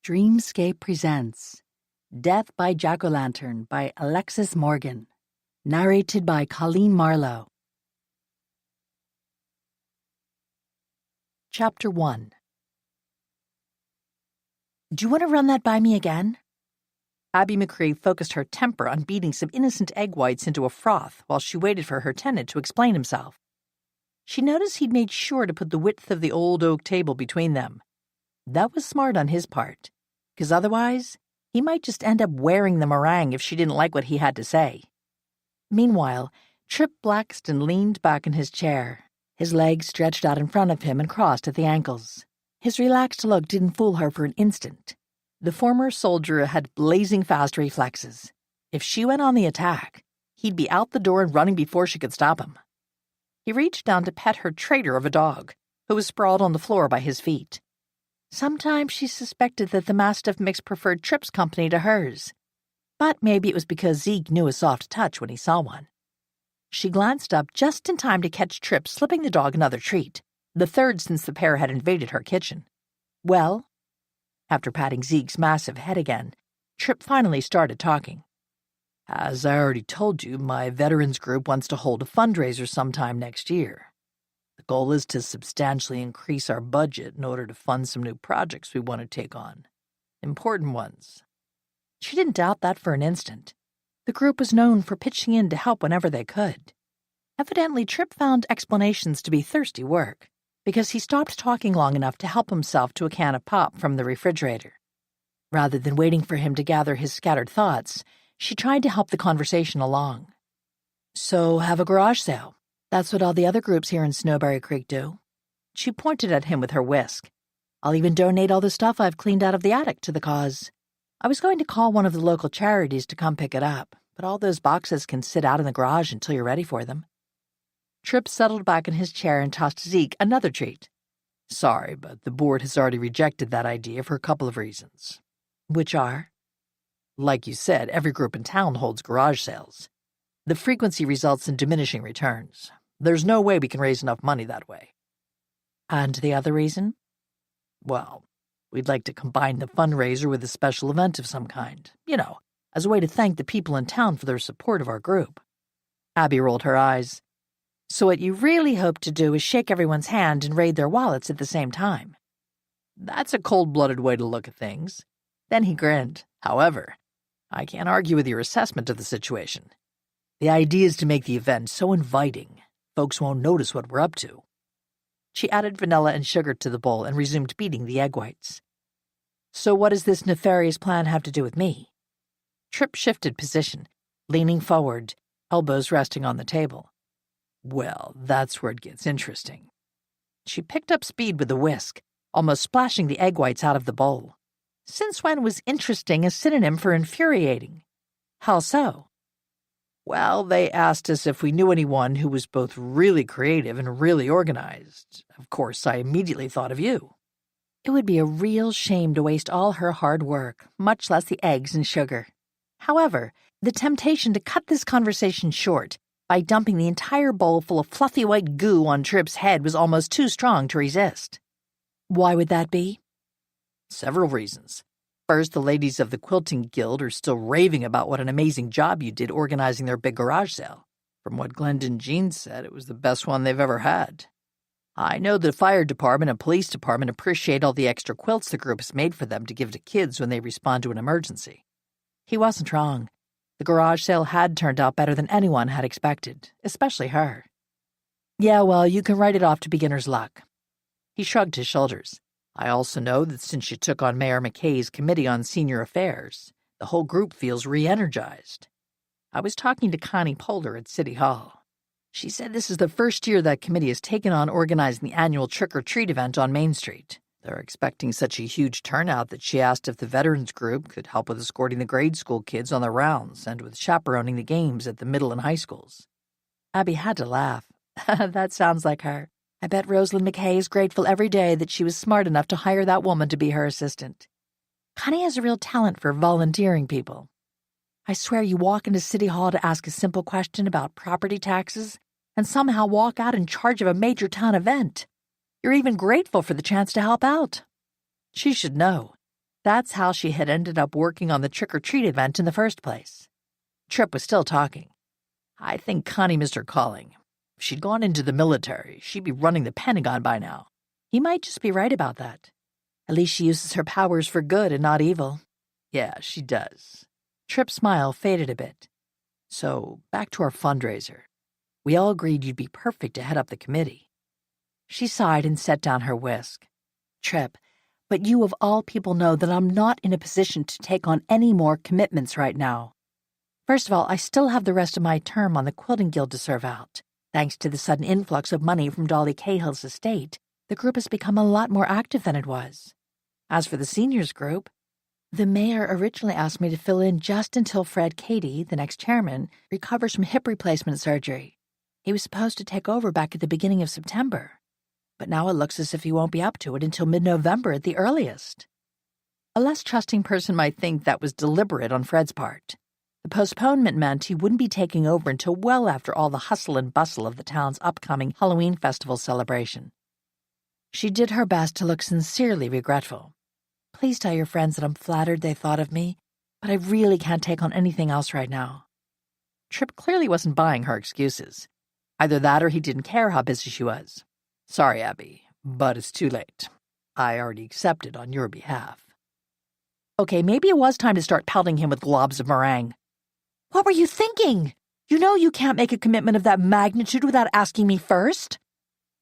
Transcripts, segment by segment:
Dreamscape presents Death by Jack-O-Lantern by Alexis Morgan. Narrated by Colleen Marlowe. Chapter 1. Do you want to run that by me again? Abby McCree focused her temper on beating some innocent egg whites into a froth while she waited for her tenant to explain himself. She noticed he'd made sure to put the width of the old oak table between them. That was smart on his part, because otherwise he might just end up wearing the meringue if she didn't like what he had to say. Meanwhile, Trip Blackston leaned back in his chair, his legs stretched out in front of him and crossed at the ankles. His relaxed look didn't fool her for an instant. The former soldier had blazing fast reflexes. If she went on the attack, he'd be out the door and running before she could stop him. He reached down to pet her traitor of a dog, who was sprawled on the floor by his feet. Sometimes she suspected that the Mastiff mix preferred Trip's company to hers, but maybe it was because Zeke knew a soft touch when he saw one. She glanced up just in time to catch Trip slipping the dog another treat, the third since the pair had invaded her kitchen. Well, after patting Zeke's massive head again, Trip finally started talking. As I already told you, my veterans group wants to hold a fundraiser sometime next year. The goal is to substantially increase our budget in order to fund some new projects we want to take on. Important ones. She didn't doubt that for an instant. The group was known for pitching in to help whenever they could. Evidently, Trip found explanations to be thirsty work, because he stopped talking long enough to help himself to a can of pop from the refrigerator. Rather than waiting for him to gather his scattered thoughts, she tried to help the conversation along. So, have a garage sale. That's what all the other groups here in Snowberry Creek do. She pointed at him with her whisk. I'll even donate all the stuff I've cleaned out of the attic to the cause. I was going to call one of the local charities to come pick it up, but all those boxes can sit out in the garage until you're ready for them. Trip settled back in his chair and tossed Zeke another treat. Sorry, but the board has already rejected that idea for a couple of reasons. Which are? Like you said, every group in town holds garage sales. The frequency results in diminishing returns. There's no way we can raise enough money that way. And the other reason? Well, we'd like to combine the fundraiser with a special event of some kind, as a way to thank the people in town for their support of our group. Abby rolled her eyes. So what you really hope to do is shake everyone's hand and raid their wallets at the same time. That's a cold-blooded way to look at things. Then he grinned. However, I can't argue with your assessment of the situation. The idea is to make the event so inviting, folks won't notice what we're up to. She added vanilla and sugar to the bowl and resumed beating the egg whites. So what does this nefarious plan have to do with me? Trip shifted position, leaning forward, elbows resting on the table. Well, that's where it gets interesting. She picked up speed with the whisk, almost splashing the egg whites out of the bowl. Since when was interesting a synonym for infuriating? How so? Well, they asked us if we knew anyone who was both really creative and really organized. Of course, I immediately thought of you. It would be a real shame to waste all her hard work, much less the eggs and sugar. However, the temptation to cut this conversation short by dumping the entire bowl full of fluffy white goo on Trip's head was almost too strong to resist. Why would that be? Several reasons. First, the ladies of the Quilting Guild are still raving about what an amazing job you did organizing their big garage sale. From what Glendon Jean said, it was the best one they've ever had. I know the fire department and police department appreciate all the extra quilts the group has made for them to give to kids when they respond to an emergency. He wasn't wrong. The garage sale had turned out better than anyone had expected, especially her. Yeah, well, you can write it off to beginner's luck. He shrugged his shoulders. I also know that since you took on Mayor McKay's Committee on Senior Affairs, the whole group feels re-energized. I was talking to Connie Polar at City Hall. She said this is the first year that committee has taken on organizing the annual trick-or-treat event on Main Street. They're expecting such a huge turnout that she asked if the veterans group could help with escorting the grade school kids on their rounds and with chaperoning the games at the middle and high schools. Abby had to laugh. That sounds like her. I bet Rosalind McKay is grateful every day that she was smart enough to hire that woman to be her assistant. Connie has a real talent for volunteering people. I swear you walk into City Hall to ask a simple question about property taxes and somehow walk out in charge of a major town event. You're even grateful for the chance to help out. She should know. That's how she had ended up working on the trick-or-treat event in the first place. Tripp was still talking. I think Connie missed her calling. If she'd gone into the military, she'd be running the Pentagon by now. He might just be right about that. At least she uses her powers for good and not evil. Yeah, she does. Tripp's smile faded a bit. So, back to our fundraiser. We all agreed you'd be perfect to head up the committee. She sighed and set down her whisk. Tripp, but you of all people know that I'm not in a position to take on any more commitments right now. First of all, I still have the rest of my term on the Quilting Guild to serve out. Thanks to the sudden influx of money from Dolly Cahill's estate, the group has become a lot more active than it was. As for the seniors group, the mayor originally asked me to fill in just until Fred Cady, the next chairman, recovers from hip replacement surgery. He was supposed to take over back at the beginning of September, but now it looks as if he won't be up to it until mid-November at the earliest. A less trusting person might think that was deliberate on Fred's part. The postponement meant he wouldn't be taking over until well after all the hustle and bustle of the town's upcoming Halloween festival celebration. She did her best to look sincerely regretful. Please tell your friends that I'm flattered they thought of me, but I really can't take on anything else right now. Tripp clearly wasn't buying her excuses. Either that or he didn't care how busy she was. Sorry, Abby, but it's too late. I already accepted on your behalf. Okay, maybe it was time to start pelting him with globs of meringue. What were you thinking? You know you can't make a commitment of that magnitude without asking me first.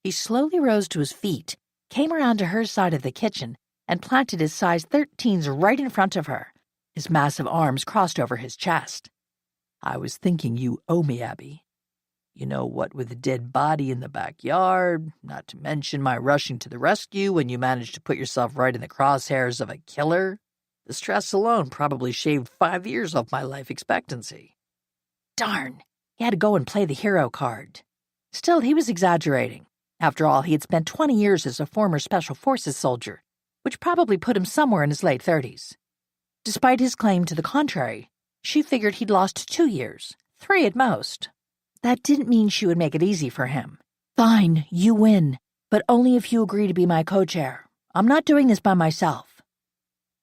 He slowly rose to his feet, came around to her side of the kitchen, and planted his size 13s right in front of her, his massive arms crossed over his chest. I was thinking you owe me, Abby. You know, what with a dead body in the backyard, not to mention my rushing to the rescue when you managed to put yourself right in the crosshairs of a killer. The stress alone probably shaved 5 years off my life expectancy. Darn, he had to go and play the hero card. Still, he was exaggerating. After all, he had spent 20 years as a former Special Forces soldier, which probably put him somewhere in his late 30s. Despite his claim to the contrary, she figured he'd lost 2 years, 3 at most. That didn't mean she would make it easy for him. Fine, you win, but only if you agree to be my co-chair. I'm not doing this by myself.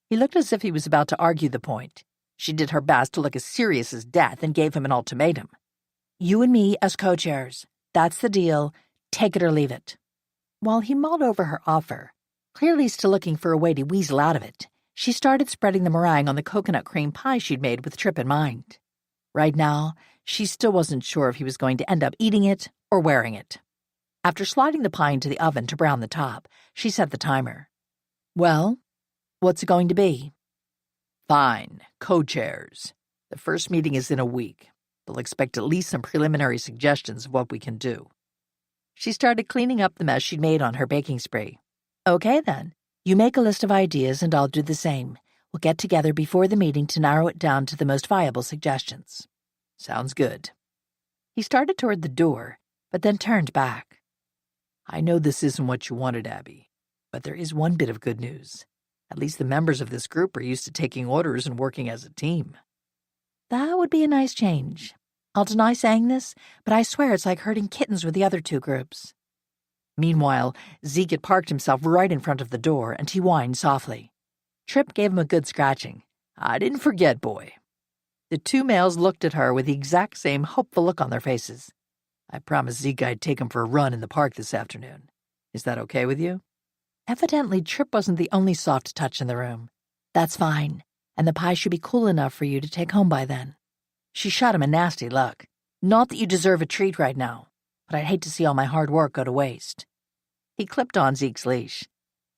He looked as if he was about to argue the point. She did her best to look as serious as death and gave him an ultimatum. You and me as co-chairs. That's the deal. Take it or leave it. While he mulled over her offer, clearly still looking for a way to weasel out of it, she started spreading the meringue on the coconut cream pie she'd made with Tripp in mind. Right now, she still wasn't sure if he was going to end up eating it or wearing it. After sliding the pie into the oven to brown the top, she set the timer. Well, what's it going to be? Fine, co-chairs. The first meeting is in a week. They'll expect at least some preliminary suggestions of what we can do. She started cleaning up the mess she'd made on her baking spree. Okay, then. You make a list of ideas and I'll do the same. We'll get together before the meeting to narrow it down to the most viable suggestions. Sounds good. He started toward the door, but then turned back. I know this isn't what you wanted, Abby, but there is one bit of good news. At least the members of this group are used to taking orders and working as a team. That would be a nice change. I'll deny saying this, but I swear it's like herding kittens with the other 2 groups. Meanwhile, Zeke had parked himself right in front of the door, and he whined softly. Tripp gave him a good scratching. I didn't forget, boy. The 2 males looked at her with the exact same hopeful look on their faces. I promised Zeke I'd take him for a run in the park this afternoon. Is that okay with you? Evidently, Tripp wasn't the only soft touch in the room. That's fine, and the pie should be cool enough for you to take home by then. She shot him a nasty look. Not that you deserve a treat right now, but I'd hate to see all my hard work go to waste. He clipped on Zeke's leash.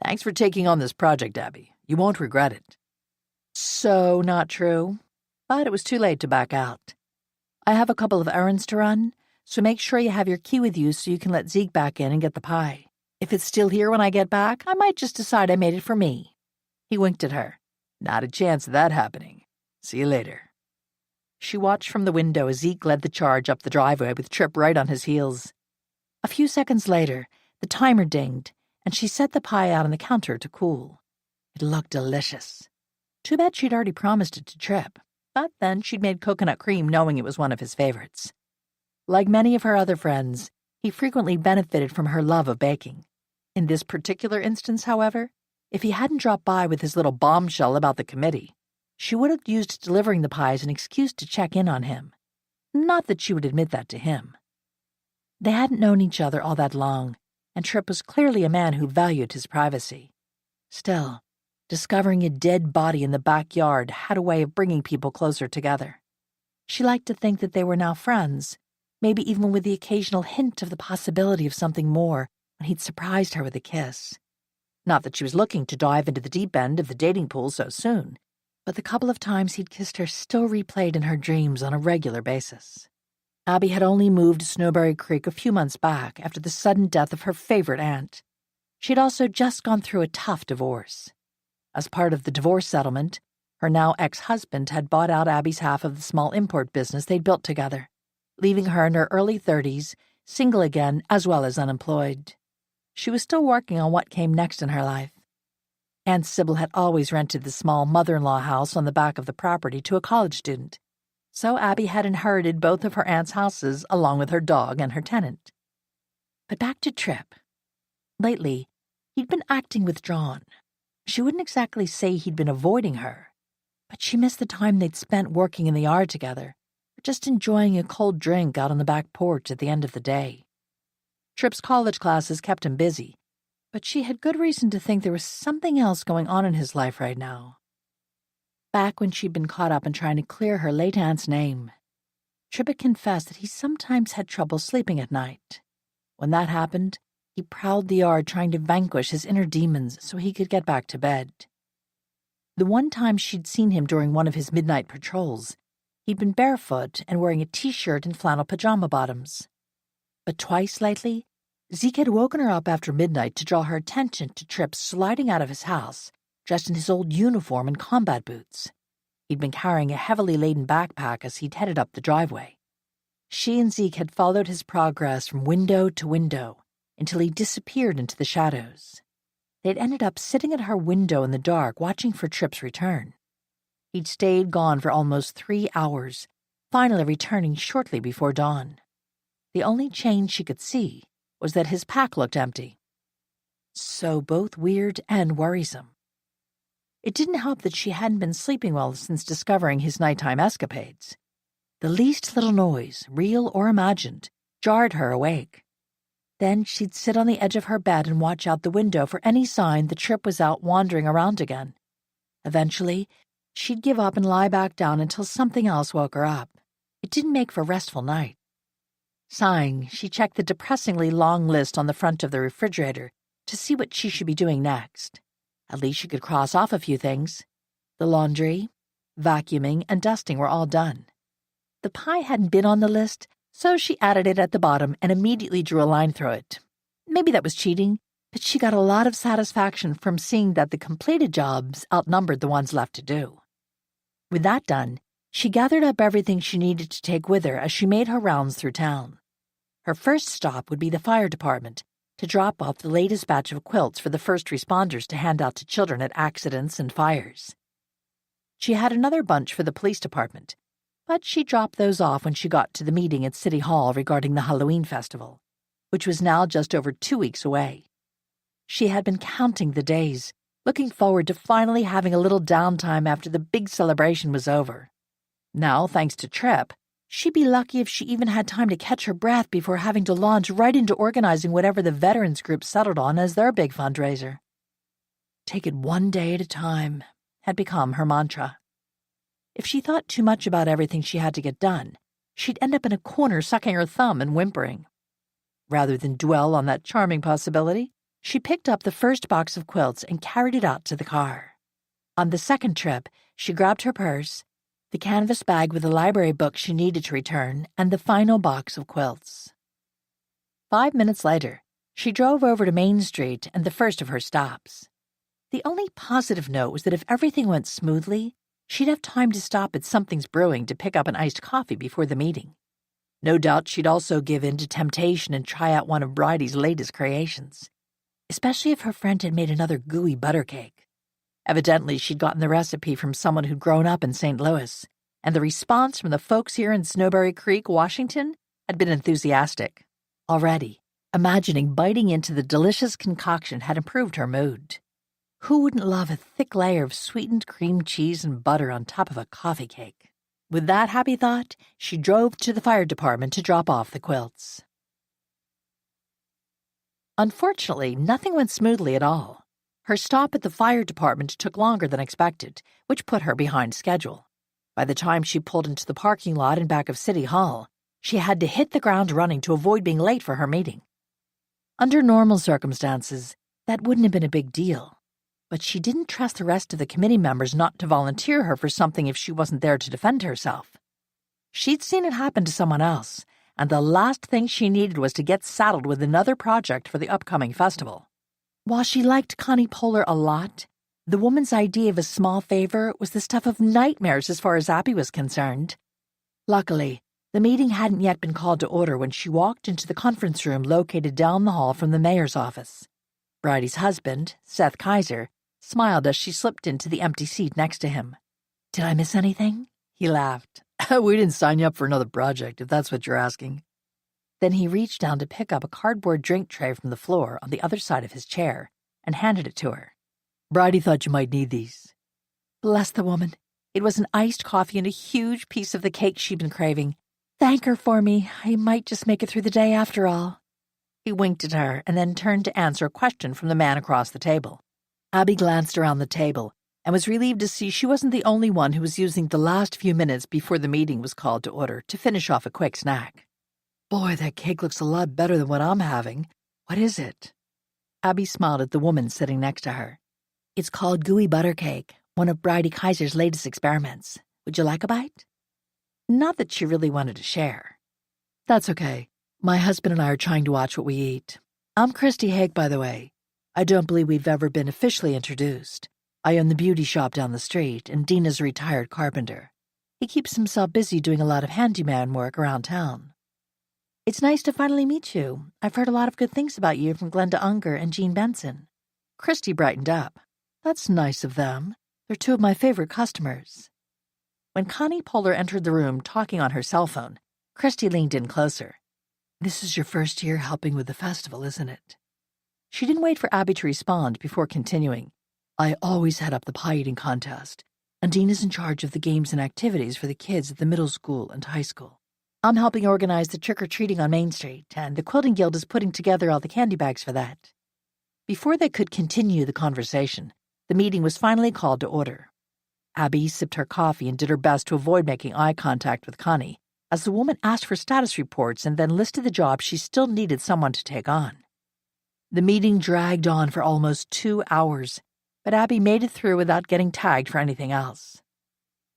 Thanks for taking on this project, Abby. You won't regret it. So not true, but it was too late to back out. I have a couple of errands to run, so make sure you have your key with you so you can let Zeke back in and get the pie. If it's still here when I get back, I might just decide I made it for me. He winked at her. Not a chance of that happening. See you later. She watched from the window as Zeke led the charge up the driveway with Tripp right on his heels. A few seconds later, the timer dinged, and she set the pie out on the counter to cool. It looked delicious. Too bad she'd already promised it to Tripp, but then she'd made coconut cream knowing it was one of his favorites. Like many of her other friends, he frequently benefited from her love of baking. In this particular instance, however, If he hadn't dropped by with his little bombshell about the committee, she would have used delivering the pie as an excuse to check in on him. Not that she would admit that to him. They hadn't known each other all that long, and Tripp was clearly a man who valued his privacy. Still, discovering a dead body in the backyard had a way of bringing people closer together. She liked to think that they were now friends, maybe even with the occasional hint of the possibility of something more when he'd surprised her with a kiss. Not that she was looking to dive into the deep end of the dating pool so soon, but the couple of times he'd kissed her still replayed in her dreams on a regular basis. Abby had only moved to Snowberry Creek a few months back after the sudden death of her favorite aunt. She'd also just gone through a tough divorce. As part of the divorce settlement, her now ex-husband had bought out Abby's half of the small import business they'd built together, leaving her in her early 30s, single again as well as unemployed. She was still working on what came next in her life. Aunt Sybil had always rented the small mother-in-law house on the back of the property to a college student, so Abby had inherited both of her aunt's houses along with her dog and her tenant. But back to Tripp. Lately, he'd been acting withdrawn. She wouldn't exactly say he'd been avoiding her, but she missed the time they'd spent working in the yard together, or just enjoying a cold drink out on the back porch at the end of the day. Tripp's college classes kept him busy, but she had good reason to think there was something else going on in his life right now. Back when she'd been caught up in trying to clear her late aunt's name, Tripp had confessed that he sometimes had trouble sleeping at night. When that happened, he prowled the yard trying to vanquish his inner demons so he could get back to bed. The one time she'd seen him during one of his midnight patrols, he'd been barefoot and wearing a t-shirt and flannel pajama bottoms. But twice lately, Zeke had woken her up after midnight to draw her attention to Tripp sliding out of his house, dressed in his old uniform and combat boots. He'd been carrying a heavily laden backpack as he'd headed up the driveway. She and Zeke had followed his progress from window to window until he disappeared into the shadows. They'd ended up sitting at her window in the dark watching for Tripp's return. He'd stayed gone for almost 3 hours, finally returning shortly before dawn. The only change she could see was that his pack looked empty. So both weird and worrisome. It didn't help that she hadn't been sleeping well since discovering his nighttime escapades. The least little noise, real or imagined, jarred her awake. Then she'd sit on the edge of her bed and watch out the window for any sign the Tripp was out wandering around again. Eventually, she'd give up and lie back down until something else woke her up. It didn't make for a restful night. Sighing, she checked the depressingly long list on the front of the refrigerator to see what she should be doing next. At least she could cross off a few things. The laundry, vacuuming, and dusting were all done. The pie hadn't been on the list, so she added it at the bottom and immediately drew a line through it. Maybe that was cheating, but she got a lot of satisfaction from seeing that the completed jobs outnumbered the ones left to do. With that done, she gathered up everything she needed to take with her as she made her rounds through town. Her first stop would be the fire department, to drop off the latest batch of quilts for the first responders to hand out to children at accidents and fires. She had another bunch for the police department, but she dropped those off when she got to the meeting at City Hall regarding the Halloween festival, which was now just over 2 weeks away. She had been counting the days, looking forward to finally having a little downtime after the big celebration was over. Now, thanks to Tripp, she'd be lucky if she even had time to catch her breath before having to launch right into organizing whatever the veterans group settled on as their big fundraiser. Take it one day at a time had become her mantra. If she thought too much about everything she had to get done, she'd end up in a corner sucking her thumb and whimpering. Rather than dwell on that charming possibility, she picked up the first box of quilts and carried it out to the car. On the second trip, she grabbed her purse, the canvas bag with the library book she needed to return, and the final box of quilts. 5 minutes later, she drove over to Main Street and the first of her stops. The only positive note was that if everything went smoothly, she'd have time to stop at Something's Brewing to pick up an iced coffee before the meeting. No doubt she'd also give in to temptation and try out one of Bridie's latest creations, especially if her friend had made another gooey butter cake. Evidently, she'd gotten the recipe from someone who'd grown up in St. Louis, and the response from the folks here in Snowberry Creek, Washington, had been enthusiastic. Already, imagining biting into the delicious concoction had improved her mood. Who wouldn't love a thick layer of sweetened cream cheese and butter on top of a coffee cake? With that happy thought, she drove to the fire department to drop off the quilts. Unfortunately, nothing went smoothly at all. Her stop at the fire department took longer than expected, which put her behind schedule. By the time she pulled into the parking lot in back of City Hall, she had to hit the ground running to avoid being late for her meeting. Under normal circumstances, that wouldn't have been a big deal, but she didn't trust the rest of the committee members not to volunteer her for something if she wasn't there to defend herself. She'd seen it happen to someone else, and the last thing she needed was to get saddled with another project for the upcoming festival. While she liked Connie Poehler a lot, the woman's idea of a small favor was the stuff of nightmares as far as Abby was concerned. Luckily, the meeting hadn't yet been called to order when she walked into the conference room located down the hall from the mayor's office. Bridie's husband, Seth Kaiser, smiled as she slipped into the empty seat next to him. "Did I miss anything?" He laughed. "We didn't sign you up for another project, if that's what you're asking." Then he reached down to pick up a cardboard drink tray from the floor on the other side of his chair and handed it to her. "Bridie thought you might need these." Bless the woman. It was an iced coffee and a huge piece of the cake she'd been craving. "Thank her for me. I might just make it through the day after all." He winked at her and then turned to answer a question from the man across the table. Abby glanced around the table and was relieved to see she wasn't the only one who was using the last few minutes before the meeting was called to order to finish off a quick snack. "Boy, that cake looks a lot better than what I'm having. What is it?" Abby smiled at the woman sitting next to her. "It's called gooey butter cake, one of Bridie Kaiser's latest experiments. Would you like a bite?" Not that she really wanted to share. "That's okay. My husband and I are trying to watch what we eat. I'm Christy Haig, by the way. I don't believe we've ever been officially introduced. I own the beauty shop down the street, and Dean is a retired carpenter. He keeps himself busy doing a lot of handyman work around town." "It's nice to finally meet you. I've heard a lot of good things about you from Glenda Unger and Jean Benson." Christy brightened up. "That's nice of them. They're two of my favorite customers." When Connie Poehler entered the room talking on her cell phone, Christy leaned in closer. "This is your first year helping with the festival, isn't it?" She didn't wait for Abby to respond before continuing. "I always head up the pie eating contest, and Dean is in charge of the games and activities for the kids at the middle school and high school. I'm helping organize the trick-or-treating on Main Street, and the Quilting Guild is putting together all the candy bags for that." Before they could continue the conversation, the meeting was finally called to order. Abby sipped her coffee and did her best to avoid making eye contact with Connie, as the woman asked for status reports and then listed the jobs she still needed someone to take on. The meeting dragged on for almost 2 hours, but Abby made it through without getting tagged for anything else.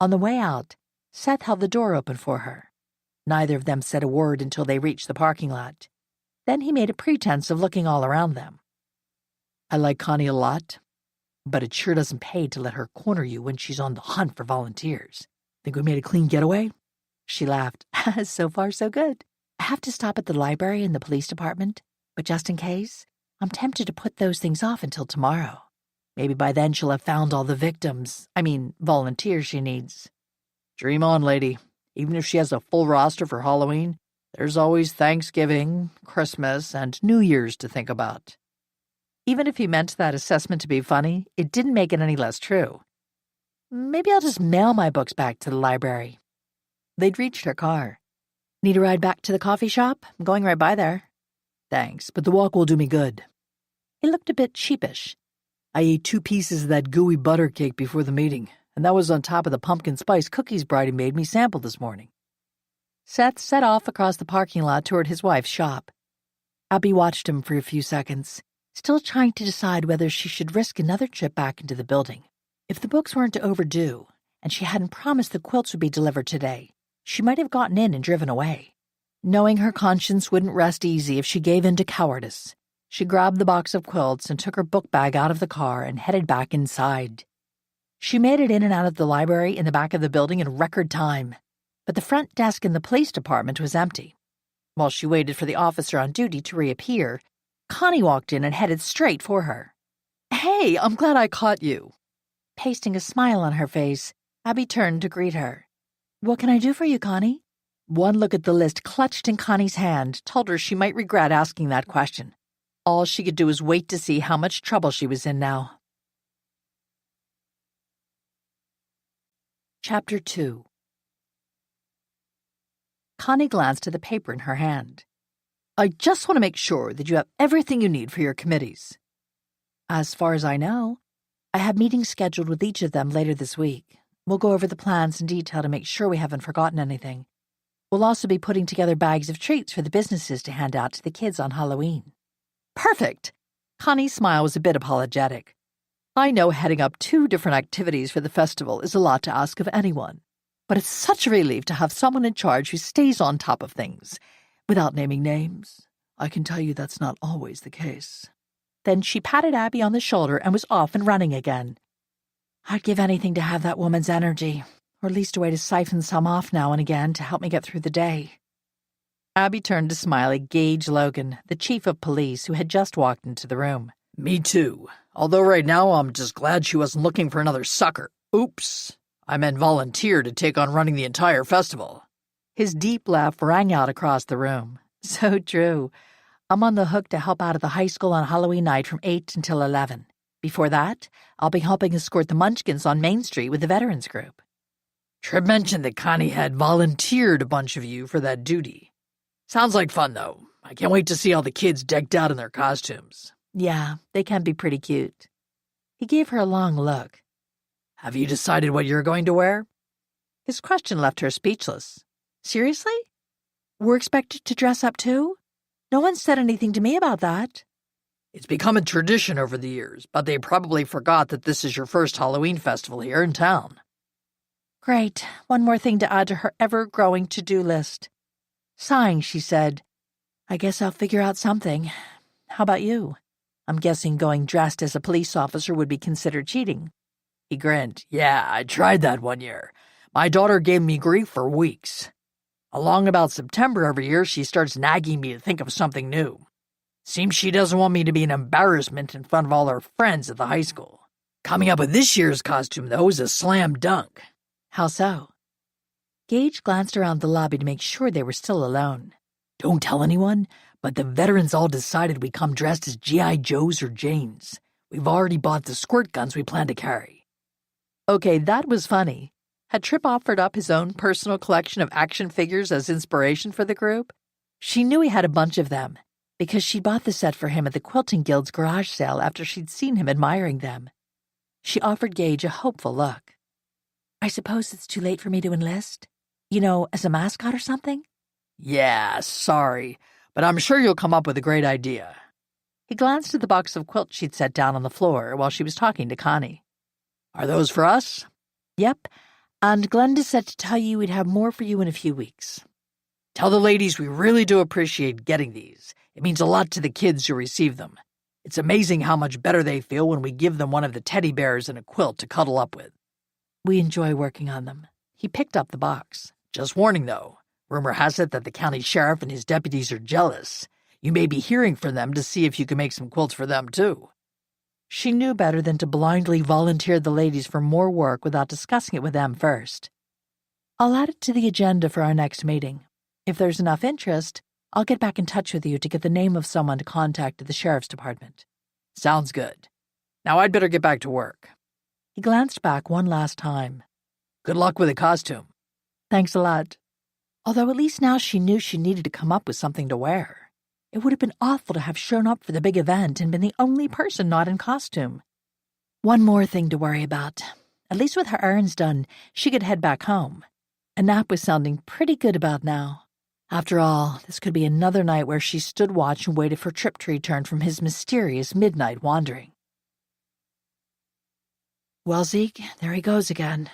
On the way out, Seth held the door open for her. Neither of them said a word until they reached the parking lot. Then he made a pretense of looking all around them. "I like Connie a lot, but it sure doesn't pay to let her corner you when she's on the hunt for volunteers. Think we made a clean getaway?" She laughed. "So far, so good. I have to stop at the library and the police department, but just in case, I'm tempted to put those things off until tomorrow. Maybe by then she'll have found all the volunteers she needs." "Dream on, lady. Even if she has a full roster for Halloween, there's always Thanksgiving, Christmas, and New Year's to think about." Even if he meant that assessment to be funny, it didn't make it any less true. "Maybe I'll just mail my books back to the library." They'd reached her car. "Need a ride back to the coffee shop? I'm going right by there." "Thanks, but the walk will do me good." He looked a bit sheepish. "I ate 2 pieces of that gooey butter cake before the meeting, and that was on top of the pumpkin spice cookies Bridie made me sample this morning." Seth set off across the parking lot toward his wife's shop. Abby watched him for a few seconds, still trying to decide whether she should risk another trip back into the building. If the books weren't overdue, and she hadn't promised the quilts would be delivered today, she might have gotten in and driven away. Knowing her conscience wouldn't rest easy if she gave in to cowardice, she grabbed the box of quilts and took her book bag out of the car and headed back inside. She made it in and out of the library in the back of the building in record time, but the front desk in the police department was empty. While she waited for the officer on duty to reappear, Connie walked in and headed straight for her. "Hey, I'm glad I caught you." Pasting a smile on her face, Abby turned to greet her. "What can I do for you, Connie?" One look at the list clutched in Connie's hand told her she might regret asking that question. All she could do was wait to see how much trouble she was in now. Chapter 2. Connie glanced at the paper in her hand. I just want to make sure that you have everything you need for your committees. As far as I know, I have meetings scheduled with each of them later this week. We'll go over the plans in detail to make sure we haven't forgotten anything. We'll also be putting together bags of treats for the businesses to hand out to the kids on Halloween. Perfect! Connie's smile was a bit apologetic. I know heading up 2 different activities for the festival is a lot to ask of anyone, but it's such a relief to have someone in charge who stays on top of things. Without naming names, I can tell you that's not always the case. Then she patted Abby on the shoulder and was off and running again. I'd give anything to have that woman's energy, or at least a way to siphon some off now and again to help me get through the day. Abby turned to smile at Gage Logan, the chief of police, who had just walked into the room. Me too. Although right now I'm just glad she wasn't looking for another sucker. Oops. I meant volunteer to take on running the entire festival. His deep laugh rang out across the room. So true. I'm on the hook to help out at the high school on Halloween night from 8 until 11. Before that, I'll be helping escort the Munchkins on Main Street with the Veterans Group. Trip mentioned that Connie had volunteered a bunch of you for that duty. Sounds like fun, though. I can't wait to see all the kids decked out in their costumes. Yeah, they can be pretty cute. He gave her a long look. Have you decided what you're going to wear? His question left her speechless. Seriously? We're expected to dress up too? No one said anything to me about that. It's become a tradition over the years, but they probably forgot that this is your first Halloween festival here in town. Great. One more thing to add to her ever-growing to-do list. Sighing, she said, I guess I'll figure out something. How about you? I'm guessing going dressed as a police officer would be considered cheating. He grinned. Yeah, I tried that one year. My daughter gave me grief for weeks. Along about September every year, she starts nagging me to think of something new. Seems she doesn't want me to be an embarrassment in front of all her friends at the high school. Coming up with this year's costume, though, is a slam dunk. How so? Gage glanced around the lobby to make sure they were still alone. Don't tell anyone, but the veterans all decided we come dressed as G.I. Joes or Janes. We've already bought the squirt guns we plan to carry. Okay, that was funny. Had Tripp offered up his own personal collection of action figures as inspiration for the group? She knew he had a bunch of them, because she bought the set for him at the Quilting Guild's garage sale after she'd seen him admiring them. She offered Gage a hopeful look. I suppose it's too late for me to enlist? You know, as a mascot or something? Yeah, sorry, but I'm sure you'll come up with a great idea. He glanced at the box of quilts she'd set down on the floor while she was talking to Connie. Are those for us? Yep, and Glenda said to tell you we'd have more for you in a few weeks. Tell the ladies we really do appreciate getting these. It means a lot to the kids who receive them. It's amazing how much better they feel when we give them one of the teddy bears and a quilt to cuddle up with. We enjoy working on them. He picked up the box. Just warning, though. Rumor has it that the county sheriff and his deputies are jealous. You may be hearing from them to see if you can make some quilts for them, too. She knew better than to blindly volunteer the ladies for more work without discussing it with them first. I'll add it to the agenda for our next meeting. If there's enough interest, I'll get back in touch with you to get the name of someone to contact at the sheriff's department. Sounds good. Now I'd better get back to work. He glanced back one last time. Good luck with the costume. Thanks a lot. Although at least now she knew she needed to come up with something to wear. It would have been awful to have shown up for the big event and been the only person not in costume. One more thing to worry about. At least with her errands done, she could head back home. A nap was sounding pretty good about now. After all, this could be another night where she stood watch and waited for Tripp to return from his mysterious midnight wandering. Well, Zeke, there he goes again.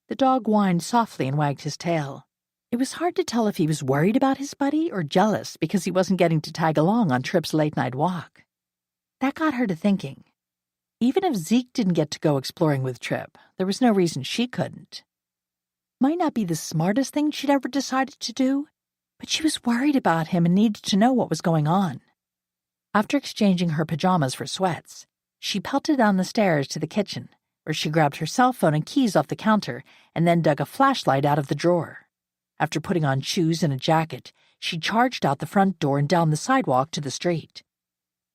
The dog whined softly and wagged his tail. It was hard to tell if he was worried about his buddy or jealous because he wasn't getting to tag along on Tripp's late-night walk. That got her to thinking. Even if Zeke didn't get to go exploring with Tripp, there was no reason she couldn't. Might not be the smartest thing she'd ever decided to do, but she was worried about him and needed to know what was going on. After exchanging her pajamas for sweats, she pelted down the stairs to the kitchen, where she grabbed her cell phone and keys off the counter and then dug a flashlight out of the drawer. After putting on shoes and a jacket, she charged out the front door and down the sidewalk to the street.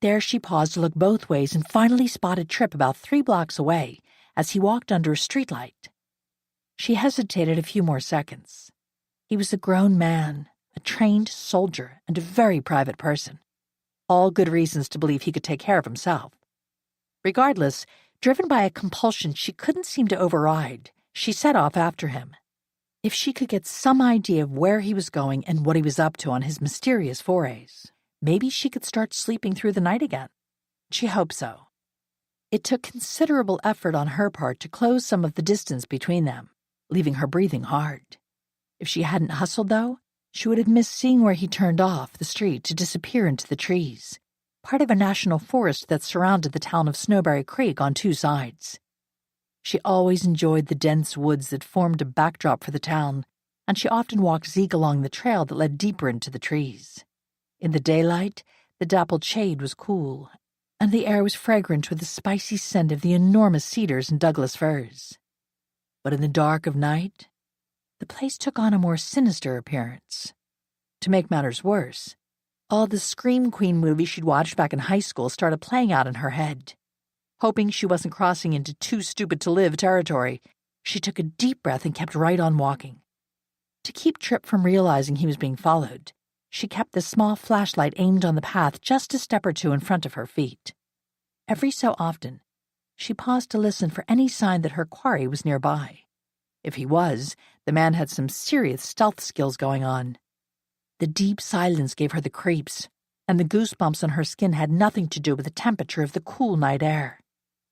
There she paused to look both ways and finally spotted Tripp about 3 blocks away as he walked under a streetlight. She hesitated a few more seconds. He was a grown man, a trained soldier, and a very private person. All good reasons to believe he could take care of himself. Regardless, driven by a compulsion she couldn't seem to override, she set off after him. If she could get some idea of where he was going and what he was up to on his mysterious forays, maybe she could start sleeping through the night again. She hoped so. It took considerable effort on her part to close some of the distance between them, leaving her breathing hard. If she hadn't hustled, though, she would have missed seeing where he turned off the street to disappear into the trees, part of a national forest that surrounded the town of Snowberry Creek on two sides. She always enjoyed the dense woods that formed a backdrop for the town, and she often walked Zeke along the trail that led deeper into the trees. In the daylight, the dappled shade was cool, and the air was fragrant with the spicy scent of the enormous cedars and Douglas firs. But in the dark of night, the place took on a more sinister appearance. To make matters worse, all the Scream Queen movies she'd watched back in high school started playing out in her head. Hoping she wasn't crossing into too stupid to live territory, she took a deep breath and kept right on walking. To keep Tripp from realizing he was being followed, she kept the small flashlight aimed on the path just a step or two in front of her feet. Every so often, she paused to listen for any sign that her quarry was nearby. If he was, the man had some serious stealth skills going on. The deep silence gave her the creeps, and the goosebumps on her skin had nothing to do with the temperature of the cool night air.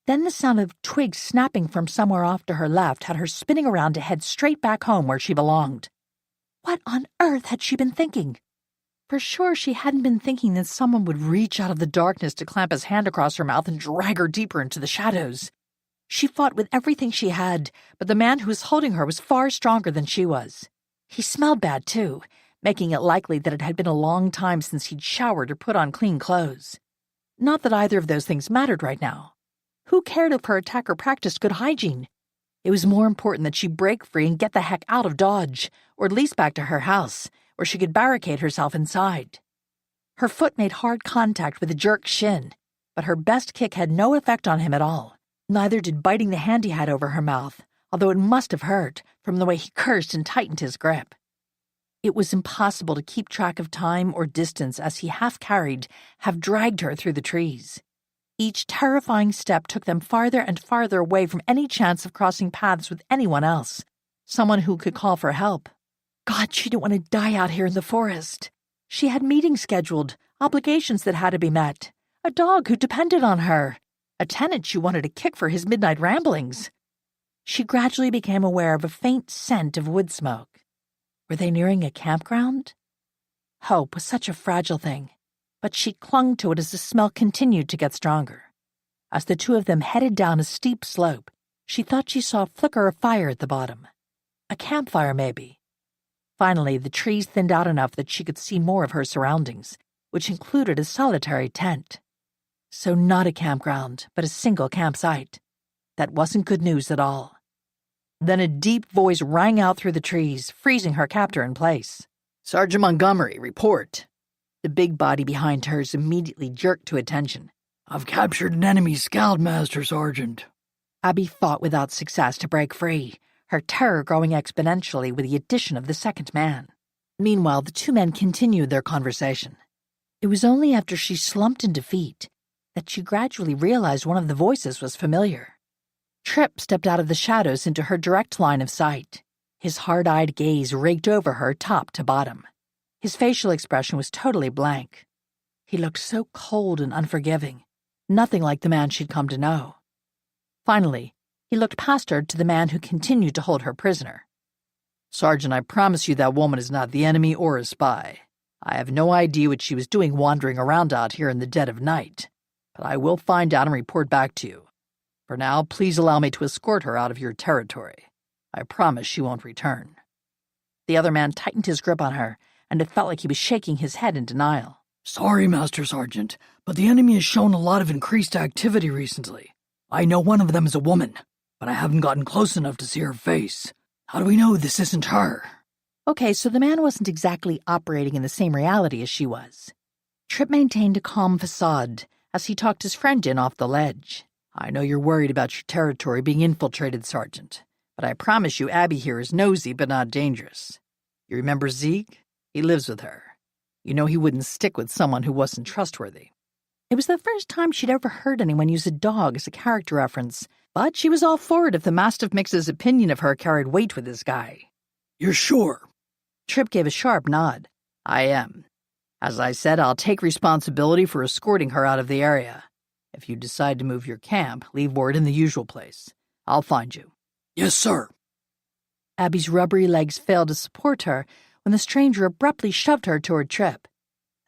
Then the sound of twigs snapping from somewhere off to her left had her spinning around to head straight back home where she belonged. What on earth had she been thinking? For sure she hadn't been thinking that someone would reach out of the darkness to clamp his hand across her mouth and drag her deeper into the shadows. She fought with everything she had, but the man who was holding her was far stronger than she was. He smelled bad, too, making it likely that it had been a long time since he'd showered or put on clean clothes. Not that either of those things mattered right now. Who cared if her attacker practiced good hygiene? It was more important that she break free and get the heck out of Dodge, or at least back to her house, where she could barricade herself inside. Her foot made hard contact with a jerked shin, but her best kick had no effect on him at all. Neither did biting the hand he had over her mouth, although it must have hurt from the way he cursed and tightened his grip. It was impossible to keep track of time or distance as he half-carried, half-dragged her through the trees. Each terrifying step took them farther and farther away from any chance of crossing paths with anyone else, someone who could call for help. God, she didn't want to die out here in the forest. She had meetings scheduled, obligations that had to be met, a dog who depended on her, a tenant she wanted to kick for his midnight ramblings. She gradually became aware of a faint scent of wood smoke. Were they nearing a campground? Hope was such a fragile thing, but she clung to it as the smell continued to get stronger. As the two of them headed down a steep slope, she thought she saw a flicker of fire at the bottom. A campfire, maybe. Finally, the trees thinned out enough that she could see more of her surroundings, which included a solitary tent. So not a campground, but a single campsite. That wasn't good news at all. Then a deep voice rang out through the trees, freezing her captor in place. "Sergeant Montgomery, report." The big body behind hers immediately jerked to attention. "I've captured an enemy scoutmaster, Sergeant." Abby fought without success to break free, her terror growing exponentially with the addition of the second man. Meanwhile, the two men continued their conversation. It was only after she slumped in defeat that she gradually realized one of the voices was familiar. Tripp stepped out of the shadows into her direct line of sight. His hard-eyed gaze raked over her top to bottom. His facial expression was totally blank. He looked so cold and unforgiving, nothing like the man she'd come to know. Finally, he looked past her to the man who continued to hold her prisoner. "Sergeant, I promise you that woman is not the enemy or a spy. I have no idea what she was doing wandering around out here in the dead of night, but I will find out and report back to you. For now, please allow me to escort her out of your territory. I promise she won't return." The other man tightened his grip on her, and it felt like he was shaking his head in denial. "Sorry, Master Sergeant, but the enemy has shown a lot of increased activity recently. I know one of them is a woman, but I haven't gotten close enough to see her face. How do we know this isn't her?" Okay, so the man wasn't exactly operating in the same reality as she was. Tripp maintained a calm facade as he talked his friend in off the ledge. "I know you're worried about your territory being infiltrated, Sergeant, But I promise you Abby here is nosy but not dangerous. You remember Zeke? He lives with her. You know he wouldn't stick with someone who wasn't trustworthy." It was the first time she'd ever heard anyone use a dog as a character reference, but she was all for it if the Mastiff Mix's opinion of her carried weight with this guy. "You're sure?" Trip gave a sharp nod. "I am. As I said, I'll take responsibility for escorting her out of the area. If you decide to move your camp, leave word in the usual place. I'll find you." "Yes, sir." Abby's rubbery legs failed to support her when the stranger abruptly shoved her toward Trip.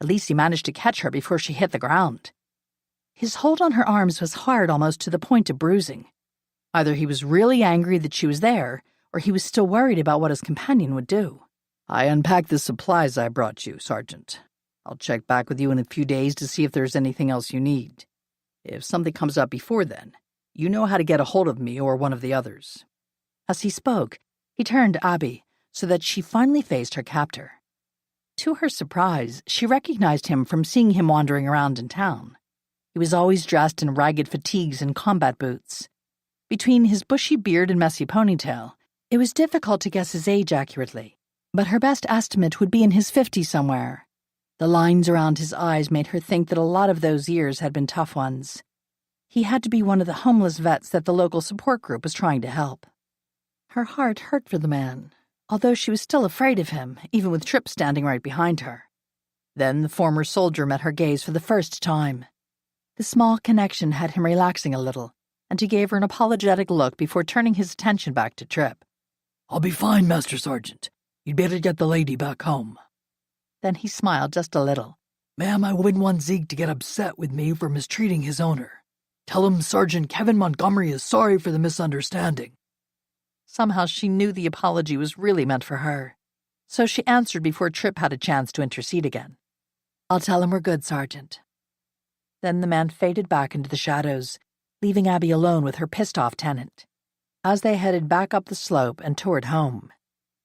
At least he managed to catch her before she hit the ground. His hold on her arms was hard almost to the point of bruising. Either he was really angry that she was there, or he was still worried about what his companion would do. "I unpacked the supplies I brought you, Sergeant. I'll check back with you in a few days to see if there's anything else you need. If something comes up before then, you know how to get a hold of me or one of the others." As he spoke, he turned to Abby so that she finally faced her captor. To her surprise, she recognized him from seeing him wandering around in town. He was always dressed in ragged fatigues and combat boots. Between his bushy beard and messy ponytail, it was difficult to guess his age accurately, but her best estimate would be in his 50s somewhere. The lines around his eyes made her think that a lot of those years had been tough ones. He had to be one of the homeless vets that the local support group was trying to help. Her heart hurt for the man, although she was still afraid of him, even with Tripp standing right behind her. Then the former soldier met her gaze for the first time. The small connection had him relaxing a little, and he gave her an apologetic look before turning his attention back to Tripp. "I'll be fine, Master Sergeant. You'd better get the lady back home." Then he smiled just a little. "Ma'am, I wouldn't want Zeke to get upset with me for mistreating his owner. Tell him Sergeant Kevin Montgomery is sorry for the misunderstanding." Somehow she knew the apology was really meant for her, so she answered before Tripp had a chance to intercede again. "I'll tell him we're good, Sergeant." Then the man faded back into the shadows, leaving Abby alone with her pissed-off tenant. As they headed back up the slope and toward home,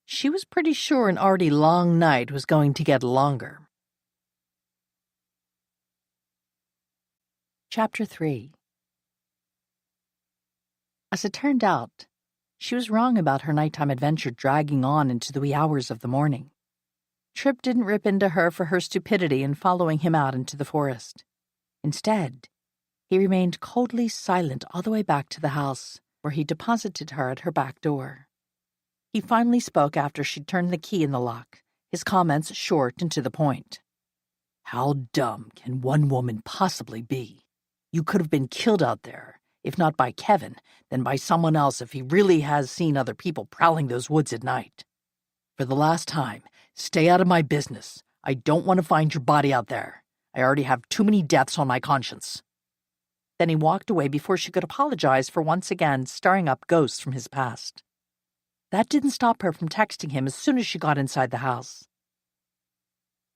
she was pretty sure an already long night was going to get longer. Chapter 3. As it turned out, she was wrong about her nighttime adventure dragging on into the wee hours of the morning. Tripp didn't rip into her for her stupidity in following him out into the forest. Instead, he remained coldly silent all the way back to the house, where he deposited her at her back door. He finally spoke after she'd turned the key in the lock, his comments short and to the point. "How dumb can one woman possibly be? You could have been killed out there, if not by Kevin, then by someone else if he really has seen other people prowling those woods at night. For the last time, stay out of my business. I don't want to find your body out there. I already have too many deaths on my conscience." Then he walked away before she could apologize for once again stirring up ghosts from his past. That didn't stop her from texting him as soon as she got inside the house.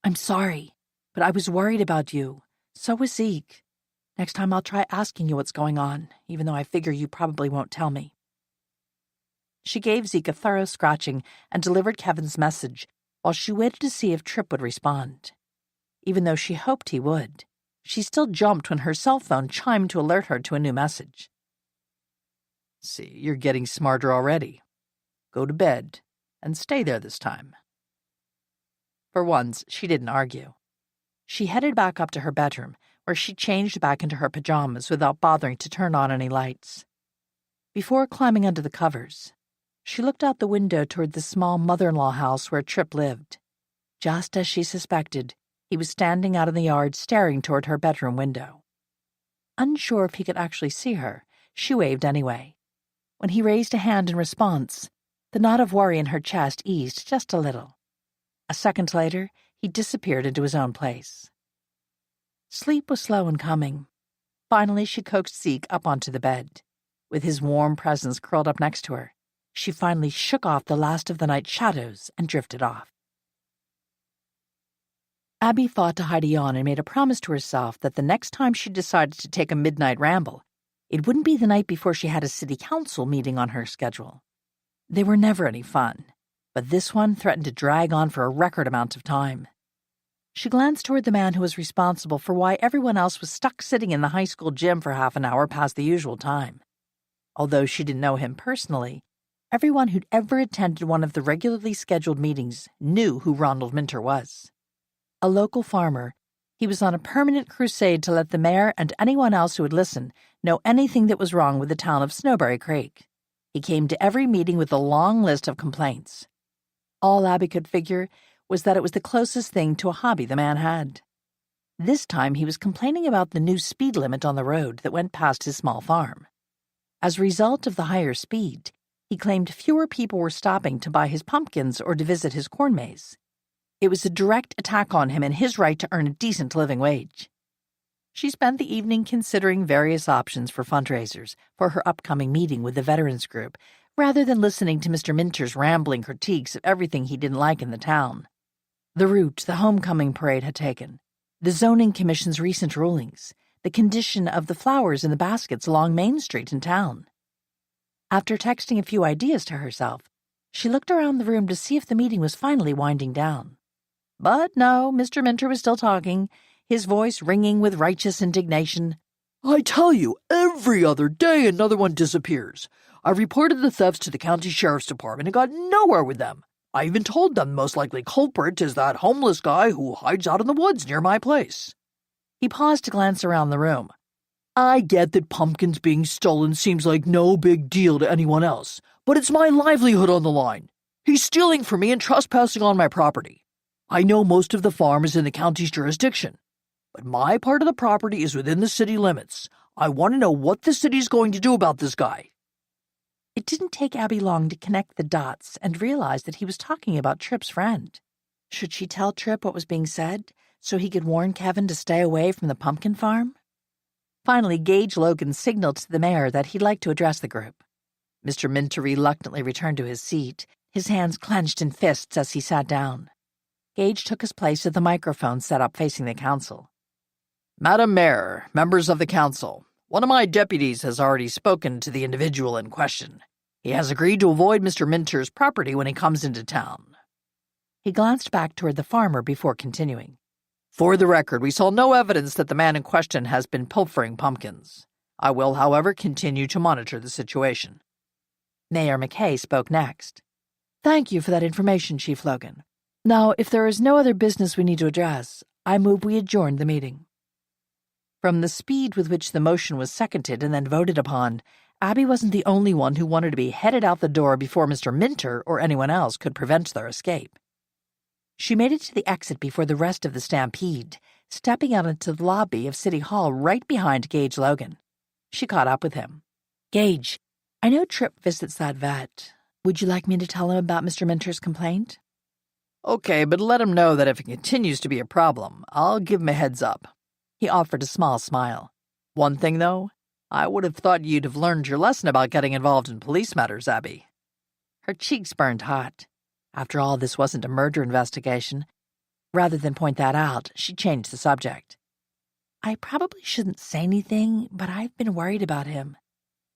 "I'm sorry, but I was worried about you. So was Zeke. Next time I'll try asking you what's going on, even though I figure you probably won't tell me." She gave Zeke a thorough scratching and delivered Kevin's message while she waited to see if Tripp would respond. Even though she hoped he would, she still jumped when her cell phone chimed to alert her to a new message. "See, you're getting smarter already. Go to bed, and stay there this time." For once, she didn't argue. She headed back up to her bedroom, where she changed back into her pajamas without bothering to turn on any lights. Before climbing under the covers, she looked out the window toward the small mother-in-law house where Tripp lived. Just as she suspected, he was standing out in the yard staring toward her bedroom window. Unsure if he could actually see her, she waved anyway. When he raised a hand in response, the knot of worry in her chest eased just a little. A second later, he disappeared into his own place. Sleep was slow in coming. Finally, she coaxed Zeke up onto the bed. With his warm presence curled up next to her, she finally shook off the last of the night's shadows and drifted off. Abby fought to hide a yawn and made a promise to herself that the next time she decided to take a midnight ramble, it wouldn't be the night before she had a city council meeting on her schedule. They were never any fun, but this one threatened to drag on for a record amount of time. She glanced toward the man who was responsible for why everyone else was stuck sitting in the high school gym for half an hour past the usual time. Although she didn't know him personally, Everyone who'd ever attended one of the regularly scheduled meetings knew who Ronald Minter was. A local farmer, he was on a permanent crusade to let the mayor and anyone else who would listen know anything that was wrong with the town of Snowberry Creek. He came to every meeting with a long list of complaints. All Abby could figure was that it was the closest thing to a hobby the man had. This time he was complaining about the new speed limit on the road that went past his small farm. As a result of the higher speed, he claimed fewer people were stopping to buy his pumpkins or to visit his corn maze. It was a direct attack on him and his right to earn a decent living wage. She spent the evening considering various options for fundraisers for her upcoming meeting with the Veterans Group, rather than listening to Mr. Minter's rambling critiques of everything he didn't like in the town. The route the homecoming parade had taken, the zoning commission's recent rulings, the condition of the flowers in the baskets along Main Street in town. After texting a few ideas to herself, she looked around the room to see if the meeting was finally winding down. But no, Mr. Minter was still talking, his voice ringing with righteous indignation. I tell you, every other day another one disappears. I reported the thefts to the county sheriff's department and got nowhere with them. I even told them the most likely culprit is that homeless guy who hides out in the woods near my place. He paused to glance around the room. I get that pumpkins being stolen seems like no big deal to anyone else, but it's my livelihood on the line. He's stealing from me and trespassing on my property. I know most of the farm is in the county's jurisdiction, but my part of the property is within the city limits. I want to know what the city's going to do about this guy. It didn't take Abby long to connect the dots and realize that he was talking about Tripp's friend. Should she tell Tripp what was being said so he could warn Kevin to stay away from the pumpkin farm? Finally, Gage Logan signaled to the mayor that he'd like to address the group. Mr. Minter reluctantly returned to his seat, his hands clenched in fists as he sat down. Gage took his place at the microphone set up facing the council. Madam Mayor, members of the council, one of my deputies has already spoken to the individual in question. He has agreed to avoid Mr. Minter's property when he comes into town. He glanced back toward the farmer before continuing. For the record, we saw no evidence that the man in question has been pilfering pumpkins. I will, however, continue to monitor the situation. Mayor McKay spoke next. Thank you for that information, Chief Logan. Now, if there is no other business we need to address, I move we adjourn the meeting. From the speed with which the motion was seconded and then voted upon, Abby wasn't the only one who wanted to be headed out the door before Mr. Minter or anyone else could prevent their escape. She made it to the exit before the rest of the stampede, stepping out into the lobby of City Hall right behind Gage Logan. She caught up with him. Gage, I know Tripp visits that vet. Would you like me to tell him about Mr. Minter's complaint? Okay, but let him know that if it continues to be a problem, I'll give him a heads up. He offered a small smile. One thing, though, I would have thought you'd have learned your lesson about getting involved in police matters, Abby. Her cheeks burned hot. After all, this wasn't a murder investigation. Rather than point that out, she changed the subject. I probably shouldn't say anything, but I've been worried about him.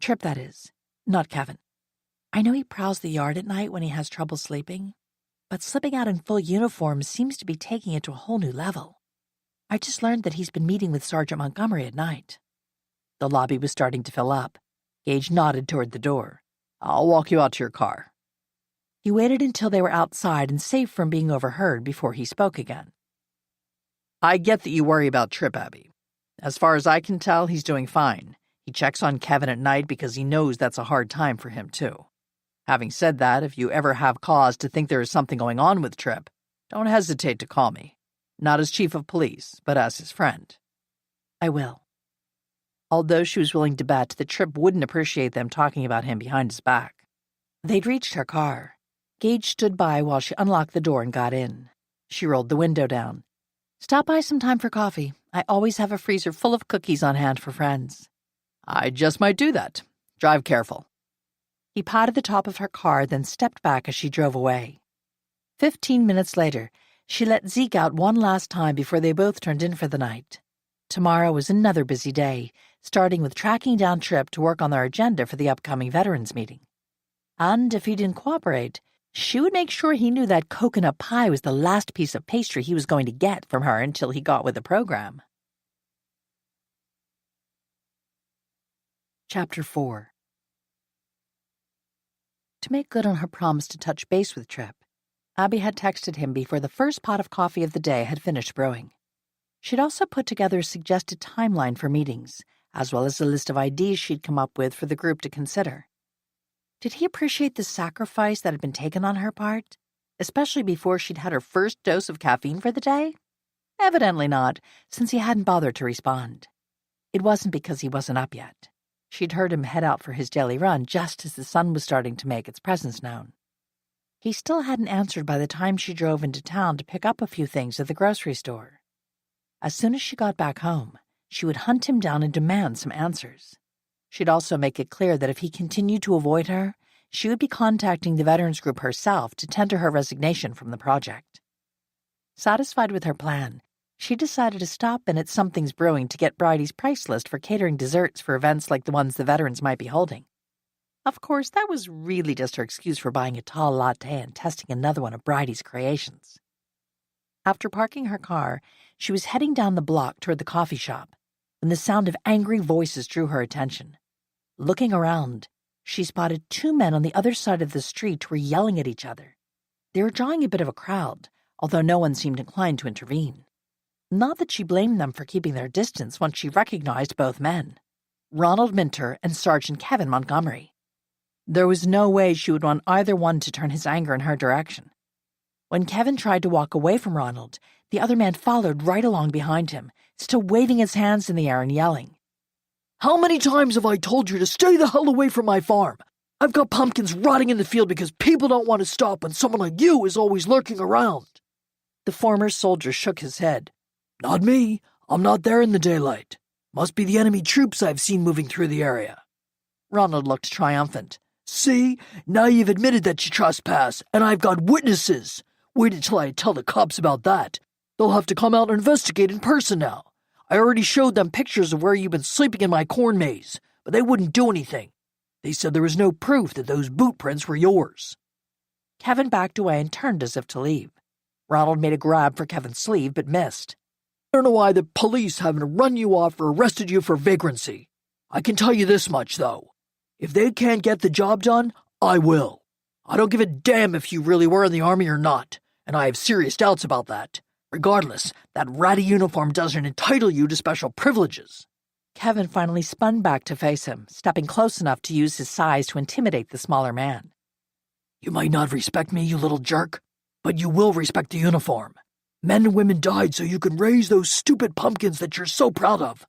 Tripp, that is, not Kevin. I know he prowls the yard at night when he has trouble sleeping, but slipping out in full uniform seems to be taking it to a whole new level. I just learned that he's been meeting with Sergeant Montgomery at night. The lobby was starting to fill up. Gage nodded toward the door. I'll walk you out to your car. He waited until they were outside and safe from being overheard before he spoke again. I get that you worry about Tripp, Abby. As far as I can tell, he's doing fine. He checks on Kevin at night because he knows that's a hard time for him, too. Having said that, if you ever have cause to think there is something going on with Tripp, don't hesitate to call me. Not as chief of police, but as his friend. I will. Although she was willing to bet that Tripp wouldn't appreciate them talking about him behind his back. They'd reached her car. Gage stood by while she unlocked the door and got in. She rolled the window down. Stop by sometime for coffee. I always have a freezer full of cookies on hand for friends. I just might do that. Drive careful. He patted the top of her car, then stepped back as she drove away. 15 minutes later, she let Zeke out one last time before they both turned in for the night. Tomorrow was another busy day, starting with tracking down Tripp to work on their agenda for the upcoming veterans meeting. And if he didn't cooperate, she would make sure he knew that coconut pie was the last piece of pastry he was going to get from her until he got with the program. Chapter 4. To make good on her promise to touch base with Tripp, Abby had texted him before the first pot of coffee of the day had finished brewing. She'd also put together a suggested timeline for meetings, as well as a list of ideas she'd come up with for the group to consider. Did he appreciate the sacrifice that had been taken on her part, especially before she'd had her first dose of caffeine for the day? Evidently not, since he hadn't bothered to respond. It wasn't because he wasn't up yet. She'd heard him head out for his daily run just as the sun was starting to make its presence known. He still hadn't answered by the time she drove into town to pick up a few things at the grocery store. As soon as she got back home, she would hunt him down and demand some answers. She'd also make it clear that if he continued to avoid her, she would be contacting the Veterans Group herself to tender her resignation from the project. Satisfied with her plan, she decided to stop in at Something's Brewing to get Bridie's price list for catering desserts for events like the ones the veterans might be holding. Of course, that was really just her excuse for buying a tall latte and testing another one of Bridie's creations. After parking her car, she was heading down the block toward the coffee shop when the sound of angry voices drew her attention. Looking around, she spotted two men on the other side of the street who were yelling at each other. They were drawing a bit of a crowd, although no one seemed inclined to intervene. Not that she blamed them for keeping their distance once she recognized both men, Ronald Minter and Sergeant Kevin Montgomery. There was no way she would want either one to turn his anger in her direction. When Kevin tried to walk away from Ronald, the other man followed right along behind him, still waving his hands in the air and yelling. How many times have I told you to stay the hell away from my farm? I've got pumpkins rotting in the field because people don't want to stop when someone like you is always lurking around. The former soldier shook his head. Not me. I'm not there in the daylight. Must be the enemy troops I've seen moving through the area. Ronald looked triumphant. See, now you've admitted that you trespass, and I've got witnesses. Wait until I tell the cops about that. They'll have to come out and investigate in person now. I already showed them pictures of where you've been sleeping in my corn maze, but they wouldn't do anything. They said there was no proof that those boot prints were yours. Kevin backed away and turned as if to leave. Ronald made a grab for Kevin's sleeve, but missed. I don't know why the police haven't run you off or arrested you for vagrancy. I can tell you this much, though. If they can't get the job done, I will. I don't give a damn if you really were in the army or not, and I have serious doubts about that. Regardless, that ratty uniform doesn't entitle you to special privileges. Kevin finally spun back to face him, stepping close enough to use his size to intimidate the smaller man. You might not respect me, you little jerk, but you will respect the uniform. Men and women died so you can raise those stupid pumpkins that you're so proud of.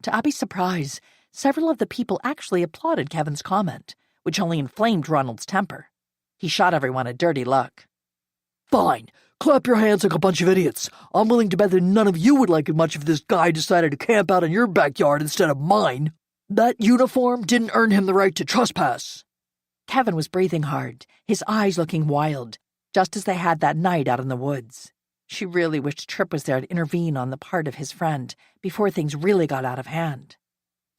To Abby's surprise, several of the people actually applauded Kevin's comment, which only inflamed Ronald's temper. He shot everyone a dirty look. Fine. Clap your hands like a bunch of idiots. I'm willing to bet that none of you would like it much if this guy decided to camp out in your backyard instead of mine. That uniform didn't earn him the right to trespass. Kevin was breathing hard, his eyes looking wild, just as they had that night out in the woods. She really wished Tripp was there to intervene on the part of his friend before things really got out of hand.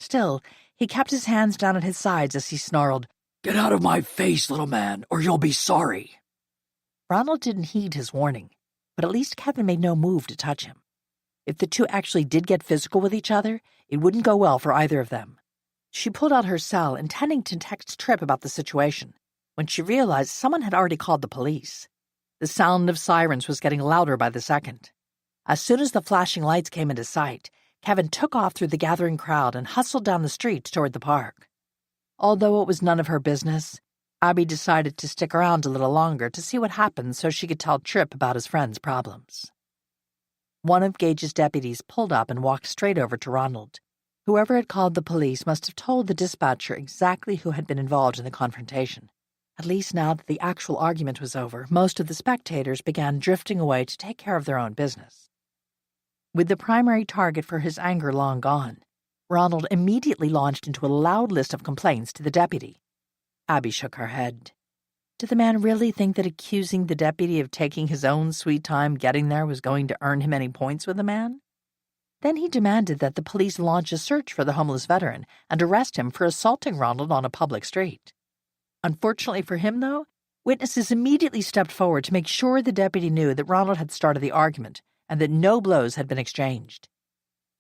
Still, he kept his hands down at his sides as he snarled, "Get out of my face, little man, or you'll be sorry." Ronald didn't heed his warning, but at least Kevin made no move to touch him. If the two actually did get physical with each other, it wouldn't go well for either of them. She pulled out her cell, intending to text Tripp about the situation, when she realized someone had already called the police. The sound of sirens was getting louder by the second. As soon as the flashing lights came into sight, Kevin took off through the gathering crowd and hustled down the street toward the park. Although it was none of her business, Abby decided to stick around a little longer to see what happened so she could tell Tripp about his friend's problems. One of Gage's deputies pulled up and walked straight over to Ronald. Whoever had called the police must have told the dispatcher exactly who had been involved in the confrontation. At least now that the actual argument was over, most of the spectators began drifting away to take care of their own business. With the primary target for his anger long gone, Ronald immediately launched into a loud list of complaints to the deputy. Abby shook her head. Did the man really think that accusing the deputy of taking his own sweet time getting there was going to earn him any points with the man? Then he demanded that the police launch a search for the homeless veteran and arrest him for assaulting Ronald on a public street. Unfortunately for him, though, witnesses immediately stepped forward to make sure the deputy knew that Ronald had started the argument and that no blows had been exchanged.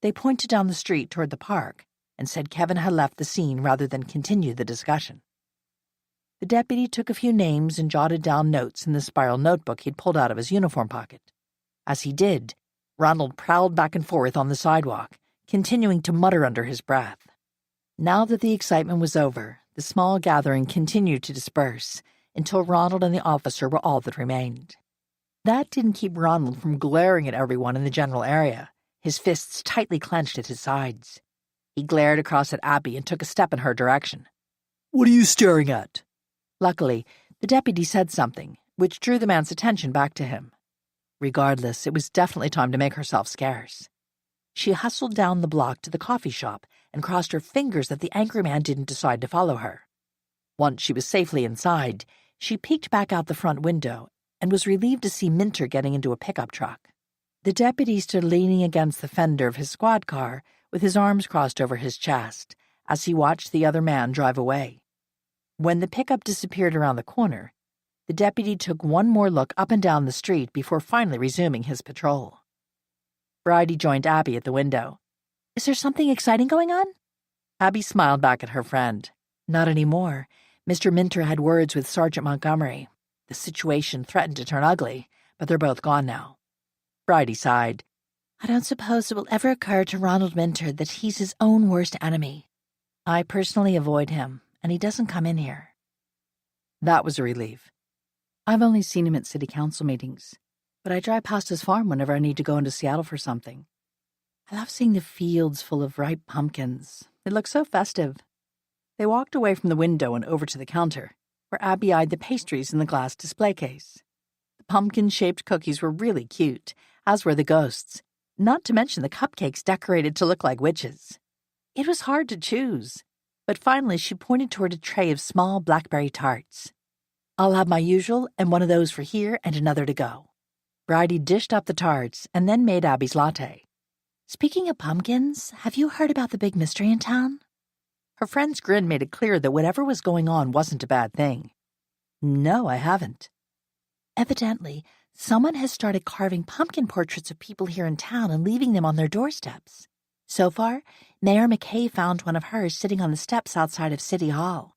They pointed down the street toward the park and said Kevin had left the scene rather than continue the discussion. The deputy took a few names and jotted down notes in the spiral notebook he'd pulled out of his uniform pocket. As he did, Ronald prowled back and forth on the sidewalk, continuing to mutter under his breath. Now that the excitement was over, the small gathering continued to disperse until Ronald and the officer were all that remained. That didn't keep Ronald from glaring at everyone in the general area, his fists tightly clenched at his sides. He glared across at Abby and took a step in her direction. What are you staring at? Luckily, the deputy said something, which drew the man's attention back to him. Regardless, it was definitely time to make herself scarce. She hustled down the block to the coffee shop and crossed her fingers that the angry man didn't decide to follow her. Once she was safely inside, she peeked back out the front window and was relieved to see Minter getting into a pickup truck. The deputy stood leaning against the fender of his squad car with his arms crossed over his chest as he watched the other man drive away. When the pickup disappeared around the corner, the deputy took one more look up and down the street before finally resuming his patrol. Bridie joined Abby at the window. Is there something exciting going on? Abby smiled back at her friend. Not anymore. Mr. Minter had words with Sergeant Montgomery. The situation threatened to turn ugly, but they're both gone now. Bridie sighed. I don't suppose it will ever occur to Ronald Minter that he's his own worst enemy. I personally avoid him, and he doesn't come in here. That was a relief. I've only seen him at city council meetings, but I drive past his farm whenever I need to go into Seattle for something. I love seeing the fields full of ripe pumpkins. It looks so festive. They walked away from the window and over to the counter, where Abby eyed the pastries in the glass display case. The pumpkin-shaped cookies were really cute, as were the ghosts, not to mention the cupcakes decorated to look like witches. It was hard to choose, but finally she pointed toward a tray of small blackberry tarts. I'll have my usual and one of those for here and another to go. Bridie dished up the tarts and then made Abby's latte. Speaking of pumpkins, have you heard about the big mystery in town? Her friend's grin made it clear that whatever was going on wasn't a bad thing. No, I haven't. Evidently, someone has started carving pumpkin portraits of people here in town and leaving them on their doorsteps. So far, Mayor McKay found one of hers sitting on the steps outside of City Hall.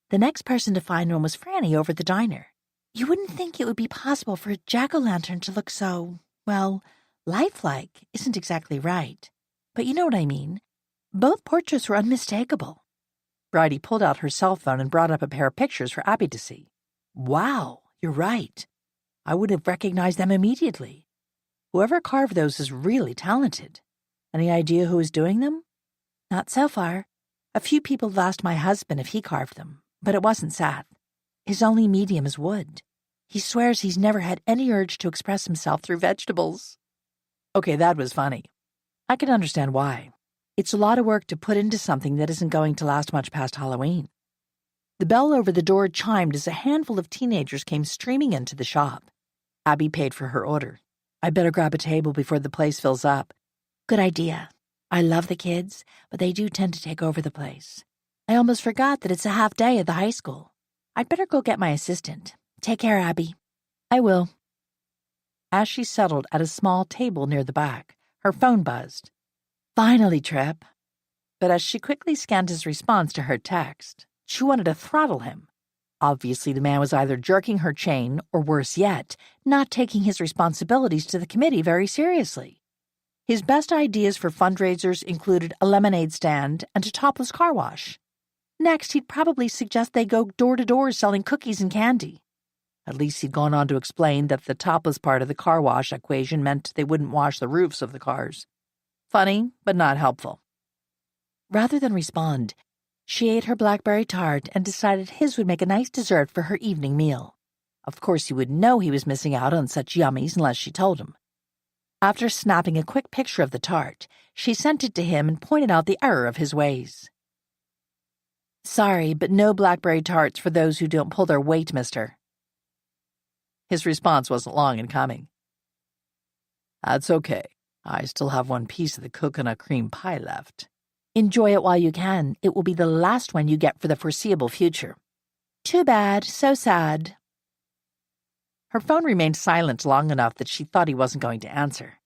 The next person to find one was Franny over at the diner. You wouldn't think it would be possible for a jack-o'-lantern to look so, well, lifelike isn't exactly right. But you know what I mean. Both portraits were unmistakable. Bridie pulled out her cell phone and brought up a pair of pictures for Abby to see. Wow, you're right. I would have recognized them immediately. Whoever carved those is really talented. Any idea who is doing them? Not so far. A few people have asked my husband if he carved them, but it wasn't Seth. His only medium is wood. He swears he's never had any urge to express himself through vegetables. Okay, that was funny. I can understand why. It's a lot of work to put into something that isn't going to last much past Halloween. The bell over the door chimed as a handful of teenagers came streaming into the shop. Abby paid for her order. I better grab a table before the place fills up. Good idea. I love the kids, but they do tend to take over the place. I almost forgot that it's a half day at the high school. I'd better go get my assistant. Take care, Abby. I will. As she settled at a small table near the back, her phone buzzed. Finally, Trip. But as she quickly scanned his response to her text, she wanted to throttle him. Obviously, the man was either jerking her chain or, worse yet, not taking his responsibilities to the committee very seriously. His best ideas for fundraisers included a lemonade stand and a topless car wash. Next, he'd probably suggest they go door to door selling cookies and candy. At least he'd gone on to explain that the topless part of the car wash equation meant they wouldn't wash the roofs of the cars. Funny, but not helpful. Rather than respond, she ate her blackberry tart and decided his would make a nice dessert for her evening meal. Of course, he would know he was missing out on such yummies unless she told him. After snapping a quick picture of the tart, she sent it to him and pointed out the error of his ways. Sorry, but no blackberry tarts for those who don't pull their weight, mister. His response wasn't long in coming. That's okay. I still have one piece of the coconut cream pie left. Enjoy it while you can. It will be the last one you get for the foreseeable future. Too bad, so sad. Her phone remained silent long enough that she thought he wasn't going to answer.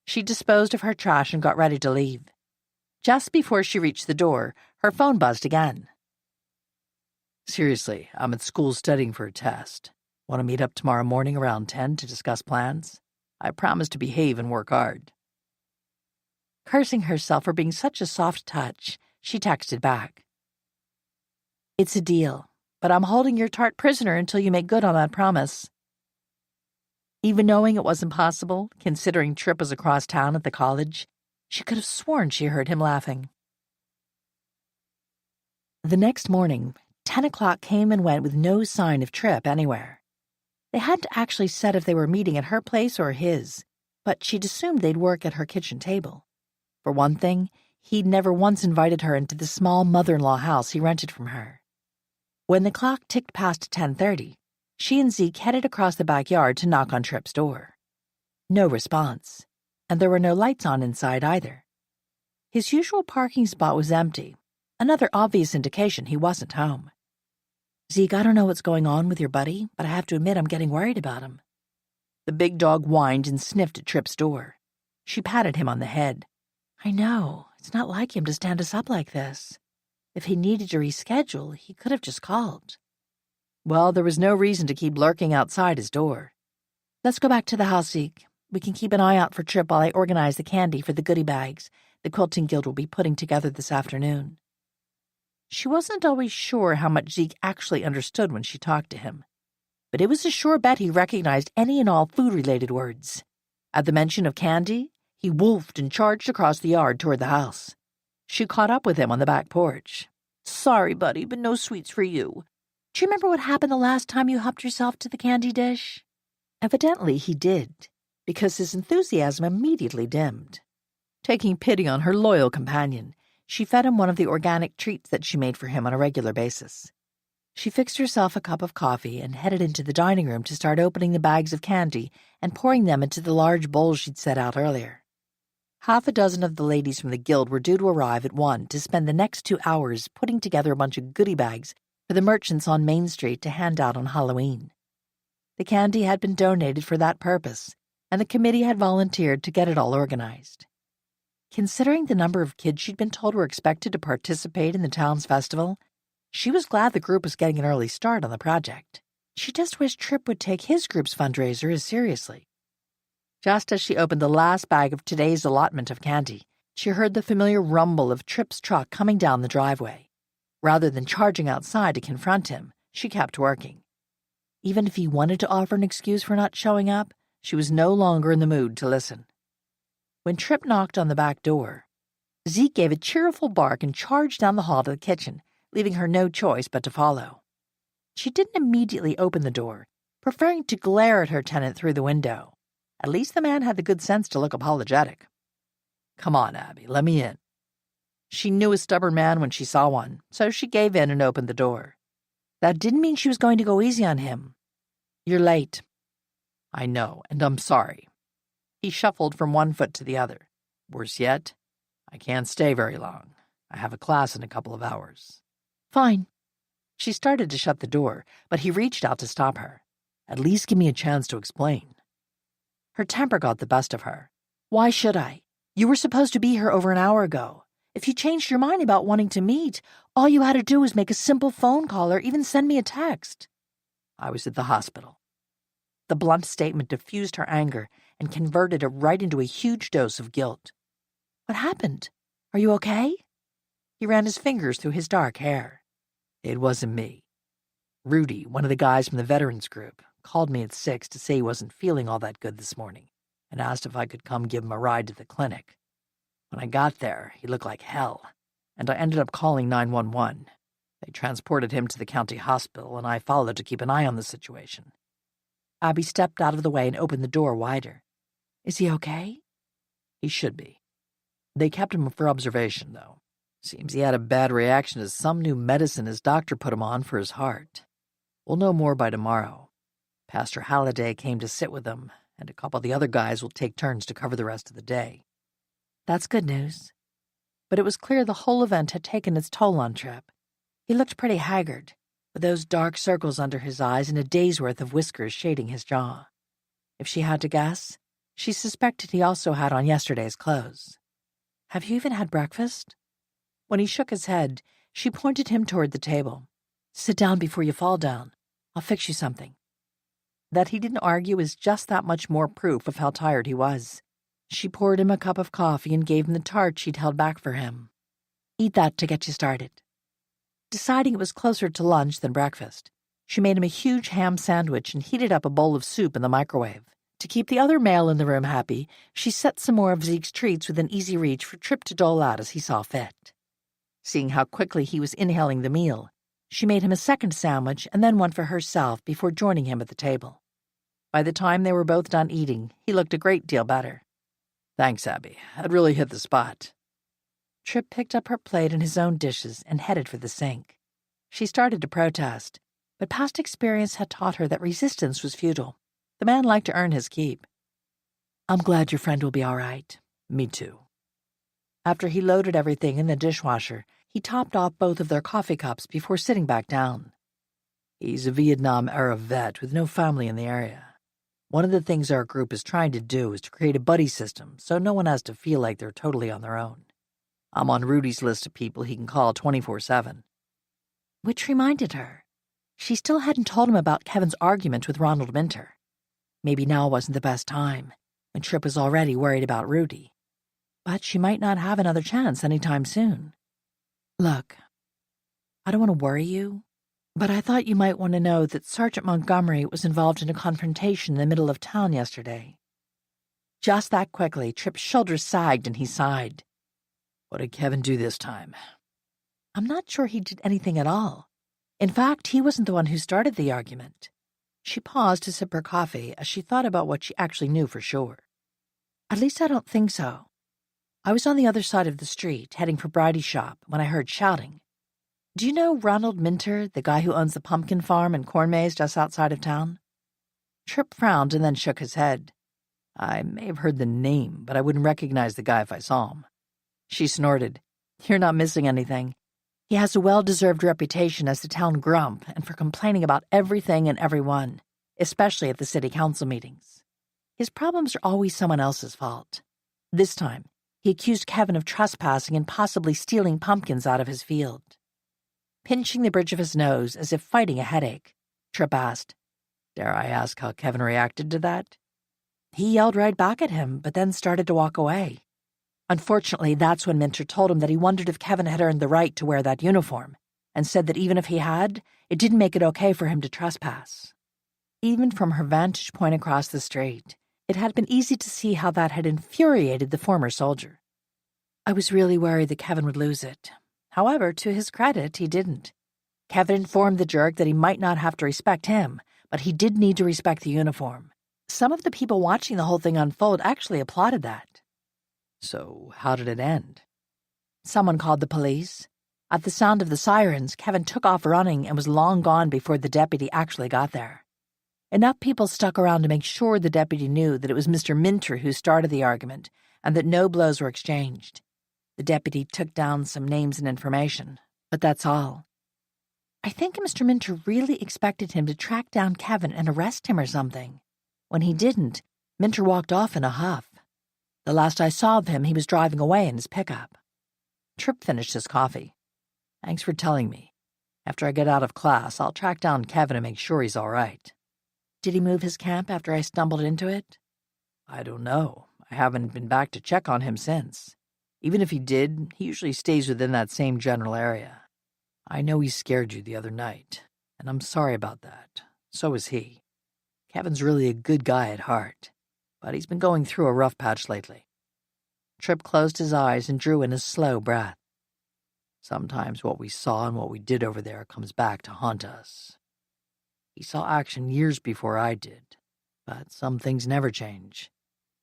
She disposed of her trash and got ready to leave. Just before she reached the door, her phone buzzed again. Seriously, I'm at school studying for a test. Want to meet up tomorrow morning around 10 to discuss plans? I promise to behave and work hard. Cursing herself for being such a soft touch, she texted back. It's a deal, but I'm holding your tart prisoner until you make good on that promise. Even knowing it wasn't possible, considering Tripp was across town at the college, she could have sworn she heard him laughing. The next morning, 10 o'clock came and went with no sign of Tripp anywhere. They hadn't actually said if they were meeting at her place or his, but she'd assumed they'd work at her kitchen table. For one thing, he'd never once invited her into the small mother-in-law house he rented from her. When the clock ticked past 10:30, she and Zeke headed across the backyard to knock on Tripp's door. No response, and there were no lights on inside either. His usual parking spot was empty, another obvious indication he wasn't home. Zeke, I don't know what's going on with your buddy, but I have to admit I'm getting worried about him. The big dog whined and sniffed at Tripp's door. She patted him on the head. I know, it's not like him to stand us up like this. If he needed to reschedule, he could have just called. Well, there was no reason to keep lurking outside his door. Let's go back to the house, Zeke. We can keep an eye out for Tripp while I organize the candy for the goodie bags the Quilting Guild will be putting together this afternoon. She wasn't always sure how much Zeke actually understood when she talked to him, but it was a sure bet he recognized any and all food-related words. At the mention of candy, he wolfed and charged across the yard toward the house. She caught up with him on the back porch. Sorry, buddy, but no sweets for you. Do you remember what happened the last time you helped yourself to the candy dish? Evidently he did, because his enthusiasm immediately dimmed. Taking pity on her loyal companion, she fed him one of the organic treats that she made for him on a regular basis. She fixed herself a cup of coffee and headed into the dining room to start opening the bags of candy and pouring them into the large bowls she'd set out earlier. Half a dozen of the ladies from the guild were due to arrive at 1 to spend the next 2 hours putting together a bunch of goodie bags for the merchants on Main Street to hand out on Halloween. The candy had been donated for that purpose, and the committee had volunteered to get it all organized. Considering the number of kids she'd been told were expected to participate in the town's festival, she was glad the group was getting an early start on the project. She just wished Tripp would take his group's fundraiser as seriously. Just as she opened the last bag of today's allotment of candy, she heard the familiar rumble of Tripp's truck coming down the driveway. Rather than charging outside to confront him, she kept working. Even if he wanted to offer an excuse for not showing up, she was no longer in the mood to listen. When Tripp knocked on the back door, Zeke gave a cheerful bark and charged down the hall to the kitchen, leaving her no choice but to follow. She didn't immediately open the door, preferring to glare at her tenant through the window. At least the man had the good sense to look apologetic. Come on, Abby, let me in. She knew a stubborn man when she saw one, so she gave in and opened the door. That didn't mean she was going to go easy on him. You're late. I know, and I'm sorry. He shuffled from one foot to the other. Worse yet, I can't stay very long. I have a class in a couple of hours. Fine. She started to shut the door, but he reached out to stop her. At least give me a chance to explain. Her temper got the best of her. Why should I? You were supposed to be here over an hour ago. If you changed your mind about wanting to meet, all you had to do was make a simple phone call or even send me a text. I was at the hospital. The blunt statement diffused her anger and converted it right into a huge dose of guilt. What happened? Are you okay? He ran his fingers through his dark hair. It wasn't me. Rudy, one of the guys from the veterans group, called me at 6 to say he wasn't feeling all that good this morning and asked if I could come give him a ride to the clinic. When I got there, he looked like hell, and I ended up calling 911. They transported him to the county hospital, and I followed to keep an eye on the situation. Abby stepped out of the way and opened the door wider. Is he okay? He should be. They kept him for observation, though. Seems he had a bad reaction to some new medicine his doctor put him on for his heart. We'll know more by tomorrow. Pastor Halliday came to sit with him, and a couple of the other guys will take turns to cover the rest of the day. That's good news. But it was clear the whole event had taken its toll on Tripp. He looked pretty haggard, with those dark circles under his eyes and a day's worth of whiskers shading his jaw. If she had to guess, she suspected he also had on yesterday's clothes. Have you even had breakfast? When he shook his head, she pointed him toward the table. Sit down before you fall down. I'll fix you something. That he didn't argue is just that much more proof of how tired he was. She poured him a cup of coffee and gave him the tart she'd held back for him. Eat that to get you started. Deciding it was closer to lunch than breakfast, she made him a huge ham sandwich and heated up a bowl of soup in the microwave. To keep the other male in the room happy, she set some more of Zeke's treats within easy reach for Tripp to dole out as he saw fit. Seeing how quickly he was inhaling the meal, she made him a second sandwich and then one for herself before joining him at the table. By the time they were both done eating, he looked a great deal better. Thanks, Abby. That really hit the spot. Tripp picked up her plate and his own dishes and headed for the sink. She started to protest, but past experience had taught her that resistance was futile. The man liked to earn his keep. I'm glad your friend will be all right. Me too. After he loaded everything in the dishwasher, he topped off both of their coffee cups before sitting back down. He's a Vietnam-era vet with no family in the area. One of the things our group is trying to do is to create a buddy system so no one has to feel like they're totally on their own. I'm on Rudy's list of people he can call 24/7. Which reminded her. She still hadn't told him about Kevin's argument with Ronald Minter. Maybe now wasn't the best time, when Tripp was already worried about Rudy. But she might not have another chance anytime soon. Look, I don't want to worry you, but I thought you might want to know that Sergeant Montgomery was involved in a confrontation in the middle of town yesterday. Just that quickly, Tripp's shoulders sagged and he sighed. What did Kevin do this time? I'm not sure he did anything at all. In fact, he wasn't the one who started the argument. She paused to sip her coffee as she thought about what she actually knew for sure. At least I don't think so. I was on the other side of the street, heading for Bridie's shop, when I heard shouting. Do you know Ronald Minter, the guy who owns the pumpkin farm and corn maze just outside of town? Tripp frowned and then shook his head. I may have heard the name, but I wouldn't recognize the guy if I saw him. She snorted. You're not missing anything. He has a well-deserved reputation as the town grump and for complaining about everything and everyone, especially at the city council meetings. His problems are always someone else's fault. This time, he accused Kevin of trespassing and possibly stealing pumpkins out of his field. Pinching the bridge of his nose as if fighting a headache, Tripp asked, Dare I ask how Kevin reacted to that? He yelled right back at him, but then started to walk away. Unfortunately, that's when Minter told him that he wondered if Kevin had earned the right to wear that uniform, and said that even if he had, it didn't make it okay for him to trespass. Even from her vantage point across the street, it had been easy to see how that had infuriated the former soldier. I was really worried that Kevin would lose it. However, to his credit, he didn't. Kevin informed the jerk that he might not have to respect him, but he did need to respect the uniform. Some of the people watching the whole thing unfold actually applauded that. So, how did it end? Someone called the police. At the sound of the sirens, Kevin took off running and was long gone before the deputy actually got there. Enough people stuck around to make sure the deputy knew that it was Mr. Minter who started the argument and that no blows were exchanged. The deputy took down some names and information, but that's all. I think Mr. Minter really expected him to track down Kevin and arrest him or something. When he didn't, Minter walked off in a huff. The last I saw of him, he was driving away in his pickup. Tripp finished his coffee. Thanks for telling me. After I get out of class, I'll track down Kevin and make sure he's all right. Did he move his camp after I stumbled into it? I don't know. I haven't been back to check on him since. Even if he did, he usually stays within that same general area. I know he scared you the other night, and I'm sorry about that. So is he. Kevin's really a good guy at heart, but he's been going through a rough patch lately. Tripp closed his eyes and drew in a slow breath. Sometimes what we saw and what we did over there comes back to haunt us. He saw action years before I did, but some things never change.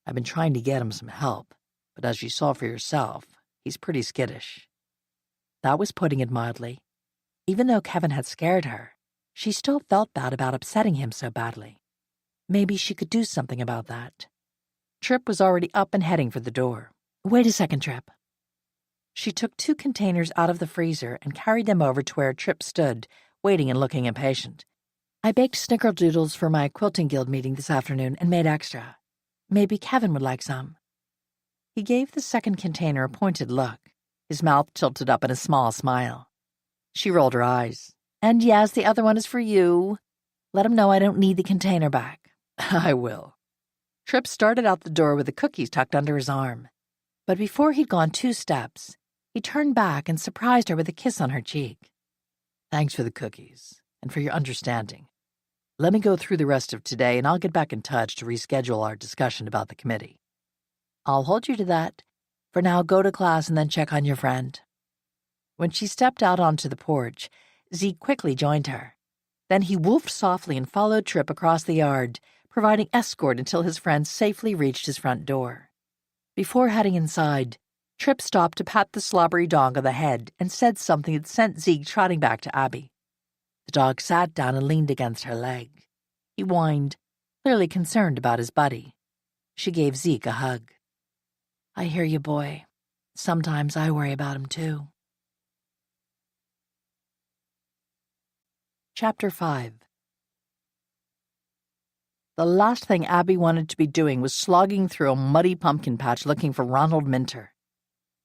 I've been trying to get him some help, but as you saw for yourself, he's pretty skittish. That was putting it mildly. Even though Kevin had scared her, she still felt bad about upsetting him so badly. Maybe she could do something about that. Tripp was already up and heading for the door. Wait a second, Tripp. She took 2 containers out of the freezer and carried them over to where Tripp stood, waiting and looking impatient. I baked snickerdoodles for my quilting guild meeting this afternoon and made extra. Maybe Kevin would like some. He gave the second container a pointed look, his mouth tilted up in a small smile. She rolled her eyes. And yes, the other one is for you. Let him know I don't need the container back." I will. Trip started out the door with the cookies tucked under his arm. But before he'd gone 2 steps, he turned back and surprised her with a kiss on her cheek. Thanks for the cookies and for your understanding. Let me go through the rest of today and I'll get back in touch to reschedule our discussion about the committee. I'll hold you to that. For now, go to class and then check on your friend. When she stepped out onto the porch, Zeke quickly joined her. Then he woofed softly and followed Trip across the yard, providing escort until his friend safely reached his front door. Before heading inside, Trip stopped to pat the slobbery dog on the head and said something that sent Zeke trotting back to Abby. The dog sat down and leaned against her leg. He whined, clearly concerned about his buddy. She gave Zeke a hug. "I hear you, boy. Sometimes I worry about him, too." Chapter 5. The last thing Abby wanted to be doing was slogging through a muddy pumpkin patch looking for Ronald Minter.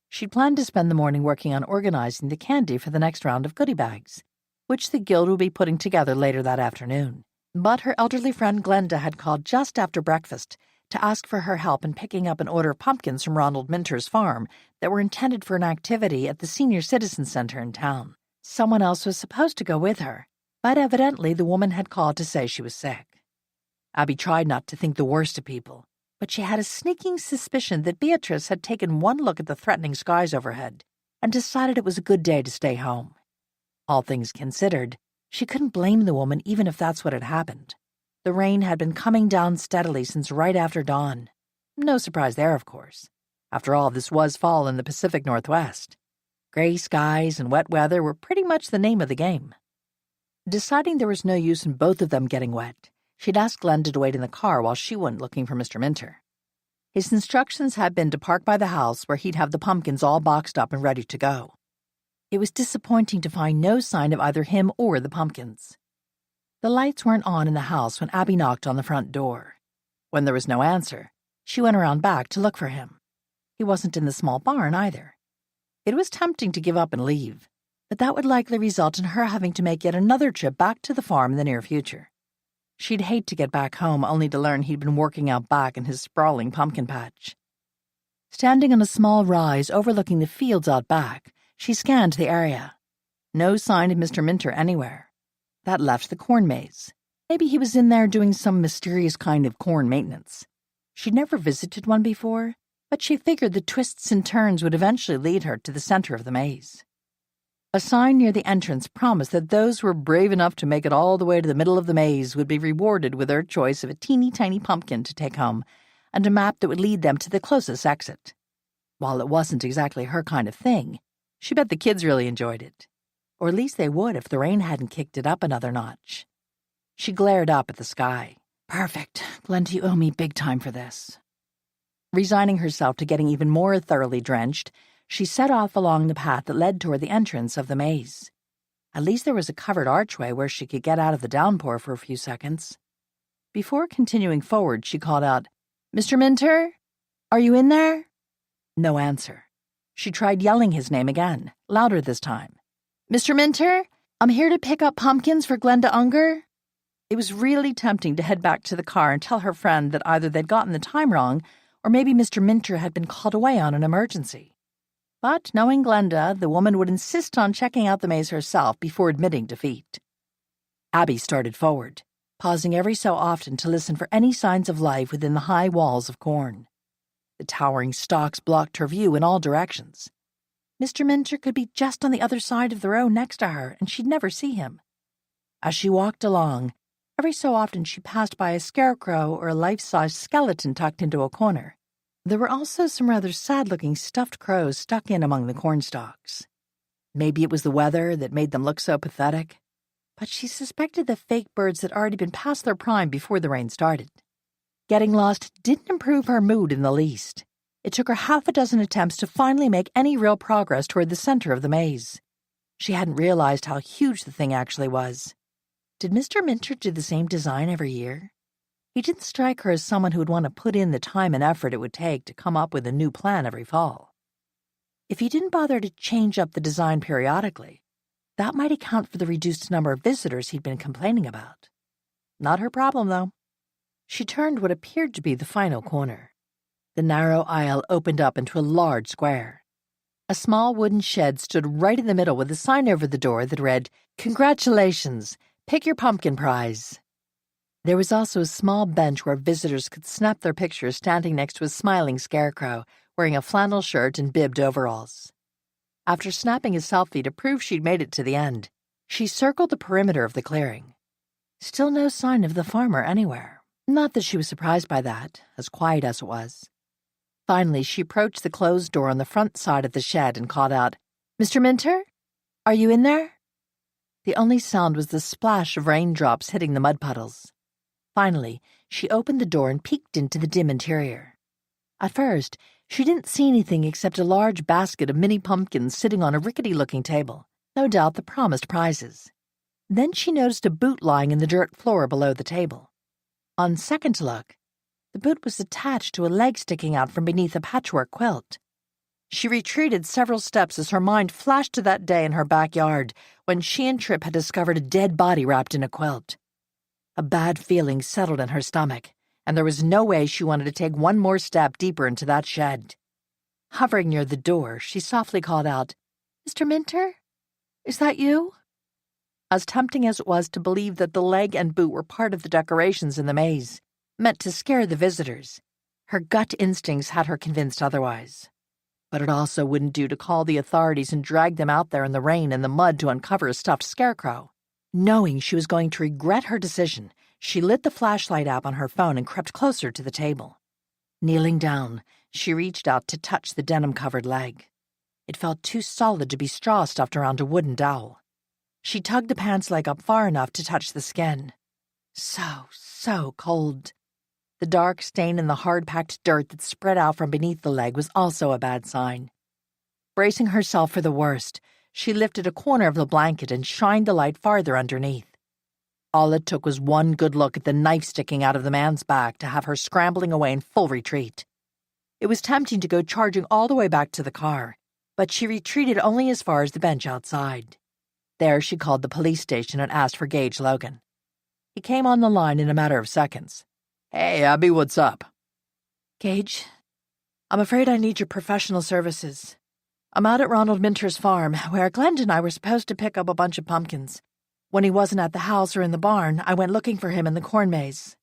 She'd planned to spend the morning working on organizing the candy for the next round of goodie bags, which the Guild would be putting together later that afternoon. But her elderly friend Glenda had called just after breakfast to ask for her help in picking up an order of pumpkins from Ronald Minter's farm that were intended for an activity at the Senior Citizen Center in town. Someone else was supposed to go with her, but evidently the woman had called to say she was sick. Abby tried not to think the worst of people, but she had a sneaking suspicion that Beatrice had taken one look at the threatening skies overhead and decided it was a good day to stay home. All things considered, she couldn't blame the woman even if that's what had happened. The rain had been coming down steadily since right after dawn. No surprise there, of course. After all, this was fall in the Pacific Northwest. Gray skies and wet weather were pretty much the name of the game. Deciding there was no use in both of them getting wet, she'd asked Glenda to wait in the car while she went looking for Mr. Minter. His instructions had been to park by the house where he'd have the pumpkins all boxed up and ready to go. It was disappointing to find no sign of either him or the pumpkins. The lights weren't on in the house when Abby knocked on the front door. When there was no answer, she went around back to look for him. He wasn't in the small barn either. It was tempting to give up and leave, but that would likely result in her having to make yet another trip back to the farm in the near future. She'd hate to get back home only to learn he'd been working out back in his sprawling pumpkin patch. Standing on a small rise overlooking the fields out back, she scanned the area. No sign of Mr. Minter anywhere. That left the corn maze. Maybe he was in there doing some mysterious kind of corn maintenance. She'd never visited one before, but she figured the twists and turns would eventually lead her to the center of the maze. A sign near the entrance promised that those who were brave enough to make it all the way to the middle of the maze would be rewarded with their choice of a teeny-tiny pumpkin to take home and a map that would lead them to the closest exit. While it wasn't exactly her kind of thing, she bet the kids really enjoyed it. Or at least they would if the rain hadn't kicked it up another notch. She glared up at the sky. Perfect. Glenda, you owe me big time for this. Resigning herself to getting even more thoroughly drenched, she set off along the path that led toward the entrance of the maze. At least there was a covered archway where she could get out of the downpour for a few seconds. Before continuing forward, she called out, "Mr. Minter? Are you in there?" No answer. She tried yelling his name again, louder this time. "Mr. Minter, I'm here to pick up pumpkins for Glenda Unger." It was really tempting to head back to the car and tell her friend that either they'd gotten the time wrong or maybe Mr. Minter had been called away on an emergency. But knowing Glenda, the woman would insist on checking out the maze herself before admitting defeat. Abby started forward, pausing every so often to listen for any signs of life within the high walls of corn. The towering stalks blocked her view in all directions. Mr. Minter could be just on the other side of the row next to her, and she'd never see him. As she walked along, every so often she passed by a scarecrow or a life-size skeleton tucked into a corner. There were also some rather sad-looking stuffed crows stuck in among the corn stalks. Maybe it was the weather that made them look so pathetic, but she suspected the fake birds had already been past their prime before the rain started. Getting lost didn't improve her mood in the least. It took her half a dozen attempts to finally make any real progress toward the center of the maze. She hadn't realized how huge the thing actually was. Did Mr. Minter do the same design every year? He didn't strike her as someone who would want to put in the time and effort it would take to come up with a new plan every fall. If he didn't bother to change up the design periodically, That might account for the reduced number of visitors he'd been complaining about. Not her problem, though. She turned what appeared to be the final corner. The narrow aisle opened up into a large square. A small wooden shed stood right in the middle with a sign over the door that read, "Congratulations! Pick your pumpkin prize." There was also a small bench where visitors could snap their pictures standing next to a smiling scarecrow wearing a flannel shirt and bibbed overalls. After snapping a selfie to prove she'd made it to the end, she circled the perimeter of the clearing. Still no sign of the farmer anywhere. Not that she was surprised by that, as quiet as it was. Finally, she approached the closed door on the front side of the shed and called out, "Mr. Minter? Are you in there?" The only sound was the splash of raindrops hitting the mud puddles. Finally, she opened the door and peeked into the dim interior. At first, she didn't see anything except a large basket of mini pumpkins sitting on a rickety-looking table, no doubt the promised prizes. Then she noticed a boot lying in the dirt floor below the table. On second look, the boot was attached to a leg sticking out from beneath a patchwork quilt. She retreated several steps as her mind flashed to that day in her backyard when she and Tripp had discovered a dead body wrapped in a quilt. A bad feeling settled in her stomach, and there was no way she wanted to take one more step deeper into that shed. Hovering near the door, she softly called out, "Mr. Minter? Is that you?" As tempting as it was to believe that the leg and boot were part of the decorations in the maze, meant to scare the visitors, her gut instincts had her convinced otherwise. But it also wouldn't do to call the authorities and drag them out there in the rain and the mud to uncover a stuffed scarecrow. Knowing she was going to regret her decision, she lit the flashlight app on her phone and crept closer to the table. Kneeling down, she reached out to touch the denim-covered leg. It felt too solid to be straw stuffed around a wooden dowel. She tugged the pants leg up far enough to touch the skin. So cold. The dark stain in the hard-packed dirt that spread out from beneath the leg was also a bad sign. Bracing herself for the worst, she lifted a corner of the blanket and shined the light farther underneath. All it took was one good look at the knife sticking out of the man's back to have her scrambling away in full retreat. It was tempting to go charging all the way back to the car, but she retreated only as far as the bench outside. There she called the police station and asked for Gage Logan. He came on the line in a matter of seconds. "Hey, Abby, what's up?" "Gage, I'm afraid I need your professional services. I'm out at Ronald Minter's farm, where Glenn and I were supposed to pick up a bunch of pumpkins. When he wasn't at the house or in the barn, I went looking for him in the corn maze."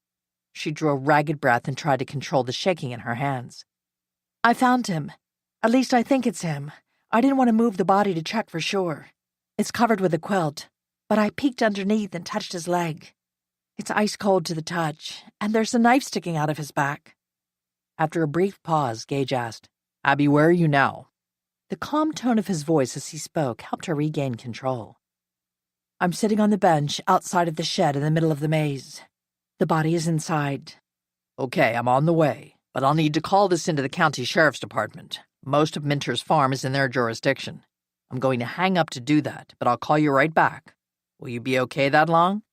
She drew a ragged breath and tried to control the shaking in her hands. "I found him. At least I think it's him. I didn't want to move the body to check for sure. It's covered with a quilt, but I peeked underneath and touched his leg. It's ice cold to the touch, and there's a knife sticking out of his back." After a brief pause, Gage asked, "Abby, where are you now?" The calm tone of his voice as he spoke helped her regain control. "I'm sitting on the bench outside of the shed in the middle of the maze. The body is inside." "Okay, I'm on the way, but I'll need to call this into the county sheriff's department. Most of Minter's farm is in their jurisdiction. I'm going to hang up to do that, but I'll call you right back. Will you be okay that long?"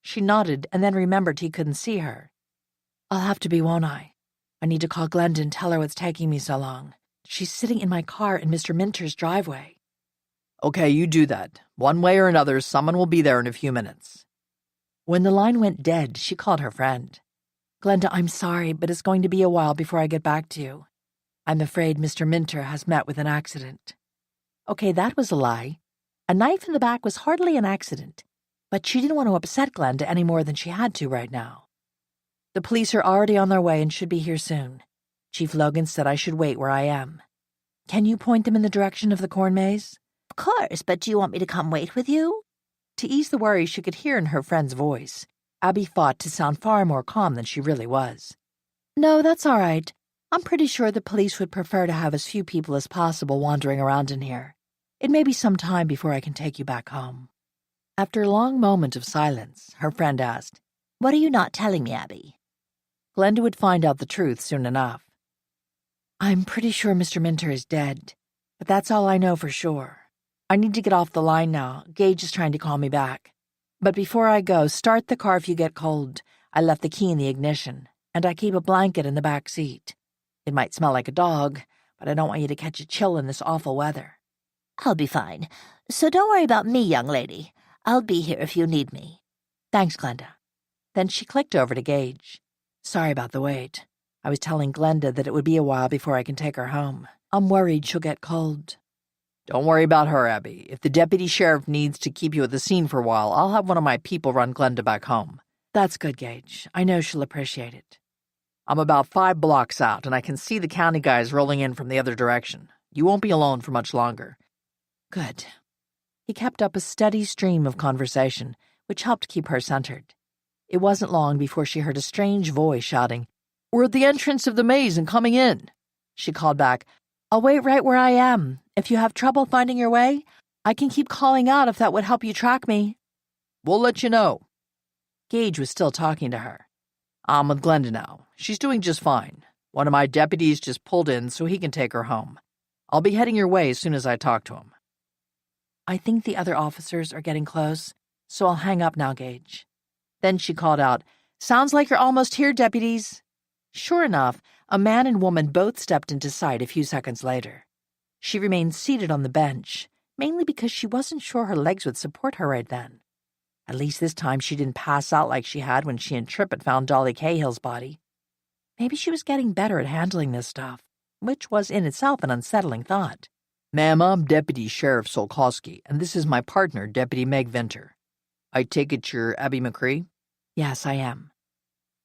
She nodded and then remembered he couldn't see her. "I'll have to be, won't I? I need to call Glenda and tell her what's taking me so long. She's sitting in my car in Mr. Minter's driveway." "Okay, you do that. One way or another, someone will be there in a few minutes." When the line went dead, she called her friend. "Glenda, I'm sorry, but it's going to be a while before I get back to you. I'm afraid Mr. Minter has met with an accident." Okay, that was a lie. A knife in the back was hardly an accident, but she didn't want to upset Glenda any more than she had to right now. "The police are already on their way and should be here soon. Chief Logan said I should wait where I am. Can you point them in the direction of the corn maze?" "Of course, but do you want me to come wait with you?" To ease the worry she could hear in her friend's voice, Abby fought to sound far more calm than she really was. "No, that's all right. I'm pretty sure the police would prefer to have as few people as possible wandering around in here. It may be some time before I can take you back home." After a long moment of silence, her friend asked, "What are you not telling me, Abby?" Glenda would find out the truth soon enough. "I'm pretty sure Mr. Minter is dead, but that's all I know for sure. I need to get off the line now. Gage is trying to call me back. But before I go, start the car if you get cold. I left the key in the ignition, and I keep a blanket in the back seat. It might smell like a dog, but I don't want you to catch a chill in this awful weather." I'll be fine. So don't worry about me, young lady. I'll be here if you need me. Thanks, Glenda. Then she clicked over to Gage. Sorry about the wait. I was telling Glenda that it would be a while before I can take her home. I'm worried she'll get cold. Don't worry about her, Abby. If the deputy sheriff needs to keep you at the scene for a while, I'll have one of my people run Glenda back home. That's good, Gage. I know she'll appreciate it. I'm about 5 blocks out, and I can see the county guys rolling in from the other direction. You won't be alone for much longer. Good. He kept up a steady stream of conversation, which helped keep her centered. It wasn't long before she heard a strange voice shouting, "We're at the entrance of the maze and coming in." She called back, "I'll wait right where I am. If you have trouble finding your way, I can keep calling out if that would help you track me." "We'll let you know." Gage was still talking to her. "I'm with Glenda now. She's doing just fine. One of my deputies just pulled in so he can take her home. I'll be heading your way as soon as I talk to him." "I think the other officers are getting close, so I'll hang up now, Gage." Then she called out, "Sounds like you're almost here, deputies." Sure enough, a man and woman both stepped into sight a few seconds later. She remained seated on the bench, mainly because she wasn't sure her legs would support her right then. At least this time she didn't pass out like she had when she and Trippett found Dolly Cahill's body. Maybe she was getting better at handling this stuff, which was in itself an unsettling thought. "Ma'am, I'm Deputy Sheriff Solkowski, and this is my partner, Deputy Meg Venter. I take it you're Abby McCree?" "Yes, I am."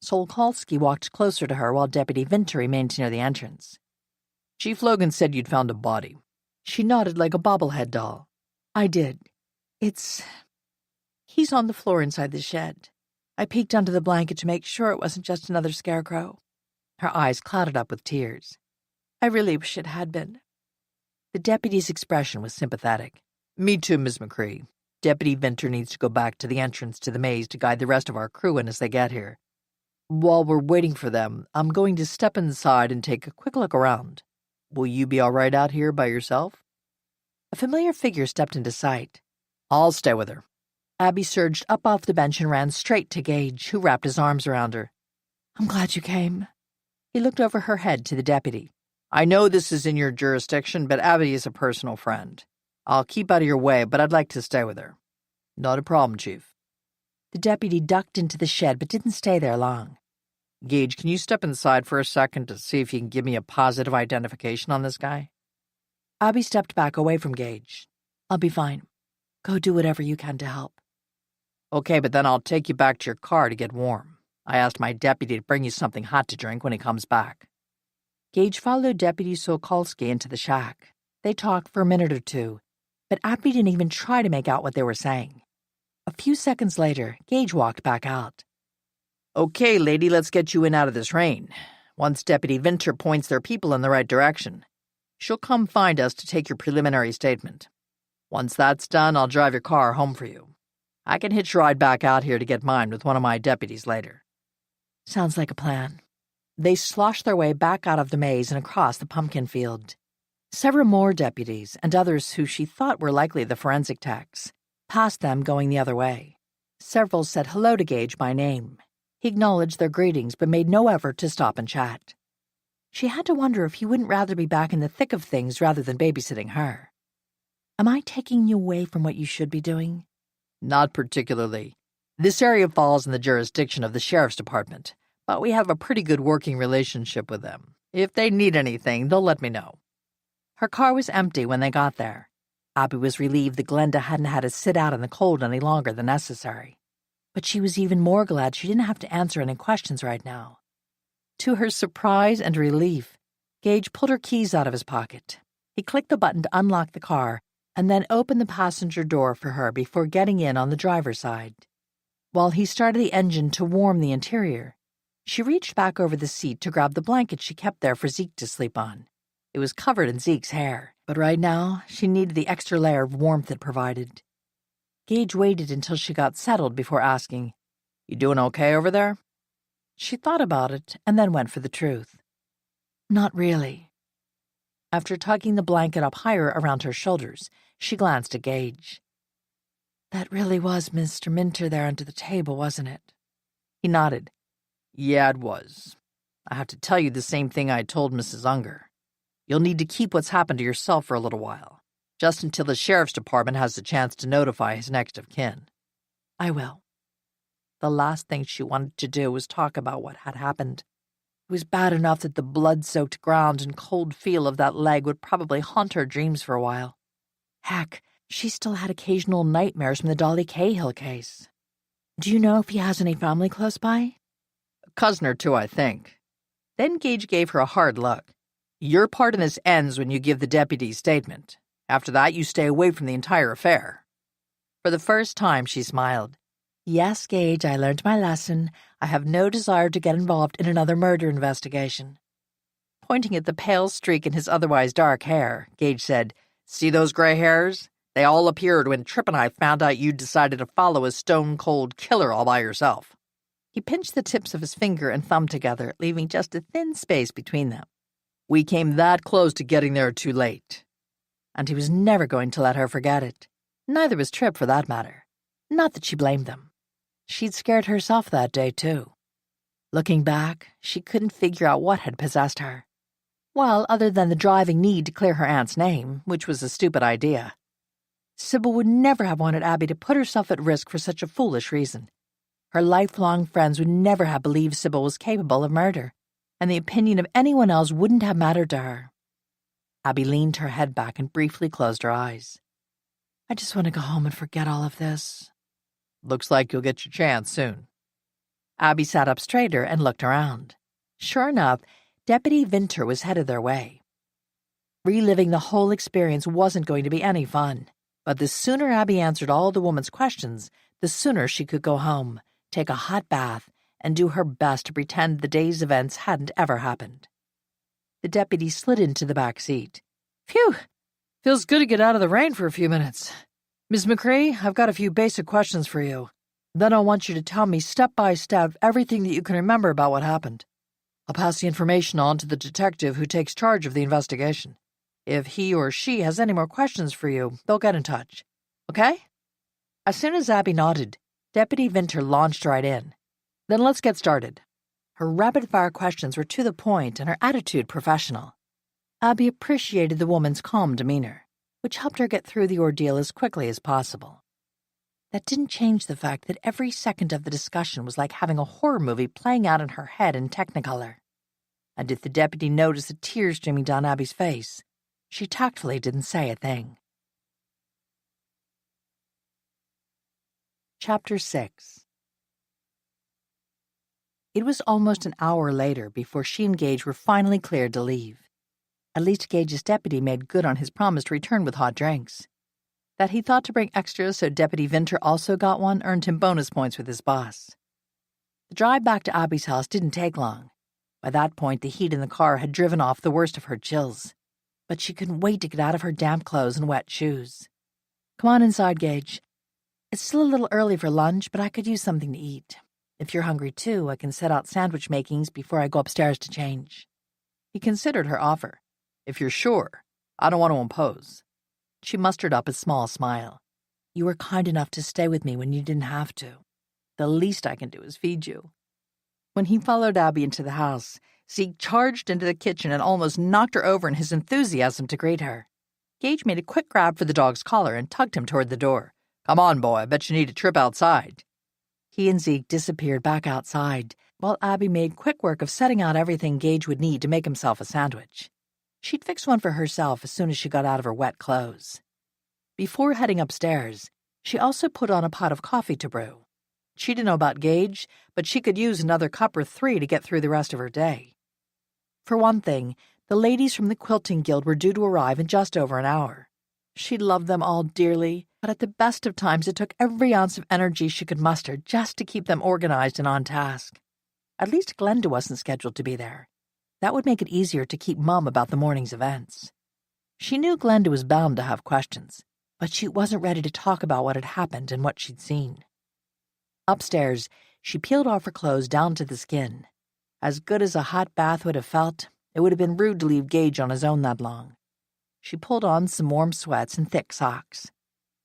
Solkowski walked closer to her while Deputy Venter remained near the entrance. "Chief Logan said you'd found a body." She nodded like a bobblehead doll. "I did. He's on the floor inside the shed. I peeked under the blanket to make sure it wasn't just another scarecrow." Her eyes clouded up with tears. "I really wish it had been." The deputy's expression was sympathetic. "Me too, Miss McCree. Deputy Venter needs to go back to the entrance to the maze to guide the rest of our crew in as they get here. While we're waiting for them, I'm going to step inside and take a quick look around. Will you be all right out here by yourself?" A familiar figure stepped into sight. "I'll stay with her." Abby surged up off the bench and ran straight to Gage, who wrapped his arms around her. "I'm glad you came." He looked over her head to the deputy. "I know this is in your jurisdiction, but Abby is a personal friend. I'll keep out of your way, but I'd like to stay with her." "Not a problem, Chief." The deputy ducked into the shed but didn't stay there long. "Gage, can you step inside for a second to see if you can give me a positive identification on this guy?" Abby stepped back away from Gage. "I'll be fine. Go do whatever you can to help." "Okay, but then I'll take you back to your car to get warm. I asked my deputy to bring you something hot to drink when he comes back." Gage followed Deputy Sokolsky into the shack. They talked for a minute or two, but Abby didn't even try to make out what they were saying. A few seconds later, Gage walked back out. "Okay, lady, let's get you in out of this rain. Once Deputy Venter points their people in the right direction, she'll come find us to take your preliminary statement. Once that's done, I'll drive your car home for you. I can hitch a ride back out here to get mine with one of my deputies later." "Sounds like a plan." They sloshed their way back out of the maze and across the pumpkin field. Several more deputies, and others who she thought were likely the forensic techs, passed them going the other way. Several said hello to Gage by name. He acknowledged their greetings but made no effort to stop and chat. She had to wonder if he wouldn't rather be back in the thick of things rather than babysitting her. "Am I taking you away from what you should be doing?" "Not particularly. This area falls in the jurisdiction of the Sheriff's Department, but we have a pretty good working relationship with them. If they need anything, they'll let me know." Her car was empty when they got there. Abby was relieved that Glenda hadn't had to sit out in the cold any longer than necessary. But she was even more glad she didn't have to answer any questions right now. To her surprise and relief, Gage pulled her keys out of his pocket. He clicked the button to unlock the car and then opened the passenger door for her before getting in on the driver's side. While he started the engine to warm the interior, she reached back over the seat to grab the blanket she kept there for Zeke to sleep on. It was covered in Zeke's hair, but right now she needed the extra layer of warmth it provided. Gage waited until she got settled before asking, "You doing okay over there?" She thought about it and then went for the truth. "Not really." After tugging the blanket up higher around her shoulders, she glanced at Gage. "That really was Mr. Minter there under the table, wasn't it?" He nodded. "Yeah, it was. I have to tell you the same thing I told Mrs. Unger. You'll need to keep what's happened to yourself for a little while. just until the sheriff's department has the chance to notify his next of kin. I will. The last thing she wanted to do was talk about what had happened. It was bad enough that the blood-soaked ground and cold feel of that leg would probably haunt her dreams for a while. Heck, she still had occasional nightmares from the Dolly Cahill case. Do you know if he has any family close by? A cousin or two, I think. Then Gage gave her a hard look. Your part in this ends when you give the deputy's statement. After that, you stay away from the entire affair. For the first time, she smiled. Yes, Gage, I learned my lesson. I have no desire to get involved in another murder investigation. Pointing at the pale streak in his otherwise dark hair, Gage said, See those gray hairs? They all appeared when Tripp and I found out you decided to follow a stone-cold killer all by yourself. He pinched the tips of his finger and thumb together, leaving just a thin space between them. We came that close to getting there too late. And he was never going to let her forget it. Neither was Tripp, for that matter. Not that she blamed them. She'd scared herself that day, too. Looking back, she couldn't figure out what had possessed her. Well, other than the driving need to clear her aunt's name, which was a stupid idea. Sybil would never have wanted Abby to put herself at risk for such a foolish reason. Her lifelong friends would never have believed Sybil was capable of murder, and the opinion of anyone else wouldn't have mattered to her. Abby leaned her head back and briefly closed her eyes. I just want to go home and forget all of this. Looks like you'll get your chance soon. Abby sat up straighter and looked around. Sure enough, Deputy Vinter was headed their way. Reliving the whole experience wasn't going to be any fun, but the sooner Abby answered all the woman's questions, the sooner she could go home, take a hot bath, and do her best to pretend the day's events hadn't ever happened. The deputy slid into the back seat. Phew! Feels good to get out of the rain for a few minutes. Miss McCree, I've got a few basic questions for you. Then I want you to tell me step by step everything that you can remember about what happened. I'll pass the information on to the detective who takes charge of the investigation. If he or she has any more questions for you, they'll get in touch. Okay? As soon as Abby nodded, Deputy Vinter launched right in. Then let's get started. Her rapid-fire questions were to the point and her attitude professional. Abby appreciated the woman's calm demeanor, which helped her get through the ordeal as quickly as possible. That didn't change the fact that every second of the discussion was like having a horror movie playing out in her head in Technicolor. And if the deputy noticed the tears streaming down Abby's face, she tactfully didn't say a thing. Chapter 6. It was almost an hour later before she and Gage were finally cleared to leave. At least Gage's deputy made good on his promise to return with hot drinks. That he thought to bring extras so Deputy Vinter also got one earned him bonus points with his boss. The drive back to Abby's house didn't take long. By that point, the heat in the car had driven off the worst of her chills. But she couldn't wait to get out of her damp clothes and wet shoes. Come on inside, Gage. It's still a little early for lunch, but I could use something to eat. If you're hungry too, I can set out sandwich makings before I go upstairs to change. He considered her offer. If you're sure, I don't want to impose. She mustered up a small smile. You were kind enough to stay with me when you didn't have to. The least I can do is feed you. When he followed Abby into the house, Zeke charged into the kitchen and almost knocked her over in his enthusiasm to greet her. Gage made a quick grab for the dog's collar and tugged him toward the door. Come on, boy, I bet you need a trip outside. He and Zeke disappeared back outside, while Abby made quick work of setting out everything Gage would need to make himself a sandwich. She'd fix one for herself as soon as she got out of her wet clothes. Before heading upstairs, she also put on a pot of coffee to brew. She didn't know about Gage, but she could use another cup or 3 to get through the rest of her day. For one thing, the ladies from the Quilting Guild were due to arrive in just over an hour. She loved them all dearly, but at the best of times it took every ounce of energy she could muster just to keep them organized and on task. At least Glenda wasn't scheduled to be there. That would make it easier to keep mum about the morning's events. She knew Glenda was bound to have questions, but she wasn't ready to talk about what had happened and what she'd seen. Upstairs, she peeled off her clothes down to the skin. As good as a hot bath would have felt, it would have been rude to leave Gage on his own that long. She pulled on some warm sweats and thick socks.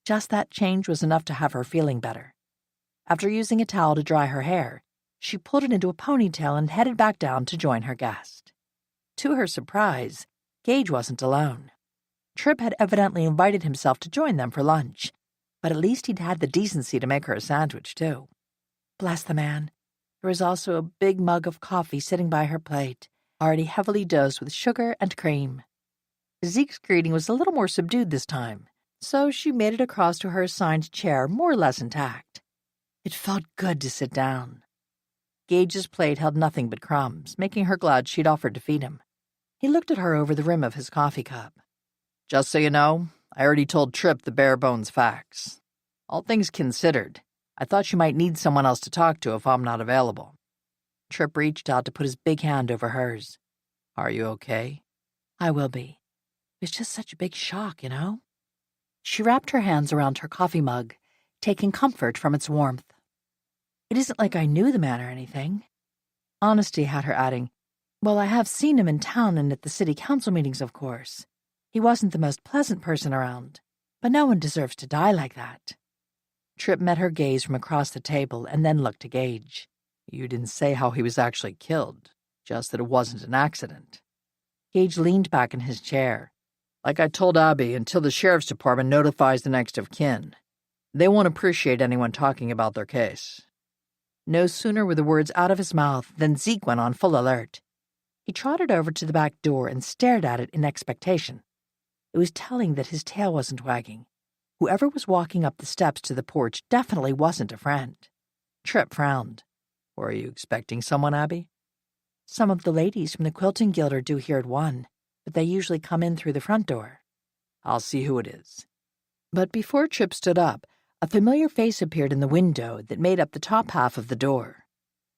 Just that change was enough to have her feeling better. After using a towel to dry her hair, she pulled it into a ponytail and headed back down to join her guest. To her surprise, Gage wasn't alone. Tripp had evidently invited himself to join them for lunch, but at least he'd had the decency to make her a sandwich, too. Bless the man. There was also a big mug of coffee sitting by her plate, already heavily dosed with sugar and cream. Zeke's greeting was a little more subdued this time, so she made it across to her assigned chair more or less intact. It felt good to sit down. Gage's plate held nothing but crumbs, making her glad she'd offered to feed him. He looked at her over the rim of his coffee cup. Just so you know, I already told Tripp the bare-bones facts. All things considered, I thought you might need someone else to talk to if I'm not available. Tripp reached out to put his big hand over hers. Are you okay? I will be. It's just such a big shock, you know? She wrapped her hands around her coffee mug, taking comfort from its warmth. It isn't like I knew the man or anything. Honesty had her adding, well, I have seen him in town and at the city council meetings, of course. He wasn't the most pleasant person around, but no one deserves to die like that. Tripp met her gaze from across the table and then looked to Gage. You didn't say how he was actually killed, just that it wasn't an accident. Gage leaned back in his chair. Like I told Abby, until the sheriff's department notifies the next of kin, they won't appreciate anyone talking about their case. No sooner were the words out of his mouth than Zeke went on full alert. He trotted over to the back door and stared at it in expectation. It was telling that his tail wasn't wagging. Whoever was walking up the steps to the porch definitely wasn't a friend. Tripp frowned. Were you expecting someone, Abby? Some of the ladies from the Quilting Guild are due here at 1, but they usually come in through the front door. I'll see who it is. But before Tripp stood up, a familiar face appeared in the window that made up the top half of the door.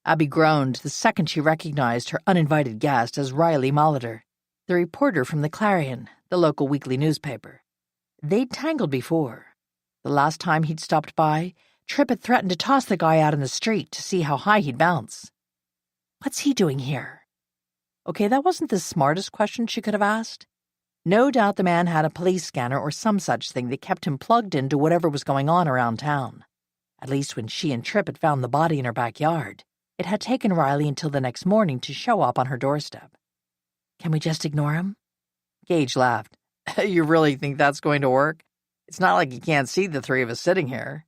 Abby groaned the second she recognized her uninvited guest as Riley Molitor, the reporter from the Clarion, the local weekly newspaper. They'd tangled before. The last time he'd stopped by, Tripp had threatened to toss the guy out in the street to see how high he'd bounce. What's he doing here? Okay, that wasn't the smartest question she could have asked. No doubt the man had a police scanner or some such thing that kept him plugged into whatever was going on around town. At least when she and Tripp had found the body in her backyard, it had taken Riley until the next morning to show up on her doorstep. Can we just ignore him? Gage laughed. You really think that's going to work? It's not like you can't see the three of us sitting here.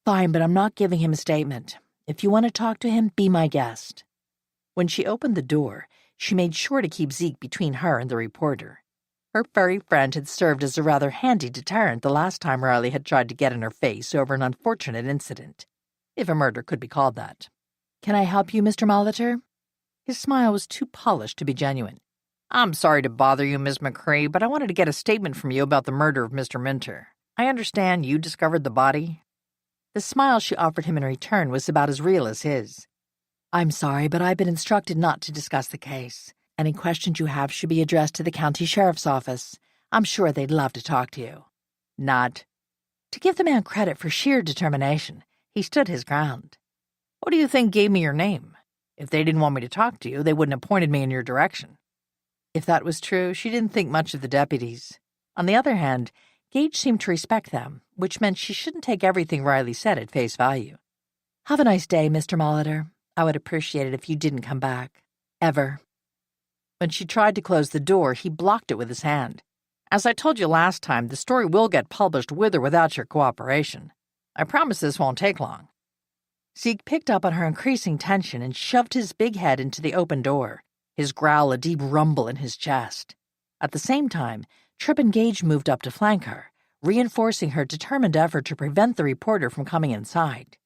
Fine, but I'm not giving him a statement. If you want to talk to him, be my guest. When she opened the door, she made sure to keep Zeke between her and the reporter. Her furry friend had served as a rather handy deterrent the last time Riley had tried to get in her face over an unfortunate incident, if a murder could be called that. Can I help you, Mr. Molitor? His smile was too polished to be genuine. I'm sorry to bother you, Miss McCree, but I wanted to get a statement from you about the murder of Mr. Minter. I understand you discovered the body. The smile she offered him in return was about as real as his. I'm sorry, but I've been instructed not to discuss the case. Any questions you have should be addressed to the county sheriff's office. I'm sure they'd love to talk to you. Not. To give the man credit for sheer determination, he stood his ground. What do you think gave me your name? If they didn't want me to talk to you, they wouldn't have pointed me in your direction. If that was true, she didn't think much of the deputies. On the other hand, Gage seemed to respect them, which meant she shouldn't take everything Riley said at face value. Have a nice day, Mr. Molitor. I would appreciate it if you didn't come back. Ever. When she tried to close the door, he blocked it with his hand. As I told you last time, the story will get published with or without your cooperation. I promise this won't take long. Zeke picked up on her increasing tension and shoved his big head into the open door, his growl a deep rumble in his chest. At the same time, Tripp and Gage moved up to flank her, reinforcing her determined effort to prevent the reporter from coming inside.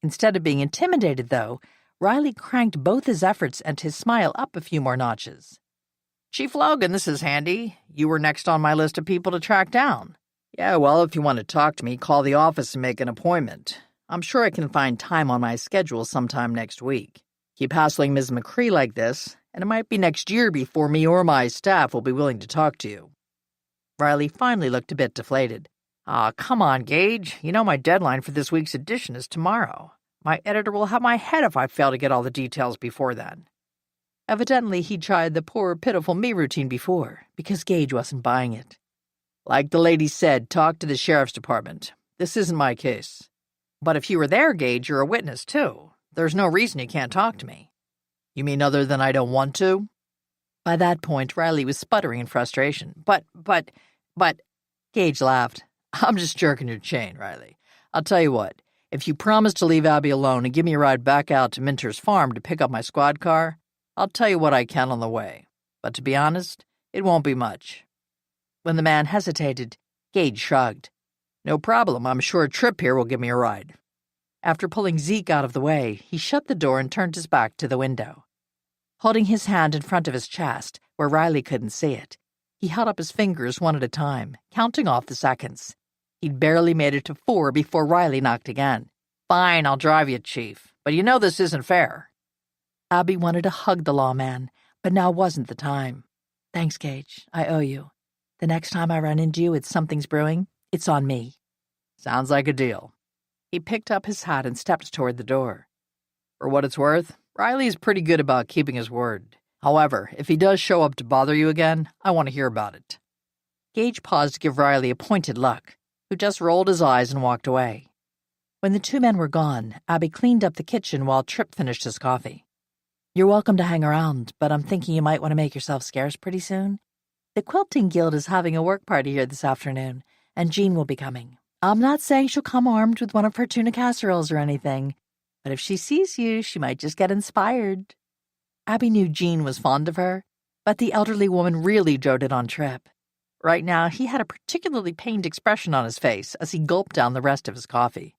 Instead of being intimidated, though, Riley cranked both his efforts and his smile up a few more notches. Chief Logan, this is handy. You were next on my list of people to track down. Yeah, well, if you want to talk to me, call the office and make an appointment. I'm sure I can find time on my schedule sometime next week. Keep hassling Ms. McCree like this, and it might be next year before me or my staff will be willing to talk to you. Riley finally looked a bit deflated. Come on, Gage. You know my deadline for this week's edition is tomorrow. My editor will have my head if I fail to get all the details before then. Evidently, he'd tried the poor, pitiful me routine before, because Gage wasn't buying it. Like the lady said, talk to the sheriff's department. This isn't my case. But if you were there, Gage, you're a witness, too. There's no reason you can't talk to me. You mean other than I don't want to? By that point, Riley was sputtering in frustration. But, But Gage laughed. I'm just jerking your chain, Riley. I'll tell you what. If you promise to leave Abby alone and give me a ride back out to Minter's farm to pick up my squad car, I'll tell you what I can on the way. But to be honest, it won't be much. When the man hesitated, Gage shrugged. No problem. I'm sure Tripp here will give me a ride. After pulling Zeke out of the way, he shut the door and turned his back to the window. Holding his hand in front of his chest, where Riley couldn't see it, he held up his fingers one at a time, counting off the seconds. He'd barely made it to 4 before Riley knocked again. Fine, I'll drive you, Chief, but you know this isn't fair. Abby wanted to hug the lawman, but now wasn't the time. Thanks, Gage. I owe you. The next time I run into you with something's brewing, it's on me. Sounds like a deal. He picked up his hat and stepped toward the door. For what it's worth, Riley is pretty good about keeping his word. However, if he does show up to bother you again, I want to hear about it. Gage paused to give Riley a pointed look, who just rolled his eyes and walked away. When the two men were gone, Abby cleaned up the kitchen while Tripp finished his coffee. You're welcome to hang around, but I'm thinking you might want to make yourself scarce pretty soon. The Quilting Guild is having a work party here this afternoon, and Jean will be coming. I'm not saying she'll come armed with one of her tuna casseroles or anything, but if she sees you, she might just get inspired. Abby knew Jean was fond of her, but the elderly woman really doted on Tripp. Right now, he had a particularly pained expression on his face as he gulped down the rest of his coffee.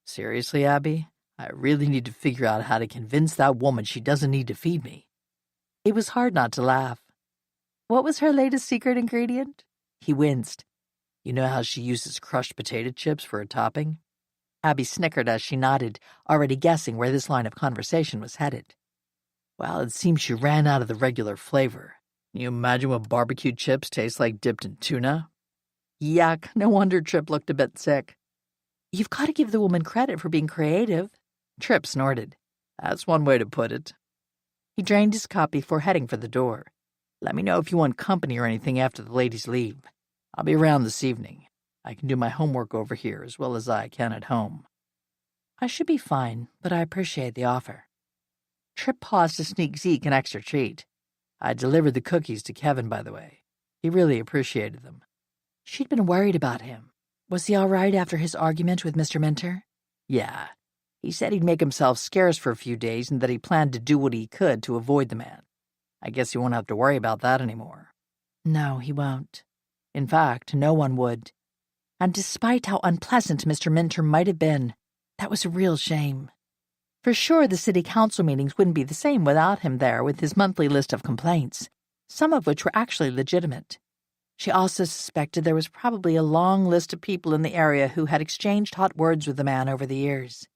Seriously, Abby? I really need to figure out how to convince that woman she doesn't need to feed me. It was hard not to laugh. What was her latest secret ingredient? He winced. You know how she uses crushed potato chips for a topping? Abby snickered as she nodded, already guessing where this line of conversation was headed. Well, it seems she ran out of the regular flavor. Can you imagine what barbecue chips taste like dipped in tuna? Yuck, no wonder Tripp looked a bit sick. You've got to give the woman credit for being creative. Tripp snorted. That's one way to put it. He drained his cup before heading for the door. Let me know if you want company or anything after the ladies leave. I'll be around this evening. I can do my homework over here as well as I can at home. I should be fine, but I appreciate the offer. Tripp paused to sneak Zeke an extra treat. I delivered the cookies to Kevin, by the way. He really appreciated them. She'd been worried about him. Was he all right after his argument with Mr. Minter? Yeah. He said he'd make himself scarce for a few days and that he planned to do what he could to avoid the man. I guess he won't have to worry about that anymore. No, he won't. In fact, no one would. And despite how unpleasant Mr. Minter might have been, that was a real shame. For sure, the city council meetings wouldn't be the same without him there with his monthly list of complaints, some of which were actually legitimate. She also suspected there was probably a long list of people in the area who had exchanged hot words with the man over the years.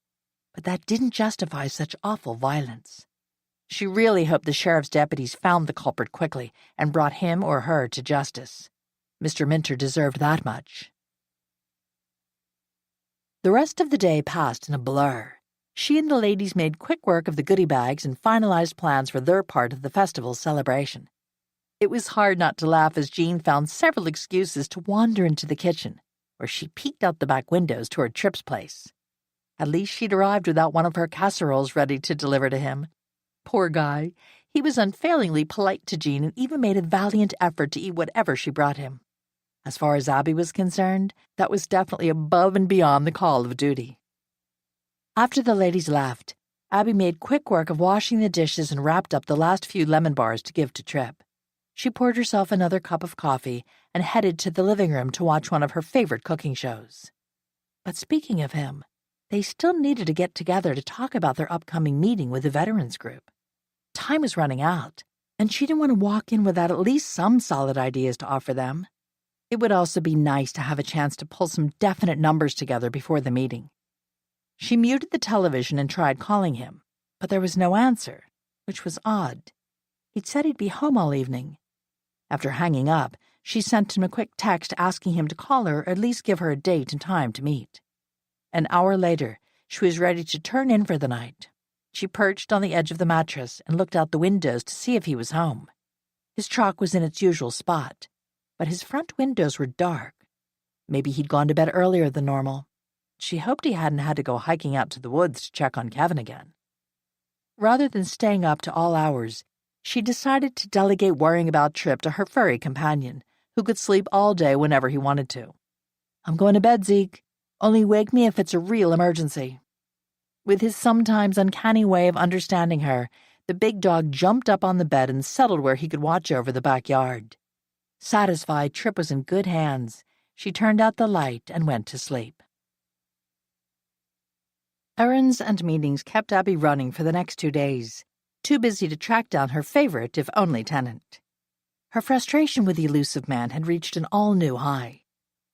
But that didn't justify such awful violence. She really hoped the sheriff's deputies found the culprit quickly and brought him or her to justice. Mr. Minter deserved that much. The rest of the day passed in a blur. She and the ladies made quick work of the goodie bags and finalized plans for their part of the festival's celebration. It was hard not to laugh as Jean found several excuses to wander into the kitchen, where she peeked out the back windows toward Tripp's place. At least she'd arrived without one of her casseroles ready to deliver to him. Poor guy. He was unfailingly polite to Jean and even made a valiant effort to eat whatever she brought him. As far as Abby was concerned, that was definitely above and beyond the call of duty. After the ladies left, Abby made quick work of washing the dishes and wrapped up the last few lemon bars to give to Tripp. She poured herself another cup of coffee and headed to the living room to watch one of her favorite cooking shows. But speaking of him, they still needed to get together to talk about their upcoming meeting with the veterans group. Time was running out, and she didn't want to walk in without at least some solid ideas to offer them. It would also be nice to have a chance to pull some definite numbers together before the meeting. She muted the television and tried calling him, but there was no answer, which was odd. He'd said he'd be home all evening. After hanging up, she sent him a quick text asking him to call her or at least give her a date and time to meet. An hour later, she was ready to turn in for the night. She perched on the edge of the mattress and looked out the windows to see if he was home. His truck was in its usual spot, but his front windows were dark. Maybe he'd gone to bed earlier than normal. She hoped he hadn't had to go hiking out to the woods to check on Kevin again. Rather than staying up to all hours, she decided to delegate worrying about Tripp to her furry companion, who who could sleep all day whenever he wanted to. "I'm going to bed, Zeke. Only wake me if it's a real emergency." With his sometimes uncanny way of understanding her, the big dog jumped up on the bed and settled where he could watch over the backyard. Satisfied Trip was in good hands, she turned out the light and went to sleep. Errands and meetings kept Abby running for the next 2 days, too busy to track down her favorite, if only, tenant. Her frustration with the elusive man had reached an all-new high.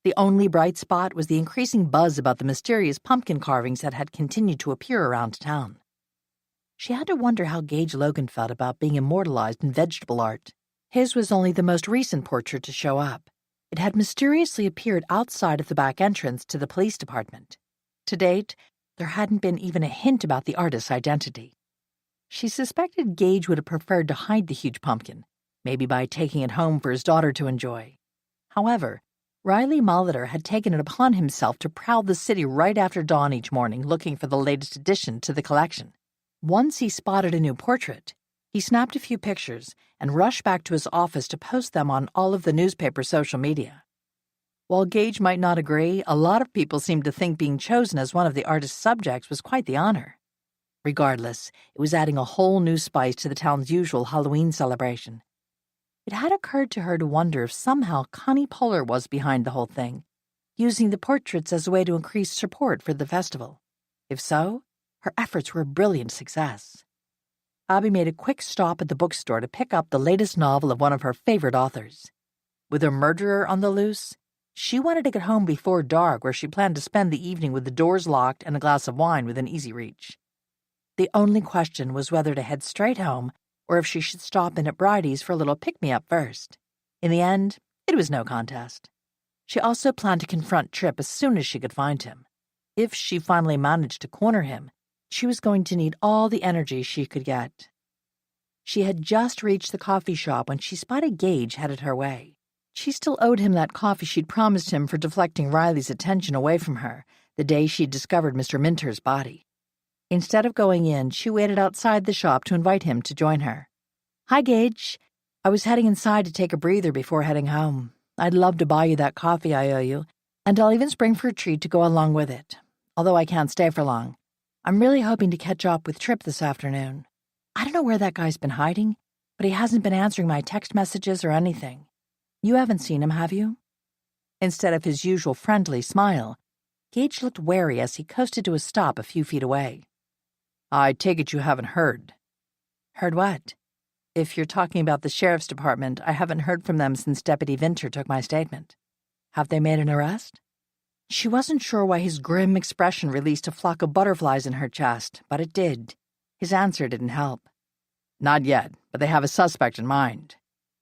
The only bright spot was the increasing buzz about the mysterious pumpkin carvings that had continued to appear around town. She had to wonder how Gage Logan felt about being immortalized in vegetable art. His was only the most recent portrait to show up. It had mysteriously appeared outside of the back entrance to the police department. To date, there hadn't been even a hint about the artist's identity. She suspected Gage would have preferred to hide the huge pumpkin, maybe by taking it home for his daughter to enjoy. However, Riley Molitor had taken it upon himself to prowl the city right after dawn each morning looking for the latest addition to the collection. Once he spotted a new portrait, he snapped a few pictures and rushed back to his office to post them on all of the newspaper's social media. While Gage might not agree, a lot of people seemed to think being chosen as one of the artist's subjects was quite the honor. Regardless, it was adding a whole new spice to the town's usual Halloween celebration. It had occurred to her to wonder if somehow Connie Poehler was behind the whole thing, using the portraits as a way to increase support for the festival. If so, her efforts were a brilliant success. Abby made a quick stop at the bookstore to pick up the latest novel of one of her favorite authors. With a murderer on the loose, she wanted to get home before dark, where she planned to spend the evening with the doors locked and a glass of wine within easy reach. The only question was whether to head straight home or if she should stop in at Bridie's for a little pick-me-up first. In the end, it was no contest. She also planned to confront Tripp as soon as she could find him. If she finally managed to corner him, she was going to need all the energy she could get. She had just reached the coffee shop when she spotted Gage headed her way. She still owed him that coffee she'd promised him for deflecting Riley's attention away from her the day she'd discovered Mr. Minter's body. Instead of going in, she waited outside the shop to invite him to join her. "Hi, Gage. I was heading inside to take a breather before heading home. I'd love to buy you that coffee I owe you, and I'll even spring for a treat to go along with it, although I can't stay for long. I'm really hoping to catch up with Tripp this afternoon. I don't know where that guy's been hiding, but he hasn't been answering my text messages or anything. You haven't seen him, have you?" Instead of his usual friendly smile, Gage looked wary as he coasted to a stop a few feet away. "I take it you haven't heard." "Heard what?" "If you're talking about the sheriff's department, I haven't heard from them since Deputy Vinter took my statement." "Have they made an arrest?" She wasn't sure why his grim expression released a flock of butterflies in her chest, but it did. His answer didn't help. "Not yet, but they have a suspect in mind.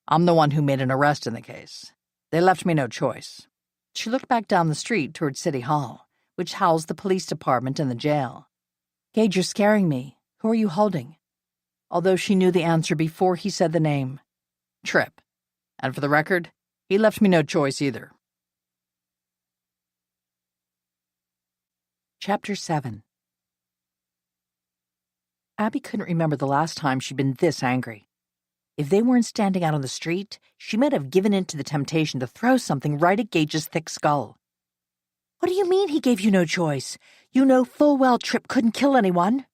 I'm the one who made an arrest in the case. They left me no choice." She looked back down the street toward City Hall, which housed the police department and the jail. "Gage, you're scaring me. Who are you holding?" Although she knew the answer before he said the name. "Tripp. And for the record, he left me no choice either." Chapter 7. Abby couldn't remember the last time she'd been this angry. If they weren't standing out on the street, she might have given in to the temptation to throw something right at Gage's thick skull. "What do you mean he gave you no choice? You know full well Tripp couldn't kill anyone."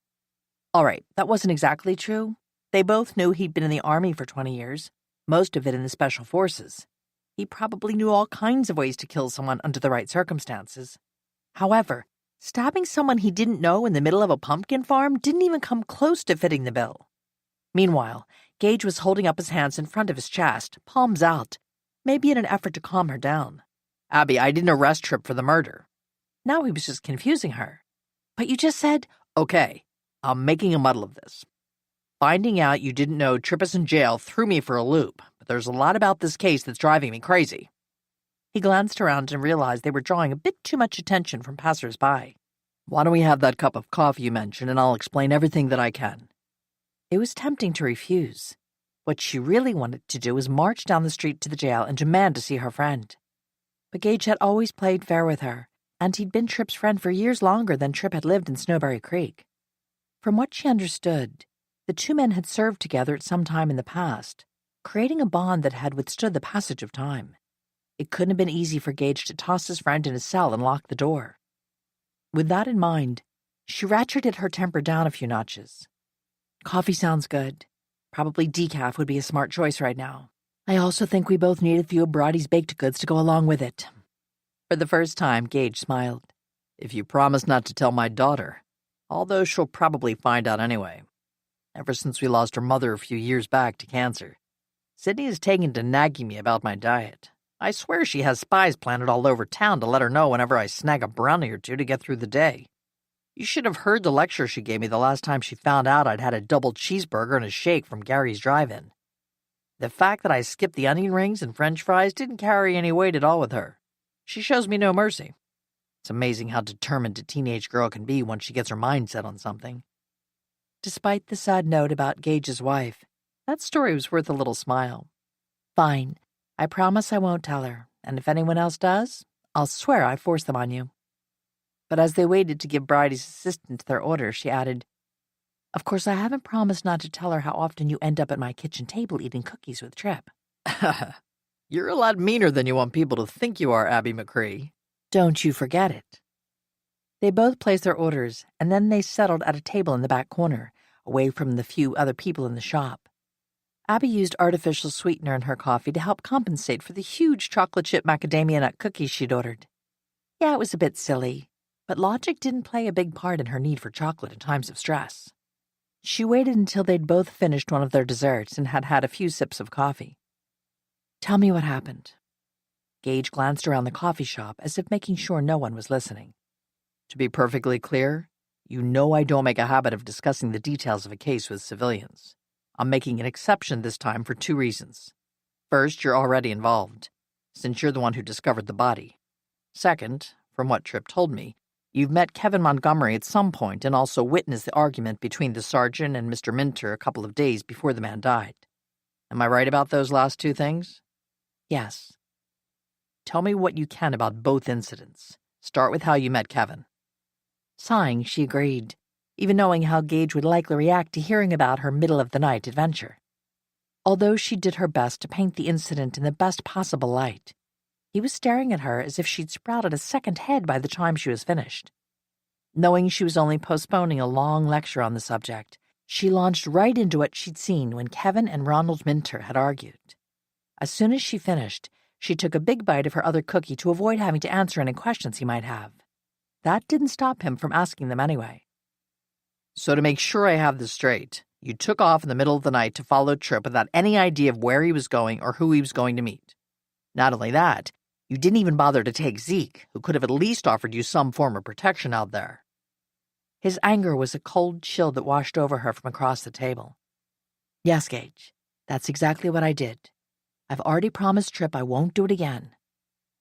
All right, that wasn't exactly true. They both knew he'd been in the Army for 20 years, most of it in the Special Forces. He probably knew all kinds of ways to kill someone under the right circumstances. However, stabbing someone he didn't know in the middle of a pumpkin farm didn't even come close to fitting the bill. Meanwhile, Gage was holding up his hands in front of his chest, palms out, maybe in an effort to calm her down. "Abby, I didn't arrest Tripp for the murder." Now he was just confusing her. "But you just said—" "Okay, I'm making a muddle of this. Finding out you didn't know Tripp is in jail threw me for a loop, but there's a lot about this case that's driving me crazy." He glanced around and realized they were drawing a bit too much attention from passers-by. "Why don't we have that cup of coffee you mentioned, and I'll explain everything that I can." It was tempting to refuse. What she really wanted to do was march down the street to the jail and demand to see her friend. But Gage had always played fair with her, and he'd been Tripp's friend for years longer than Tripp had lived in Snowberry Creek. From what she understood, the two men had served together at some time in the past, creating a bond that had withstood the passage of time. It couldn't have been easy for Gage to toss his friend in his cell and lock the door. With that in mind, she ratcheted her temper down a few notches. Coffee sounds good. Probably decaf would be a smart choice right now. I also think we both need a few of Brody's baked goods to go along with it. For the first time, Gage smiled. If you promise not to tell my daughter, although she'll probably find out anyway. Ever since we lost her mother a few years back to cancer, Sydney has taken to nagging me about my diet. I swear she has spies planted all over town to let her know whenever I snag a brownie or two to get through the day. You should have heard the lecture she gave me the last time she found out I'd had a double cheeseburger and a shake from Gary's drive-in. The fact that I skipped the onion rings and french fries didn't carry any weight at all with her. She shows me no mercy. It's amazing how determined a teenage girl can be once she gets her mind set on something. Despite the sad note about Gage's wife, that story was worth a little smile. Fine. I promise I won't tell her, and if anyone else does, I'll swear I forced them on you. But as they waited to give Bridie's assistant their order, she added, Of course, I haven't promised not to tell her how often you end up at my kitchen table eating cookies with Trip. You're a lot meaner than you want people to think you are, Abby McCree. Don't you forget it. They both placed their orders, and then they settled at a table in the back corner, away from the few other people in the shop. Abby used artificial sweetener in her coffee to help compensate for the huge chocolate chip macadamia nut cookies she'd ordered. Yeah, it was a bit silly, but logic didn't play a big part in her need for chocolate in times of stress. She waited until they'd both finished one of their desserts and had had a few sips of coffee. Tell me what happened. Gage glanced around the coffee shop as if making sure no one was listening. To be perfectly clear, you know I don't make a habit of discussing the details of a case with civilians. I'm making an exception this time for 2 reasons. First, you're already involved, since you're the one who discovered the body. Second, from what Tripp told me, you've met Kevin Montgomery at some point and also witnessed the argument between the sergeant and Mr. Minter a couple of days before the man died. Am I right about those last 2 things? Yes. Tell me what you can about both incidents. Start with how you met Kevin. Sighing, she agreed, even knowing how Gage would likely react to hearing about her middle-of-the-night adventure. Although she did her best to paint the incident in the best possible light, he was staring at her as if she'd sprouted a second head by the time she was finished. Knowing she was only postponing a long lecture on the subject, she launched right into what she'd seen when Kevin and Ronald Minter had argued. As soon as she finished, she took a big bite of her other cookie to avoid having to answer any questions he might have. That didn't stop him from asking them anyway. So to make sure I have this straight, you took off in the middle of the night to follow Tripp without any idea of where he was going or who he was going to meet. Not only that, you didn't even bother to take Zeke, who could have at least offered you some form of protection out there. His anger was a cold chill that washed over her from across the table. Yes, Gage, that's exactly what I did. I've already promised Tripp I won't do it again.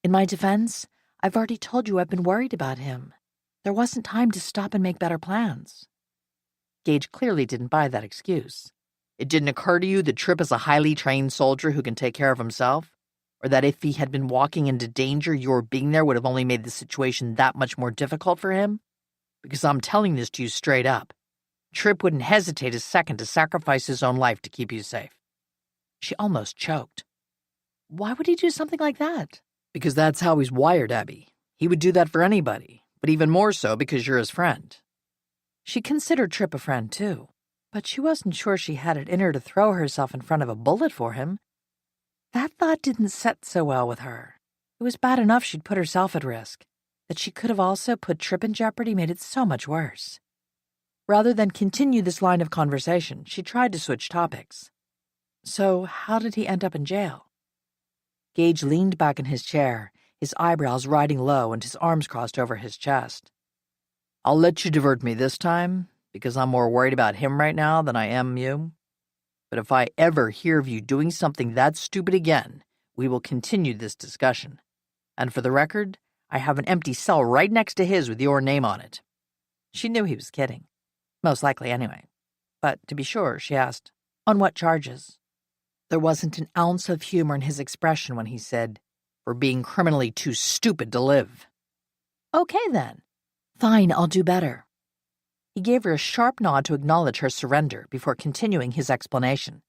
In my defense, I've already told you I've been worried about him. There wasn't time to stop and make better plans. Gage clearly didn't buy that excuse. It didn't occur to you that Tripp is a highly trained soldier who can take care of himself? Or that if he had been walking into danger, your being there would have only made the situation that much more difficult for him? Because I'm telling this to you straight up. Tripp wouldn't hesitate a second to sacrifice his own life to keep you safe. She almost choked. Why would he do something like that? Because that's how he's wired, Abby. He would do that for anybody, but even more so because you're his friend. She considered Tripp a friend, too, but she wasn't sure she had it in her to throw herself in front of a bullet for him. That thought didn't set so well with her. It was bad enough she'd put herself at risk. That she could have also put Tripp in jeopardy made it so much worse. Rather than continue this line of conversation, she tried to switch topics. So, how did he end up in jail? Gage leaned back in his chair, his eyebrows riding low and his arms crossed over his chest. I'll let you divert me this time, because I'm more worried about him right now than I am you. But if I ever hear of you doing something that stupid again, we will continue this discussion. And for the record, I have an empty cell right next to his with your name on it. She knew he was kidding. Most likely anyway. But to be sure, she asked, on what charges? There wasn't an ounce of humor in his expression when he said, for being criminally too stupid to live. Okay, then. Fine, I'll do better. He gave her a sharp nod to acknowledge her surrender before continuing his explanation.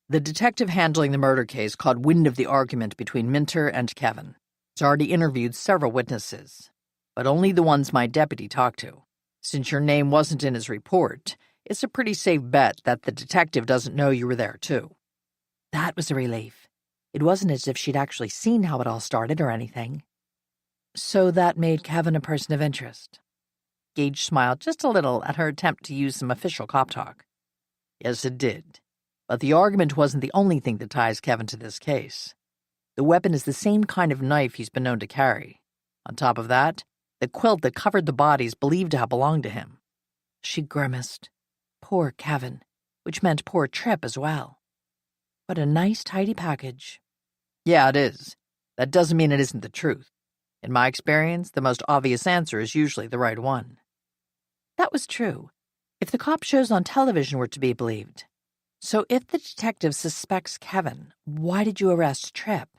The detective handling the murder case caught wind of the argument between Minter and Kevin. He's already interviewed several witnesses, but only the ones my deputy talked to. Since your name wasn't in his report, it's a pretty safe bet that the detective doesn't know you were there, too." That was a relief. It wasn't as if she'd actually seen how it all started or anything. So that made Kevin a person of interest. Gage smiled just a little at her attempt to use some official cop talk. "Yes, it did. But the argument wasn't the only thing that ties Kevin to this case. The weapon is the same kind of knife he's been known to carry. On top of that, the quilt that covered the body is believed to have belonged to him." She grimaced. Poor Kevin, which meant poor Tripp as well. But a nice, tidy package. "Yeah, it is. That doesn't mean it isn't the truth. In my experience, the most obvious answer is usually the right one." That was true, if the cop shows on television were to be believed. So if the detective suspects Kevin, why did you arrest Tripp?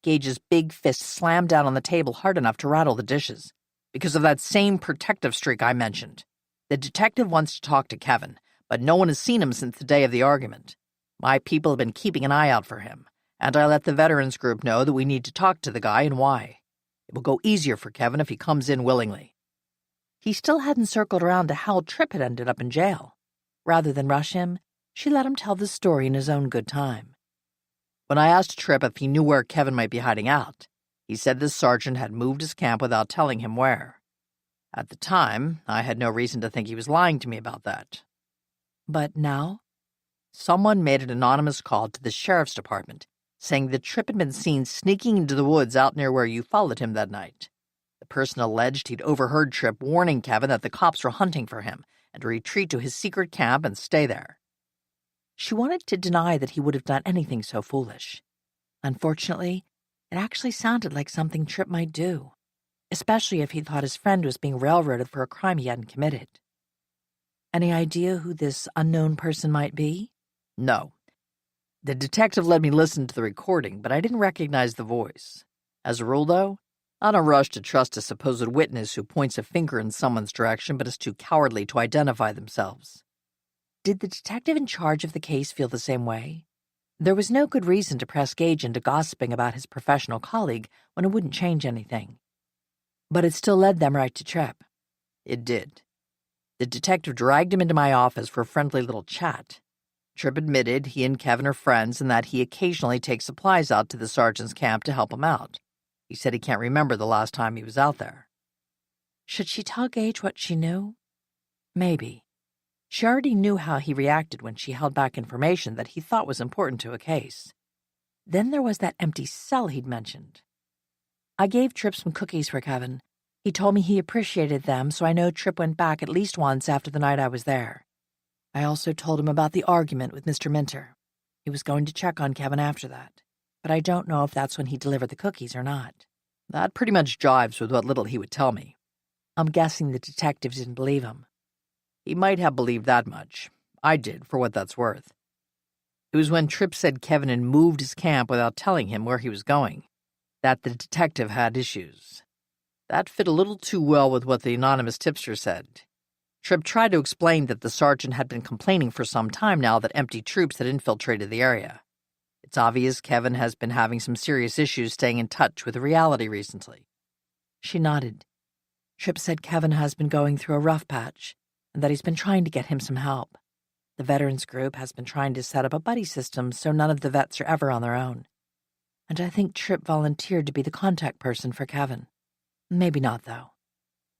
Gage's big fist slammed down on the table hard enough to rattle the dishes. "Because of that same protective streak I mentioned. The detective wants to talk to Kevin, but no one has seen him since the day of the argument. My people have been keeping an eye out for him, and I let the veterans group know that we need to talk to the guy and why. It will go easier for Kevin if he comes in willingly." He still hadn't circled around to how Tripp had ended up in jail. Rather than rush him, she let him tell the story in his own good time. "When I asked Tripp if he knew where Kevin might be hiding out, he said the sergeant had moved his camp without telling him where. At the time, I had no reason to think he was lying to me about that. But now? Someone made an anonymous call to the sheriff's department, saying that Tripp had been seen sneaking into the woods out near where you followed him that night. The person alleged he'd overheard Tripp warning Kevin that the cops were hunting for him and to retreat to his secret camp and stay there." She wanted to deny that he would have done anything so foolish. Unfortunately, it actually sounded like something Tripp might do, especially if he thought his friend was being railroaded for a crime he hadn't committed. Any idea who this unknown person might be? "No. The detective let me listen to the recording, but I didn't recognize the voice. As a rule, though, I don't rush to trust a supposed witness who points a finger in someone's direction but is too cowardly to identify themselves." Did the detective in charge of the case feel the same way? There was no good reason to press Gage into gossiping about his professional colleague when it wouldn't change anything. But it still led them right to Tripp. It did. The detective dragged him into my office for a friendly little chat. Tripp admitted he and Kevin are friends and that he occasionally takes supplies out to the sergeant's camp to help him out. He said he can't remember the last time he was out there. Should she tell Gage what she knew? Maybe. She already knew how he reacted when she held back information that he thought was important to a case. Then there was that empty cell he'd mentioned. "I gave Tripp some cookies for Kevin. He told me he appreciated them, so I know Tripp went back at least once after the night I was there. I also told him about the argument with Mr. Minter. He was going to check on Kevin after that, but I don't know if that's when he delivered the cookies or not." That pretty much jives with what little he would tell me. I'm guessing the detective didn't believe him. He might have believed that much. I did, for what that's worth. It was when Tripp said Kevin had moved his camp without telling him where he was going that the detective had issues. That fit a little too well with what the anonymous tipster said. Tripp tried to explain that the sergeant had been complaining for some time now that empty troops had infiltrated the area. It's obvious Kevin has been having some serious issues staying in touch with reality recently. She nodded. Tripp said Kevin has been going through a rough patch and that he's been trying to get him some help. The veterans group has been trying to set up a buddy system so none of the vets are ever on their own. And I think Tripp volunteered to be the contact person for Kevin. Maybe not, though.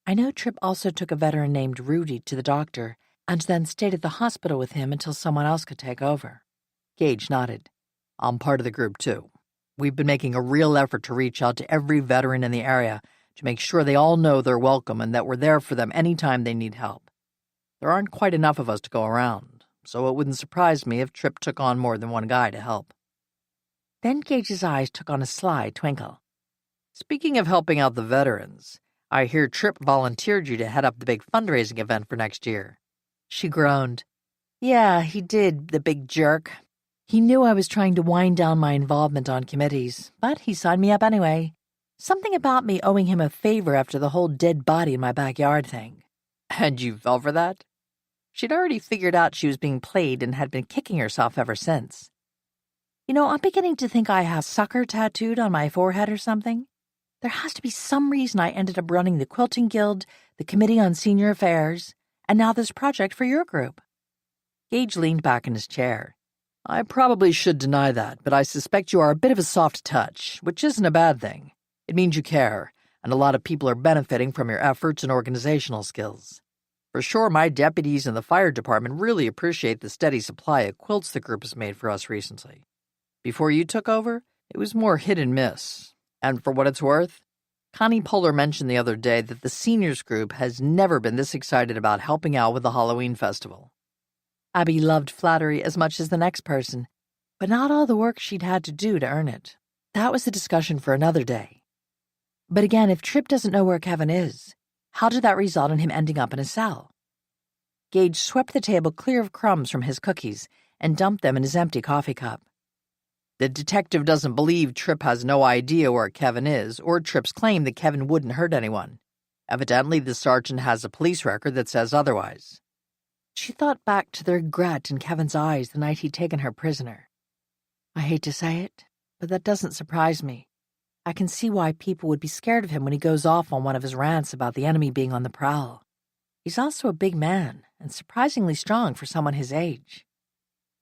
I know Tripp also took a veteran named Rudy to the doctor and then stayed at the hospital with him until someone else could take over. Gage nodded. I'm part of the group, too. We've been making a real effort to reach out to every veteran in the area to make sure they all know they're welcome and that we're there for them anytime they need help. There aren't quite enough of us to go around, so it wouldn't surprise me if Tripp took on more than one guy to help. Then Gage's eyes took on a sly twinkle. Speaking of helping out the veterans, I hear Tripp volunteered you to head up the big fundraising event for next year. She groaned. Yeah, he did, the big jerk. He knew I was trying to wind down my involvement on committees, but he signed me up anyway. Something about me owing him a favor after the whole dead body in my backyard thing. And you fell for that? She'd already figured out she was being played and had been kicking herself ever since. You know, I'm beginning to think I have sucker tattooed on my forehead or something. There has to be some reason I ended up running the Quilting Guild, the Committee on Senior Affairs, and now this project for your group." Gage leaned back in his chair. "I probably should deny that, but I suspect you are a bit of a soft touch, which isn't a bad thing. It means you care, and a lot of people are benefiting from your efforts and organizational skills. For sure, my deputies in the fire department really appreciate the steady supply of quilts the group has made for us recently. Before you took over, it was more hit and miss. And for what it's worth, Connie Poehler mentioned the other day that the seniors group has never been this excited about helping out with the Halloween festival." Abby loved flattery as much as the next person, but not all the work she'd had to do to earn it. That was a discussion for another day. But again, if Tripp doesn't know where Kevin is, how did that result in him ending up in a cell? Gage swept the table clear of crumbs from his cookies and dumped them in his empty coffee cup. "The detective doesn't believe Tripp has no idea where Kevin is, or Tripp's claim that Kevin wouldn't hurt anyone. Evidently, the sergeant has a police record that says otherwise." She thought back to the regret in Kevin's eyes the night he'd taken her prisoner. "I hate to say it, but that doesn't surprise me. I can see why people would be scared of him when he goes off on one of his rants about the enemy being on the prowl. He's also a big man, and surprisingly strong for someone his age."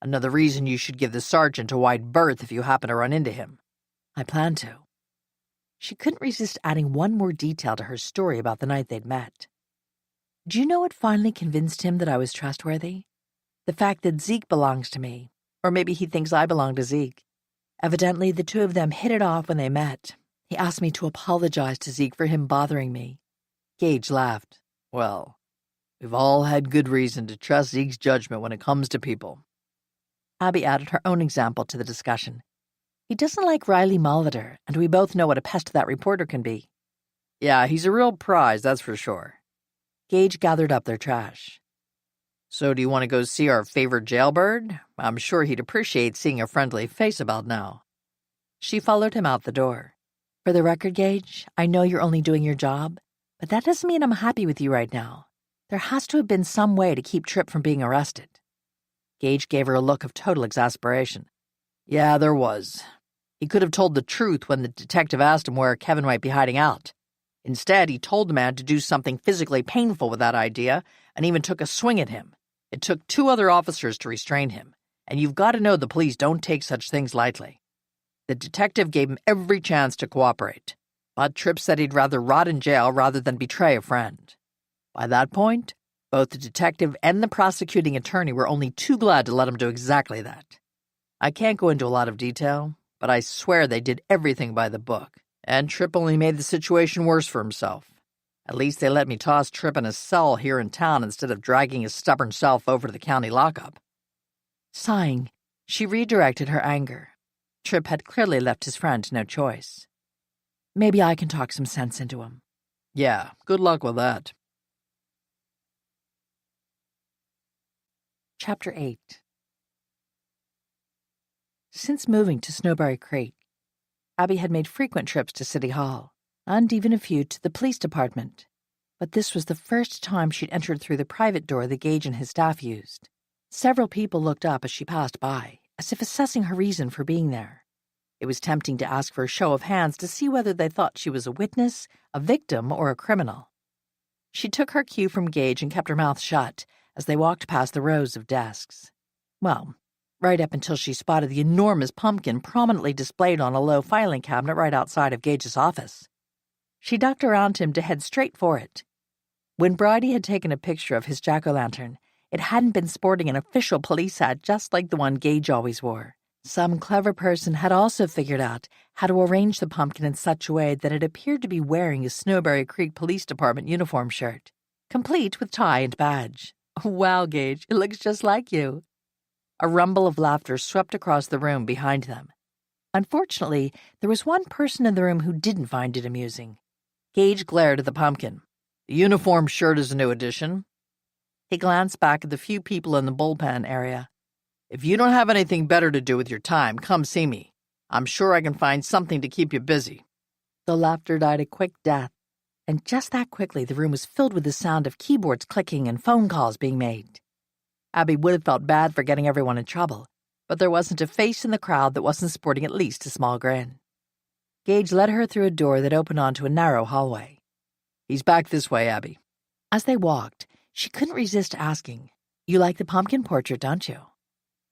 "Another reason you should give the sergeant a wide berth if you happen to run into him." "I plan to." She couldn't resist adding one more detail to her story about the night they'd met. "Do you know what finally convinced him that I was trustworthy? The fact that Zeke belongs to me, or maybe he thinks I belong to Zeke. Evidently, the two of them hit it off when they met. He asked me to apologize to Zeke for him bothering me." Gage laughed. "Well, we've all had good reason to trust Zeke's judgment when it comes to people." Abby added her own example to the discussion. "He doesn't like Riley Molitor, and we both know what a pest that reporter can be." "Yeah, he's a real prize, that's for sure." Gage gathered up their trash. "So do you want to go see our favorite jailbird? I'm sure he'd appreciate seeing a friendly face about now." She followed him out the door. "For the record, Gage, I know you're only doing your job, but that doesn't mean I'm happy with you right now. There has to have been some way to keep Tripp from being arrested." Gage gave her a look of total exasperation. "Yeah, there was. He could have told the truth when the detective asked him where Kevin might be hiding out. Instead, he told the man to do something physically painful with that idea and even took a swing at him. It took 2 other officers to restrain him, and you've got to know the police don't take such things lightly. The detective gave him every chance to cooperate, but Tripp said he'd rather rot in jail rather than betray a friend. By that point, both the detective and the prosecuting attorney were only too glad to let him do exactly that. I can't go into a lot of detail, but I swear they did everything by the book, and Tripp only made the situation worse for himself. At least they let me toss Tripp in a cell here in town instead of dragging his stubborn self over to the county lockup." Sighing, she redirected her anger. Tripp had clearly left his friend no choice. "Maybe I can talk some sense into him." "Yeah, good luck with that." Chapter 8. Since moving to Snowberry Creek, Abby had made frequent trips to City Hall, and even a few to the police department. But this was the first time she'd entered through the private door that Gage and his staff used. Several people looked up as she passed by, as if assessing her reason for being there. It was tempting to ask for a show of hands to see whether they thought she was a witness, a victim, or a criminal. She took her cue from Gage and kept her mouth shut as they walked past the rows of desks. Well, right up until she spotted the enormous pumpkin prominently displayed on a low filing cabinet right outside of Gage's office. She ducked around him to head straight for it. When Bridie had taken a picture of his jack-o'-lantern, it hadn't been sporting an official police hat just like the one Gage always wore. Some clever person had also figured out how to arrange the pumpkin in such a way that it appeared to be wearing a Snowberry Creek Police Department uniform shirt, complete with tie and badge. "Wow, Gage, it looks just like you." A rumble of laughter swept across the room behind them. Unfortunately, there was one person in the room who didn't find it amusing. Gage glared at the pumpkin. "The uniform shirt is a new addition." He glanced back at the few people in the bullpen area. "If you don't have anything better to do with your time, come see me. I'm sure I can find something to keep you busy." The laughter died a quick death, and just that quickly the room was filled with the sound of keyboards clicking and phone calls being made. Abby would have felt bad for getting everyone in trouble, but there wasn't a face in the crowd that wasn't sporting at least a small grin. Gage led her through a door that opened onto a narrow hallway. He's back this way, Abby. As they walked, she couldn't resist asking, "You like the pumpkin portrait, don't you?"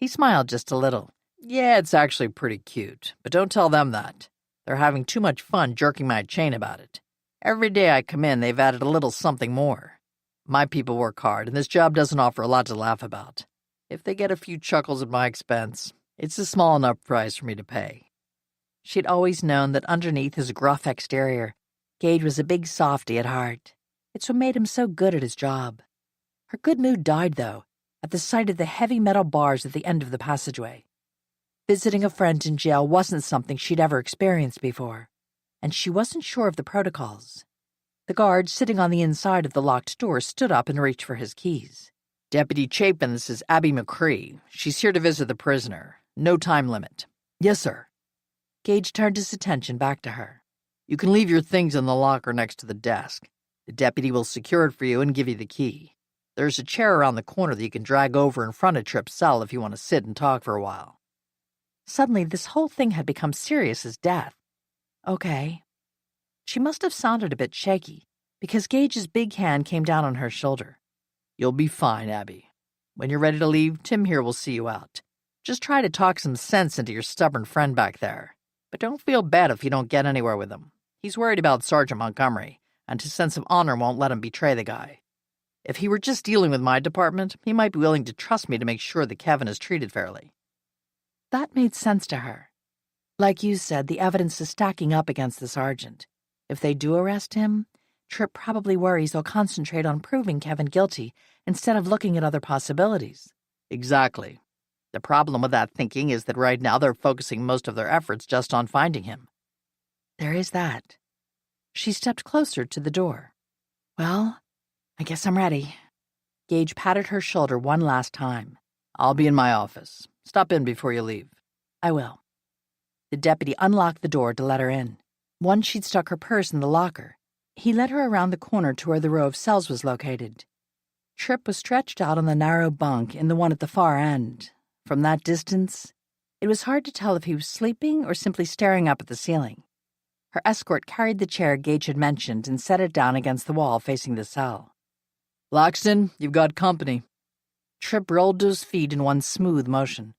He smiled just a little. Yeah, it's actually pretty cute, but don't tell them that. They're having too much fun jerking my chain about it. Every day I come in, they've added a little something more. My people work hard, and this job doesn't offer a lot to laugh about. If they get a few chuckles at my expense, it's a small enough price for me to pay. She'd always known that underneath his gruff exterior, Gage was a big softy at heart. It's what made him so good at his job. Her good mood died, though, at the sight of the heavy metal bars at the end of the passageway. Visiting a friend in jail wasn't something she'd ever experienced before, and she wasn't sure of the protocols. The guard sitting on the inside of the locked door stood up and reached for his keys. Deputy Chapin, this is Abby McCree. She's here to visit the prisoner. No time limit. Yes, sir. Gage turned his attention back to her. You can leave your things in the locker next to the desk. The deputy will secure it for you and give you the key. There's a chair around the corner that you can drag over in front of Tripp's cell if you want to sit and talk for a while. Suddenly, this whole thing had become serious as death. Okay. She must have sounded a bit shaky, because Gage's big hand came down on her shoulder. You'll be fine, Abby. When you're ready to leave, Tim here will see you out. Just try to talk some sense into your stubborn friend back there. But don't feel bad if you don't get anywhere with him. He's worried about Sergeant Montgomery, and his sense of honor won't let him betray the guy. If he were just dealing with my department, he might be willing to trust me to make sure that Kevin is treated fairly. That made sense to her. Like you said, the evidence is stacking up against the sergeant. If they do arrest him, Tripp probably worries they'll concentrate on proving Kevin guilty instead of looking at other possibilities. Exactly. The problem with that thinking is that right now they're focusing most of their efforts just on finding him. There is that. She stepped closer to the door. Well, I guess I'm ready. Gage patted her shoulder one last time. I'll be in my office. Stop in before you leave. I will. The deputy unlocked the door to let her in. Once she'd stuck her purse in the locker, he led her around the corner to where the row of cells was located. Tripp was stretched out on the narrow bunk in the one at the far end. From that distance, it was hard to tell if he was sleeping or simply staring up at the ceiling. Her escort carried the chair Gage had mentioned and set it down against the wall facing the cell. Laxton, you've got company. Tripp rolled to his feet in one smooth motion.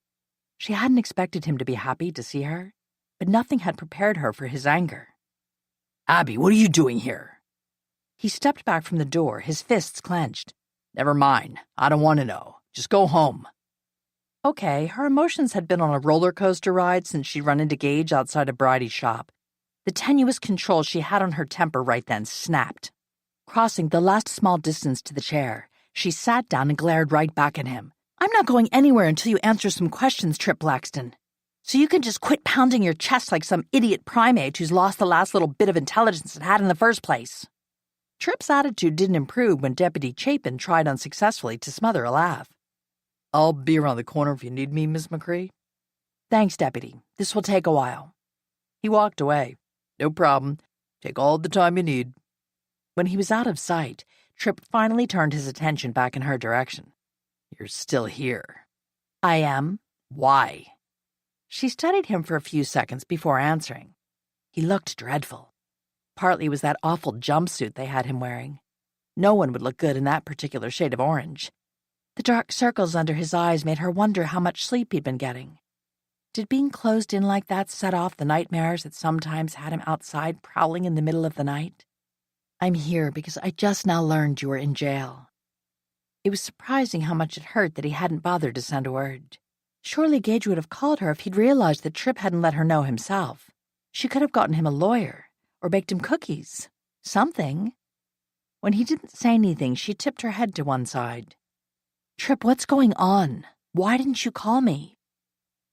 She hadn't expected him to be happy to see her, but nothing had prepared her for his anger. Abby, what are you doing here? He stepped back from the door, his fists clenched. Never mind. I don't want to know. Just go home. Okay, her emotions had been on a roller coaster ride since she'd run into Gage outside of Bridie's shop. The tenuous control she had on her temper right then snapped. Crossing the last small distance to the chair, she sat down and glared right back at him. I'm not going anywhere until you answer some questions, Tripp Laxton. So you can just quit pounding your chest like some idiot primate who's lost the last little bit of intelligence it had in the first place. Tripp's attitude didn't improve when Deputy Chapin tried unsuccessfully to smother a laugh. I'll be around the corner if you need me, Miss McCree. Thanks, Deputy. This will take a while. He walked away. No problem. Take all the time you need. When he was out of sight, Tripp finally turned his attention back in her direction. You're still here. I am. Why? She studied him for a few seconds before answering. He looked dreadful. Partly was that awful jumpsuit they had him wearing. No one would look good in that particular shade of orange. The dark circles under his eyes made her wonder how much sleep he'd been getting. Did being closed in like that set off the nightmares that sometimes had him outside prowling in the middle of the night? I'm here because I just now learned you were in jail. It was surprising how much it hurt that he hadn't bothered to send word. Surely Gage would have called her if he'd realized that Tripp hadn't let her know himself. She could have gotten him a lawyer, or baked him cookies. Something. When he didn't say anything, she tipped her head to one side. Tripp, what's going on? Why didn't you call me?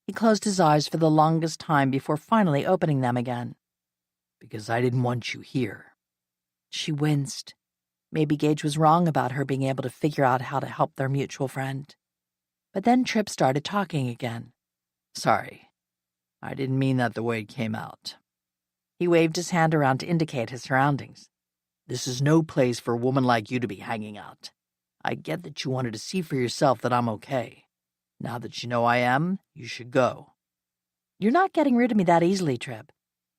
He closed his eyes for the longest time before finally opening them again. Because I didn't want you here. She winced. Maybe Gage was wrong about her being able to figure out how to help their mutual friend. But then Tripp started talking again. Sorry. I didn't mean that the way it came out. He waved his hand around to indicate his surroundings. This is no place for a woman like you to be hanging out. I get that you wanted to see for yourself that I'm okay. Now that you know I am, you should go. You're not getting rid of me that easily, Tripp.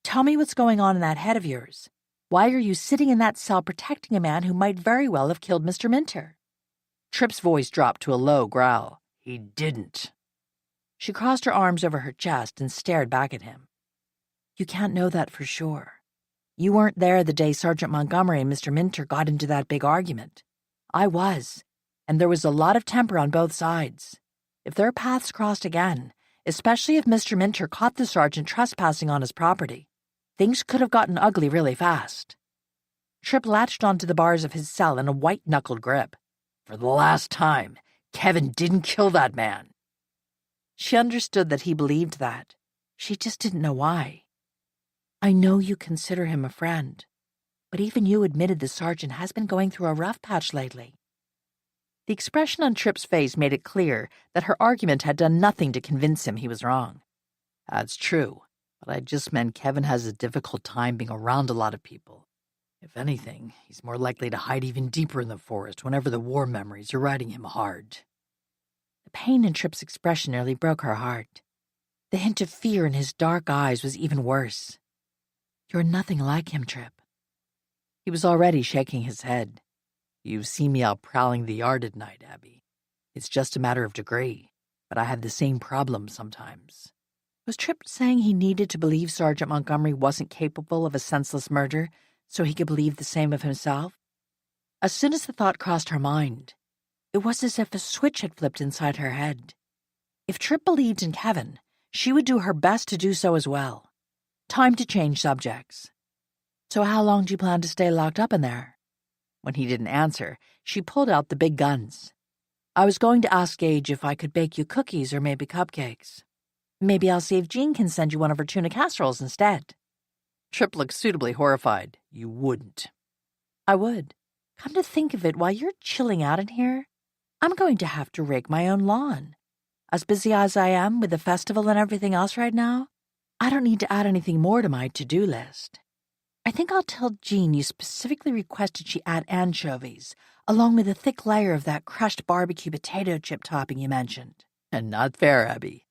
Tell me what's going on in that head of yours. Why are you sitting in that cell protecting a man who might very well have killed Mr. Minter?" Tripp's voice dropped to a low growl. "He didn't." She crossed her arms over her chest and stared back at him. "You can't know that for sure. You weren't there the day Sergeant Montgomery and Mr. Minter got into that big argument. I was, and there was a lot of temper on both sides. If their paths crossed again, especially if Mr. Minter caught the sergeant trespassing on his property, things could have gotten ugly really fast." Tripp latched onto the bars of his cell in a white-knuckled grip. "For the last time, Kevin didn't kill that man." She understood that he believed that. She just didn't know why. "I know you consider him a friend, but even you admitted the sergeant has been going through a rough patch lately." The expression on Tripp's face made it clear that her argument had done nothing to convince him he was wrong. "That's true, but I just meant Kevin has a difficult time being around a lot of people. If anything, he's more likely to hide even deeper in the forest whenever the war memories are riding him hard." The pain in Tripp's expression nearly broke her heart. The hint of fear in his dark eyes was even worse. "You're nothing like him, Tripp." He was already shaking his head. "You've seen me out prowling the yard at night, Abby. It's just a matter of degree, but I have the same problem sometimes." Was Tripp saying he needed to believe Sergeant Montgomery wasn't capable of a senseless murder so he could believe the same of himself? As soon as the thought crossed her mind, it was as if a switch had flipped inside her head. If Tripp believed in Kevin, she would do her best to do so as well. Time to change subjects. "So how long do you plan to stay locked up in there?" When he didn't answer, she pulled out the big guns. "I was going to ask Gage if I could bake you cookies or maybe cupcakes. Maybe I'll see if Jean can send you one of her tuna casseroles instead." Tripp looked suitably horrified. "You wouldn't." "I would. Come to think of it, while you're chilling out in here, I'm going to have to rake my own lawn. As busy as I am with the festival and everything else right now, I don't need to add anything more to my to-do list. I think I'll tell Jean you specifically requested she add anchovies, along with a thick layer of that crushed barbecue potato chip topping you mentioned." "And not fair, Abby."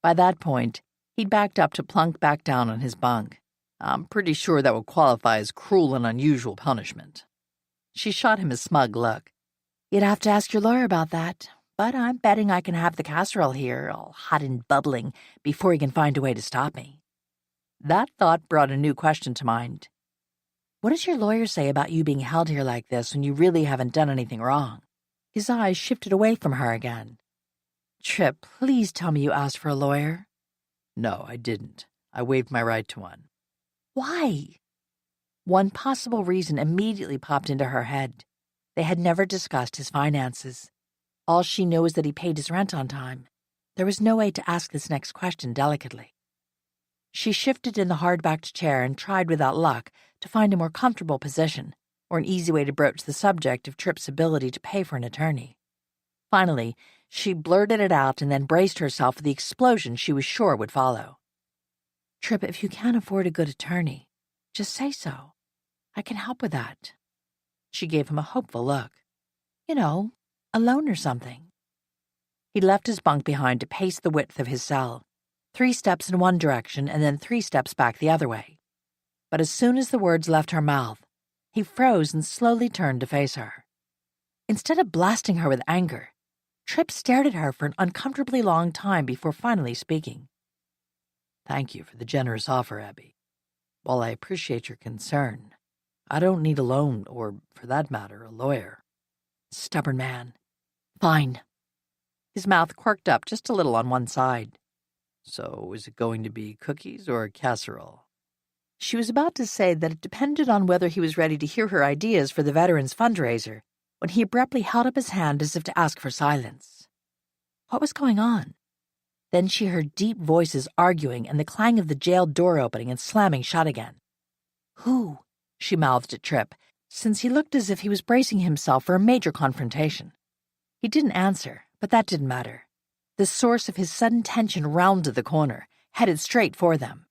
By that point, he'd backed up to plunk back down on his bunk. "I'm pretty sure that would qualify as cruel and unusual punishment." She shot him a smug look. "You'd have to ask your lawyer about that, but I'm betting I can have the casserole here, all hot and bubbling, before he can find a way to stop me." That thought brought a new question to mind. "What does your lawyer say about you being held here like this when you really haven't done anything wrong?" His eyes shifted away from her again. "Tripp, please tell me you asked for a lawyer." "No, I didn't. I waived my right to one." "Why?" One possible reason immediately popped into her head. They had never discussed his finances. All she knew was that he paid his rent on time. There was no way to ask this next question delicately. She shifted in the hard-backed chair and tried without luck to find a more comfortable position or an easy way to broach the subject of Tripp's ability to pay for an attorney. Finally, she blurted it out and then braced herself for the explosion she was sure would follow. "Tripp, if you can't afford a good attorney, just say so. I can help with that." She gave him a hopeful look. "You know, a loan or something." He left his bunk behind to pace the width of his cell, 3 steps in one direction and then 3 steps back the other way. But as soon as the words left her mouth, he froze and slowly turned to face her. Instead of blasting her with anger, Tripp stared at her for an uncomfortably long time before finally speaking. "Thank you for the generous offer, Abby. While I appreciate your concern, I don't need a loan or, for that matter, a lawyer." Stubborn man. "Fine." His mouth quirked up just a little on one side. "So is it going to be cookies or a casserole?" She was about to say that it depended on whether he was ready to hear her ideas for the veterans fundraiser when he abruptly held up his hand as if to ask for silence. What was going on? Then she heard deep voices arguing and the clang of the jail door opening and slamming shut again. "Who?" she mouthed at Tripp, since he looked as if he was bracing himself for a major confrontation. He didn't answer, but that didn't matter. The source of his sudden tension rounded the corner, headed straight for them.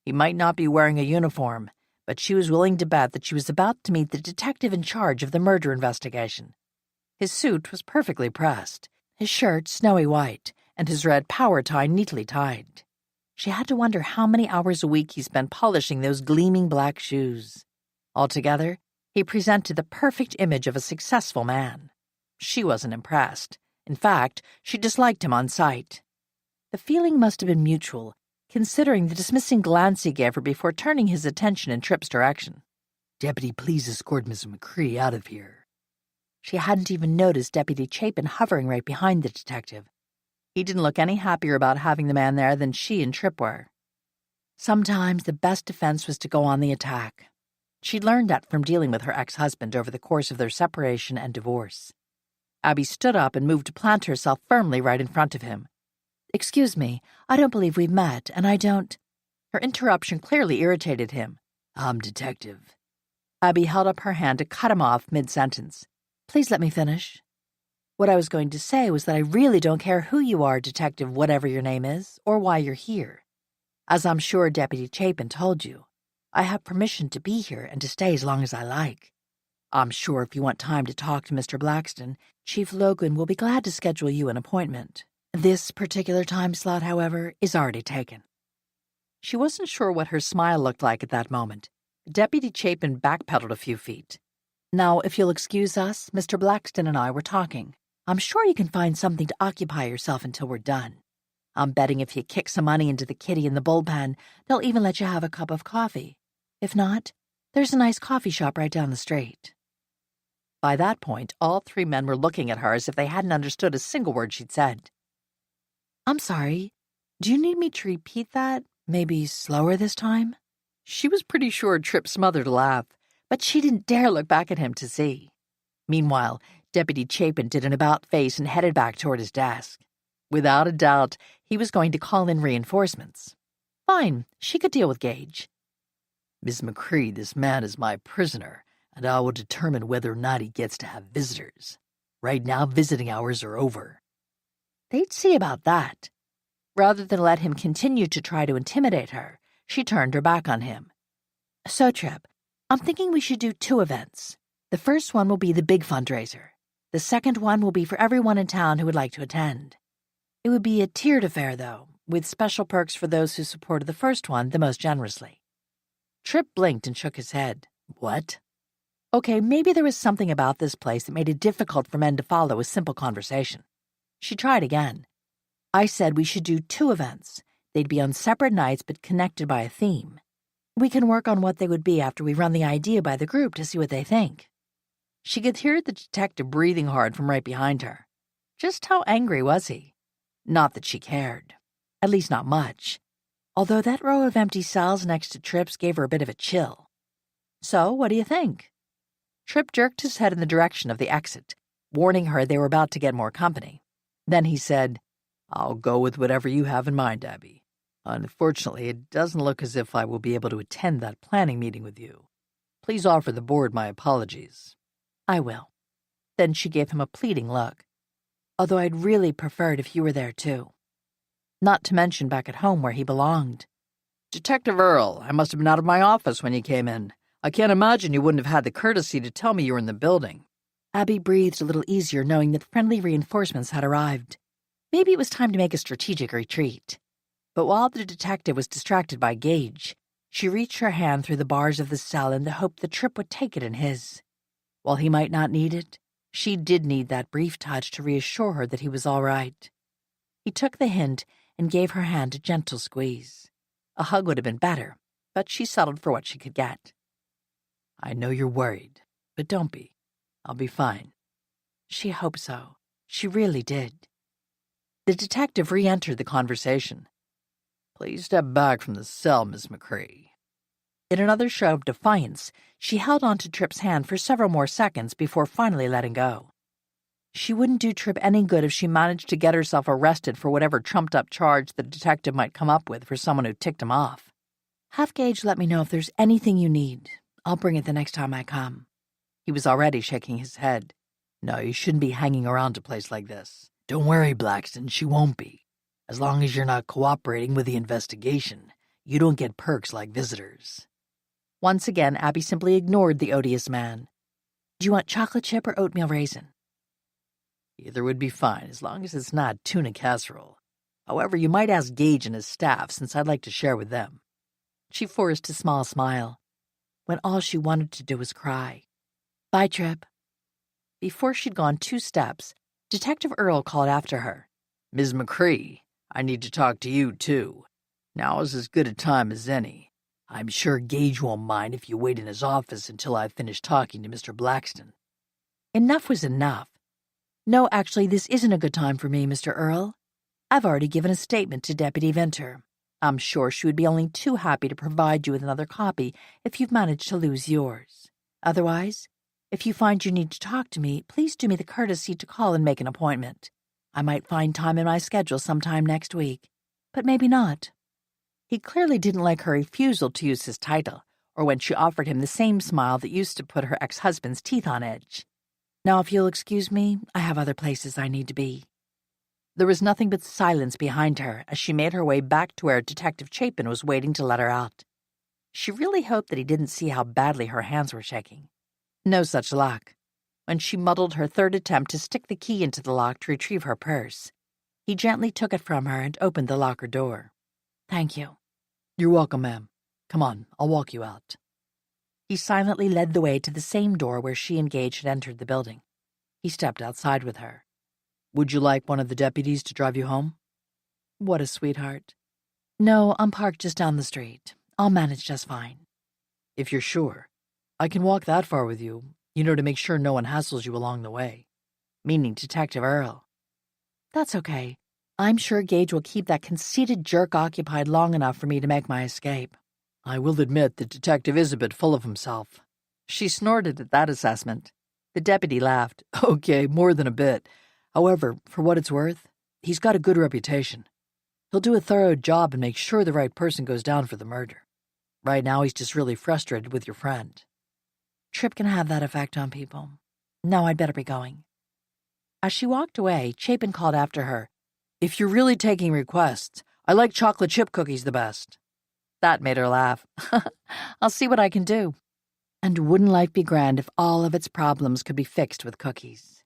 He might not be wearing a uniform, but she was willing to bet that she was about to meet the detective in charge of the murder investigation. His suit was perfectly pressed, his shirt snowy white, and his red power tie neatly tied. She had to wonder how many hours a week he spent polishing those gleaming black shoes. Altogether, he presented the perfect image of a successful man. She wasn't impressed. In fact, she disliked him on sight. The feeling must have been mutual, considering the dismissing glance he gave her before turning his attention in Tripp's direction. Deputy, please escort Miss McCree out of here. She hadn't even noticed Deputy Chapin hovering right behind the detective. He didn't look any happier about having the man there than she and Tripp were. Sometimes the best defense was to go on the attack. She'd learned that from dealing with her ex-husband over the course of their separation and divorce. Abby stood up and moved to plant herself firmly right in front of him. "Excuse me, I don't believe we've met, and I don't—" Her interruption clearly irritated him. I'm Detective. Abby held up her hand to cut him off mid-sentence. "Please let me finish. What I was going to say was that I really don't care who you are, Detective whatever your name is, or why you're here. As I'm sure Deputy Chapin told you, I have permission to be here and to stay as long as I like. I'm sure if you want time to talk to Mr. Blackston, Chief Logan will be glad to schedule you an appointment. This particular time slot, however, is already taken." She wasn't sure what her smile looked like at that moment. Deputy Chapin backpedaled a few feet. "Now, if you'll excuse us, Mr. Blackston and I were talking. I'm sure you can find something to occupy yourself until we're done. I'm betting if you kick some money into the kitty in the bullpen, they'll even let you have a cup of coffee. If not, there's a nice coffee shop right down the street." By that point, all three men were looking at her as if they hadn't understood a single word she'd said. "I'm sorry. Do you need me to repeat that? Maybe slower this time?" She was pretty sure Tripp smothered a laugh, but she didn't dare look back at him to see. Meanwhile, Deputy Chapin did an about-face and headed back toward his desk. Without a doubt, he was going to call in reinforcements. Fine, she could deal with Gage. Miss McCree, this man is my prisoner, and I will determine whether or not he gets to have visitors. Right now, visiting hours are over. They'd see about that. Rather than let him continue to try to intimidate her, she turned her back on him. "So, Tripp, I'm thinking we should do 2 events. The first one will be the big fundraiser. The second one will be for everyone in town who would like to attend. It would be a tiered affair, though, with special perks for those who supported the first one the most generously." Tripp blinked and shook his head. What? Okay, maybe there was something about this place that made it difficult for men to follow a simple conversation. She tried again. "I said we should do 2 events. They'd be on separate nights but connected by a theme. We can work on what they would be after we run the idea by the group to see what they think." She could hear the detective breathing hard from right behind her. Just how angry was he? Not that she cared. At least not much. Although that row of empty cells next to Tripp's gave her a bit of a chill. "So, what do you think?" Tripp jerked his head in the direction of the exit, warning her they were about to get more company. Then he said, "I'll go with whatever you have in mind, Abby. Unfortunately, it doesn't look as if I will be able to attend that planning meeting with you. Please offer the board my apologies." "I will." Then she gave him a pleading look. "Although I'd really preferred if you were there, too. Not to mention back at home where he belonged." "Detective Earl, I must have been out of my office when you came in. I can't imagine you wouldn't have had the courtesy to tell me you were in the building." Abby breathed a little easier knowing that friendly reinforcements had arrived. Maybe it was time to make a strategic retreat. But while the detective was distracted by Gage, she reached her hand through the bars of the cell in the hope that Tripp would take it in his. While he might not need it, she did need that brief touch to reassure her that he was all right. He took the hint and gave her hand a gentle squeeze. A hug would have been better, but she settled for what she could get. "I know you're worried, but don't be. I'll be fine." She hoped so. She really did. The detective re-entered the conversation. "Please step back from the cell, Miss McCree." In another show of defiance, she held on to Tripp's hand for several more seconds before finally letting go. She wouldn't do Tripp any good if she managed to get herself arrested for whatever trumped-up charge the detective might come up with for someone who ticked him off. "Have Gage let me know if there's anything you need. I'll bring it the next time I come." He was already shaking his head. "No, you shouldn't be hanging around a place like this." Don't worry, Blackston, she won't be. As long as you're not cooperating with the investigation, you don't get perks like visitors. Once again, Abby simply ignored the odious man. "Do you want chocolate chip or oatmeal raisin?" Either would be fine, as long as it's not tuna casserole. However, you might ask Gage and his staff, since I'd like to share with them." She forced a small smile, when all she wanted to do was cry. "Bye, Trip." Before she'd gone 2 steps, Detective Earl called after her. "Ms. McCree, I need to talk to you, too. Now is as good a time as any. I'm sure Gage won't mind if you wait in his office until I've finished talking to Mr. Blackston." Enough was enough. "No, actually, this isn't a good time for me, Mr. Earl. I've already given a statement to Deputy Venter. I'm sure she would be only too happy to provide you with another copy if you've managed to lose yours. Otherwise, if you find you need to talk to me, please do me the courtesy to call and make an appointment. I might find time in my schedule sometime next week, but maybe not." He clearly didn't like her refusal to use his title, or when she offered him the same smile that used to put her ex-husband's teeth on edge. "Now, if you'll excuse me, I have other places I need to be." There was nothing but silence behind her as she made her way back to where Detective Chapin was waiting to let her out. She really hoped that he didn't see how badly her hands were shaking. No such luck. When she muddled her third attempt to stick the key into the lock to retrieve her purse, he gently took it from her and opened the locker door. "Thank you." "You're welcome, ma'am. Come on, I'll walk you out." He silently led the way to the same door where she and Gage had entered the building. He stepped outside with her. "Would you like one of the deputies to drive you home?" What a sweetheart. "No, I'm parked just down the street. I'll manage just fine." "If you're sure, I can walk that far with you, to make sure no one hassles you along the way." Meaning Detective Earl. "That's okay. I'm sure Gage will keep that conceited jerk occupied long enough for me to make my escape." "I will admit the detective is a bit full of himself." She snorted at that assessment. The deputy laughed. "Okay, more than a bit. However, for what it's worth, he's got a good reputation. He'll do a thorough job and make sure the right person goes down for the murder. Right now, he's just really frustrated with your friend." Trip can have that effect on people. Now I'd better be going. As she walked away, Chapin called after her. "If you're really taking requests, I like chocolate chip cookies the best." That made her laugh. "I'll see what I can do." And wouldn't life be grand if all of its problems could be fixed with cookies?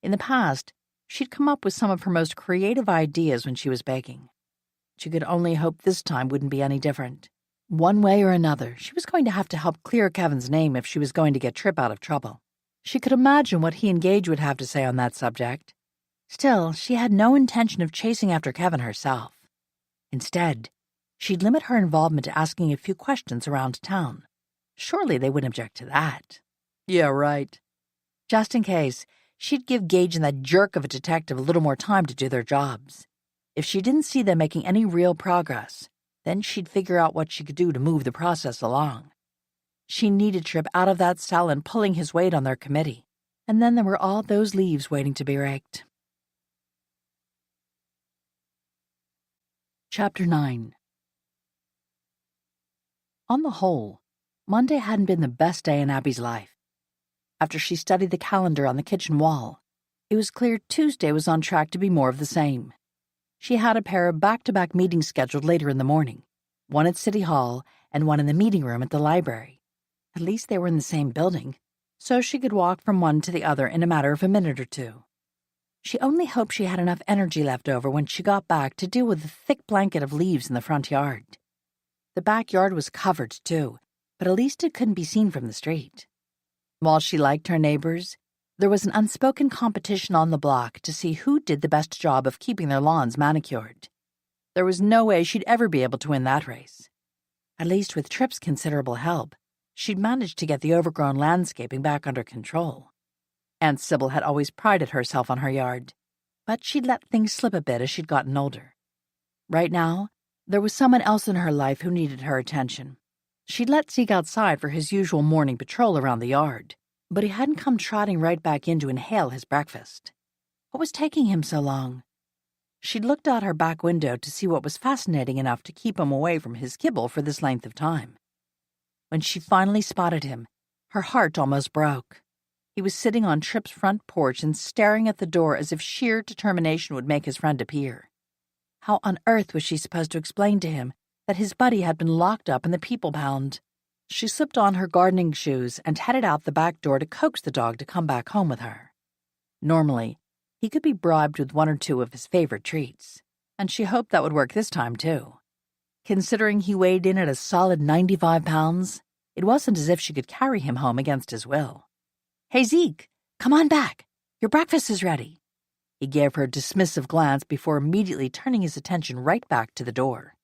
In the past, she'd come up with some of her most creative ideas when she was baking. She could only hope this time wouldn't be any different. One way or another, she was going to have to help clear Kevin's name if she was going to get Trip out of trouble. She could imagine what he and Gage would have to say on that subject. Still, she had no intention of chasing after Kevin herself. Instead, she'd limit her involvement to asking a few questions around town. Surely they wouldn't object to that. "Yeah, right." Just in case, she'd give Gage and that jerk of a detective a little more time to do their jobs. If she didn't see them making any real progress, then she'd figure out what she could do to move the process along. She needed Trip out of that cell and pulling his weight on their committee. And then there were all those leaves waiting to be raked. Chapter 9. On the whole, Monday hadn't been the best day in Abby's life. After she studied the calendar on the kitchen wall, it was clear Tuesday was on track to be more of the same. She had a pair of back-to-back meetings scheduled later in the morning, one at City Hall and one in the meeting room at the library. At least they were in the same building, so she could walk from one to the other in a matter of a minute or two. She only hoped she had enough energy left over when she got back to deal with the thick blanket of leaves in the front yard. The backyard was covered, too, but at least it couldn't be seen from the street. While she liked her neighbors, there was an unspoken competition on the block to see who did the best job of keeping their lawns manicured. There was no way she'd ever be able to win that race. At least with Trip's considerable help, she'd managed to get the overgrown landscaping back under control. Aunt Sybil had always prided herself on her yard, but she'd let things slip a bit as she'd gotten older. Right now, there was someone else in her life who needed her attention. She'd let Zeke outside for his usual morning patrol around the yard, but he hadn't come trotting right back in to inhale his breakfast. What was taking him so long? She'd looked out her back window to see what was fascinating enough to keep him away from his kibble for this length of time. When she finally spotted him, her heart almost broke. He was sitting on Trip's front porch and staring at the door as if sheer determination would make his friend appear. How on earth was she supposed to explain to him that his buddy had been locked up in the people pound? She slipped on her gardening shoes and headed out the back door to coax the dog to come back home with her. Normally, he could be bribed with one or two of his favorite treats. and she hoped that would work this time, too. Considering he weighed in at a solid 95 pounds, it wasn't as if she could carry him home against his will. "Hey, Zeke, come on back. Your breakfast is ready." He gave her a dismissive glance before immediately turning his attention right back to the door.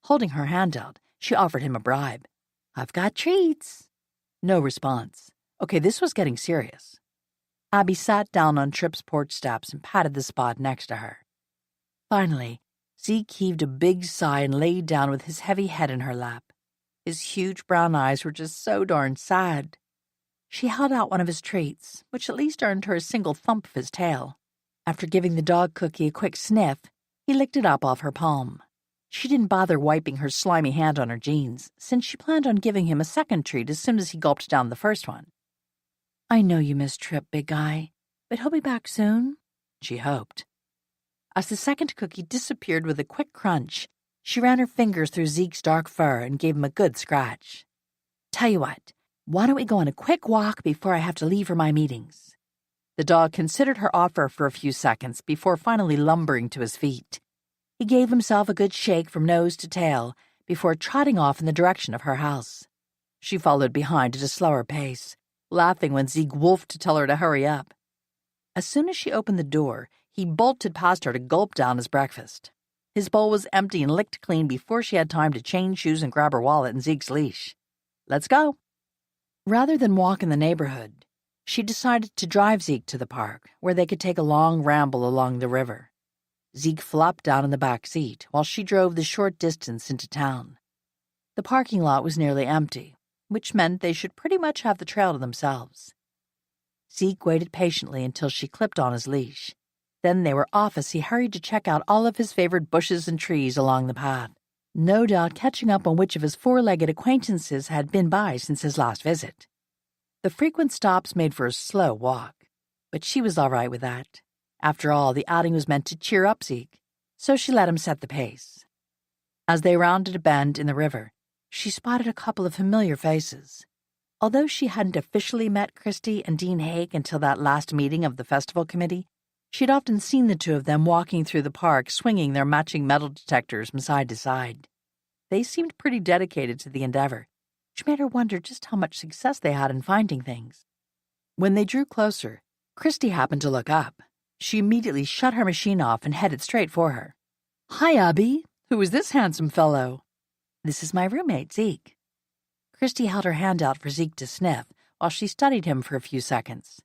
Holding her hand out, she offered him a bribe. "I've got treats." No response. Okay, this was getting serious. Abby sat down on Tripp's porch steps and patted the spot next to her. Finally, Zeke heaved a big sigh and laid down with his heavy head in her lap. His huge brown eyes were just so darn sad. She held out one of his treats, which at least earned her a single thump of his tail. After giving the dog cookie a quick sniff, he licked it up off her palm. She didn't bother wiping her slimy hand on her jeans, since she planned on giving him a second treat as soon as he gulped down the first one. "I know you miss Tripp, big guy, but he'll be back soon," she hoped. As the second cookie disappeared with a quick crunch, she ran her fingers through Zeke's dark fur and gave him a good scratch. "Tell you what, why don't we go on a quick walk before I have to leave for my meetings?" The dog considered her offer for a few seconds before finally lumbering to his feet. He gave himself a good shake from nose to tail before trotting off in the direction of her house. She followed behind at a slower pace, laughing when Zeke wolfed to tell her to hurry up. As soon as she opened the door, he bolted past her to gulp down his breakfast. His bowl was empty and licked clean before she had time to change shoes and grab her wallet and Zeke's leash. "Let's go." Rather than walk in the neighborhood, she decided to drive Zeke to the park, where they could take a long ramble along the river. Zeke flopped down in the back seat while she drove the short distance into town. The parking lot was nearly empty, which meant they should pretty much have the trail to themselves. Zeke waited patiently until she clipped on his leash. Then they were off as he hurried to check out all of his favorite bushes and trees along the path, no doubt catching up on which of his four-legged acquaintances had been by since his last visit. The frequent stops made for a slow walk, but she was all right with that. After all, the outing was meant to cheer up Zeke, so she let him set the pace. As they rounded a bend in the river, she spotted a couple of familiar faces. Although she hadn't officially met Christy and Dean Haig until that last meeting of the festival committee, she'd often seen the two of them walking through the park swinging their matching metal detectors from side to side. They seemed pretty dedicated to the endeavor, which made her wonder just how much success they had in finding things. When they drew closer, Christy happened to look up. She immediately shut her machine off and headed straight for her. "Hi, Abby. Who is this handsome fellow?" "This is my roommate, Zeke." Christy held her hand out for Zeke to sniff while she studied him for a few seconds.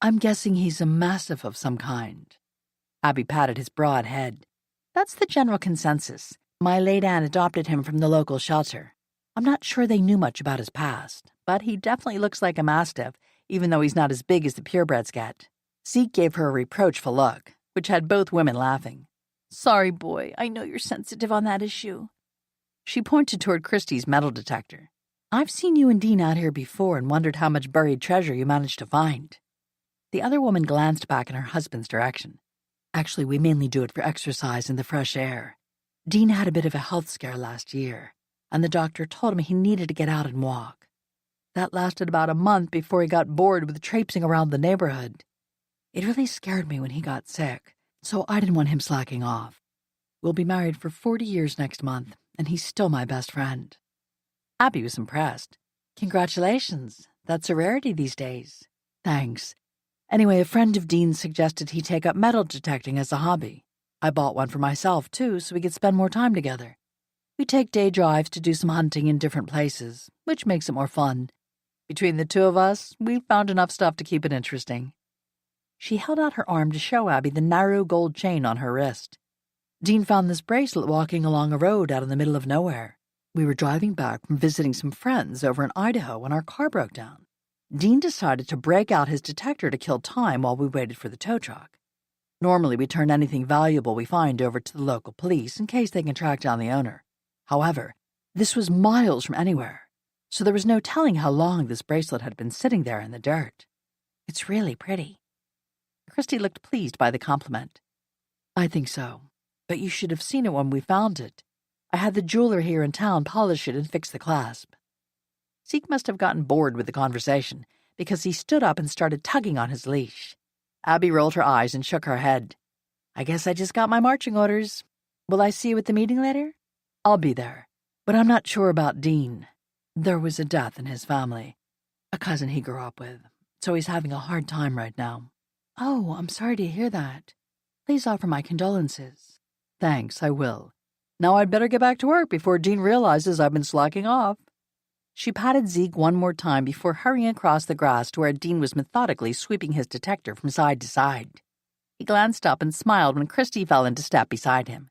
"I'm guessing he's a mastiff of some kind." Abby patted his broad head. "That's the general consensus. My late aunt adopted him from the local shelter. I'm not sure they knew much about his past, but he definitely looks like a mastiff, even though he's not as big as the purebreds get." Zeke gave her a reproachful look, which had both women laughing. "Sorry, boy. I know you're sensitive on that issue." She pointed toward Christy's metal detector. "I've seen you and Dean out here before and wondered how much buried treasure you managed to find." The other woman glanced back in her husband's direction. "Actually, we mainly do it for exercise and the fresh air. Dean had a bit of a health scare last year, and the doctor told him he needed to get out and walk. That lasted about a month before he got bored with traipsing around the neighborhood. It really scared me when he got sick, so I didn't want him slacking off. We'll be married for 40 years next month, and he's still my best friend." Abby was impressed. "Congratulations. That's a rarity these days." "Thanks. Anyway, a friend of Dean's suggested he take up metal detecting as a hobby. I bought one for myself, too, so we could spend more time together. We take day drives to do some hunting in different places, which makes it more fun. Between the two of us, we've found enough stuff to keep it interesting." She held out her arm to show Abby the narrow gold chain on her wrist. "Dean found this bracelet walking along a road out in the middle of nowhere. We were driving back from visiting some friends over in Idaho when our car broke down. Dean decided to break out his detector to kill time while we waited for the tow truck. Normally, we turn anything valuable we find over to the local police in case they can track down the owner. However, this was miles from anywhere, so there was no telling how long this bracelet had been sitting there in the dirt. It's really pretty." Christy looked pleased by the compliment. "I think so, but you should have seen it when we found it. I had the jeweler here in town polish it and fix the clasp." Zeke must have gotten bored with the conversation because he stood up and started tugging on his leash. Abby rolled her eyes and shook her head. I guess I just got my marching orders. Will I see you at the meeting later? I'll be there, but I'm not sure about Dean. There was a death in his family, a cousin he grew up with, so he's having a hard time right now. Oh, I'm sorry to hear that. Please offer my condolences. Thanks, I will. Now I'd better get back to work before Dean realizes I've been slacking off. She patted Zeke one more time before hurrying across the grass to where Dean was methodically sweeping his detector from side to side. He glanced up and smiled when Christy fell into step beside him.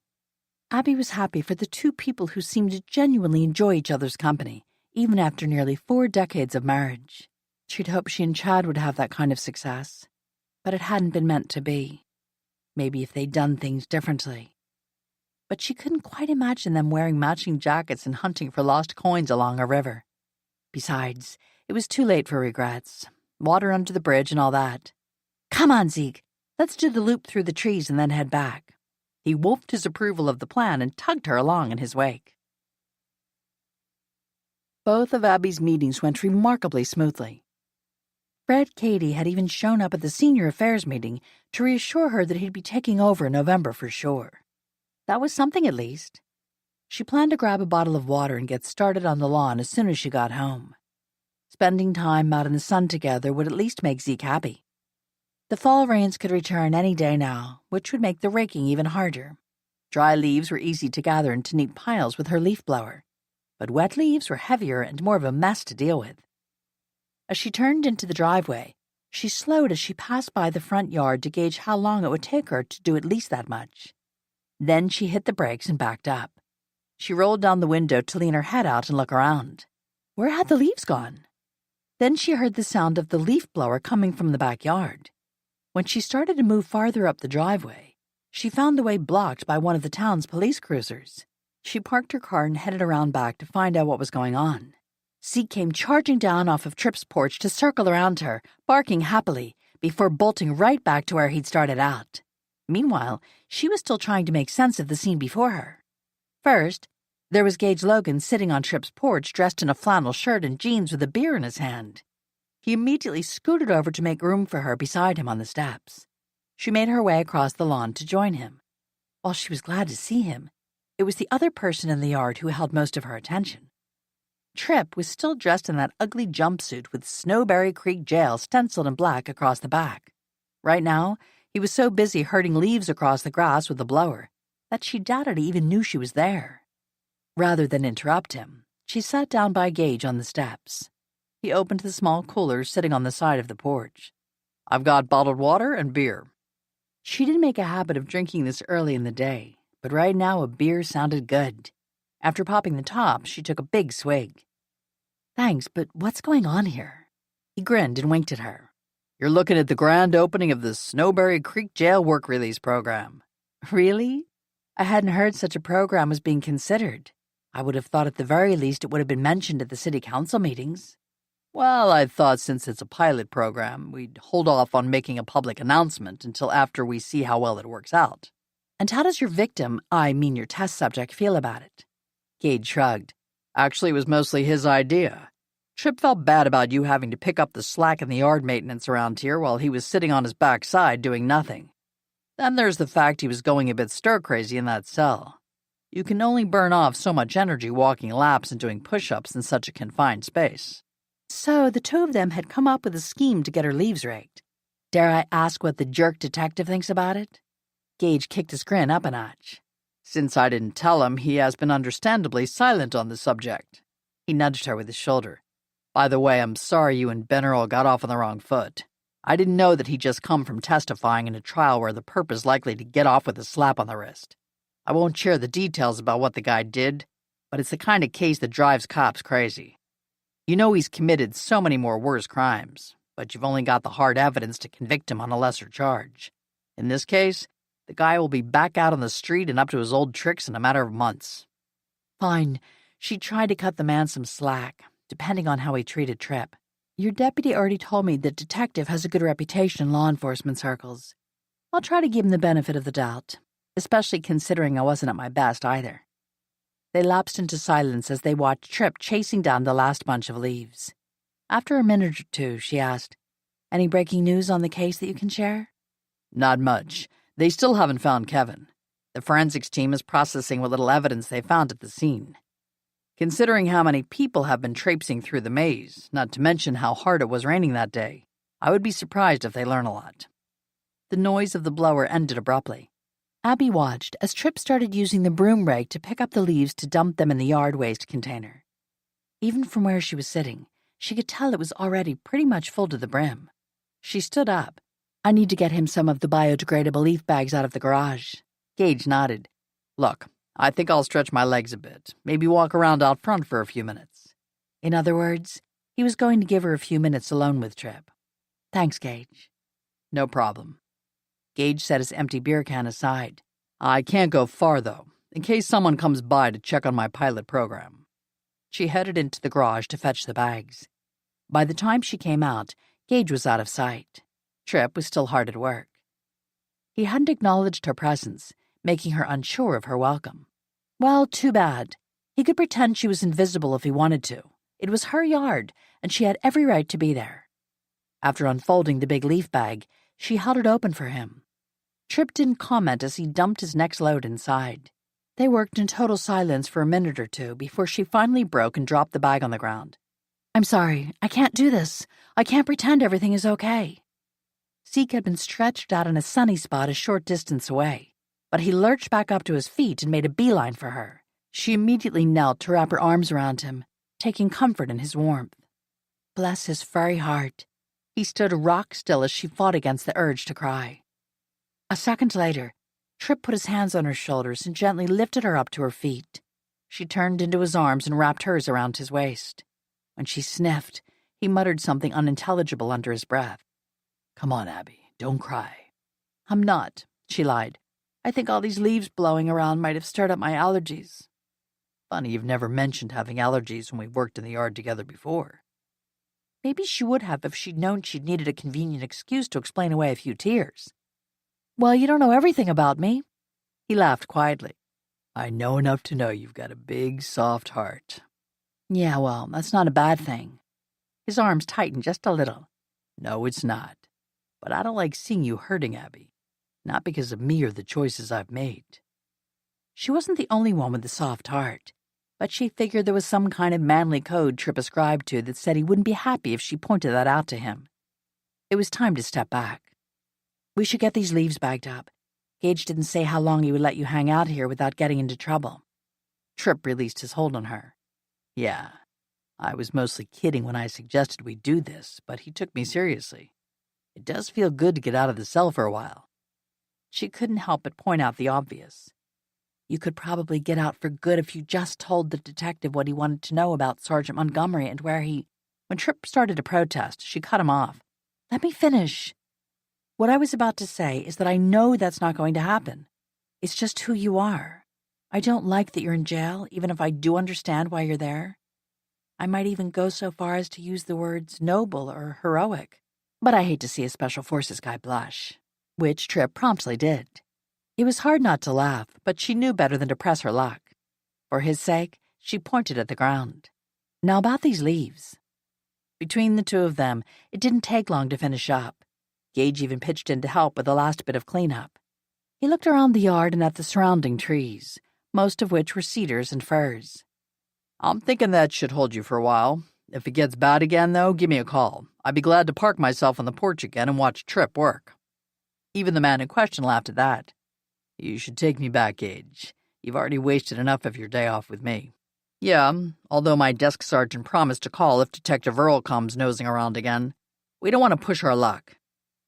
Abby was happy for the two people who seemed to genuinely enjoy each other's company, even after nearly 4 decades of marriage. She'd hoped she and Chad would have that kind of success, but it hadn't been meant to be. Maybe if they'd done things differently. But she couldn't quite imagine them wearing matching jackets and hunting for lost coins along a river. Besides, it was too late for regrets. Water under the bridge and all that. Come on, Zeke. Let's do the loop through the trees and then head back. He wolfed his approval of the plan and tugged her along in his wake. Both of Abby's meetings went remarkably smoothly. Fred Cady had even shown up at the senior affairs meeting to reassure her that he'd be taking over in November for sure. That was something at least. She planned to grab a bottle of water and get started on the lawn as soon as she got home. Spending time out in the sun together would at least make Zeke happy. The fall rains could return any day now, which would make the raking even harder. Dry leaves were easy to gather into neat piles with her leaf blower, but wet leaves were heavier and more of a mess to deal with. As she turned into the driveway, she slowed as she passed by the front yard to gauge how long it would take her to do at least that much. Then she hit the brakes and backed up. She rolled down the window to lean her head out and look around. Where had the leaves gone? Then she heard the sound of the leaf blower coming from the backyard. When she started to move farther up the driveway, she found the way blocked by one of the town's police cruisers. She parked her car and headed around back to find out what was going on. Zeke came charging down off of Tripp's porch to circle around her, barking happily, before bolting right back to where he'd started out. Meanwhile, she was still trying to make sense of the scene before her. First, there was Gage Logan sitting on Tripp's porch dressed in a flannel shirt and jeans with a beer in his hand. He immediately scooted over to make room for her beside him on the steps. She made her way across the lawn to join him. While she was glad to see him, it was the other person in the yard who held most of her attention. Tripp was still dressed in that ugly jumpsuit with Snowberry Creek Jail stenciled in black across the back. Right now, he was so busy herding leaves across the grass with the blower that she doubted he even knew she was there. Rather than interrupt him, she sat down by Gage on the steps. He opened the small cooler sitting on the side of the porch. I've got bottled water and beer. She didn't make a habit of drinking this early in the day, but right now a beer sounded good. After popping the top, she took a big swig. Thanks, but what's going on here? He grinned and winked at her. You're looking at the grand opening of the Snowberry Creek Jail Work Release Program. Really? I hadn't heard such a program was being considered. I would have thought at the very least it would have been mentioned at the city council meetings. Well, I thought since it's a pilot program, we'd hold off on making a public announcement until after we see how well it works out. And how does your victim, I mean your test subject, feel about it? Gage shrugged. Actually, it was mostly his idea. Tripp felt bad about you having to pick up the slack in the yard maintenance around here while he was sitting on his backside doing nothing. Then there's the fact he was going a bit stir-crazy in that cell. You can only burn off so much energy walking laps and doing push-ups in such a confined space. So the two of them had come up with a scheme to get her leaves raked. Dare I ask what the jerk detective thinks about it? Gage kicked his grin up a notch. Since I didn't tell him, he has been understandably silent on the subject. He nudged her with his shoulder. By the way, I'm sorry you and Ben Earl got off on the wrong foot. I didn't know that he'd just come from testifying in a trial where the perp is likely to get off with a slap on the wrist. I won't share the details about what the guy did, but it's the kind of case that drives cops crazy. You know he's committed so many more worse crimes, but you've only got the hard evidence to convict him on a lesser charge. In this case, the guy will be back out on the street and up to his old tricks in a matter of months. Fine. She tried to cut the man some slack, depending on how he treated Tripp. Your deputy already told me that detective has a good reputation in law enforcement circles. I'll try to give him the benefit of the doubt, especially considering I wasn't at my best either. They lapsed into silence as they watched Tripp chasing down the last bunch of leaves. After a minute or two, she asked, Any breaking news on the case that you can share? Not much. They still haven't found Kevin. The forensics team is processing what little evidence they found at the scene. Considering how many people have been traipsing through the maze, not to mention how hard it was raining that day, I would be surprised if they learn a lot." The noise of the blower ended abruptly. Abby watched as Tripp started using the broom rake to pick up the leaves to dump them in the yard waste container. Even from where she was sitting, she could tell it was already pretty much full to the brim. She stood up. "I need to get him some of the biodegradable leaf bags out of the garage." Gage nodded. "Look, I think I'll stretch my legs a bit, maybe walk around out front for a few minutes." In other words, he was going to give her a few minutes alone with Tripp. "Thanks, Gage." "No problem." Gage set his empty beer can aside. "I can't go far, though, in case someone comes by to check on my pilot program." She headed into the garage to fetch the bags. By the time she came out, Gage was out of sight. Tripp was still hard at work. He hadn't acknowledged her presence, making her unsure of her welcome. Well, too bad. He could pretend she was invisible if he wanted to. It was her yard, and she had every right to be there. After unfolding the big leaf bag, she held it open for him. Tripp didn't comment as he dumped his next load inside. They worked in total silence for a minute or two before she finally broke and dropped the bag on the ground. "I'm sorry, I can't do this. I can't pretend everything is okay." Zeke had been stretched out in a sunny spot a short distance away, but he lurched back up to his feet and made a beeline for her. She immediately knelt to wrap her arms around him, taking comfort in his warmth. Bless his furry heart. He stood rock still as she fought against the urge to cry. A second later, Tripp put his hands on her shoulders and gently lifted her up to her feet. She turned into his arms and wrapped hers around his waist. When she sniffed, he muttered something unintelligible under his breath. "Come on, Abby, don't cry." "I'm not," she lied. "I think all these leaves blowing around might have stirred up my allergies." "Funny you've never mentioned having allergies when we've worked in the yard together before." Maybe she would have if she'd known she'd needed a convenient excuse to explain away a few tears. "Well, you don't know everything about me." He laughed quietly. "I know enough to know you've got a big, soft heart." "Yeah, well, that's not a bad thing." His arms tightened just a little. "No, it's not. But I don't like seeing you hurting, Abby. Not because of me or the choices I've made." She wasn't the only one with a soft heart, but she figured there was some kind of manly code Tripp ascribed to that said he wouldn't be happy if she pointed that out to him. It was time to step back. "We should get these leaves bagged up. Gage didn't say how long he would let you hang out here without getting into trouble." Tripp released his hold on her. "Yeah, I was mostly kidding when I suggested we do this, but he took me seriously. It does feel good to get out of the cell for a while." She couldn't help but point out the obvious. "You could probably get out for good if you just told the detective what he wanted to know about Sergeant Montgomery and where he—" When Tripp started to protest, she cut him off. "Let me finish. What I was about to say is that I know that's not going to happen. It's just who you are. I don't like that you're in jail, even if I do understand why you're there. I might even go so far as to use the words noble or heroic. But I hate to see a Special Forces guy blush." Which Tripp promptly did. It was hard not to laugh, but she knew better than to press her luck. For his sake, she pointed at the ground. "Now about these leaves." Between the two of them, it didn't take long to finish up. Gage even pitched in to help with the last bit of cleanup. He looked around the yard and at the surrounding trees, most of which were cedars and firs. "I'm thinking that should hold you for a while. If it gets bad again, though, give me a call. I'd be glad to park myself on the porch again and watch Tripp work." Even the man in question laughed at that. "You should take me back, Gage. You've already wasted enough of your day off with me." "Yeah, although my desk sergeant promised to call if Detective Earl comes nosing around again. We don't want to push our luck."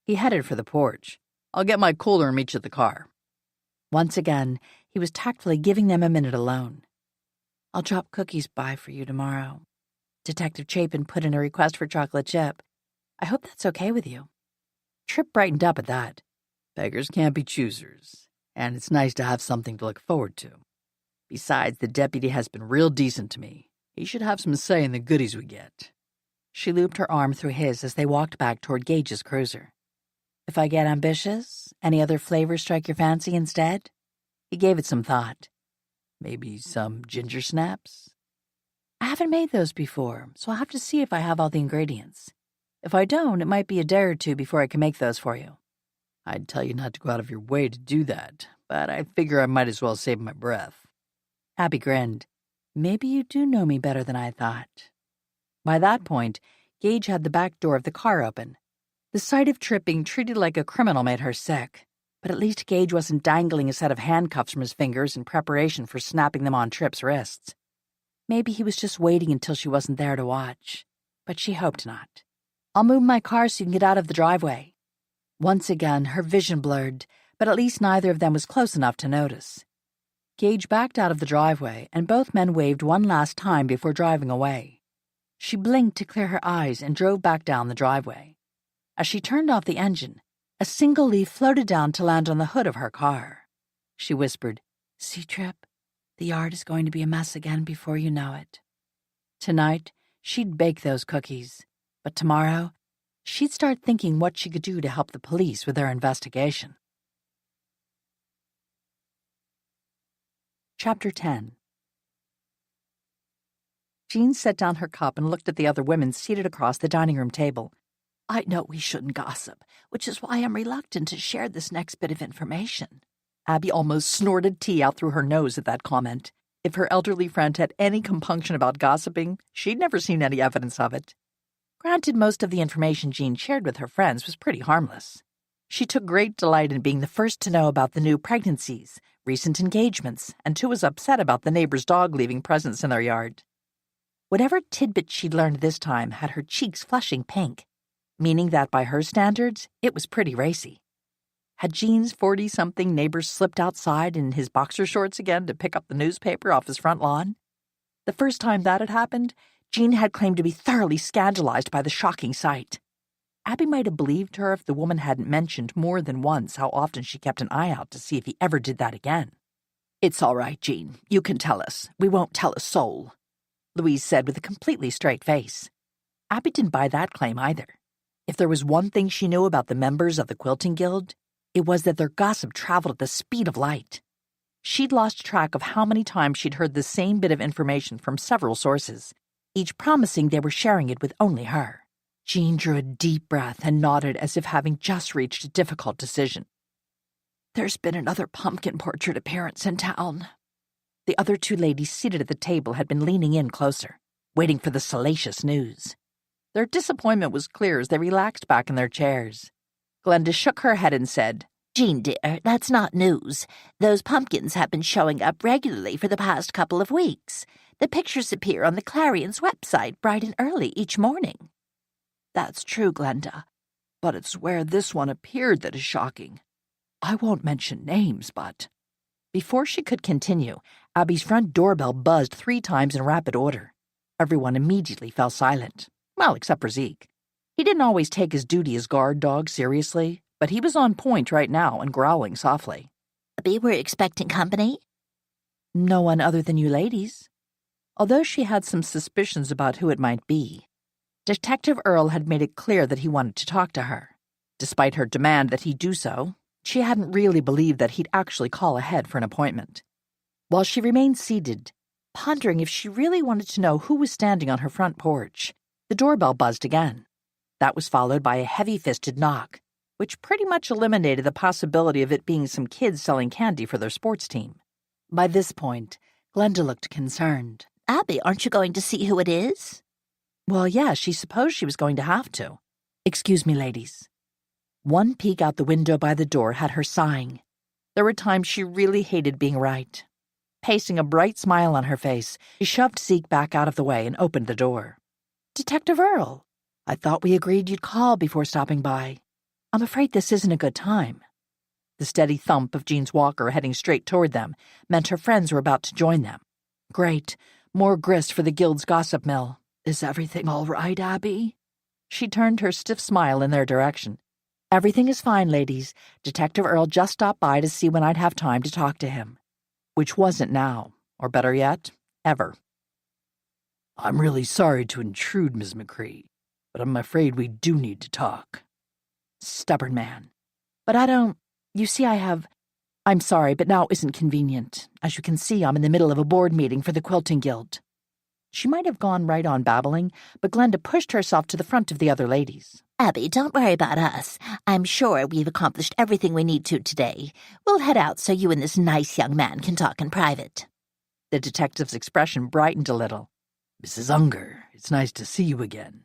He headed for the porch. "I'll get my cooler and meet you at the car." Once again, he was tactfully giving them a minute alone. "I'll drop cookies by for you tomorrow." Detective Chapin put in a request for chocolate chip. "I hope that's okay with you." Tripp brightened up at that. "Beggars can't be choosers, and it's nice to have something to look forward to. Besides, the deputy has been real decent to me. He should have some say in the goodies we get." She looped her arm through his as they walked back toward Gage's cruiser. "If I get ambitious, any other flavors strike your fancy instead?" He gave it some thought. "Maybe some ginger snaps?" "I haven't made those before, so I'll have to see if I have all the ingredients. If I don't, it might be a day or two before I can make those for you." I'd tell you not to go out of your way to do that, but I figure I might as well save my breath. Abby grinned. Maybe you do know me better than I thought. By that point, Gage had the back door of the car open. The sight of Tripp being treated like a criminal made her sick, but at least Gage wasn't dangling a set of handcuffs from his fingers in preparation for snapping them on Tripp's wrists. Maybe he was just waiting until she wasn't there to watch, but she hoped not. I'll move my car so you can get out of the driveway. Once again, her vision blurred, but at least neither of them was close enough to notice. Gage backed out of the driveway, and both men waved one last time before driving away. She blinked to clear her eyes and drove back down the driveway. As she turned off the engine, a single leaf floated down to land on the hood of her car. She whispered, "See, Tripp, the yard is going to be a mess again before you know it." Tonight, she'd bake those cookies, but tomorrow, she'd start thinking what she could do to help the police with their investigation. Chapter 10. Jean set down her cup and looked at the other women seated across the dining room table. I know we shouldn't gossip, which is why I'm reluctant to share this next bit of information. Abby almost snorted tea out through her nose at that comment. If her elderly friend had any compunction about gossiping, she'd never seen any evidence of it. Granted, most of the information Jean shared with her friends was pretty harmless. She took great delight in being the first to know about the new pregnancies, recent engagements, and too was upset about the neighbor's dog leaving presents in their yard. Whatever tidbit she'd learned this time had her cheeks flushing pink, meaning that by her standards, it was pretty racy. Had Jean's 40-something neighbor slipped outside in his boxer shorts again to pick up the newspaper off his front lawn? The first time that had happened, Jean had claimed to be thoroughly scandalized by the shocking sight. Abby might have believed her if the woman hadn't mentioned more than once how often she kept an eye out to see if he ever did that again. "It's all right, Jean. You can tell us. We won't tell a soul," Louise said with a completely straight face. Abby didn't buy that claim either. If there was one thing she knew about the members of the Quilting Guild, it was that their gossip traveled at the speed of light. She'd lost track of how many times she'd heard the same bit of information from several sources, each promising they were sharing it with only her. Jean drew a deep breath and nodded as if having just reached a difficult decision. "There's been another pumpkin portrait appearance in town." The other two ladies seated at the table had been leaning in closer, waiting for the salacious news. Their disappointment was clear as they relaxed back in their chairs. Glenda shook her head and said, Jean, dear, that's not news. Those pumpkins have been showing up regularly for the past couple of weeks. The pictures appear on the Clarion's website bright and early each morning. "That's true, Glenda, but it's where this one appeared that is shocking. I won't mention names, but—" Before she could continue, Abby's front doorbell buzzed 3 times in rapid order. Everyone immediately fell silent. Well, except for Zeke. He didn't always take his duty as guard dog seriously, but he was on point right now and growling softly. Abby, we're expecting company? No one other than you ladies. Although she had some suspicions about who it might be, Detective Earl had made it clear that he wanted to talk to her. Despite her demand that he do so, she hadn't really believed that he'd actually call ahead for an appointment. While she remained seated, pondering if she really wanted to know who was standing on her front porch, the doorbell buzzed again. That was followed by a heavy-fisted knock, which pretty much eliminated the possibility of it being some kids selling candy for their sports team. By this point, Glenda looked concerned. Abby, aren't you going to see who it is? Well, yeah, she supposed she was going to have to. Excuse me, ladies. One peek out the window by the door had her sighing. There were times she really hated being right. Pasting a bright smile on her face, she shoved Zeke back out of the way and opened the door. "Detective Earl, I thought we agreed you'd call before stopping by. I'm afraid this isn't a good time." The steady thump of Jean's walker heading straight toward them meant her friends were about to join them. Great, more grist for the guild's gossip mill. "Is everything all right, Abby?" She turned her stiff smile in their direction. "Everything is fine, ladies. Detective Earl just stopped by to see when I'd have time to talk to him." Which wasn't now, or better yet, ever. "I'm really sorry to intrude, Ms. McCree, but I'm afraid we do need to talk." Stubborn man. "But I don't... You see, I'm sorry, but now isn't convenient. As you can see, I'm in the middle of a board meeting for the Quilting Guild." She might have gone right on babbling, but Glenda pushed herself to the front of the other ladies. Abby, don't worry about us. I'm sure we've accomplished everything we need to today. We'll head out so you and this nice young man can talk in private. The detective's expression brightened a little. Mrs. Unger, it's nice to see you again.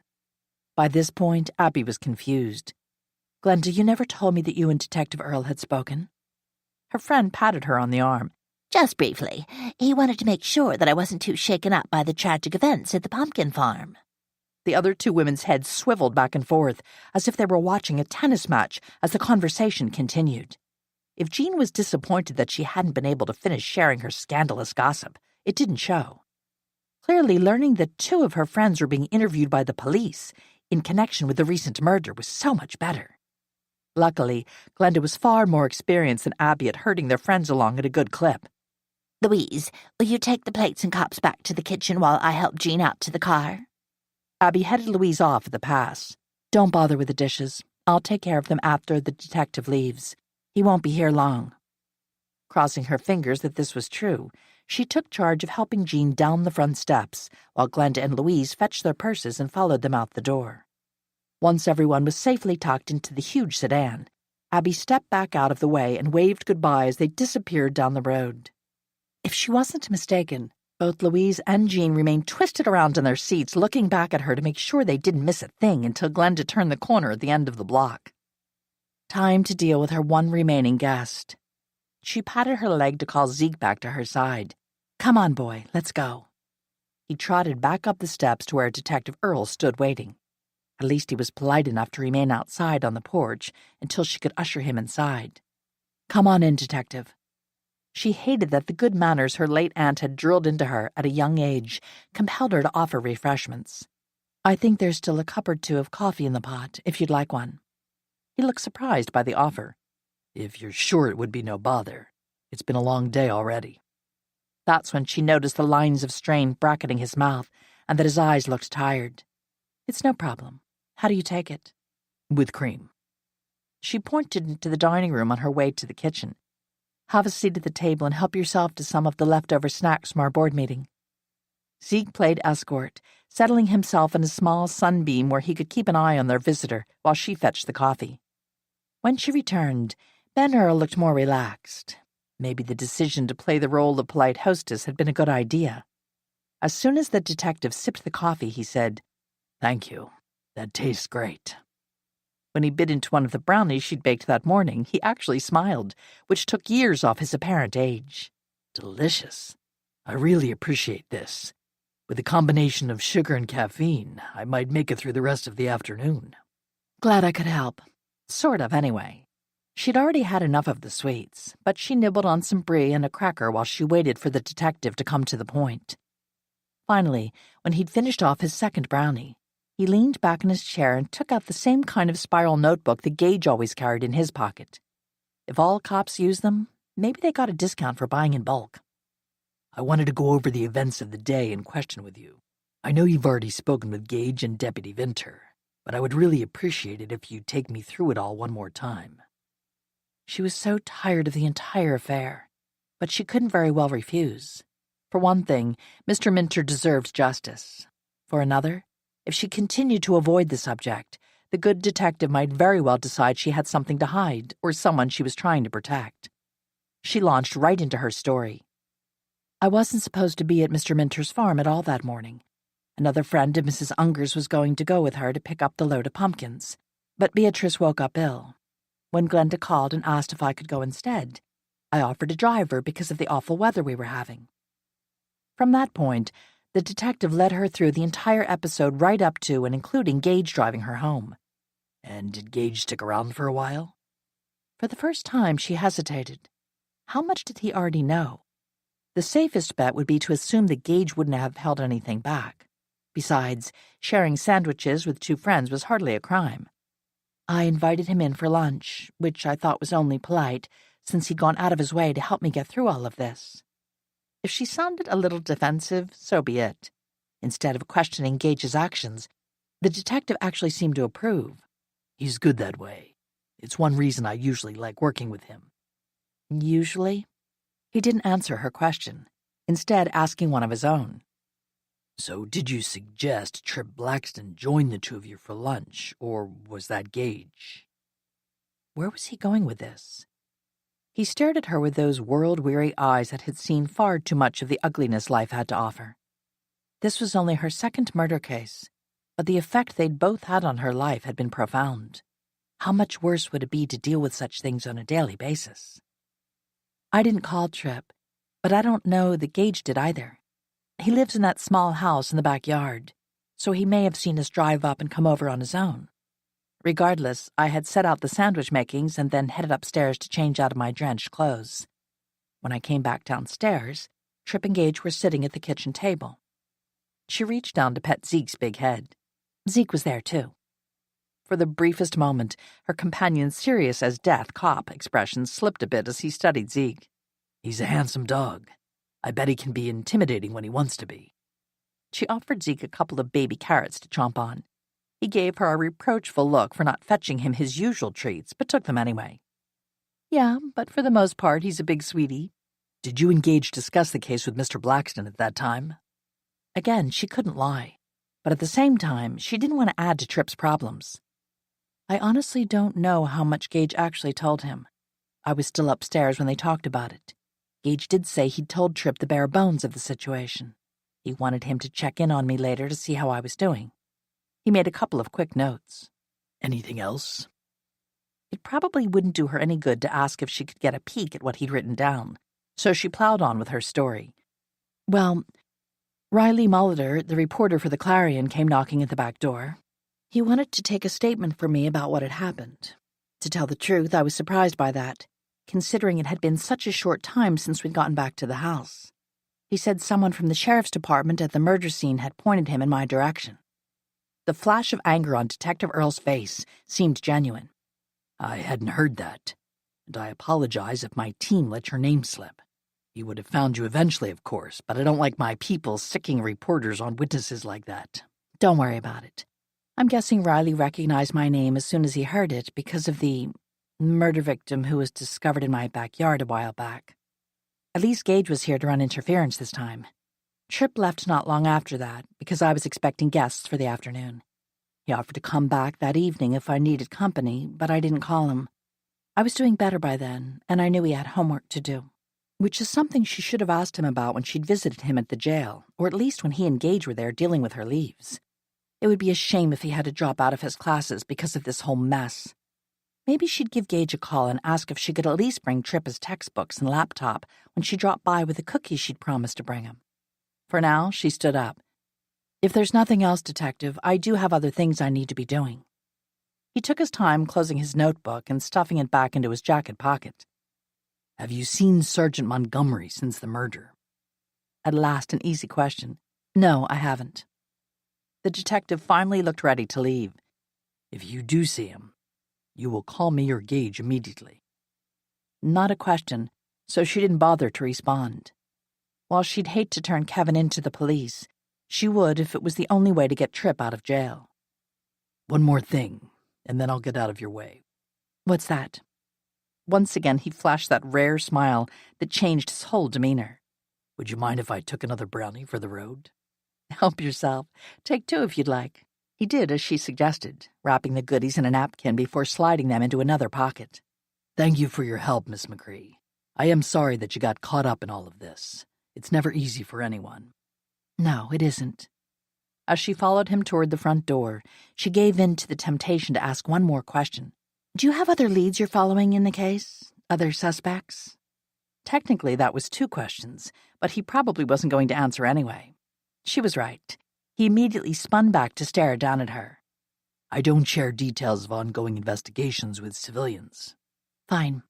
By this point, Abby was confused. Glenda, you never told me that you and Detective Earl had spoken. Her friend patted her on the arm. Just briefly. He wanted to make sure that I wasn't too shaken up by the tragic events at the pumpkin farm. The other two women's heads swiveled back and forth, as if they were watching a tennis match as the conversation continued. If Jean was disappointed that she hadn't been able to finish sharing her scandalous gossip, it didn't show. Clearly, learning that two of her friends were being interviewed by the police in connection with the recent murder was so much better. Luckily, Glenda was far more experienced than Abby at herding their friends along at a good clip. Louise, will you take the plates and cups back to the kitchen while I help Jean out to the car? Abby headed Louise off at the pass. Don't bother with the dishes. I'll take care of them after the detective leaves. He won't be here long. Crossing her fingers that this was true, she took charge of helping Jean down the front steps, while Glenda and Louise fetched their purses and followed them out the door. Once everyone was safely tucked into the huge sedan, Abby stepped back out of the way and waved goodbye as they disappeared down the road. If she wasn't mistaken, both Louise and Jean remained twisted around in their seats, looking back at her to make sure they didn't miss a thing until Glenda turned the corner at the end of the block. Time to deal with her one remaining guest. She patted her leg to call Zeke back to her side. Come on, boy, let's go. He trotted back up the steps to where Detective Earl stood waiting. At least he was polite enough to remain outside on the porch until she could usher him inside. Come on in, Detective. She hated that the good manners her late aunt had drilled into her at a young age compelled her to offer refreshments. I think there's still a cup or two of coffee in the pot, if you'd like one. He looked surprised by the offer. If you're sure it would be no bother. It's been a long day already. That's when she noticed the lines of strain bracketing his mouth and that his eyes looked tired. It's no problem. How do you take it? With cream. She pointed into the dining room on her way to the kitchen. Have a seat at the table and help yourself to some of the leftover snacks from our board meeting. Zeke played escort, settling himself in a small sunbeam where he could keep an eye on their visitor while she fetched the coffee. When she returned, Ben Earl looked more relaxed. Maybe the decision to play the role of polite hostess had been a good idea. As soon as the detective sipped the coffee, he said, Thank you. That tastes great. When he bit into one of the brownies she'd baked that morning, he actually smiled, which took years off his apparent age. Delicious. I really appreciate this. With a combination of sugar and caffeine, I might make it through the rest of the afternoon. Glad I could help. Sort of, anyway. She'd already had enough of the sweets, but she nibbled on some brie and a cracker while she waited for the detective to come to the point. Finally, when he'd finished off his second brownie, he leaned back in his chair and took out the same kind of spiral notebook that Gage always carried in his pocket. If all cops used them, maybe they got a discount for buying in bulk. I wanted to go over the events of the day in question with you. I know you've already spoken with Gage and Deputy Vinter, but I would really appreciate it if you'd take me through it all one more time. She was so tired of the entire affair, but she couldn't very well refuse. For one thing, Mr. Minter deserved justice. For another, if she continued to avoid the subject, the good detective might very well decide she had something to hide or someone she was trying to protect. She launched right into her story. I wasn't supposed to be at Mr. Minter's farm at all that morning. Another friend of Mrs. Unger's was going to go with her to pick up the load of pumpkins, but Beatrice woke up ill. When Glenda called and asked if I could go instead, I offered to drive her because of the awful weather we were having. From that point, the detective led her through the entire episode right up to and including Gage driving her home. And did Gage stick around for a while? For the first time, she hesitated. How much did he already know? The safest bet would be to assume that Gage wouldn't have held anything back. Besides, sharing sandwiches with two friends was hardly a crime. I invited him in for lunch, which I thought was only polite, since he'd gone out of his way to help me get through all of this. If she sounded a little defensive, so be it. Instead of questioning Gage's actions, the detective actually seemed to approve. He's good that way. It's one reason I usually like working with him. Usually? He didn't answer her question, instead asking one of his own. So did you suggest Trip Blackston join the two of you for lunch, or was that Gage? Where was he going with this? He stared at her with those world-weary eyes that had seen far too much of the ugliness life had to offer. This was only her second murder case, but the effect they'd both had on her life had been profound. How much worse would it be to deal with such things on a daily basis? I didn't call Trip, but I don't know that Gage did either. He lives in that small house in the backyard, so he may have seen us drive up and come over on his own. Regardless, I had set out the sandwich makings and then headed upstairs to change out of my drenched clothes. When I came back downstairs, Trip and Gage were sitting at the kitchen table. She reached down to pet Zeke's big head. Zeke was there, too. For the briefest moment, her companion's serious-as-death cop expression slipped a bit as he studied Zeke. He's a handsome dog. I bet he can be intimidating when he wants to be. She offered Zeke a couple of baby carrots to chomp on. He gave her a reproachful look for not fetching him his usual treats, but took them anyway. Yeah, but for the most part, he's a big sweetie. Did you and Gage discuss the case with Mr. Blackston at that time? Again, she couldn't lie, but at the same time, she didn't want to add to Tripp's problems. I honestly don't know how much Gage actually told him. I was still upstairs when they talked about it. Gage did say he'd told Trip the bare bones of the situation. He wanted him to check in on me later to see how I was doing. He made a couple of quick notes. Anything else? It probably wouldn't do her any good to ask if she could get a peek at what he'd written down, so she plowed on with her story. Well, Riley Molitor, the reporter for the Clarion, came knocking at the back door. He wanted to take a statement from me about what had happened. To tell the truth, I was surprised by that, considering it had been such a short time since we'd gotten back to the house. He said someone from the sheriff's department at the murder scene had pointed him in my direction. The flash of anger on Detective Earle's face seemed genuine. I hadn't heard that, and I apologize if my team let your name slip. He would have found you eventually, of course, but I don't like my people sicking reporters on witnesses like that. Don't worry about it. I'm guessing Riley recognized my name as soon as he heard it because of the murder victim who was discovered in my backyard a while back. At least Gage was here to run interference this time. Tripp left not long after that because I was expecting guests for the afternoon. He offered to come back that evening if I needed company, but I didn't call him. I was doing better by then, and I knew he had homework to do, which is something she should have asked him about when she'd visited him at the jail, or at least when he and Gage were there dealing with her leaves. It would be a shame if he had to drop out of his classes because of this whole mess. Maybe she'd give Gage a call and ask if she could at least bring Tripp his textbooks and laptop when she dropped by with the cookies she'd promised to bring him. For now, she stood up. If there's nothing else, Detective, I do have other things I need to be doing. He took his time closing his notebook and stuffing it back into his jacket pocket. Have you seen Sergeant Montgomery since the murder? At last, an easy question. No, I haven't. The detective finally looked ready to leave. If you do see him, you will call me or Gage immediately. Not a question, so she didn't bother to respond. While she'd hate to turn Kevin into the police, she would if it was the only way to get Tripp out of jail. One more thing, and then I'll get out of your way. What's that? Once again, he flashed that rare smile that changed his whole demeanor. Would you mind if I took another brownie for the road? Help yourself. Take 2 if you'd like. He did as she suggested, wrapping the goodies in a napkin before sliding them into another pocket. Thank you for your help, Miss McCree. I am sorry that you got caught up in all of this. It's never easy for anyone. No, it isn't. As she followed him toward the front door, she gave in to the temptation to ask one more question. Do you have other leads you're following in the case? Other suspects? Technically, that was 2 questions, but he probably wasn't going to answer anyway. She was right. He immediately spun back to stare down at her. I don't share details of ongoing investigations with civilians. Fine.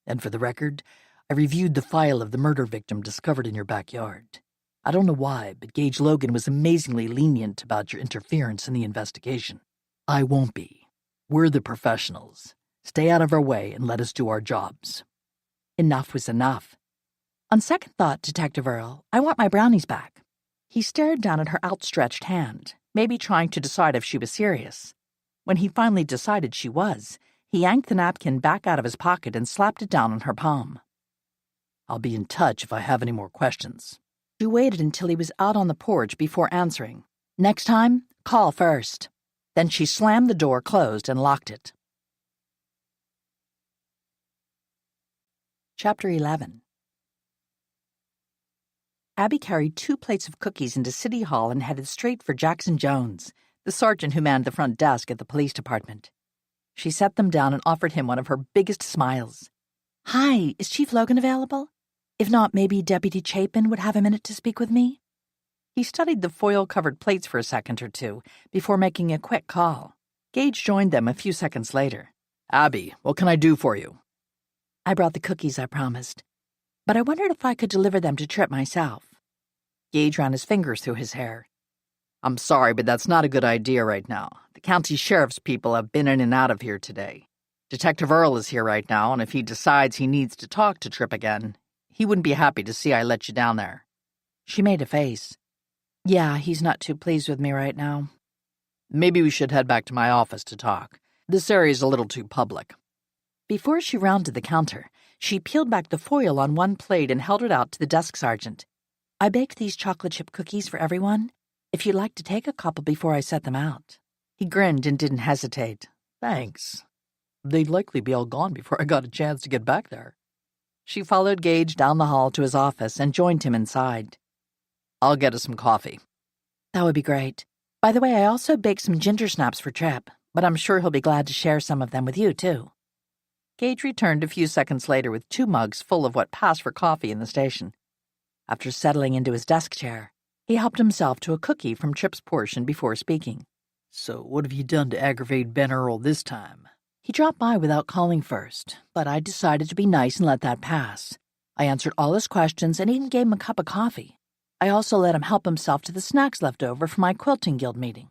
And for the record, I reviewed the file of the murder victim discovered in your backyard. I don't know why, but Gage Logan was amazingly lenient about your interference in the investigation. I won't be. We're the professionals. Stay out of our way and let us do our jobs. Enough was enough. On second thought, Detective Earle, I want my brownies back. He stared down at her outstretched hand, maybe trying to decide if she was serious. When he finally decided she was, he yanked the napkin back out of his pocket and slapped it down on her palm. I'll be in touch if I have any more questions. She waited until he was out on the porch before answering. Next time, call first. Then she slammed the door closed and locked it. Chapter 11. Abby carried 2 plates of cookies into City Hall and headed straight for Jackson Jones, the sergeant who manned the front desk at the police department. She set them down and offered him one of her biggest smiles. "Hi, is Chief Logan available? If not, maybe Deputy Chapin would have a minute to speak with me?" He studied the foil-covered plates for a second or two before making a quick call. Gage joined them a few seconds later. Abby, what can I do for you? "I brought the cookies I promised, but I wondered if I could deliver them to Tripp myself." Gage ran his fingers through his hair. I'm sorry, but that's not a good idea right now. The county sheriff's people have been in and out of here today. Detective Earl is here right now, and if he decides he needs to talk to Tripp again, he wouldn't be happy to see I let you down there." She made a face. "Yeah, he's not too pleased with me right now." Maybe we should head back to my office to talk. This area's a little too public. Before she rounded the counter, she peeled back the foil on one plate and held it out to the desk sergeant. "I baked these chocolate chip cookies for everyone. If you'd like to take a couple before I set them out." He grinned and didn't hesitate. Thanks. They'd likely be all gone before I got a chance to get back there. She followed Gage down the hall to his office and joined him inside. I'll get us some coffee. That would be great. By the way, I also baked some ginger snaps for Tripp, but I'm sure he'll be glad to share some of them with you, too. Gage returned a few seconds later with 2 mugs full of what passed for coffee in the station. After settling into his desk chair, he helped himself to a cookie from Tripp's portion before speaking. So what have you done to aggravate Ben Earl this time? He dropped by without calling first, but I decided to be nice and let that pass. I answered all his questions and even gave him a cup of coffee. I also let him help himself to the snacks left over from my quilting guild meeting.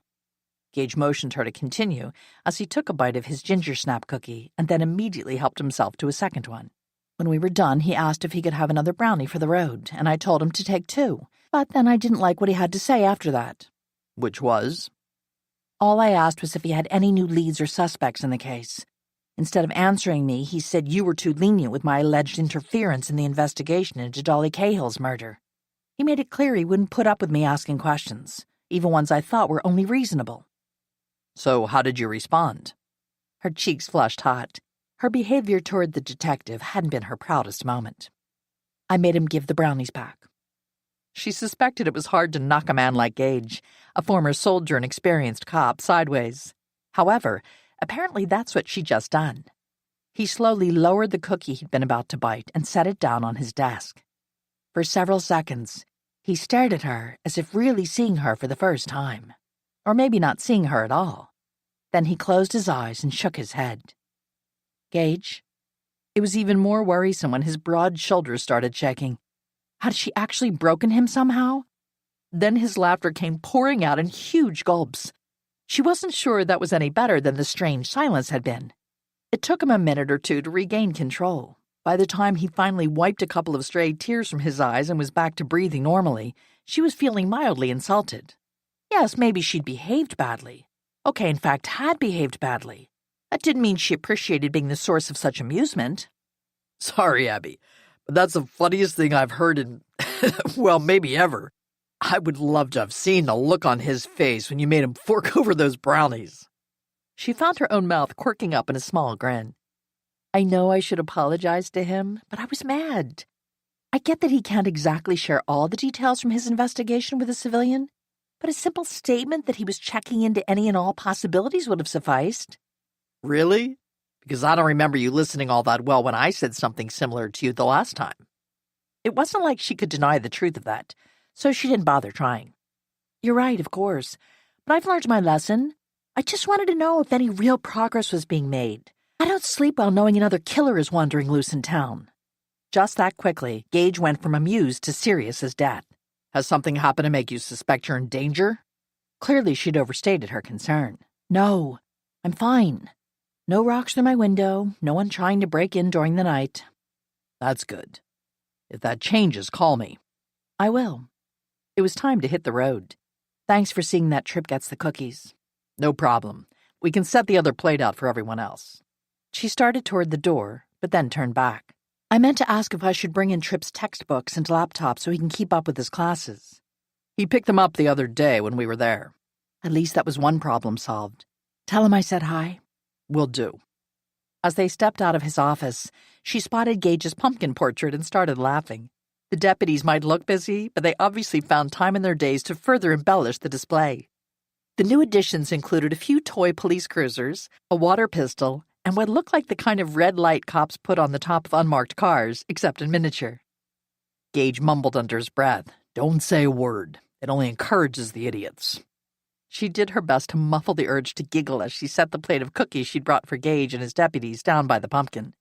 Gage motioned her to continue as he took a bite of his ginger snap cookie and then immediately helped himself to a second one. When we were done, he asked if he could have another brownie for the road, and I told him to take 2, but then I didn't like what he had to say after that. Which was? All I asked was if he had any new leads or suspects in the case. Instead of answering me, he said you were too lenient with my alleged interference in the investigation into Dolly Cahill's murder. He made it clear he wouldn't put up with me asking questions, even ones I thought were only reasonable. So how did you respond? Her cheeks flushed hot. Her behavior toward the detective hadn't been her proudest moment. I made him give the brownies back. She suspected it was hard to knock a man like Gage, a former soldier and experienced cop, sideways. However, apparently that's what she'd just done. He slowly lowered the cookie he'd been about to bite and set it down on his desk. For several seconds, he stared at her as if really seeing her for the first time. Or maybe not seeing her at all. Then he closed his eyes and shook his head. Gage? It was even more worrisome when his broad shoulders started shaking. Had she actually broken him somehow? Then his laughter came pouring out in huge gulps. She wasn't sure that was any better than the strange silence had been. It took him a minute or two to regain control. By the time he finally wiped a couple of stray tears from his eyes and was back to breathing normally, she was feeling mildly insulted. Yes, maybe she'd behaved badly. Okay, in fact, had behaved badly. That didn't mean she appreciated being the source of such amusement. Sorry, Abby, but that's the funniest thing I've heard in, well, maybe ever. I would love to have seen the look on his face when you made him fork over those brownies. She found her own mouth quirking up in a small grin. I know I should apologize to him, but I was mad. I get that he can't exactly share all the details from his investigation with a civilian, but a simple statement that he was checking into any and all possibilities would have sufficed. Really? Because I don't remember you listening all that well when I said something similar to you the last time. It wasn't like she could deny the truth of that, so she didn't bother trying. You're right, of course, but I've learned my lesson. I just wanted to know if any real progress was being made. I don't sleep well knowing another killer is wandering loose in town. Just that quickly, Gage went from amused to serious as death. Has something happened to make you suspect you're in danger? Clearly she'd overstated her concern. No, I'm fine. No rocks through my window, no one trying to break in during the night. That's good. If that changes, call me. I will. It was time to hit the road. Thanks for seeing that Tripp gets the cookies. No problem. We can set the other plate out for everyone else. She started toward the door, but then turned back. I meant to ask if I should bring in Tripp's textbooks and laptop so he can keep up with his classes. He picked them up the other day when we were there. At least that was one problem solved. Tell him I said hi. Will do. As they stepped out of his office, she spotted Gage's pumpkin portrait and started laughing. The deputies might look busy, but they obviously found time in their days to further embellish the display. The new additions included a few toy police cruisers, a water pistol, and what looked like the kind of red light cops put on the top of unmarked cars, except in miniature. Gage mumbled under his breath, "Don't say a word. It only encourages the idiots." She did her best to muffle the urge to giggle as she set the plate of cookies she'd brought for Gage and his deputies down by the pumpkin.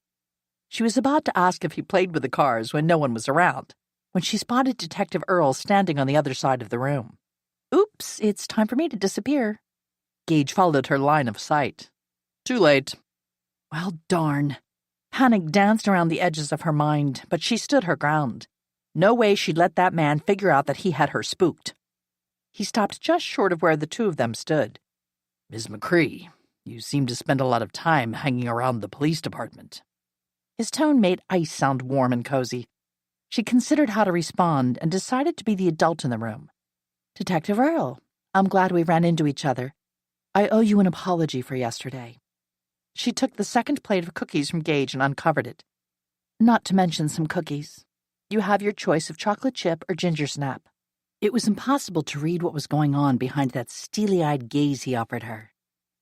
She was about to ask if he played with the cars when no one was around, when she spotted Detective Earl standing on the other side of the room. "Oops, it's time for me to disappear." Gage followed her line of sight. "Too late." Well, darn. Panic danced around the edges of her mind, but she stood her ground. No way she'd let that man figure out that he had her spooked. He stopped just short of where the two of them stood. "Miss McCree, you seem to spend a lot of time hanging around the police department." His tone made ice sound warm and cozy. She considered how to respond and decided to be the adult in the room. "Detective Earl, I'm glad we ran into each other. I owe you an apology for yesterday." She took the second plate of cookies from Gage and uncovered it. "Not to mention some cookies. You have your choice of chocolate chip or ginger snap." It was impossible to read what was going on behind that steely-eyed gaze he offered her.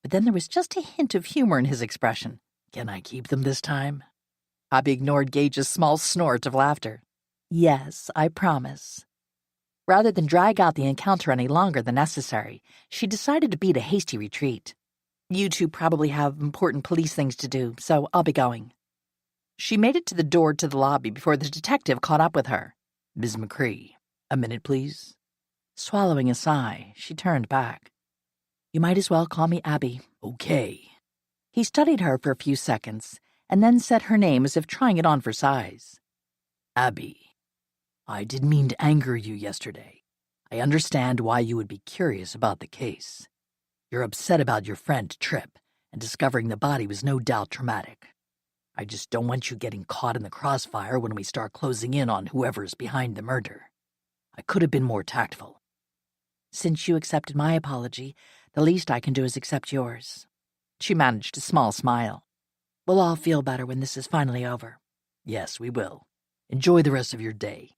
But then there was just a hint of humor in his expression. "Can I keep them this time?" Abby ignored Gage's small snort of laughter. "Yes, I promise." Rather than drag out the encounter any longer than necessary, she decided to beat a hasty retreat. "You two probably have important police things to do, so I'll be going." She made it to the door to the lobby before the detective caught up with her. "Ms. McCree, a minute, please." Swallowing a sigh, she turned back. "You might as well call me Abby." "Okay." He studied her for a few seconds, and then said her name as if trying it on for size. "Abby, I didn't mean to anger you yesterday. I understand why you would be curious about the case. You're upset about your friend Tripp, and discovering the body was no doubt traumatic. I just don't want you getting caught in the crossfire when we start closing in on whoever's behind the murder. I could have been more tactful." "Since you accepted my apology, the least I can do is accept yours." She managed a small smile. "We'll all feel better when this is finally over." "Yes, we will. Enjoy the rest of your day."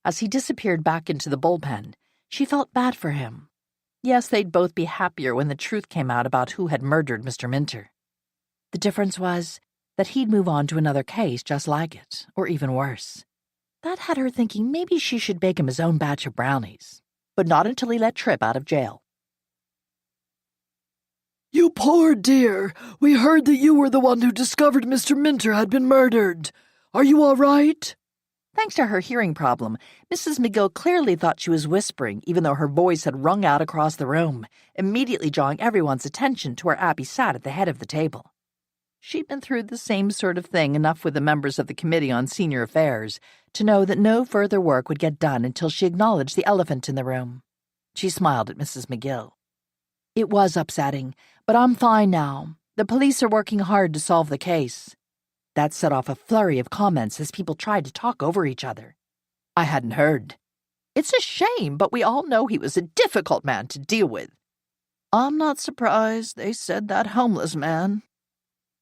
As he disappeared back into the bullpen, she felt bad for him. Yes, they'd both be happier when the truth came out about who had murdered Mr. Minter. The difference was that he'd move on to another case just like it, or even worse. That had her thinking maybe she should bake him his own batch of brownies, but not until he let Tripp out of jail. "You poor dear. We heard that you were the one who discovered Mr. Minter had been murdered. Are you all right?" Thanks to her hearing problem, Mrs. McGill clearly thought she was whispering, even though her voice had rung out across the room, immediately drawing everyone's attention to where Abby sat at the head of the table. She'd been through the same sort of thing enough with the members of the Committee on Senior Affairs to know that no further work would get done until she acknowledged the elephant in the room. She smiled at Mrs. McGill. "It was upsetting, but I'm fine now. The police are working hard to solve the case." That set off a flurry of comments as people tried to talk over each other. "I hadn't heard." "It's a shame, but we all know he was a difficult man to deal with." "I'm not surprised they said that homeless man."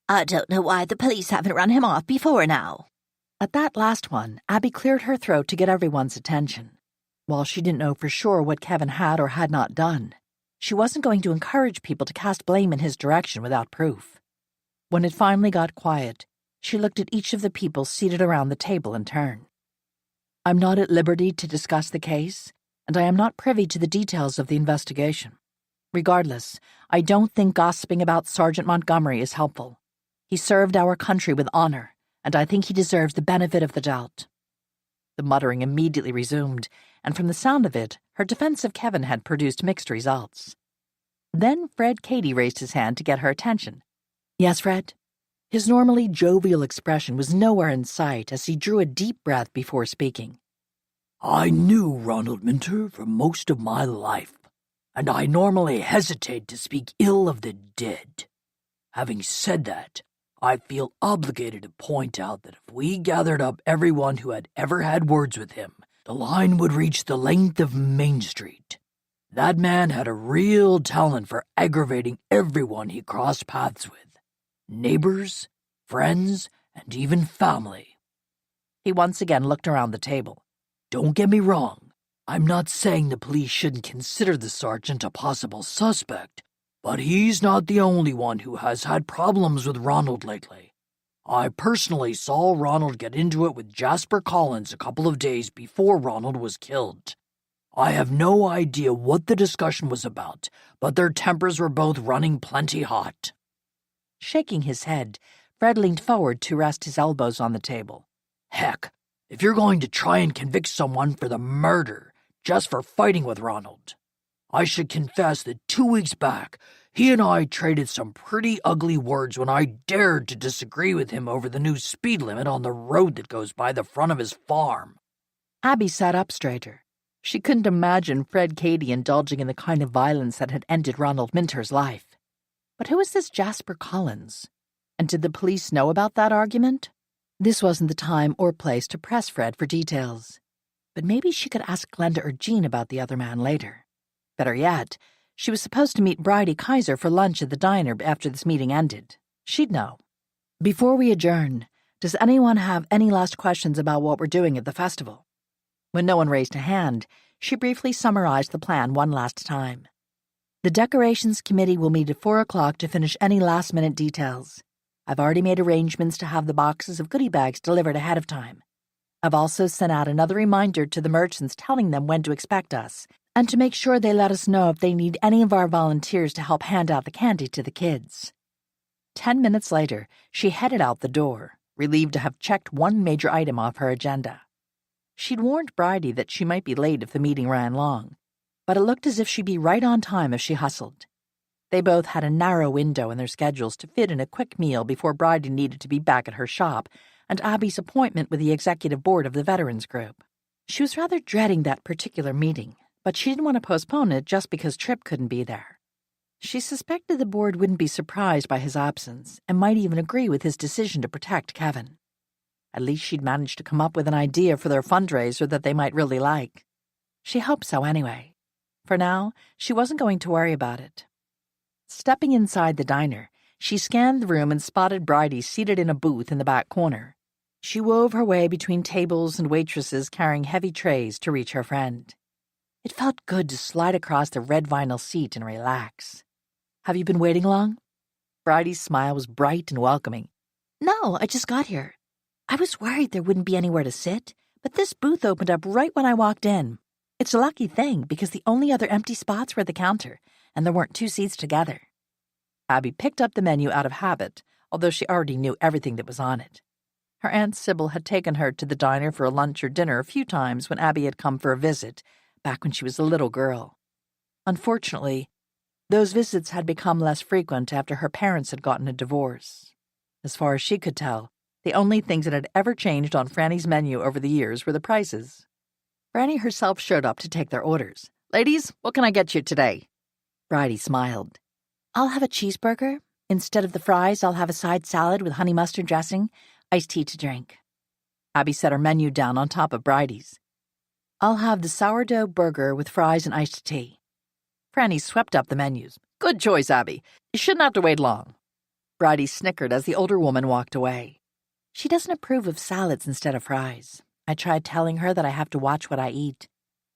"I don't know why the police haven't run him off before now." At that last one, Abby cleared her throat to get everyone's attention. While she didn't know for sure what Kevin had or had not done, she wasn't going to encourage people to cast blame in his direction without proof. When it finally got quiet, she looked at each of the people seated around the table in turn. "I'm not at liberty to discuss the case, and I am not privy to the details of the investigation. Regardless, I don't think gossiping about Sergeant Montgomery is helpful. He served our country with honor, and I think he deserves the benefit of the doubt." The muttering immediately resumed, and from the sound of it, her defense of Kevin had produced mixed results. Then Fred Cady raised his hand to get her attention. "Yes, Fred?" His normally jovial expression was nowhere in sight as he drew a deep breath before speaking. "I knew Ronald Minter for most of my life, and I normally hesitate to speak ill of the dead. Having said that, I feel obligated to point out that if we gathered up everyone who had ever had words with him, the line would reach the length of Main Street. That man had a real talent for aggravating everyone he crossed paths with. Neighbors, friends, and even family. He once again looked around the table. Don't get me wrong. I'm not saying the police shouldn't consider the sergeant a possible suspect, but he's not the only one who has had problems with Ronald lately. I personally saw Ronald get into it with Jasper Collins a couple of days before Ronald was killed. I have no idea what the discussion was about, but their tempers were both running plenty hot. Shaking his head, Fred leaned forward to rest his elbows on the table. Heck, if you're going to try and convict someone for the murder just for fighting with Ronald, I should confess that 2 weeks back, he and I traded some pretty ugly words when I dared to disagree with him over the new speed limit on the road that goes by the front of his farm. Abby sat up straighter. She couldn't imagine Fred Cady indulging in the kind of violence that had ended Ronald Minter's life. But who was this Jasper Collins? And did the police know about that argument? This wasn't the time or place to press Fred for details. But maybe she could ask Glenda or Jean about the other man later. Better yet, she was supposed to meet Bridie Kaiser for lunch at the diner after this meeting ended. She'd know. Before we adjourn, does anyone have any last questions about what we're doing at the festival? When no one raised a hand, she briefly summarized the plan one last time. The decorations committee will meet at 4 o'clock to finish any last-minute details. I've already made arrangements to have the boxes of goodie bags delivered ahead of time. I've also sent out another reminder to the merchants telling them when to expect us, and to make sure they let us know if they need any of our volunteers to help hand out the candy to the kids. 10 minutes later, she headed out the door, relieved to have checked one major item off her agenda. She'd warned Bridie that she might be late if the meeting ran long, but it looked as if she'd be right on time if she hustled. They both had a narrow window in their schedules to fit in a quick meal before Bridie needed to be back at her shop and Abby's appointment with the executive board of the Veterans Group. She was rather dreading that particular meeting, but she didn't want to postpone it just because Tripp couldn't be there. She suspected the board wouldn't be surprised by his absence and might even agree with his decision to protect Kevin. At least she'd managed to come up with an idea for their fundraiser that they might really like. She hoped so anyway. For now, she wasn't going to worry about it. Stepping inside the diner, she scanned the room and spotted Bridie seated in a booth in the back corner. She wove her way between tables and waitresses carrying heavy trays to reach her friend. It felt good to slide across the red vinyl seat and relax. "Have you been waiting long?" Bridie's smile was bright and welcoming. "No, I just got here. I was worried there wouldn't be anywhere to sit, but this booth opened up right when I walked in. It's a lucky thing because the only other empty spots were at the counter, and there weren't 2 seats together." Abby picked up the menu out of habit, although she already knew everything that was on it. Her Aunt Sybil had taken her to the diner for a lunch or dinner a few times when Abby had come for a visit, back when she was a little girl. Unfortunately, those visits had become less frequent after her parents had gotten a divorce. As far as she could tell, the only things that had ever changed on Franny's menu over the years were the prices. Franny herself showed up to take their orders. "Ladies, what can I get you today?" Bridie smiled. "I'll have a cheeseburger. Instead of the fries, I'll have a side salad with honey mustard dressing, iced tea to drink." Abby set her menu down on top of Bridie's. "I'll have the sourdough burger with fries and iced tea." Franny swept up the menus. "Good choice, Abby. You shouldn't have to wait long." Bridie snickered as the older woman walked away. "She doesn't approve of salads instead of fries. I tried telling her that I have to watch what I eat.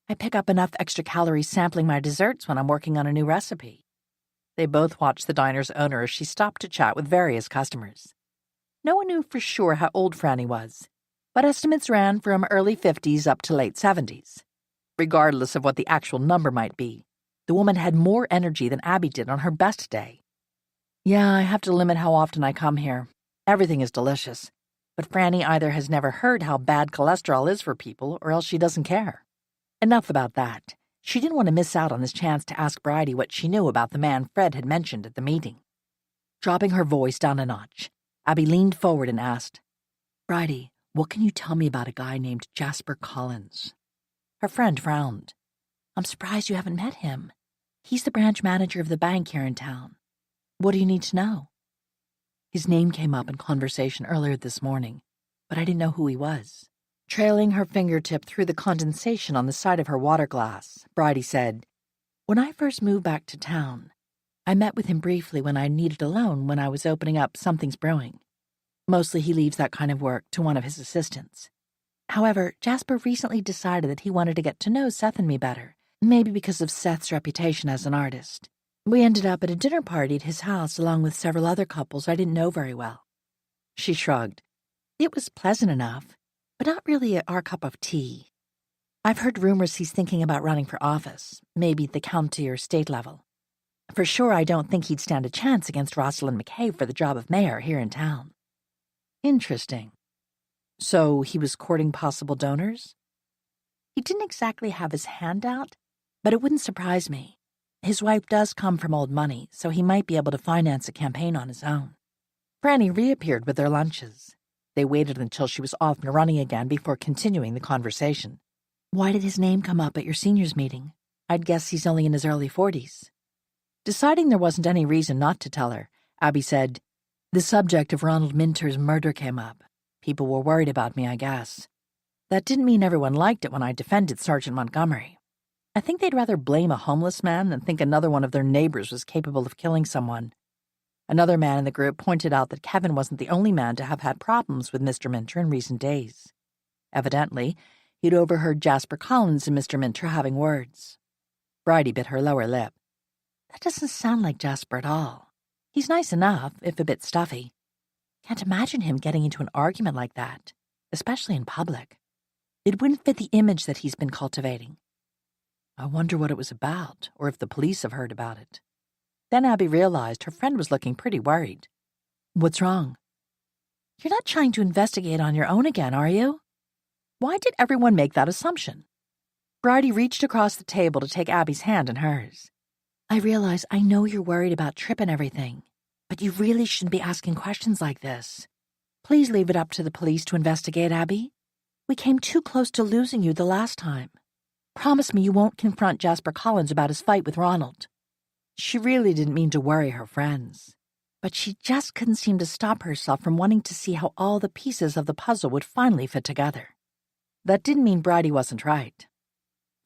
I pick up enough extra calories sampling my desserts when I'm working on a new recipe." They both watched the diner's owner as she stopped to chat with various customers. No one knew for sure how old Franny was, but estimates ran from early 50s up to late 70s. Regardless of what the actual number might be, the woman had more energy than Abby did on her best day. "Yeah, I have to limit how often I come here. Everything is delicious. But Franny either has never heard how bad cholesterol is for people or else she doesn't care." Enough about that. She didn't want to miss out on this chance to ask Bridie what she knew about the man Fred had mentioned at the meeting. Dropping her voice down a notch, Abby leaned forward and asked, "Bridie, what can you tell me about a guy named Jasper Collins?" Her friend frowned. "I'm surprised you haven't met him. He's the branch manager of the bank here in town. What do you need to know?" His name came up in conversation earlier this morning, but I didn't know who he was. Trailing her fingertip through the condensation on the side of her water glass, Bridie said, "When I first moved back to town, I met with him briefly when I needed a loan when I was opening up Something's Brewing. Mostly he leaves that kind of work to one of his assistants. However, Jasper recently decided that he wanted to get to know Seth and me better, maybe because of Seth's reputation as an artist. We ended up at a dinner party at his house along with several other couples I didn't know very well." She shrugged. "It was pleasant enough, but not really our cup of tea. I've heard rumors he's thinking about running for office, maybe at the county or state level. For sure, I don't think he'd stand a chance against Rosalind McKay for the job of mayor here in town." Interesting. So he was courting possible donors? He didn't exactly have his hand out, but it wouldn't surprise me. His wife does come from old money, so he might be able to finance a campaign on his own. Franny reappeared with their lunches. They waited until she was off and running again before continuing the conversation. "Why did his name come up at your seniors' meeting? I'd guess he's only in his early 40s. Deciding there wasn't any reason not to tell her, Abby said, "The subject of Ronald Minter's murder came up. People were worried about me, I guess. That didn't mean everyone liked it when I defended Sergeant Montgomery. I think they'd rather blame a homeless man than think another one of their neighbors was capable of killing someone." Another man in the group pointed out that Kevin wasn't the only man to have had problems with Mr. Minter in recent days. Evidently, he'd overheard Jasper Collins and Mr. Minter having words. Bridie bit her lower lip. "That doesn't sound like Jasper at all. He's nice enough, if a bit stuffy. Can't imagine him getting into an argument like that, especially in public. It wouldn't fit the image that he's been cultivating." I wonder what it was about, or if the police have heard about it. Then Abby realized her friend was looking pretty worried. "What's wrong?" "You're not trying to investigate on your own again, are you?" Why did everyone make that assumption? Bridie reached across the table to take Abby's hand in hers. "I realize I know you're worried about Tripp and everything, but you really shouldn't be asking questions like this. Please leave it up to the police to investigate, Abby. We came too close to losing you the last time. Promise me you won't confront Jasper Collins about his fight with Ronald." She really didn't mean to worry her friends, but she just couldn't seem to stop herself from wanting to see how all the pieces of the puzzle would finally fit together. That didn't mean Bridie wasn't right.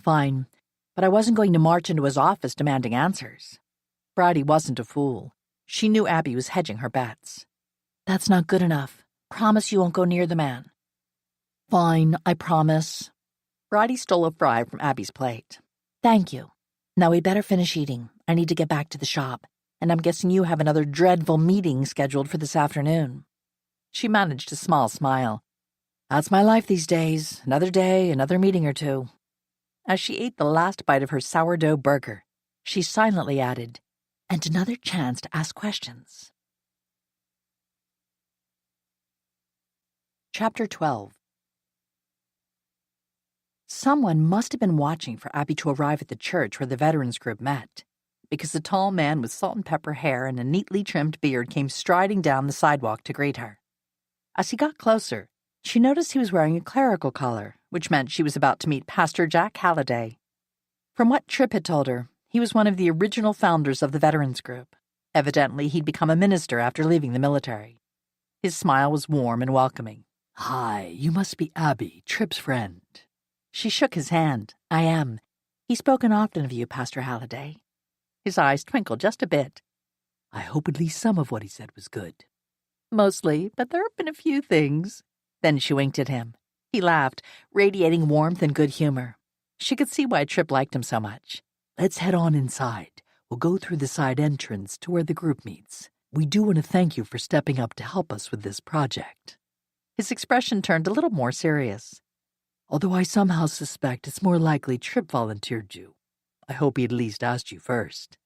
Fine, but I wasn't going to march into his office demanding answers. Bridie wasn't a fool. She knew Abby was hedging her bets. "That's not good enough. Promise you won't go near the man." "Fine, I promise." Bridie stole a fry from Abby's plate. "Thank you. Now we'd better finish eating. I need to get back to the shop, and I'm guessing you have another dreadful meeting scheduled for this afternoon." She managed a small smile. "That's my life these days. Another day, another meeting or two." As she ate the last bite of her sourdough burger, she silently added, "And another chance to ask questions." Chapter 12. Someone must have been watching for Abby to arrive at the church where the veterans group met, because a tall man with salt and pepper hair and a neatly trimmed beard came striding down the sidewalk to greet her. As he got closer, she noticed he was wearing a clerical collar, which meant she was about to meet Pastor Jack Halliday. From what Tripp had told her, he was one of the original founders of the veterans group. Evidently, he'd become a minister after leaving the military. His smile was warm and welcoming. "Hi, you must be Abby, Tripp's friend." She shook his hand. "I am. He's spoken often of you, Pastor Halliday." His eyes twinkled just a bit. "I hope at least some of what he said was good." "Mostly, but there have been a few things." Then she winked at him. He laughed, radiating warmth and good humor. She could see why Tripp liked him so much. "Let's head on inside. We'll go through the side entrance to where the group meets. We do want to thank you for stepping up to help us with this project." His expression turned a little more serious. "Although I somehow suspect it's more likely Tripp volunteered you. I hope he at least asked you first."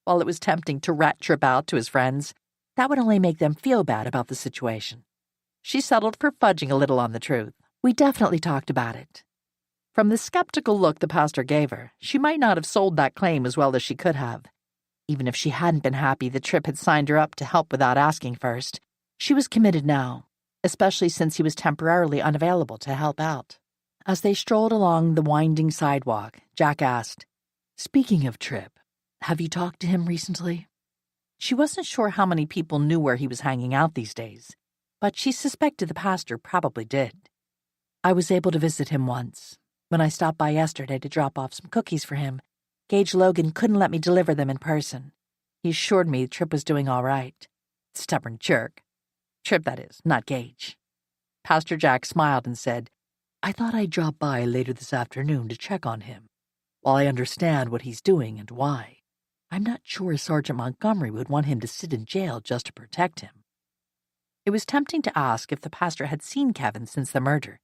While it was tempting to rat Tripp out to his friends, that would only make them feel bad about the situation. She settled for fudging a little on the truth. "We definitely talked about it." From the skeptical look the pastor gave her, she might not have sold that claim as well as she could have. Even if she hadn't been happy that Tripp had signed her up to help without asking first, she was committed now, especially since he was temporarily unavailable to help out. As they strolled along the winding sidewalk, Jack asked, "Speaking of Tripp, have you talked to him recently?" She wasn't sure how many people knew where he was hanging out these days, but she suspected the pastor probably did. I was able to visit him once. When I stopped by yesterday to drop off some cookies for him, Gage Logan couldn't let me deliver them in person. He assured me Tripp was doing all right. Stubborn jerk. Tripp, that is, not Gage. Pastor Jack smiled and said, I thought I'd drop by later this afternoon to check on him. While I understand what he's doing and why, I'm not sure Sergeant Montgomery would want him to sit in jail just to protect him. It was tempting to ask if the pastor had seen Kevin since the murder,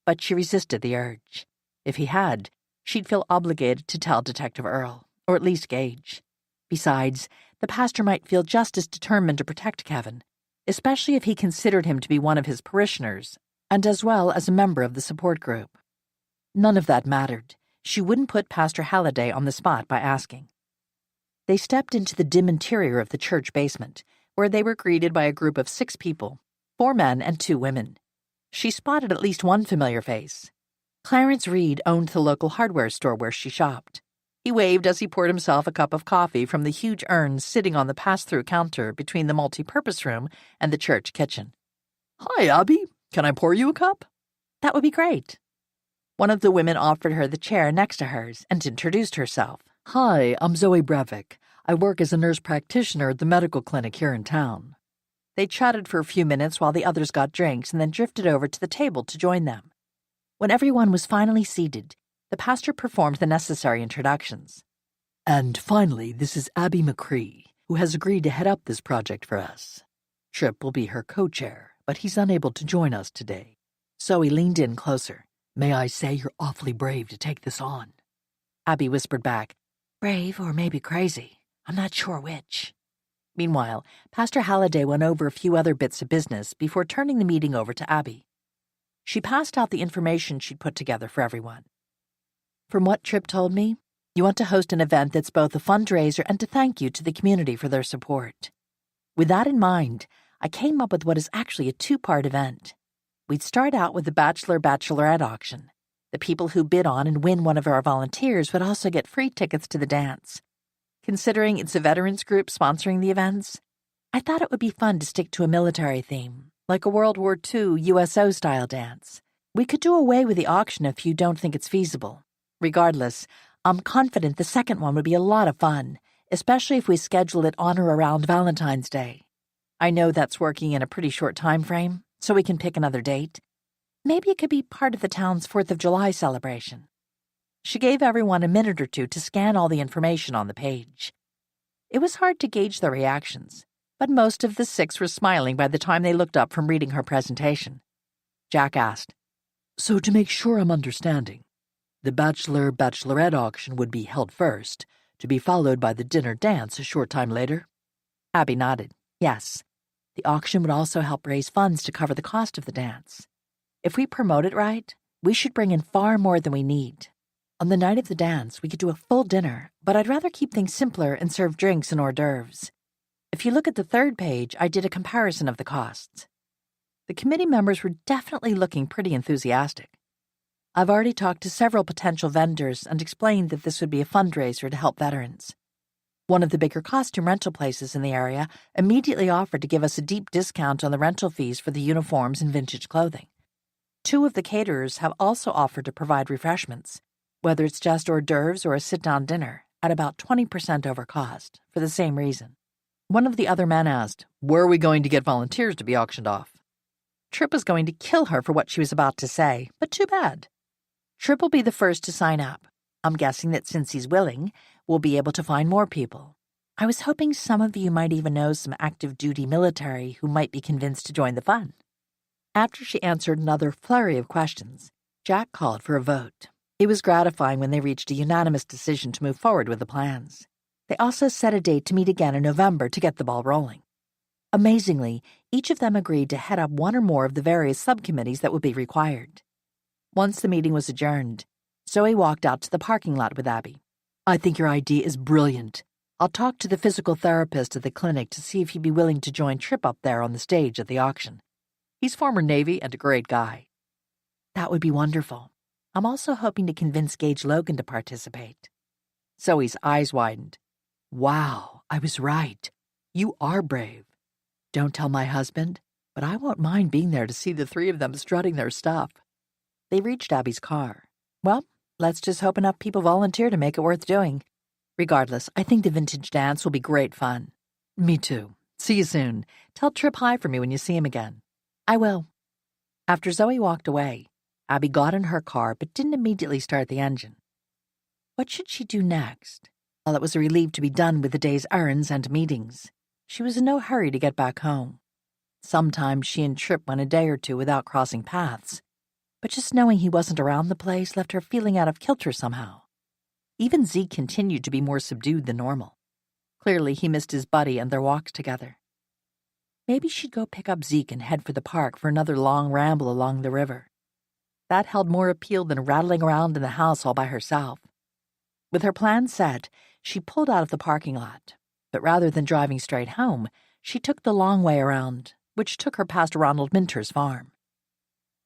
but she resisted the urge. If he had, she'd feel obligated to tell Detective Earl, or at least Gage. Besides, the pastor might feel just as determined to protect Kevin, especially if he considered him to be one of his parishioners, and as well as a member of the support group. None of that mattered. She wouldn't put Pastor Halliday on the spot by asking. They stepped into the dim interior of the church basement, where they were greeted by a group of 6 people, 4 men and 2 women. She spotted at least one familiar face. Clarence Reed owned the local hardware store where she shopped. He waved as he poured himself a cup of coffee from the huge urn sitting on the pass-through counter between the multi-purpose room and the church kitchen. Hi, Abby. Can I pour you a cup? That would be great. One of the women offered her the chair next to hers and introduced herself. Hi, I'm Zoe Brevik. I work as a nurse practitioner at the medical clinic here in town. They chatted for a few minutes while the others got drinks and then drifted over to the table to join them. When everyone was finally seated, the pastor performed the necessary introductions. And finally, this is Abby McCree, who has agreed to head up this project for us. Tripp will be her co-chair, but he's unable to join us today. Zoe leaned in closer. May I say you're awfully brave to take this on? Abby whispered back, Brave or maybe crazy. I'm not sure which. Meanwhile, Pastor Halliday went over a few other bits of business before turning the meeting over to Abby. She passed out the information she'd put together for everyone. From what Tripp told me, you want to host an event that's both a fundraiser and a thank you to the community for their support. With that in mind, I came up with what is actually a 2-part event. We'd start out with the Bachelor-Bachelorette auction. The people who bid on and win one of our volunteers would also get free tickets to the dance. Considering it's a veterans group sponsoring the events, I thought it would be fun to stick to a military theme, like a World War II USO-style dance. We could do away with the auction if you don't think it's feasible. Regardless, I'm confident the second one would be a lot of fun, especially if we schedule it on or around Valentine's Day. I know that's working in a pretty short time frame, so we can pick another date. Maybe it could be part of the town's 4th of July celebration. She gave everyone a minute or two to scan all the information on the page. It was hard to gauge their reactions, but most of the 6 were smiling by the time they looked up from reading her presentation. Jack asked, So to make sure I'm understanding, the Bachelor-Bachelorette auction would be held first, to be followed by the dinner dance a short time later? Abby nodded. Yes. The auction would also help raise funds to cover the cost of the dance. If we promote it right, we should bring in far more than we need. On the night of the dance, we could do a full dinner, but I'd rather keep things simpler and serve drinks and hors d'oeuvres. If you look at the 3rd page, I did a comparison of the costs. The committee members were definitely looking pretty enthusiastic. I've already talked to several potential vendors and explained that this would be a fundraiser to help veterans. One of the bigger costume rental places in the area immediately offered to give us a deep discount on the rental fees for the uniforms and vintage clothing. 2 of the caterers have also offered to provide refreshments, whether it's just hors d'oeuvres or a sit-down dinner, at about 20% over cost, for the same reason. One of the other men asked, Where are we going to get volunteers to be auctioned off? Tripp was going to kill her for what she was about to say, but too bad. Tripp will be the first to sign up. I'm guessing that since he's willing, we'll be able to find more people. I was hoping some of you might even know some active-duty military who might be convinced to join the fun. After she answered another flurry of questions, Jack called for a vote. It was gratifying when they reached a unanimous decision to move forward with the plans. They also set a date to meet again in November to get the ball rolling. Amazingly, each of them agreed to head up one or more of the various subcommittees that would be required. Once the meeting was adjourned, Zoe walked out to the parking lot with Abby. I think your idea is brilliant. I'll talk to the physical therapist at the clinic to see if he'd be willing to join Tripp up there on the stage at the auction. He's former Navy and a great guy. That would be wonderful. I'm also hoping to convince Gage Logan to participate. Zoe's eyes widened. Wow, I was right. You are brave. Don't tell my husband, but I won't mind being there to see the three of them strutting their stuff." They reached Abby's car. Well, let's just hope enough people volunteer to make it worth doing. Regardless, I think the vintage dance will be great fun. Me too. See you soon. Tell Trip hi for me when you see him again. I will. After Zoe walked away, Abby got in her car but didn't immediately start the engine. What should she do next? Well, it was a relief to be done with the day's errands and meetings. She was in no hurry to get back home. Sometimes she and Trip went a day or two without crossing paths, but just knowing he wasn't around the place left her feeling out of kilter somehow. Even Zeke continued to be more subdued than normal. Clearly, he missed his buddy and their walks together. Maybe she'd go pick up Zeke and head for the park for another long ramble along the river. That held more appeal than rattling around in the house all by herself. With her plan set, she pulled out of the parking lot, but rather than driving straight home, she took the long way around, which took her past Ronald Minter's farm.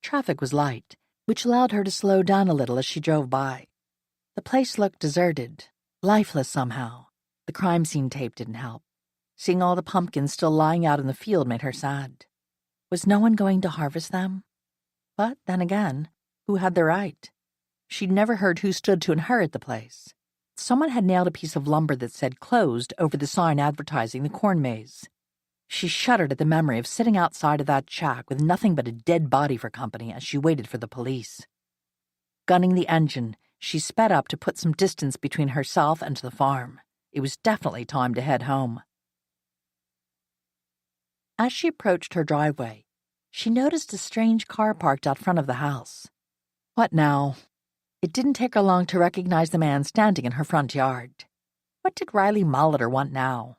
Traffic was light, which allowed her to slow down a little as she drove by. The place looked deserted, lifeless somehow. The crime scene tape didn't help. Seeing all the pumpkins still lying out in the field made her sad. Was no one going to harvest them? But then again, who had the right? She'd never heard who stood to inherit the place. Someone had nailed a piece of lumber that said closed over the sign advertising the corn maze. She shuddered at the memory of sitting outside of that shack with nothing but a dead body for company as she waited for the police. Gunning the engine, she sped up to put some distance between herself and the farm. It was definitely time to head home. As she approached her driveway, she noticed a strange car parked out front of the house. What now? It didn't take her long to recognize the man standing in her front yard. What did Riley Molitor want now?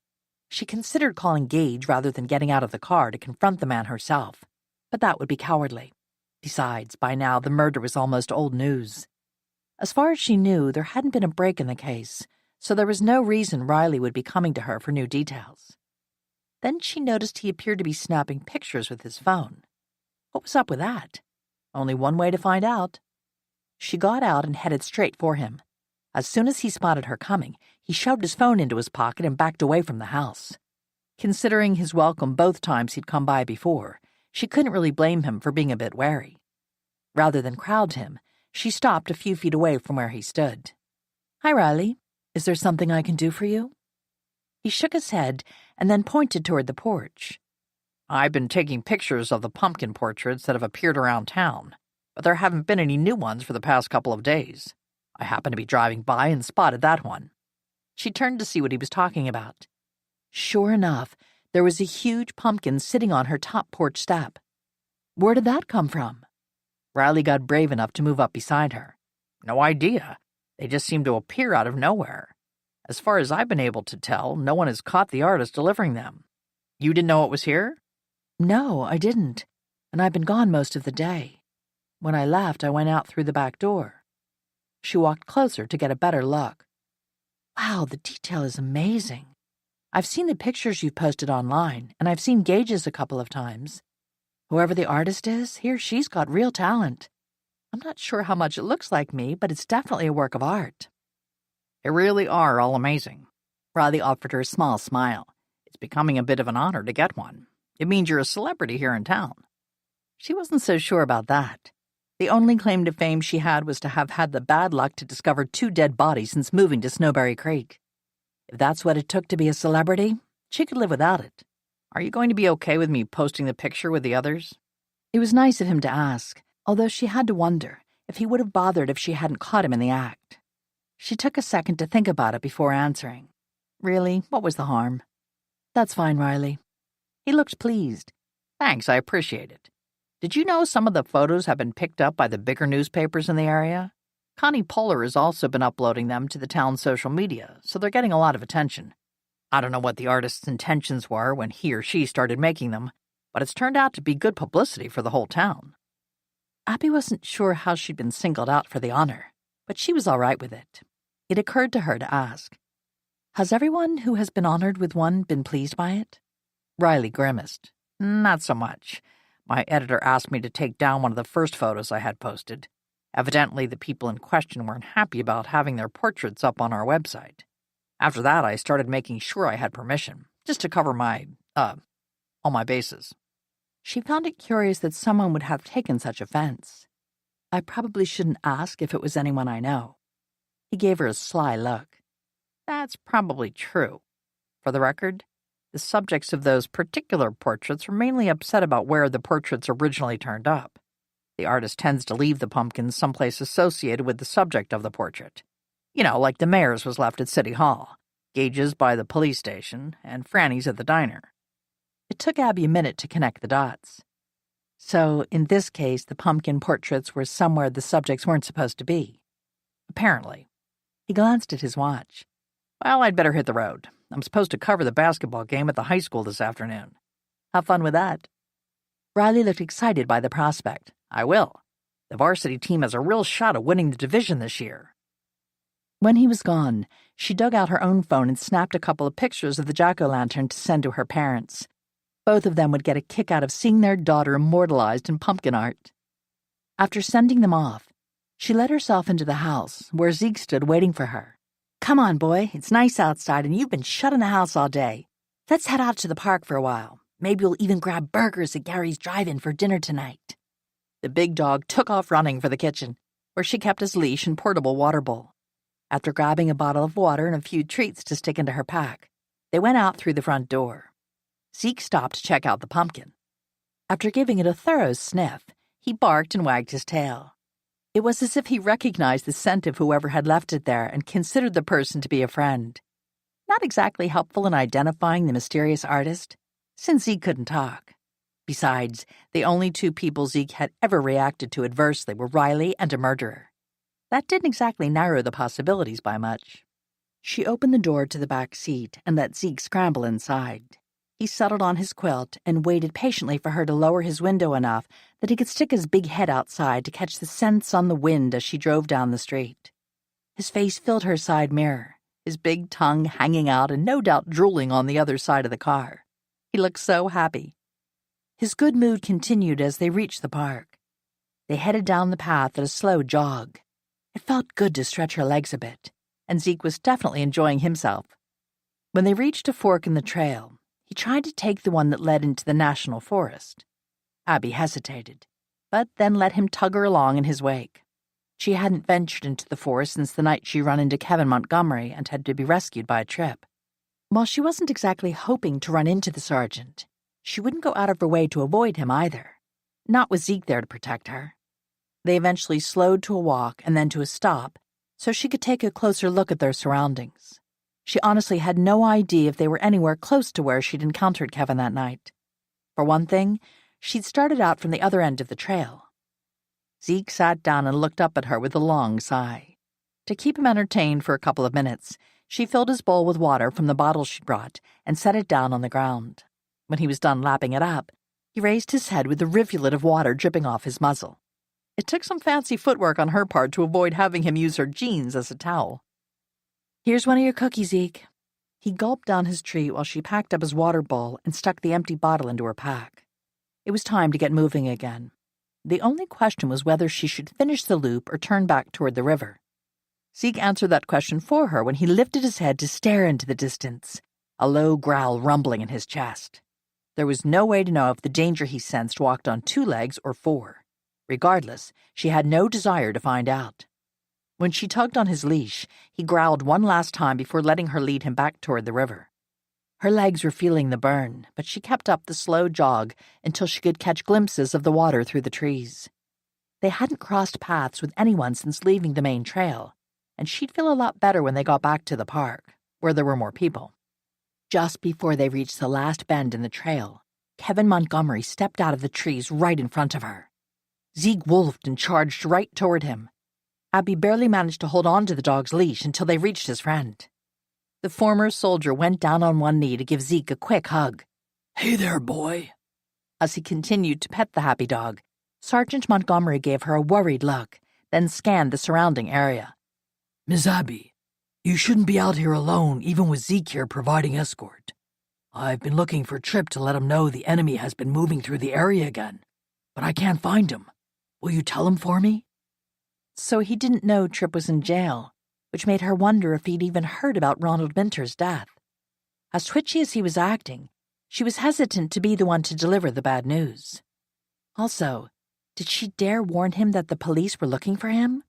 She considered calling Gage rather than getting out of the car to confront the man herself, but that would be cowardly. Besides, by now the murder was almost old news. As far as she knew, there hadn't been a break in the case, so there was no reason Riley would be coming to her for new details. Then she noticed he appeared to be snapping pictures with his phone. What was up with that? Only one way to find out. She got out and headed straight for him. As soon as he spotted her coming, he shoved his phone into his pocket and backed away from the house. Considering his welcome both times he'd come by before, she couldn't really blame him for being a bit wary. Rather than crowd him, she stopped a few feet away from where he stood. "Hi, Riley. Is there something I can do for you?" He shook his head and then pointed toward the porch. "I've been taking pictures of the pumpkin portraits that have appeared around town, but there haven't been any new ones for the past couple of days. I happened to be driving by and spotted that one." She turned to see what he was talking about. Sure enough, there was a huge pumpkin sitting on her top porch step. Where did that come from? Riley got brave enough to move up beside her. "No idea. They just seem to appear out of nowhere. As far as I've been able to tell, no one has caught the artist delivering them. You didn't know it was here?" "No, I didn't, and I've been gone most of the day. When I left, I went out through the back door." She walked closer to get a better look. "Wow, the detail is amazing. I've seen the pictures you've posted online, and I've seen Gage's a couple of times. Whoever the artist is, he or she's got real talent. I'm not sure how much it looks like me, but it's definitely a work of art." "They really are all amazing." Riley offered her a small smile. "It's becoming a bit of an honor to get one. It means you're a celebrity here in town." She wasn't so sure about that. The only claim to fame she had was to have had the bad luck to discover 2 dead bodies since moving to Snowberry Creek. If that's what it took to be a celebrity, she could live without it. "Are you going to be okay with me posting the picture with the others?" It was nice of him to ask, although she had to wonder if he would have bothered if she hadn't caught him in the act. She took a second to think about it before answering. Really, what was the harm? "That's fine, Riley." He looked pleased. "Thanks, I appreciate it. Did you know some of the photos have been picked up by the bigger newspapers in the area? Connie Poehler has also been uploading them to the town's social media, so they're getting a lot of attention. I don't know what the artist's intentions were when he or she started making them, but it's turned out to be good publicity for the whole town." Abby wasn't sure how she'd been singled out for the honor, but she was all right with it. It occurred to her to ask, "Has everyone who has been honored with one been pleased by it?" Riley grimaced. "Not so much. My editor asked me to take down one of the first photos I had posted. Evidently, the people in question weren't happy about having their portraits up on our website. After that, I started making sure I had permission, just to cover all my bases. She found it curious that someone would have taken such offense. I probably shouldn't ask if it was anyone I know. He gave her a sly look. That's probably true. For the record, the subjects of those particular portraits were mainly upset about where the portraits originally turned up. The artist tends to leave the pumpkins someplace associated with the subject of the portrait. Like the mayor's was left at City Hall, Gage's by the police station, and Franny's at the diner. It took Abby a minute to connect the dots. So, in this case, the pumpkin portraits were somewhere the subjects weren't supposed to be. Apparently. He glanced at his watch. Well, I'd better hit the road. I'm supposed to cover the basketball game at the high school this afternoon. Have fun with that. Riley looked excited by the prospect. I will. The varsity team has a real shot at winning the division this year. When he was gone, she dug out her own phone and snapped a couple of pictures of the jack-o'-lantern to send to her parents. Both of them would get a kick out of seeing their daughter immortalized in pumpkin art. After sending them off, she let herself into the house, where Zeke stood waiting for her. Come on, boy. It's nice outside, and you've been shut in the house all day. Let's head out to the park for a while. Maybe we'll even grab burgers at Gary's Drive-In for dinner tonight. The big dog took off running for the kitchen, where she kept his leash and portable water bowl. After grabbing a bottle of water and a few treats to stick into her pack, they went out through the front door. Zeke stopped to check out the pumpkin. After giving it a thorough sniff, he barked and wagged his tail. It was as if he recognized the scent of whoever had left it there and considered the person to be a friend. Not exactly helpful in identifying the mysterious artist, since Zeke couldn't talk. Besides, the only two people Zeke had ever reacted to adversely were Riley and a murderer. That didn't exactly narrow the possibilities by much. She opened the door to the back seat and let Zeke scramble inside. He settled on his quilt and waited patiently for her to lower his window enough that he could stick his big head outside to catch the scents on the wind as she drove down the street. His face filled her side mirror, his big tongue hanging out and no doubt drooling on the other side of the car. He looked so happy. His good mood continued as they reached the park. They headed down the path at a slow jog. It felt good to stretch her legs a bit, and Zeke was definitely enjoying himself. When they reached a fork in the trail, he tried to take the one that led into the national forest. Abby hesitated, but then let him tug her along in his wake. She hadn't ventured into the forest since the night she run into Kevin Montgomery and had to be rescued by a trip. While she wasn't exactly hoping to run into the sergeant, she wouldn't go out of her way to avoid him either, not with Zeke there to protect her. They eventually slowed to a walk and then to a stop so she could take a closer look at their surroundings. She honestly had no idea if they were anywhere close to where she'd encountered Kevin that night. For one thing, she'd started out from the other end of the trail. Zeke sat down and looked up at her with a long sigh. To keep him entertained for a couple of minutes, she filled his bowl with water from the bottle she'd brought and set it down on the ground. When he was done lapping it up, he raised his head with a rivulet of water dripping off his muzzle. It took some fancy footwork on her part to avoid having him use her jeans as a towel. Here's one of your cookies, Zeke. He gulped down his treat while she packed up his water bowl and stuck the empty bottle into her pack. It was time to get moving again. The only question was whether she should finish the loop or turn back toward the river. Zeke answered that question for her when he lifted his head to stare into the distance, a low growl rumbling in his chest. There was no way to know if the danger he sensed walked on 2 legs or 4. Regardless, she had no desire to find out. When she tugged on his leash, he growled one last time before letting her lead him back toward the river. Her legs were feeling the burn, but she kept up the slow jog until she could catch glimpses of the water through the trees. They hadn't crossed paths with anyone since leaving the main trail, and she'd feel a lot better when they got back to the park, where there were more people. Just before they reached the last bend in the trail, Kevin Montgomery stepped out of the trees right in front of her. Zeke wolfed and charged right toward him. Abby barely managed to hold on to the dog's leash until they reached his friend. The former soldier went down on one knee to give Zeke a quick hug. Hey there, boy. As he continued to pet the happy dog, Sergeant Montgomery gave her a worried look, then scanned the surrounding area. Miss Abby, you shouldn't be out here alone, even with Zeke here providing escort. I've been looking for Tripp to let him know the enemy has been moving through the area again, but I can't find him. Will you tell him for me? So he didn't know Tripp was in jail, which made her wonder if he'd even heard about Ronald Minter's death. As twitchy as he was acting, she was hesitant to be the one to deliver the bad news. Also, did she dare warn him that the police were looking for him?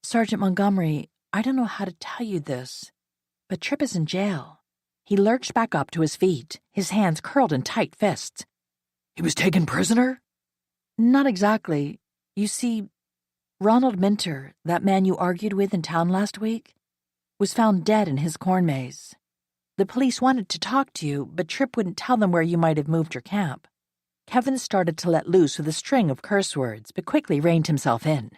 Sergeant Montgomery, I don't know how to tell you this, but Tripp is in jail. He lurched back up to his feet, his hands curled in tight fists. He was taken prisoner? Not exactly. You see, Ronald Minter, that man you argued with in town last week, was found dead in his corn maze. The police wanted to talk to you, but Tripp wouldn't tell them where you might have moved your camp. Kevin started to let loose with a string of curse words, but quickly reined himself in.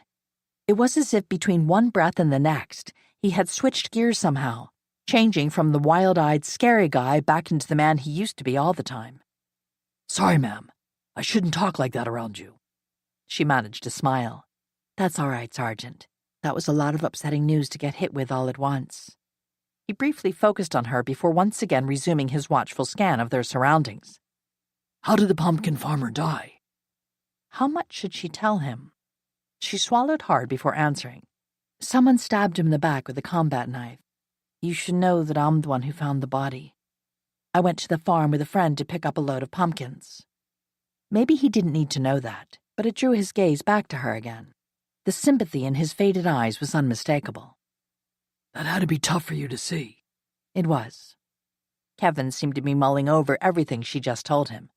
It was as if between one breath and the next, he had switched gears somehow, changing from the wild-eyed, scary guy back into the man he used to be all the time. Sorry, ma'am. I shouldn't talk like that around you. She managed to smile. That's all right, Sergeant. That was a lot of upsetting news to get hit with all at once. He briefly focused on her before once again resuming his watchful scan of their surroundings. How did the pumpkin farmer die? How much should she tell him? She swallowed hard before answering. Someone stabbed him in the back with a combat knife. You should know that I'm the one who found the body. I went to the farm with a friend to pick up a load of pumpkins. Maybe he didn't need to know that, but it drew his gaze back to her again. The sympathy in his faded eyes was unmistakable. That had to be tough for you to see. It was. Kevin seemed to be mulling over everything she just told him.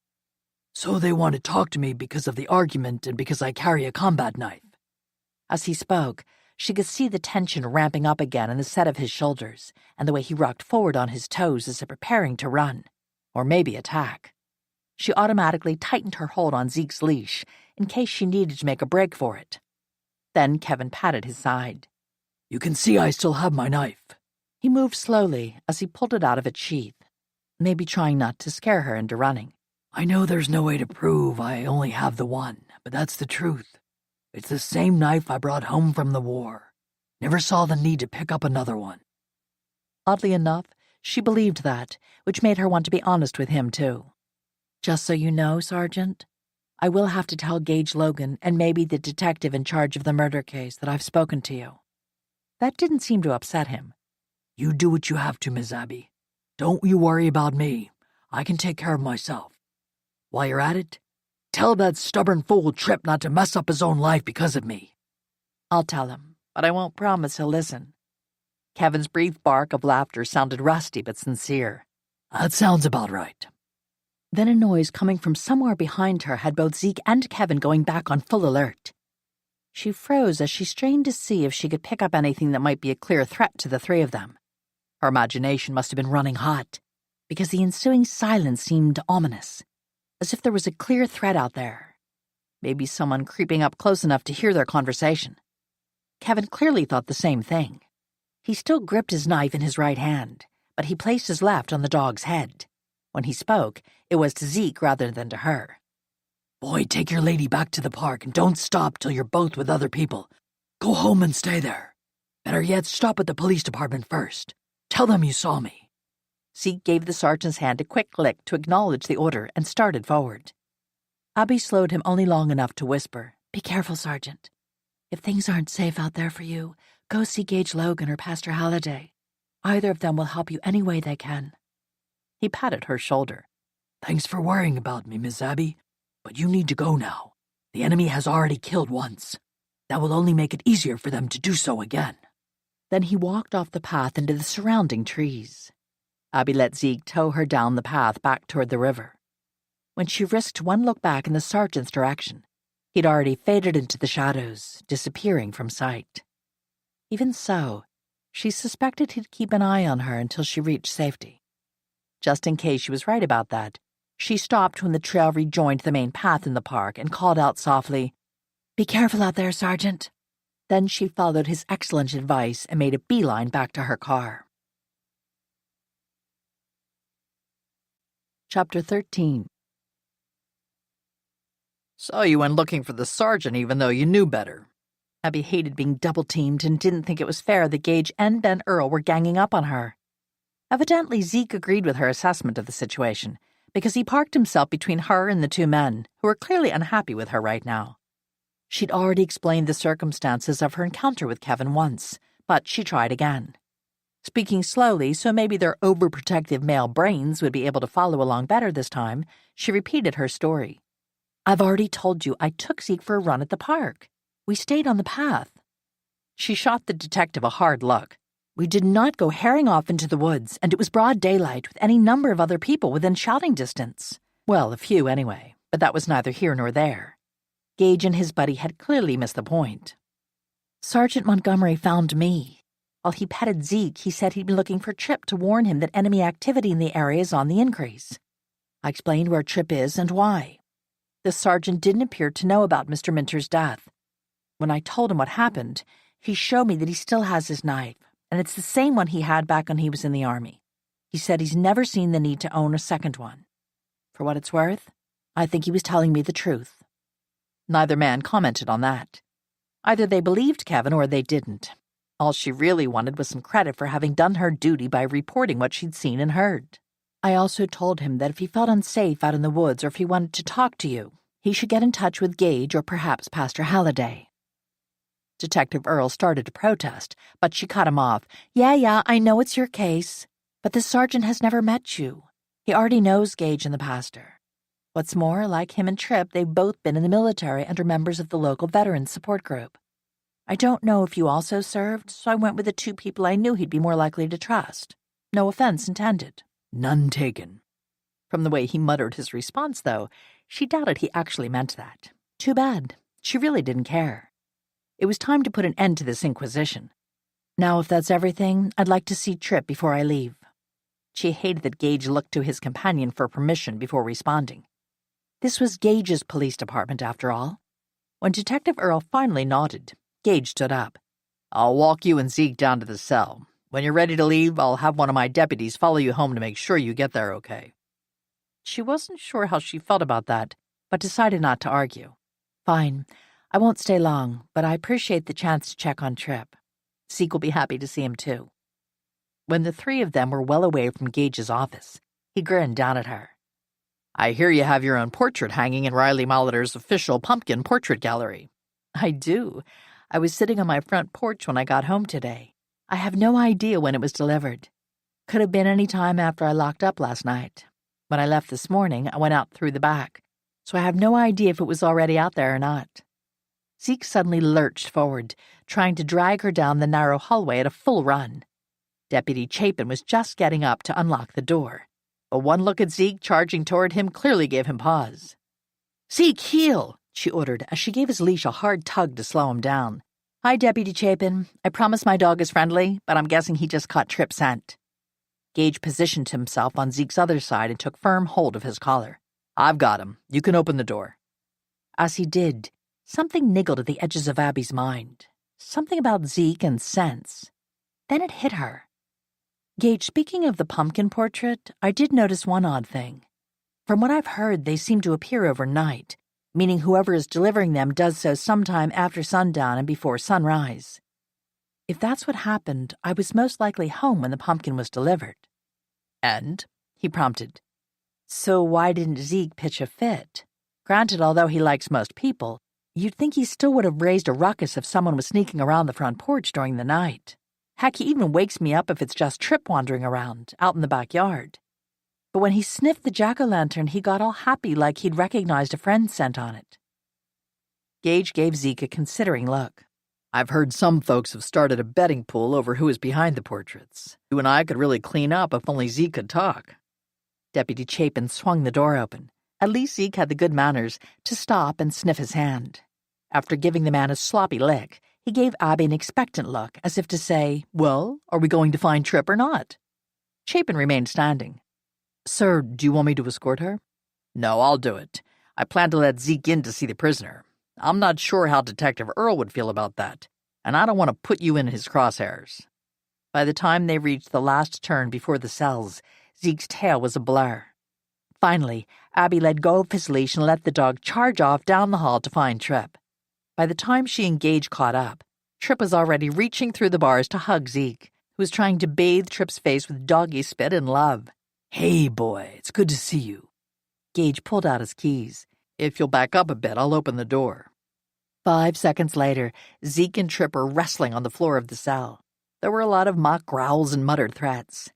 So they want to talk to me because of the argument and because I carry a combat knife. As he spoke, she could see the tension ramping up again in the set of his shoulders and the way he rocked forward on his toes as if preparing to run, or maybe attack. She automatically tightened her hold on Zeke's leash in case she needed to make a break for it. Then Kevin patted his side. You can see I still have my knife. He moved slowly as he pulled it out of its sheath, maybe trying not to scare her into running. I know there's no way to prove I only have the one, but that's the truth. It's the same knife I brought home from the war. Never saw the need to pick up another one. Oddly enough, she believed that, which made her want to be honest with him, too. Just so you know, Sergeant, I will have to tell Gage Logan and maybe the detective in charge of the murder case that I've spoken to you. That didn't seem to upset him. You do what you have to, Miss Abby. Don't you worry about me. I can take care of myself. While you're at it, tell that stubborn fool Tripp not to mess up his own life because of me. I'll tell him, but I won't promise he'll listen. Kevin's brief bark of laughter sounded rusty but sincere. That sounds about right. Then a noise coming from somewhere behind her had both Zeke and Kevin going back on full alert. She froze as she strained to see if she could pick up anything that might be a clear threat to the three of them. Her imagination must have been running hot, because the ensuing silence seemed ominous, as if there was a clear threat out there. Maybe someone creeping up close enough to hear their conversation. Kevin clearly thought the same thing. He still gripped his knife in his right hand, but he placed his left on the dog's head. When he spoke, it was to Zeke rather than to her. Boy, take your lady back to the park and don't stop till you're both with other people. Go home and stay there. Better yet, stop at the police department first. Tell them you saw me. Zeke gave the sergeant's hand a quick lick to acknowledge the order and started forward. Abby slowed him only long enough to whisper, "Be careful, Sergeant. If things aren't safe out there for you, go see Gage Logan or Pastor Halliday. Either of them will help you any way they can." He patted her shoulder. Thanks for worrying about me, Miss Abby, but you need to go now. The enemy has already killed once. That will only make it easier for them to do so again. Then he walked off the path into the surrounding trees. Abby let Zeke tow her down the path back toward the river. When she risked one look back in the sergeant's direction, he'd already faded into the shadows, disappearing from sight. Even so, she suspected he'd keep an eye on her until she reached safety. Just in case she was right about that, she stopped when the trail rejoined the main path in the park and called out softly, "Be careful out there, Sergeant." Then she followed his excellent advice and made a beeline back to her car. Chapter 13. So you went looking for the sergeant even though you knew better. Abby hated being double-teamed and didn't think it was fair that Gage and Ben Earl were ganging up on her. Evidently, Zeke agreed with her assessment of the situation, because he parked himself between her and the two men, who were clearly unhappy with her right now. She'd already explained the circumstances of her encounter with Kevin once, but she tried again. Speaking slowly so maybe their overprotective male brains would be able to follow along better this time, she repeated her story. I've already told you I took Zeke for a run at the park. We stayed on the path. She shot the detective a hard look. We did not go herring off into the woods, and it was broad daylight with any number of other people within shouting distance. Well, a few anyway, but that was neither here nor there. Gage and his buddy had clearly missed the point. Sergeant Montgomery found me. While he petted Zeke, he said he'd been looking for Tripp to warn him that enemy activity in the area is on the increase. I explained where Tripp is and why. The sergeant didn't appear to know about Mr. Minter's death. When I told him what happened, he showed me that he still has his knife, and it's the same one he had back when he was in the Army. He said he's never seen the need to own a second one. For what it's worth, I think he was telling me the truth. Neither man commented on that. Either they believed Kevin or they didn't. All she really wanted was some credit for having done her duty by reporting what she'd seen and heard. I also told him that if he felt unsafe out in the woods or if he wanted to talk to you, he should get in touch with Gage or perhaps Pastor Halliday. Detective Earl started to protest, but she cut him off. Yeah, I know it's your case, but the sergeant has never met you. He already knows Gage and the pastor. What's more, like him and Tripp, they've both been in the military and are members of the local veterans support group. I don't know if you also served, so I went with the two people I knew he'd be more likely to trust. No offense intended. None taken. From the way he muttered his response, though, she doubted he actually meant that. Too bad. She really didn't care. It was time to put an end to this inquisition. Now, if that's everything, I'd like to see Tripp before I leave. She hated that Gage looked to his companion for permission before responding. This was Gage's police department, after all. When Detective Earl finally nodded, Gage stood up. I'll walk you and Zeke down to the cell. When you're ready to leave, I'll have one of my deputies follow you home to make sure you get there okay. She wasn't sure how she felt about that, but decided not to argue. Fine. I won't stay long, but I appreciate the chance to check on Tripp. Zeke will be happy to see him, too. When the three of them were well away from Gage's office, he grinned down at her. I hear you have your own portrait hanging in Riley Molitor's official pumpkin portrait gallery. I do. I was sitting on my front porch when I got home today. I have no idea when it was delivered. Could have been any time after I locked up last night. When I left this morning, I went out through the back, so I have no idea if it was already out there or not. Zeke suddenly lurched forward, trying to drag her down the narrow hallway at a full run. Deputy Chapin was just getting up to unlock the door, but one look at Zeke charging toward him clearly gave him pause. "Zeke, heel!" she ordered as she gave his leash a hard tug to slow him down. "Hi, Deputy Chapin. I promise my dog is friendly, but I'm guessing he just caught Tripp's scent." Gage positioned himself on Zeke's other side and took firm hold of his collar. I've got him. You can open the door. As he did, something niggled at the edges of Abby's mind. Something about Zeke and sense. Then it hit her. Gage, speaking of the pumpkin portrait, I did notice one odd thing. From what I've heard, they seem to appear overnight, meaning whoever is delivering them does so sometime after sundown and before sunrise. If that's what happened, I was most likely home when the pumpkin was delivered. And? He prompted. So why didn't Zeke pitch a fit? Granted, although he likes most people, you'd think he still would have raised a ruckus if someone was sneaking around the front porch during the night. Heck, he even wakes me up if it's just Tripp wandering around, out in the backyard. But when he sniffed the jack-o'-lantern, he got all happy like he'd recognized a friend's scent on it. Gage gave Zeke a considering look. I've heard some folks have started a betting pool over who is behind the portraits. You and I could really clean up if only Zeke could talk. Deputy Chapin swung the door open. At least Zeke had the good manners to stop and sniff his hand. After giving the man a sloppy lick, he gave Abby an expectant look, as if to say, "Well, are we going to find Tripp or not?" Chapin remained standing. "Sir, do you want me to escort her?" "No, I'll do it. I plan to let Zeke in to see the prisoner. I'm not sure how Detective Earl would feel about that, and I don't want to put you in his crosshairs." By the time they reached the last turn before the cells, Zeke's tail was a blur. Finally, Abby let go of his leash and let the dog charge off down the hall to find Tripp. By the time she and Gage caught up, Tripp was already reaching through the bars to hug Zeke, who was trying to bathe Tripp's face with doggy spit and love. "Hey, boy, it's good to see you." Gage pulled out his keys. "If you'll back up a bit, I'll open the door." 5 seconds later, Zeke and Tripp were wrestling on the floor of the cell. There were a lot of mock growls and muttered threats.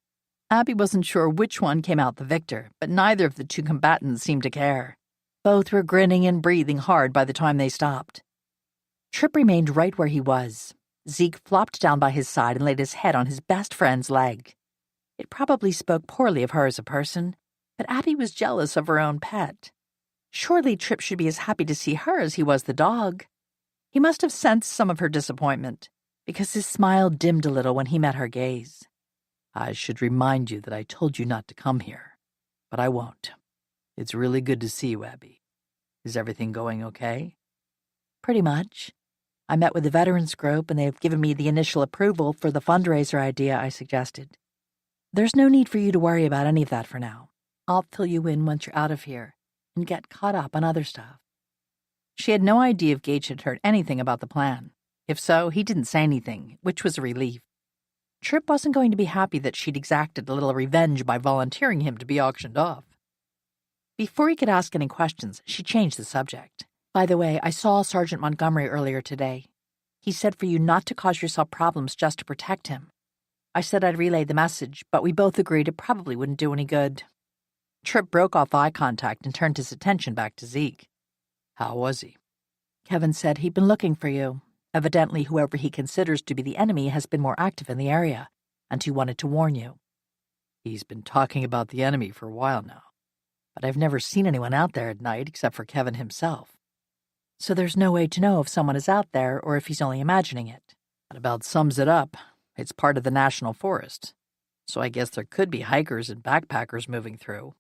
Abby wasn't sure which one came out the victor, but neither of the two combatants seemed to care. Both were grinning and breathing hard by the time they stopped. Tripp remained right where he was. Zeke flopped down by his side and laid his head on his best friend's leg. It probably spoke poorly of her as a person, but Abby was jealous of her own pet. Surely Tripp should be as happy to see her as he was the dog. He must have sensed some of her disappointment, because his smile dimmed a little when he met her gaze. I should remind you that I told you not to come here, but I won't. It's really good to see you, Abby. Is everything going okay? Pretty much. I met with the veterans group and they've given me the initial approval for the fundraiser idea I suggested. There's no need for you to worry about any of that for now. I'll fill you in once you're out of here and get caught up on other stuff. She had no idea if Gage had heard anything about the plan. If so, he didn't say anything, which was a relief. Tripp wasn't going to be happy that she'd exacted a little revenge by volunteering him to be auctioned off. Before he could ask any questions, she changed the subject. By the way, I saw Sergeant Montgomery earlier today. He said for you not to cause yourself problems just to protect him. I said I'd relay the message, but we both agreed it probably wouldn't do any good. Tripp broke off eye contact and turned his attention back to Zeke. How was he? Kevin said he'd been looking for you. Evidently, whoever he considers to be the enemy has been more active in the area, and he wanted to warn you. He's been talking about the enemy for a while now, but I've never seen anyone out there at night except for Kevin himself. So there's no way to know if someone is out there or if he's only imagining it. That about sums it up. It's part of the national forest, so I guess there could be hikers and backpackers moving through.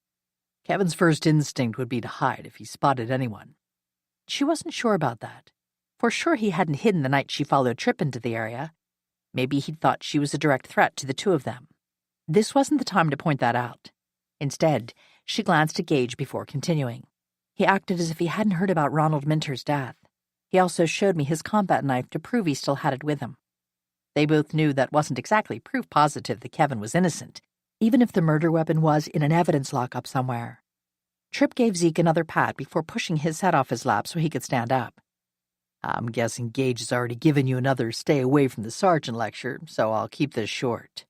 Kevin's first instinct would be to hide if he spotted anyone. She wasn't sure about that. For sure he hadn't hidden the night she followed Tripp into the area. Maybe he'd thought she was a direct threat to the two of them. This wasn't the time to point that out. Instead, she glanced at Gage before continuing. He acted as if he hadn't heard about Ronald Minter's death. He also showed me his combat knife to prove he still had it with him. They both knew that wasn't exactly proof positive that Kevin was innocent, even if the murder weapon was in an evidence lockup somewhere. Tripp gave Zeke another pat before pushing his head off his lap so he could stand up. I'm guessing Gage has already given you another stay away from the sergeant lecture, so I'll keep this short.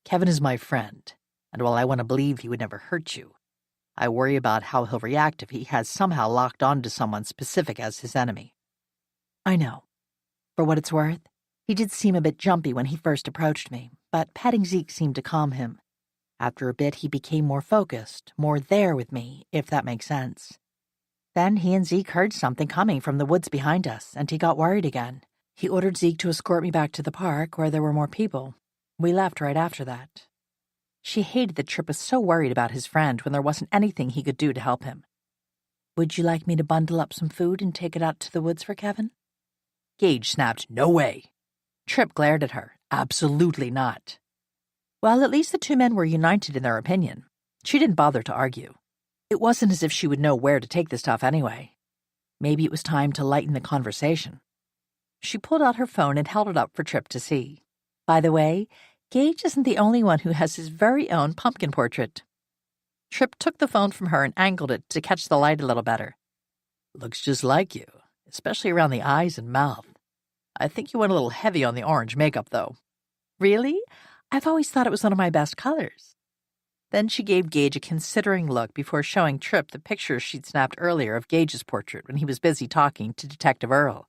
Kevin is my friend, and while I want to believe he would never hurt you, I worry about how he'll react if he has somehow locked on to someone specific as his enemy. I know. For what it's worth, he did seem a bit jumpy when he first approached me, but patting Zeke seemed to calm him. After a bit, he became more focused, more there with me, if that makes sense. Then he and Zeke heard something coming from the woods behind us, and he got worried again. He ordered Zeke to escort me back to the park where there were more people. We left right after that. She hated that Tripp was so worried about his friend when there wasn't anything he could do to help him. Would you like me to bundle up some food and take it out to the woods for Kevin? Gage snapped, "No way." Tripp glared at her. "Absolutely not." Well, at least the two men were united in their opinion. She didn't bother to argue. It wasn't as if she would know where to take the stuff anyway. Maybe it was time to lighten the conversation. She pulled out her phone and held it up for Tripp to see. By the way, Gage isn't the only one who has his very own pumpkin portrait. Tripp took the phone from her and angled it to catch the light a little better. Looks just like you, especially around the eyes and mouth. I think you went a little heavy on the orange makeup, though. Really? I've always thought it was one of my best colors. Then she gave Gage a considering look before showing Tripp the picture she'd snapped earlier of Gage's portrait when he was busy talking to Detective Earl.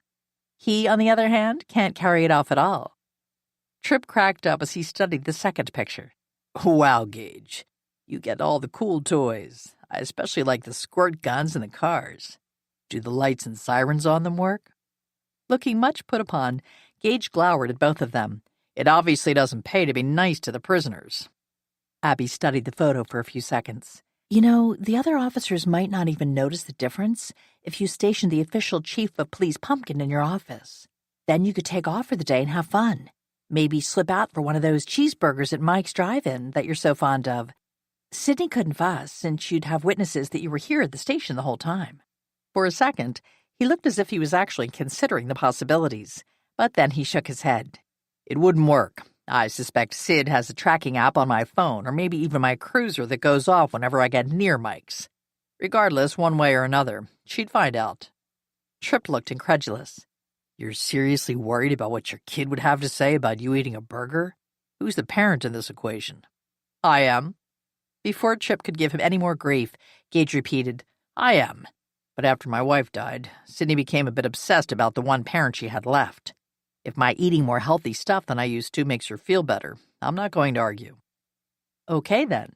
He, on the other hand, can't carry it off at all. Tripp cracked up as he studied the second picture. Wow, Gage. You get all the cool toys. I especially like the squirt guns and the cars. Do the lights and sirens on them work? Looking much put upon, Gage glowered at both of them. It obviously doesn't pay to be nice to the prisoners. Abby studied the photo for a few seconds. You know, the other officers might not even notice the difference if you stationed the official chief of police pumpkin in your office. Then you could take off for the day and have fun. Maybe slip out for one of those cheeseburgers at Mike's Drive-In that you're so fond of. Sydney couldn't fuss, since you'd have witnesses that you were here at the station the whole time. For a second, he looked as if he was actually considering the possibilities, but then he shook his head. It wouldn't work. I suspect Sid has a tracking app on my phone, or maybe even my cruiser that goes off whenever I get near Mike's. Regardless, one way or another, she'd find out. Tripp looked incredulous. You're seriously worried about what your kid would have to say about you eating a burger? Who's the parent in this equation? I am. Before Trip could give him any more grief, Gage repeated, I am. But after my wife died, Sydney became a bit obsessed about the one parent she had left. If my eating more healthy stuff than I used to makes her feel better, I'm not going to argue. Okay, then.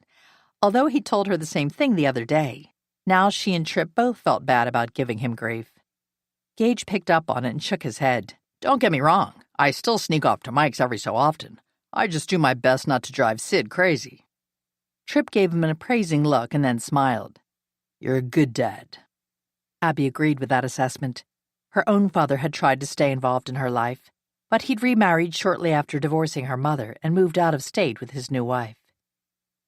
Although he told her the same thing the other day, now she and Trip both felt bad about giving him grief. Gage picked up on it and shook his head. Don't get me wrong, I still sneak off to Mike's every so often. I just do my best not to drive Sid crazy. Trip gave him an appraising look and then smiled. You're a good dad. Abby agreed with that assessment. Her own father had tried to stay involved in her life, but he'd remarried shortly after divorcing her mother and moved out of state with his new wife.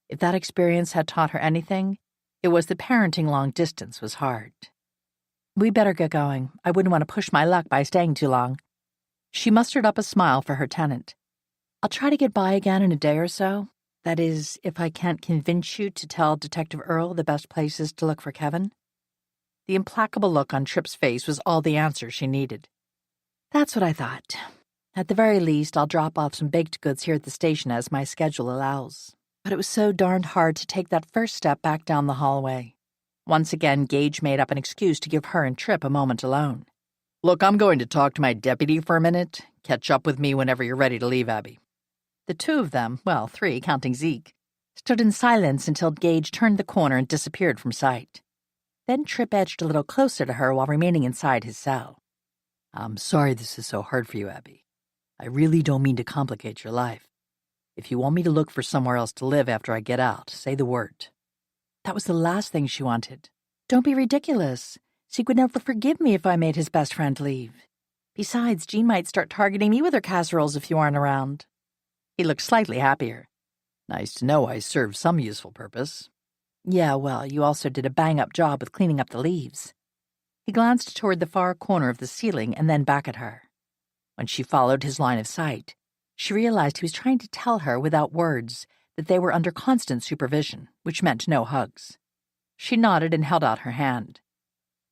If that experience had taught her anything, it was that parenting long distance was hard. We better get going. I wouldn't want to push my luck by staying too long. She mustered up a smile for her tenant. I'll try to get by again in a day or so. That is, if I can't convince you to tell Detective Earl the best places to look for Kevin. The implacable look on Tripp's face was all the answer she needed. That's what I thought. At the very least, I'll drop off some baked goods here at the station as my schedule allows. But it was so darned hard to take that first step back down the hallway. Once again, Gage made up an excuse to give her and Trip a moment alone. Look, I'm going to talk to my deputy for a minute. Catch up with me whenever you're ready to leave, Abby. The two of them, well, three, counting Zeke, stood in silence until Gage turned the corner and disappeared from sight. Then Trip edged a little closer to her while remaining inside his cell. I'm sorry this is so hard for you, Abby. I really don't mean to complicate your life. If you want me to look for somewhere else to live after I get out, say the word. That was the last thing she wanted. Don't be ridiculous. Zeke would never forgive me if I made his best friend leave. Besides, Jean might start targeting me with her casseroles if you aren't around. He looked slightly happier. Nice to know I served some useful purpose. Yeah, well, you also did a bang-up job with cleaning up the leaves. He glanced toward the far corner of the ceiling and then back at her. When she followed his line of sight, she realized he was trying to tell her without words that they were under constant supervision, which meant no hugs. She nodded and held out her hand.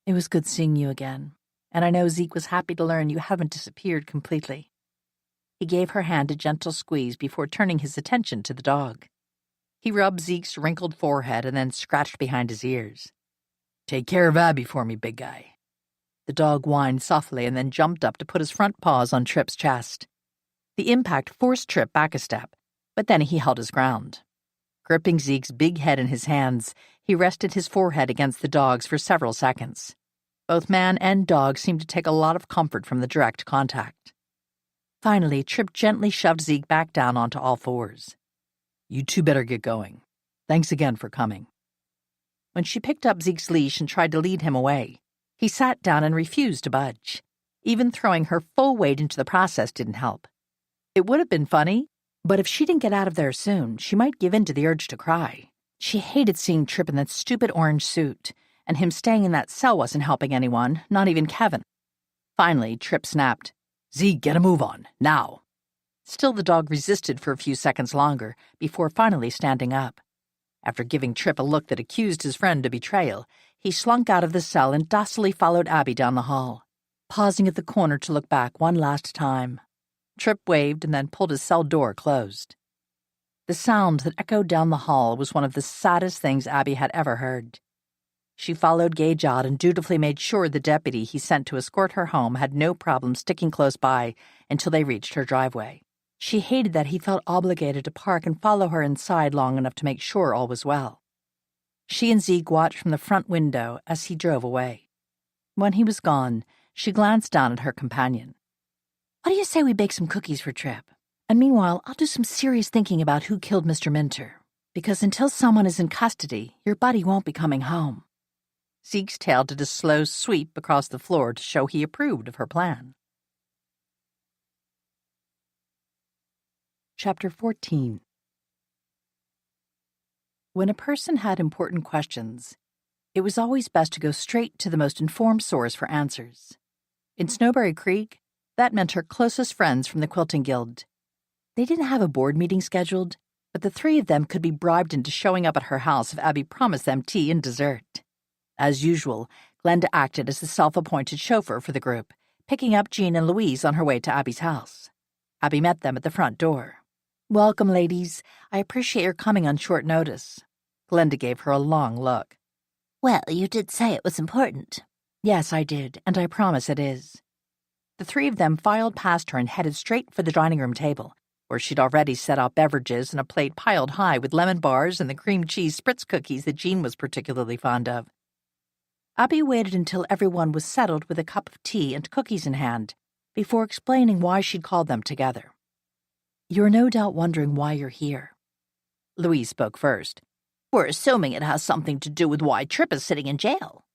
It was good seeing you again, and I know Zeke was happy to learn you haven't disappeared completely. He gave her hand a gentle squeeze before turning his attention to the dog. He rubbed Zeke's wrinkled forehead and then scratched behind his ears. Take care of Abby for me, big guy. The dog whined softly and then jumped up to put his front paws on Trip's chest. The impact forced Trip back a step, but then he held his ground. Gripping Zeke's big head in his hands, he rested his forehead against the dog's for several seconds. Both man and dog seemed to take a lot of comfort from the direct contact. Finally, Trip gently shoved Zeke back down onto all fours. You two better get going. Thanks again for coming. When she picked up Zeke's leash and tried to lead him away, he sat down and refused to budge. Even throwing her full weight into the process didn't help. It would have been funny, but if she didn't get out of there soon, she might give in to the urge to cry. She hated seeing Trip in that stupid orange suit, and him staying in that cell wasn't helping anyone, not even Kevin. Finally, Trip snapped, Zeke, get a move on, now. Still, the dog resisted for a few seconds longer before finally standing up. After giving Trip a look that accused his friend of betrayal, he slunk out of the cell and docilely followed Abby down the hall, pausing at the corner to look back one last time. Trip waved and then pulled his cell door closed. The sound that echoed down the hall was one of the saddest things Abby had ever heard. She followed Gage out and dutifully made sure the deputy he sent to escort her home had no problem sticking close by until they reached her driveway. She hated that he felt obligated to park and follow her inside long enough to make sure all was well. She and Zeke watched from the front window as he drove away. When he was gone, she glanced down at her companion. What do you say we bake some cookies for Trip? And meanwhile, I'll do some serious thinking about who killed Mr. Minter, because until someone is in custody, your buddy won't be coming home. Zeke's tail did a slow sweep across the floor to show he approved of her plan. Chapter 14. When a person had important questions, it was always best to go straight to the most informed source for answers. In Snowberry Creek, that meant her closest friends from the Quilting Guild. They didn't have a board meeting scheduled, but the three of them could be bribed into showing up at her house if Abby promised them tea and dessert. As usual, Glenda acted as the self-appointed chauffeur for the group, picking up Jean and Louise on her way to Abby's house. Abby met them at the front door. "Welcome, ladies. I appreciate your coming on short notice." Glenda gave her a long look. Well, you did say it was important. "Yes, I did, and I promise it is." The three of them filed past her and headed straight for the dining room table, where she'd already set out beverages and a plate piled high with lemon bars and the cream cheese spritz cookies that Jean was particularly fond of. Abby waited until everyone was settled with a cup of tea and cookies in hand before explaining why she'd called them together. "You're no doubt wondering why you're here." Louise spoke first. We're assuming it has something to do with why Tripp is sitting in jail.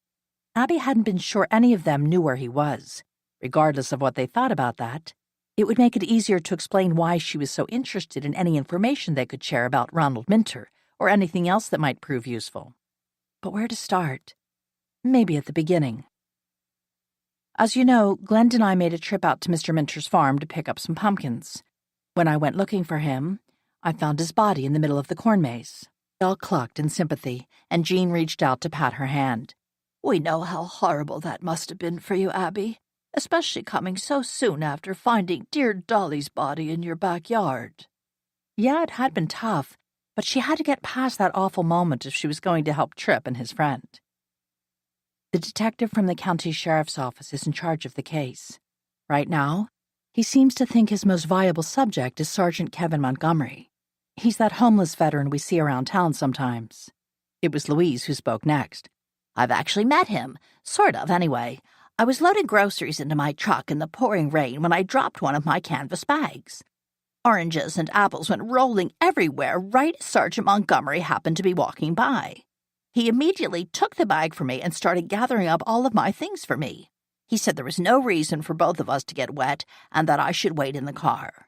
Abby hadn't been sure any of them knew where he was. Regardless of what they thought about that, it would make it easier to explain why she was so interested in any information they could share about Ronald Minter or anything else that might prove useful. But where to start? Maybe at the beginning. As you know, Glenda and I made a trip out to Mr. Minter's farm to pick up some pumpkins. When I went looking for him, I found his body in the middle of the corn maze. We all clucked in sympathy, and Jean reached out to pat her hand. We know how horrible that must have been for you, Abby, especially coming so soon after finding dear Dolly's body in your backyard. Yeah, it had been tough, but she had to get past that awful moment if she was going to help Tripp and his friend. The detective from the county sheriff's office is in charge of the case. Right now, he seems to think his most viable subject is Sergeant Kevin Montgomery. He's that homeless veteran we see around town sometimes. It was Louise who spoke next. I've actually met him. Sort of, anyway. I was loading groceries into my truck in the pouring rain when I dropped one of my canvas bags. Oranges and apples went rolling everywhere right as Sergeant Montgomery happened to be walking by. He immediately took the bag from me and started gathering up all of my things for me. He said there was no reason for both of us to get wet and that I should wait in the car.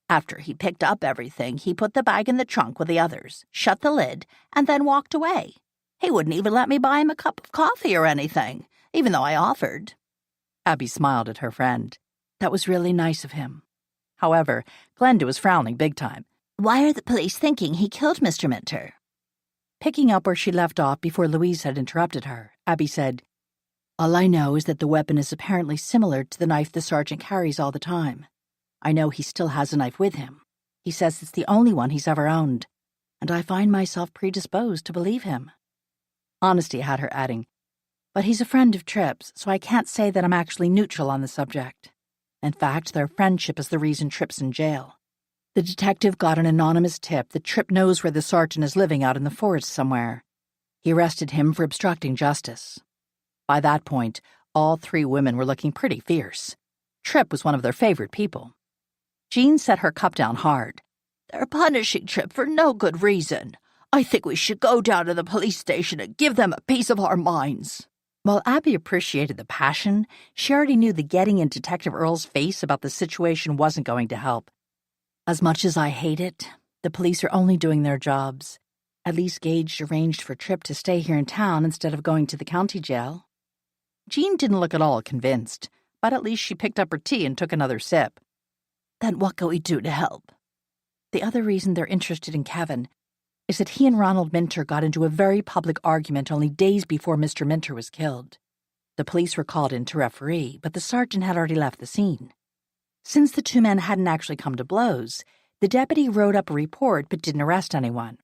After he picked up everything, he put the bag in the trunk with the others, shut the lid, and then walked away. He wouldn't even let me buy him a cup of coffee or anything, even though I offered. Abby smiled at her friend. That was really nice of him. However, Glenda was frowning big time. Why are the police thinking he killed Mr. Minter? Picking up where she left off before Louise had interrupted her, Abby said, All I know is that the weapon is apparently similar to the knife the sergeant carries all the time. I know he still has a knife with him. He says it's the only one he's ever owned, and I find myself predisposed to believe him. Honesty had her adding, But he's a friend of Tripp's, so I can't say that I'm actually neutral on the subject. In fact, their friendship is the reason Tripp's in jail. The detective got an anonymous tip that Tripp knows where the sergeant is living out in the forest somewhere. He arrested him for obstructing justice. By that point, all three women were looking pretty fierce. Tripp was one of their favorite people. Jean set her cup down hard. They're punishing Tripp for no good reason. I think we should go down to the police station and give them a piece of our minds. While Abby appreciated the passion, she already knew the getting in Detective Earl's face about the situation wasn't going to help. As much as I hate it, the police are only doing their jobs. At least Gage arranged for Tripp to stay here in town instead of going to the county jail. Jean didn't look at all convinced, but at least she picked up her tea and took another sip. Then what can we do to help? The other reason they're interested in Kevin is that he and Ronald Minter got into a very public argument only days before Mr. Minter was killed. The police were called in to referee, but the sergeant had already left the scene. Since the two men hadn't actually come to blows, the deputy wrote up a report but didn't arrest anyone.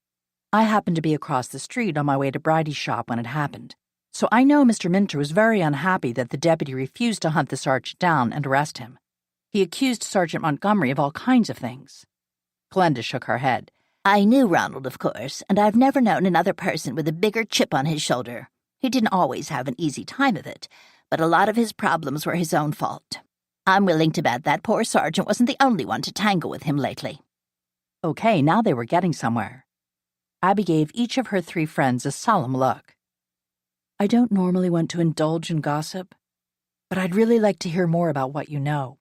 I happened to be across the street on my way to Bridie's shop when it happened, so I know Mr. Minter was very unhappy that the deputy refused to hunt the sergeant down and arrest him. He accused Sergeant Montgomery of all kinds of things. Glenda shook her head. I knew Ronald, of course, and I've never known another person with a bigger chip on his shoulder. He didn't always have an easy time of it, but a lot of his problems were his own fault. I'm willing to bet that poor sergeant wasn't the only one to tangle with him lately. Okay, now they were getting somewhere. Abby gave each of her three friends a solemn look. I don't normally want to indulge in gossip, but I'd really like to hear more about what you know.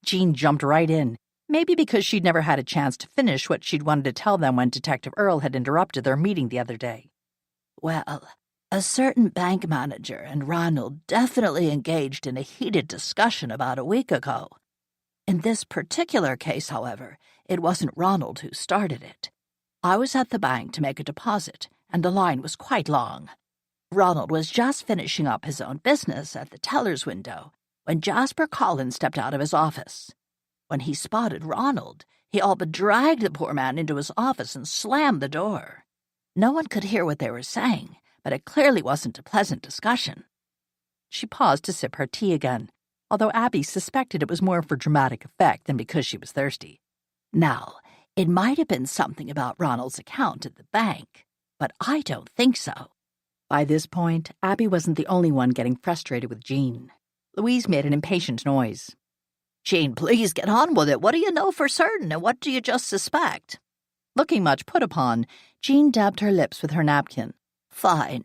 Jean jumped right in, maybe because she'd never had a chance to finish what she'd wanted to tell them when Detective Earl had interrupted their meeting the other day. Well, a certain bank manager and Ronald definitely engaged in a heated discussion about a week ago. In this particular case, however, it wasn't Ronald who started it. I was at the bank to make a deposit, and the line was quite long. Ronald was just finishing up his own business at the teller's window when Jasper Collins stepped out of his office. When he spotted Ronald, he all but dragged the poor man into his office and slammed the door. No one could hear what they were saying, but it clearly wasn't a pleasant discussion. She paused to sip her tea again, although Abby suspected it was more for dramatic effect than because she was thirsty. Now, it might have been something about Ronald's account at the bank, but I don't think so. By this point, Abby wasn't the only one getting frustrated with Jean. Louise made an impatient noise. Jean, please get on with it. What do you know for certain, and what do you just suspect? Looking much put upon, Jean dabbed her lips with her napkin. Fine.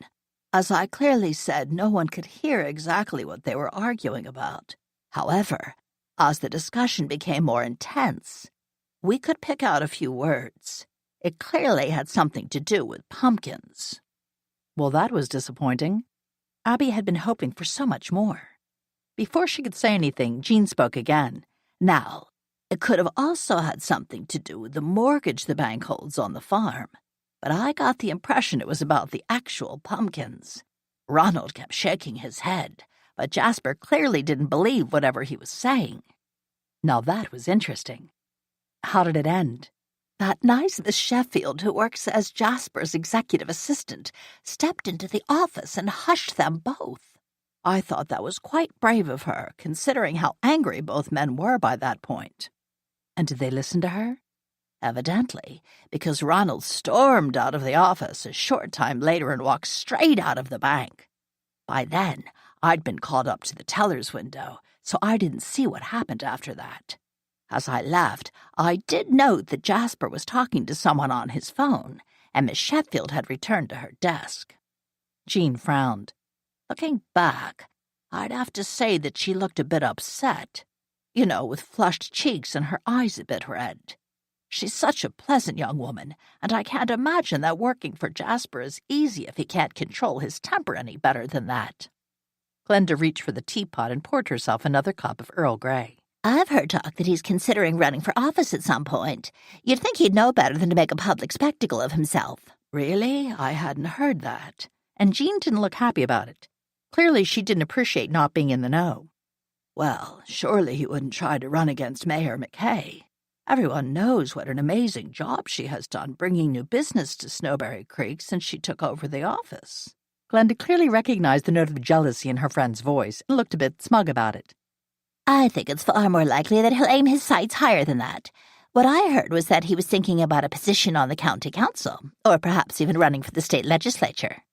As I clearly said, no one could hear exactly what they were arguing about. However, as the discussion became more intense, we could pick out a few words. It clearly had something to do with pumpkins. Well, that was disappointing. Abby had been hoping for so much more. Before she could say anything, Jean spoke again. Now, it could have also had something to do with the mortgage the bank holds on the farm, but I got the impression it was about the actual pumpkins. Ronald kept shaking his head, but Jasper clearly didn't believe whatever he was saying. Now that was interesting. How did it end? That nice Miss Sheffield, who works as Jasper's executive assistant, stepped into the office and hushed them both. I thought that was quite brave of her, considering how angry both men were by that point. And did they listen to her? Evidently, because Ronald stormed out of the office a short time later and walked straight out of the bank. By then, I'd been called up to the teller's window, so I didn't see what happened after that. As I left, I did note that Jasper was talking to someone on his phone, and Miss Sheffield had returned to her desk. Jean frowned. Looking back, I'd have to say that she looked a bit upset. You know, with flushed cheeks and her eyes a bit red. She's such a pleasant young woman, and I can't imagine that working for Jasper is easy if he can't control his temper any better than that. Glenda reached for the teapot and poured herself another cup of Earl Grey. I've heard talk that he's considering running for office at some point. You'd think he'd know better than to make a public spectacle of himself. Really? I hadn't heard that. And Jean didn't look happy about it. Clearly, she didn't appreciate not being in the know. Well, surely he wouldn't try to run against Mayor McKay. Everyone knows what an amazing job she has done bringing new business to Snowberry Creek since she took over the office. Glenda clearly recognized the note of jealousy in her friend's voice and looked a bit smug about it. I think it's far more likely that he'll aim his sights higher than that. What I heard was that he was thinking about a position on the county council, or perhaps even running for the state legislature.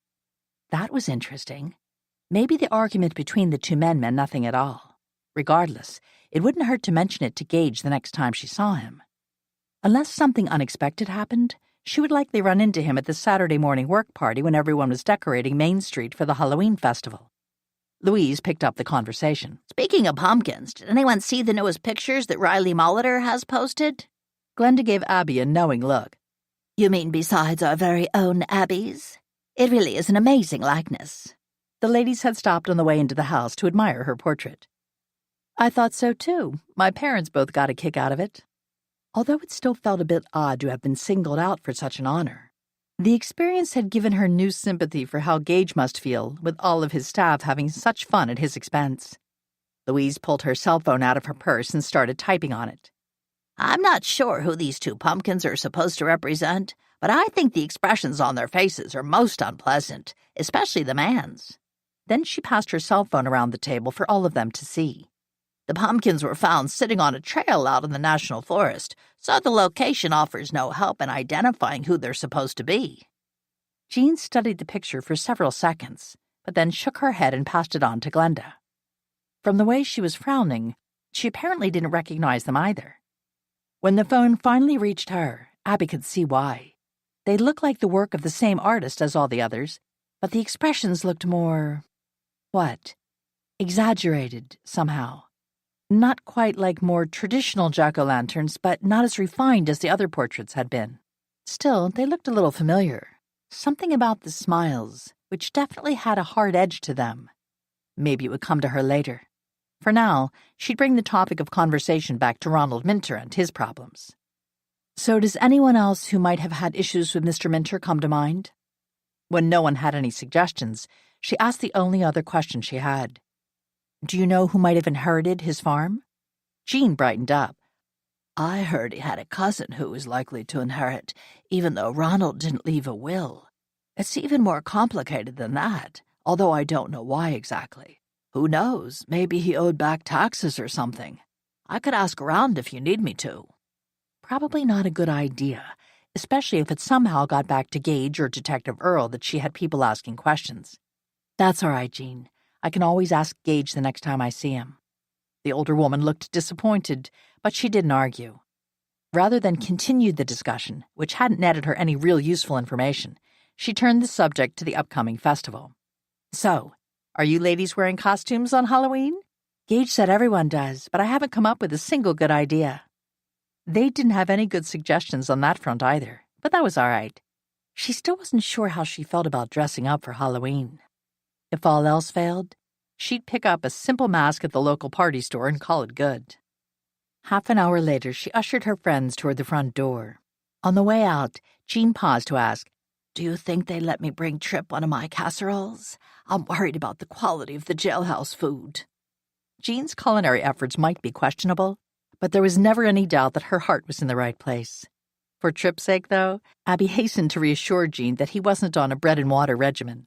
That was interesting. Maybe the argument between the two men meant nothing at all. Regardless, it wouldn't hurt to mention it to Gage the next time she saw him. Unless something unexpected happened, she would likely run into him at the Saturday morning work party when everyone was decorating Main Street for the Halloween festival. Louise picked up the conversation. Speaking of pumpkins, did anyone see the newest pictures that Riley Molitor has posted? Glenda gave Abby a knowing look. You mean besides our very own Abby's? It really is an amazing likeness. The ladies had stopped on the way into the house to admire her portrait. I thought so, too. My parents both got a kick out of it. Although it still felt a bit odd to have been singled out for such an honor. The experience had given her new sympathy for how Gage must feel, with all of his staff having such fun at his expense. Louise pulled her cell phone out of her purse and started typing on it. I'm not sure who these two pumpkins are supposed to represent, but I think the expressions on their faces are most unpleasant, especially the man's. Then she passed her cell phone around the table for all of them to see. The pumpkins were found sitting on a trail out in the National Forest, so the location offers no help in identifying who they're supposed to be. Jean studied the picture for several seconds, but then shook her head and passed it on to Glenda. From the way she was frowning, she apparently didn't recognize them either. When the phone finally reached her, Abby could see why. They looked like the work of the same artist as all the others, but the expressions looked more... exaggerated, somehow. Not quite like more traditional jack-o'-lanterns, but not as refined as the other portraits had been. Still, they looked a little familiar. Something about the smiles, which definitely had a hard edge to them. Maybe it would come to her later. For now, she'd bring the topic of conversation back to Ronald Minter and his problems. So does anyone else who might have had issues with Mr. Minter come to mind? When no one had any suggestions, she asked the only other question she had. Do you know who might have inherited his farm? Jean brightened up. I heard he had a cousin who was likely to inherit, even though Ronald didn't leave a will. It's even more complicated than that, although I don't know why exactly. Who knows, maybe he owed back taxes or something. I could ask around if you need me to. Probably not a good idea, especially if it somehow got back to Gage or Detective Earl that she had people asking questions. That's all right, Jean. I can always ask Gage the next time I see him. The older woman looked disappointed, but she didn't argue. Rather than continue the discussion, which hadn't netted her any real useful information, she turned the subject to the upcoming festival. So, are you ladies wearing costumes on Halloween? Gage said everyone does, but I haven't come up with a single good idea. They didn't have any good suggestions on that front either, but that was all right. She still wasn't sure how she felt about dressing up for Halloween. If all else failed, she'd pick up a simple mask at the local party store and call it good. Half an hour later, she ushered her friends toward the front door. On the way out, Jean paused to ask, Do you think they let me bring Trip one of my casseroles? I'm worried about the quality of the jailhouse food. Jean's culinary efforts might be questionable, but there was never any doubt that her heart was in the right place. For Trip's sake, though, Abby hastened to reassure Jean that he wasn't on a bread-and-water regimen.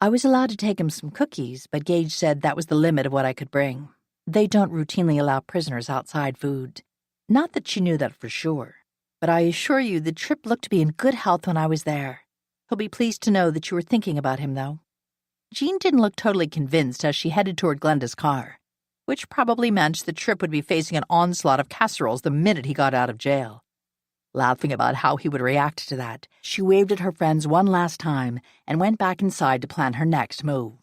I was allowed to take him some cookies, but Gage said that was the limit of what I could bring. They don't routinely allow prisoners outside food. Not that she knew that for sure, but I assure you the Trip looked to be in good health when I was there. He'll be pleased to know that you were thinking about him, though. Jean didn't look totally convinced as she headed toward Glenda's car, which probably meant the Trip would be facing an onslaught of casseroles the minute he got out of jail. Laughing about how he would react to that, she waved at her friends one last time and went back inside to plan her next move.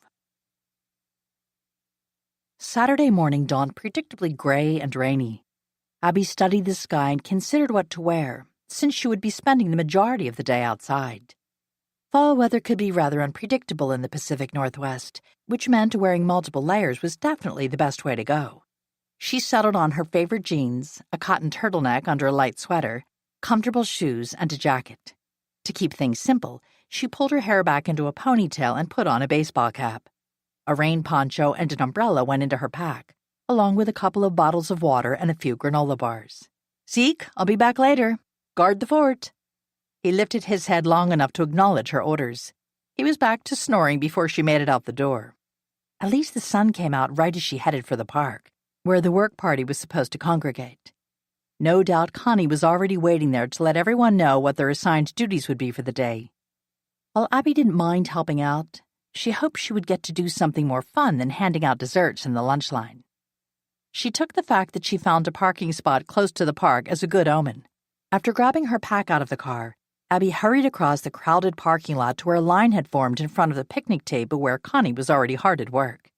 Saturday morning dawned predictably gray and rainy. Abby studied the sky and considered what to wear, since she would be spending the majority of the day outside. Fall weather could be rather unpredictable in the Pacific Northwest, which meant wearing multiple layers was definitely the best way to go. She settled on her favorite jeans, a cotton turtleneck under a light sweater, comfortable shoes, and a jacket. To keep things simple, she pulled her hair back into a ponytail and put on a baseball cap. A rain poncho and an umbrella went into her pack, along with a couple of bottles of water and a few granola bars. Zeke, I'll be back later. Guard the fort. He lifted his head long enough to acknowledge her orders. He was back to snoring before she made it out the door. At least the sun came out right as she headed for the park, where the work party was supposed to congregate. No doubt Connie was already waiting there to let everyone know what their assigned duties would be for the day. While Abby didn't mind helping out, she hoped she would get to do something more fun than handing out desserts in the lunch line. She took the fact that she found a parking spot close to the park as a good omen. After grabbing her pack out of the car, Abby hurried across the crowded parking lot to where a line had formed in front of the picnic table where Connie was already hard at work.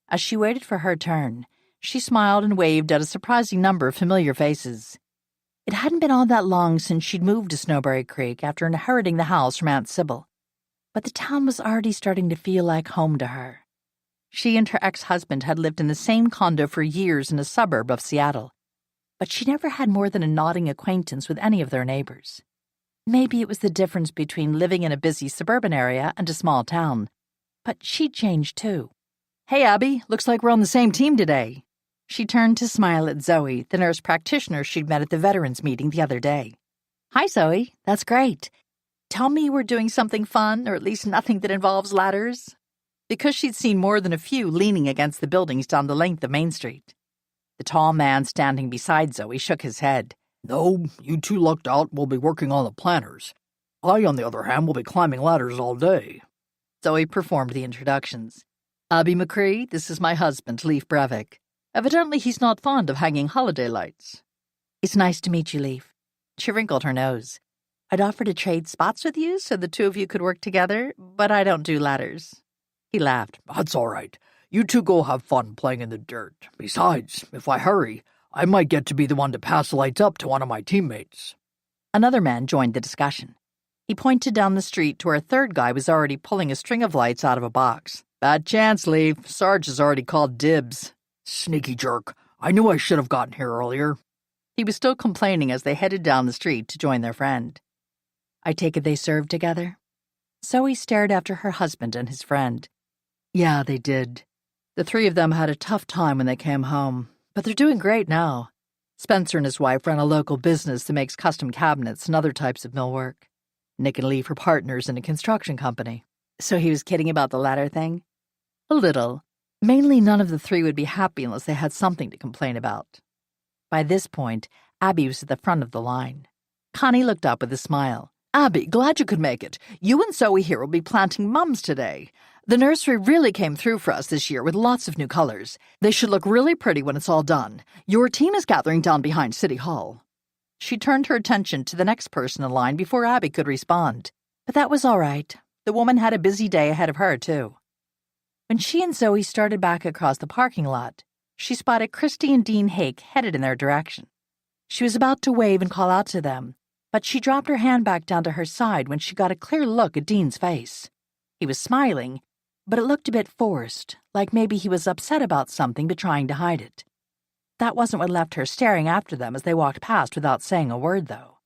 As she waited for her turn, she smiled and waved at a surprising number of familiar faces. It hadn't been all that long since she'd moved to Snowberry Creek after inheriting the house from Aunt Sybil, but the town was already starting to feel like home to her. She and her ex-husband had lived in the same condo for years in a suburb of Seattle, but she never had more than a nodding acquaintance with any of their neighbors. Maybe it was the difference between living in a busy suburban area and a small town, but she'd changed too. Hey, Abby, looks like we're on the same team today. She turned to smile at Zoe, the nurse practitioner she'd met at the veterans meeting the other day. Hi, Zoe. That's great. Tell me we're doing something fun, or at least nothing that involves ladders. Because she'd seen more than a few leaning against the buildings down the length of Main Street. The tall man standing beside Zoe shook his head. No, you two lucked out. We'll be working on the planners. I, on the other hand, will be climbing ladders all day. Zoe performed the introductions. Abby McCree, this is my husband, Leif Brevik. Evidently he's not fond of hanging holiday lights. It's nice to meet you, Leif. She wrinkled her nose. I'd offer to trade spots with you so the two of you could work together, but I don't do ladders. He laughed. That's all right. You two go have fun playing in the dirt. Besides, if I hurry, I might get to be the one to pass the lights up to one of my teammates. Another man joined the discussion. He pointed down the street to where a third guy was already pulling a string of lights out of a box. Bad chance, Leif. Sarge has already called dibs. Sneaky jerk. I knew I should have gotten here earlier. He was still complaining as they headed down the street to join their friend. I take it they served together? Zoe stared after her husband and his friend. Yeah, they did. The three of them had a tough time when they came home, but they're doing great now. Spencer and his wife run a local business that makes custom cabinets and other types of millwork. Nick and Leaf are partners in a construction company. So he was kidding about the latter thing? A little. Mainly none of the three would be happy unless they had something to complain about. By this point, Abby was at the front of the line. Connie looked up with a smile. Abby, glad you could make it. You and Zoe here will be planting mums today. The nursery really came through for us this year with lots of new colors. They should look really pretty when it's all done. Your team is gathering down behind City Hall. She turned her attention to the next person in line before Abby could respond. But that was all right. The woman had a busy day ahead of her, too. When she and Zoe started back across the parking lot, she spotted Christy and Dean Hake headed in their direction. She was about to wave and call out to them, but she dropped her hand back down to her side when she got a clear look at Dean's face. He was smiling, but it looked a bit forced, like maybe he was upset about something but trying to hide it. That wasn't what left her staring after them as they walked past without saying a word, though.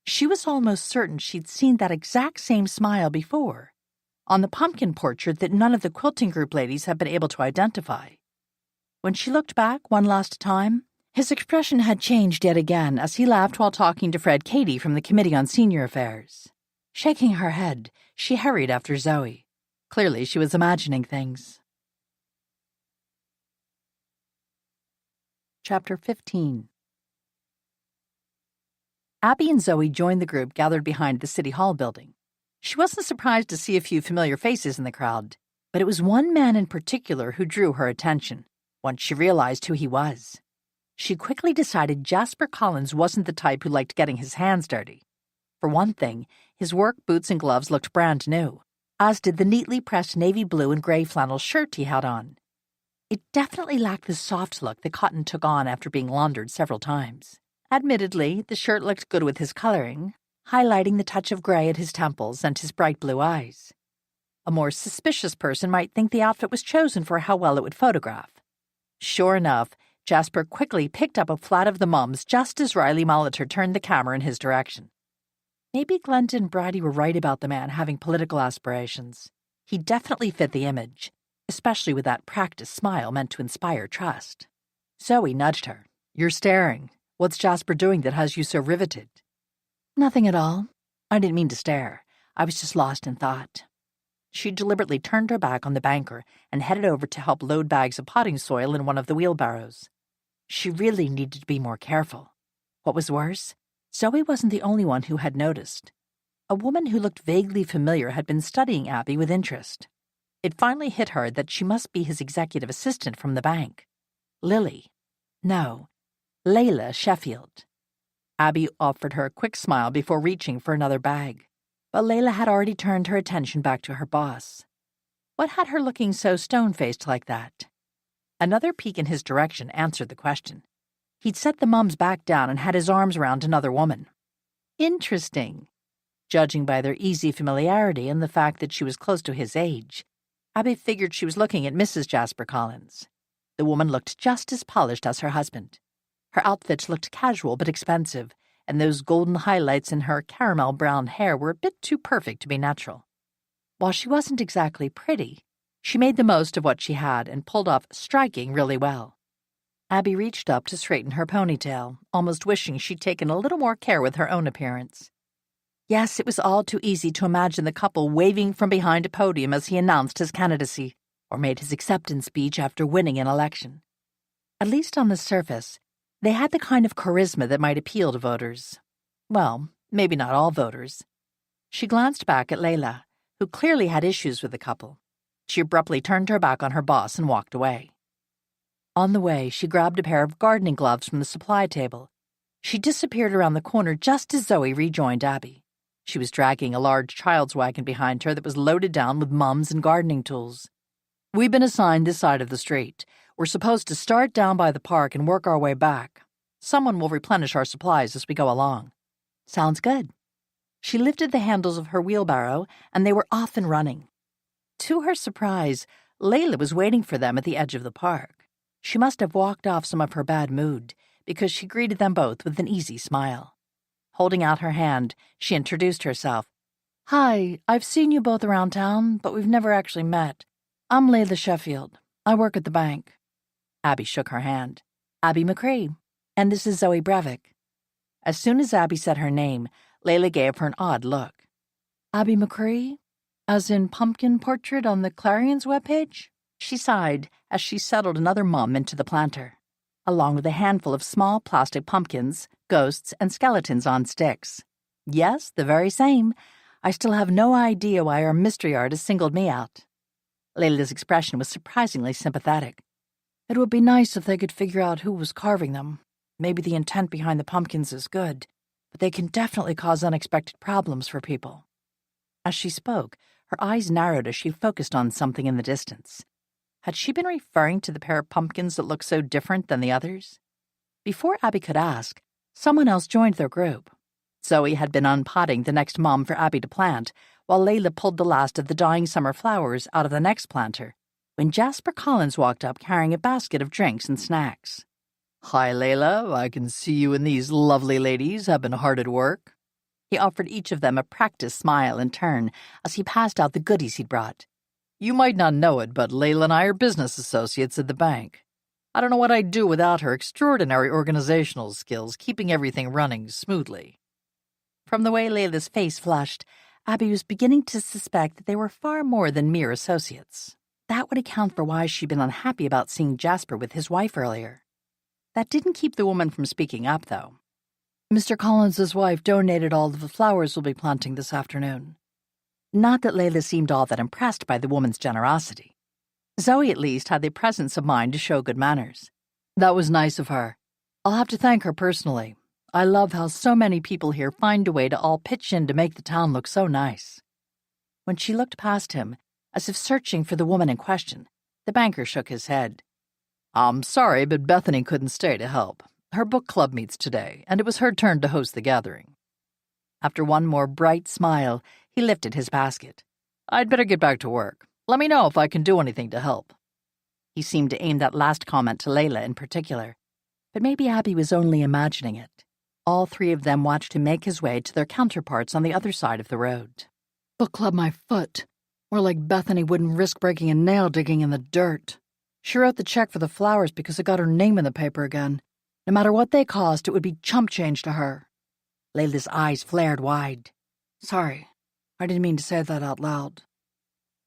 She was almost certain she'd seen that exact same smile before, on the pumpkin portrait that none of the quilting group ladies had been able to identify. When she looked back one last time, his expression had changed yet again as he laughed while talking to Fred Cady from the Committee on Senior Affairs. Shaking her head, she hurried after Zoe. Clearly, she was imagining things. Chapter 15. Abby and Zoe joined the group gathered behind the City Hall building. She wasn't surprised to see a few familiar faces in the crowd, but it was one man in particular who drew her attention, once she realized who he was. She quickly decided Jasper Collins wasn't the type who liked getting his hands dirty. For one thing, his work boots and gloves looked brand new, as did the neatly pressed navy blue and gray flannel shirt he had on. It definitely lacked the soft look that cotton took on after being laundered several times. Admittedly, the shirt looked good with his coloring, highlighting the touch of gray at his temples and his bright blue eyes. A more suspicious person might think the outfit was chosen for how well it would photograph. Sure enough, Jasper quickly picked up a flat of the mums just as Riley Molitor turned the camera in his direction. Maybe Glenda and Brady were right about the man having political aspirations. He definitely fit the image, especially with that practiced smile meant to inspire trust. Zoe nudged her. You're staring. What's Jasper doing that has you so riveted? Nothing at all. I didn't mean to stare. I was just lost in thought. She deliberately turned her back on the banker and headed over to help load bags of potting soil in one of the wheelbarrows. She really needed to be more careful. What was worse, Zoe wasn't the only one who had noticed. A woman who looked vaguely familiar had been studying Abby with interest. It finally hit her that she must be his executive assistant from the bank. Lily. No, Layla Sheffield. Abby offered her a quick smile before reaching for another bag, but Layla had already turned her attention back to her boss. What had her looking so stone-faced like that? Another peek in his direction answered the question. He'd set the mums back down and had his arms around another woman. Interesting. Judging by their easy familiarity and the fact that she was close to his age, Abby figured she was looking at Mrs. Jasper Collins. The woman looked just as polished as her husband. Her outfit looked casual but expensive, and those golden highlights in her caramel brown hair were a bit too perfect to be natural. While she wasn't exactly pretty, she made the most of what she had and pulled off striking really well. Abby reached up to straighten her ponytail, almost wishing she'd taken a little more care with her own appearance. Yes, it was all too easy to imagine the couple waving from behind a podium as he announced his candidacy or made his acceptance speech after winning an election. At least on the surface, they had the kind of charisma that might appeal to voters. Well, maybe not all voters. She glanced back at Layla, who clearly had issues with the couple. She abruptly turned her back on her boss and walked away. On the way, she grabbed a pair of gardening gloves from the supply table. She disappeared around the corner just as Zoe rejoined Abby. She was dragging a large child's wagon behind her that was loaded down with mums and gardening tools. We've been assigned this side of the street. We're supposed to start down by the park and work our way back. Someone will replenish our supplies as we go along. Sounds good. She lifted the handles of her wheelbarrow, and they were off and running. To her surprise, Layla was waiting for them at the edge of the park. She must have walked off some of her bad mood, because she greeted them both with an easy smile. Holding out her hand, she introduced herself. Hi, I've seen you both around town, but we've never actually met. I'm Layla Sheffield. I work at the bank. Abby shook her hand. Abby McCree. And this is Zoe Brevick. As soon as Abby said her name, Layla gave her an odd look. Abby McCree? As in pumpkin portrait on the Clarion's webpage? She sighed as she settled another mum into the planter, along with a handful of small plastic pumpkins, ghosts, and skeletons on sticks. Yes, the very same. I still have no idea why our mystery artist singled me out. Layla's expression was surprisingly sympathetic. It would be nice if they could figure out who was carving them. Maybe the intent behind the pumpkins is good, but they can definitely cause unexpected problems for people. As she spoke, her eyes narrowed as she focused on something in the distance. Had she been referring to the pair of pumpkins that looked so different than the others? Before Abby could ask, someone else joined their group. Zoe had been unpotting the next mom for Abby to plant, while Layla pulled the last of the dying summer flowers out of the next planter, when Jasper Collins walked up carrying a basket of drinks and snacks. Hi, Layla. I can see you and these lovely ladies have been hard at work. He offered each of them a practiced smile in turn as he passed out the goodies he'd brought. You might not know it, but Layla and I are business associates at the bank. I don't know what I'd do without her extraordinary organizational skills keeping everything running smoothly. From the way Layla's face flushed, Abby was beginning to suspect that they were far more than mere associates. That would account for why she'd been unhappy about seeing Jasper with his wife earlier. That didn't keep the woman from speaking up, though. Mr. Collins's wife donated all of the flowers we'll be planting this afternoon. Not that Layla seemed all that impressed by the woman's generosity. Zoe, at least, had the presence of mind to show good manners. That was nice of her. I'll have to thank her personally. I love how so many people here find a way to all pitch in to make the town look so nice. When she looked past him, as if searching for the woman in question, the banker shook his head. I'm sorry, but Bethany couldn't stay to help. Her book club meets today, and it was her turn to host the gathering. After one more bright smile, he lifted his basket. I'd better get back to work. Let me know if I can do anything to help. He seemed to aim that last comment to Layla in particular, but maybe Abby was only imagining it. All three of them watched him make his way to their counterparts on the other side of the road. Book club my foot. More like Bethany wouldn't risk breaking a nail digging in the dirt. She wrote the check for the flowers because it got her name in the paper again. No matter what they cost, it would be chump change to her. Layla's eyes flared wide. Sorry, I didn't mean to say that out loud.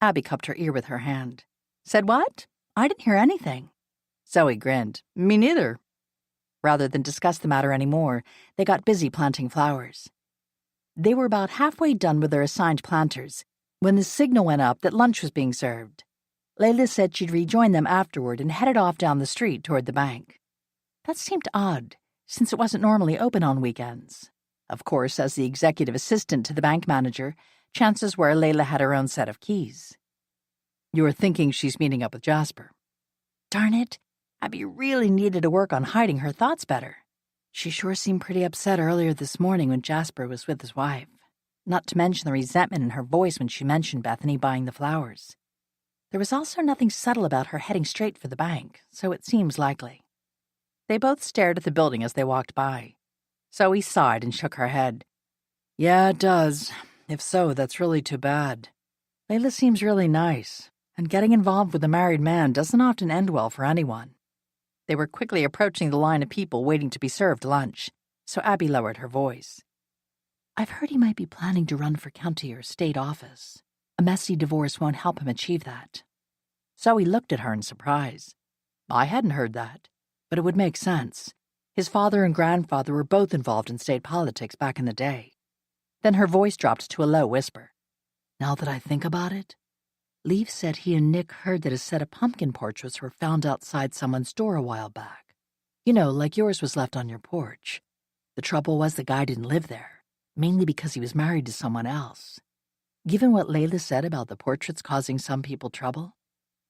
Abby cupped her ear with her hand. Said what? I didn't hear anything. Zoe grinned. Me neither. Rather than discuss the matter any more, they got busy planting flowers. They were about halfway done with their assigned planters when the signal went up that lunch was being served. Layla said she'd rejoin them afterward and headed off down the street toward the bank. That seemed odd, since it wasn't normally open on weekends. Of course, as the executive assistant to the bank manager, chances were Layla had her own set of keys. You were thinking she's meeting up with Jasper. Darn it, Abby really needed to work on hiding her thoughts better. She sure seemed pretty upset earlier this morning when Jasper was with his wife, not to mention the resentment in her voice when she mentioned Bethany buying the flowers. There was also nothing subtle about her heading straight for the bank, so it seems likely. They both stared at the building as they walked by. Zoe sighed and shook her head. Yeah, it does. If so, that's really too bad. Layla seems really nice, and getting involved with a married man doesn't often end well for anyone. They were quickly approaching the line of people waiting to be served lunch, so Abby lowered her voice. I've heard he might be planning to run for county or state office. A messy divorce won't help him achieve that. Zoe looked at her in surprise. I hadn't heard that, but it would make sense. His father and grandfather were both involved in state politics back in the day. Then her voice dropped to a low whisper. Now that I think about it, Leaf said he and Nick heard that a set of pumpkin portraits were found outside someone's door a while back. You know, like yours was left on your porch. The trouble was the guy didn't live there, mainly because he was married to someone else. Given what Layla said about the portraits causing some people trouble,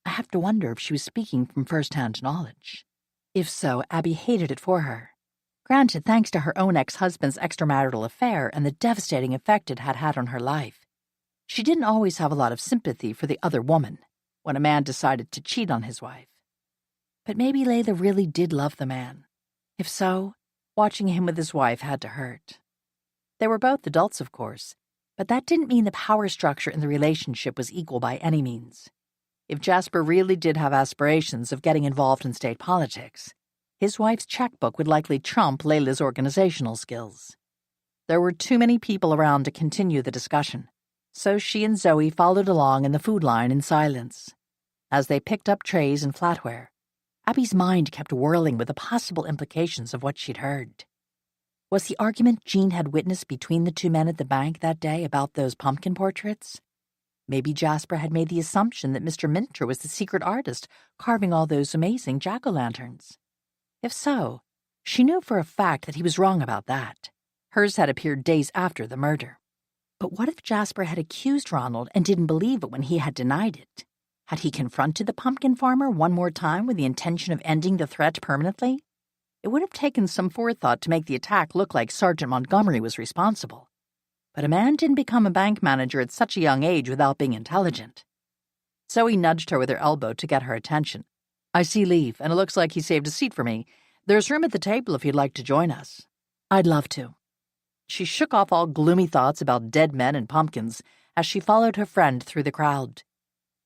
I have to wonder if she was speaking from first-hand knowledge. If so, Abby hated it for her. Granted, thanks to her own ex-husband's extramarital affair and the devastating effect it had had on her life, she didn't always have a lot of sympathy for the other woman when a man decided to cheat on his wife. But maybe Layla really did love the man. If so, watching him with his wife had to hurt. They were both adults, of course, but that didn't mean the power structure in the relationship was equal by any means. If Jasper really did have aspirations of getting involved in state politics, his wife's checkbook would likely trump Layla's organizational skills. There were too many people around to continue the discussion, so she and Zoe followed along in the food line in silence. As they picked up trays and flatware, Abby's mind kept whirling with the possible implications of what she'd heard. Was the argument Jean had witnessed between the two men at the bank that day about those pumpkin portraits? Maybe Jasper had made the assumption that Mr. Minter was the secret artist carving all those amazing jack-o'-lanterns. If so, she knew for a fact that he was wrong about that. Hers had appeared days after the murder. But what if Jasper had accused Ronald and didn't believe it when he had denied it? Had he confronted the pumpkin farmer one more time with the intention of ending the threat permanently? It would have taken some forethought to make the attack look like Sergeant Montgomery was responsible. But a man didn't become a bank manager at such a young age without being intelligent. Zoe nudged her with her elbow to get her attention. "I see Leaf, and it looks like he saved a seat for me. There's room at the table if you'd like to join us." "I'd love to." She shook off all gloomy thoughts about dead men and pumpkins as she followed her friend through the crowd.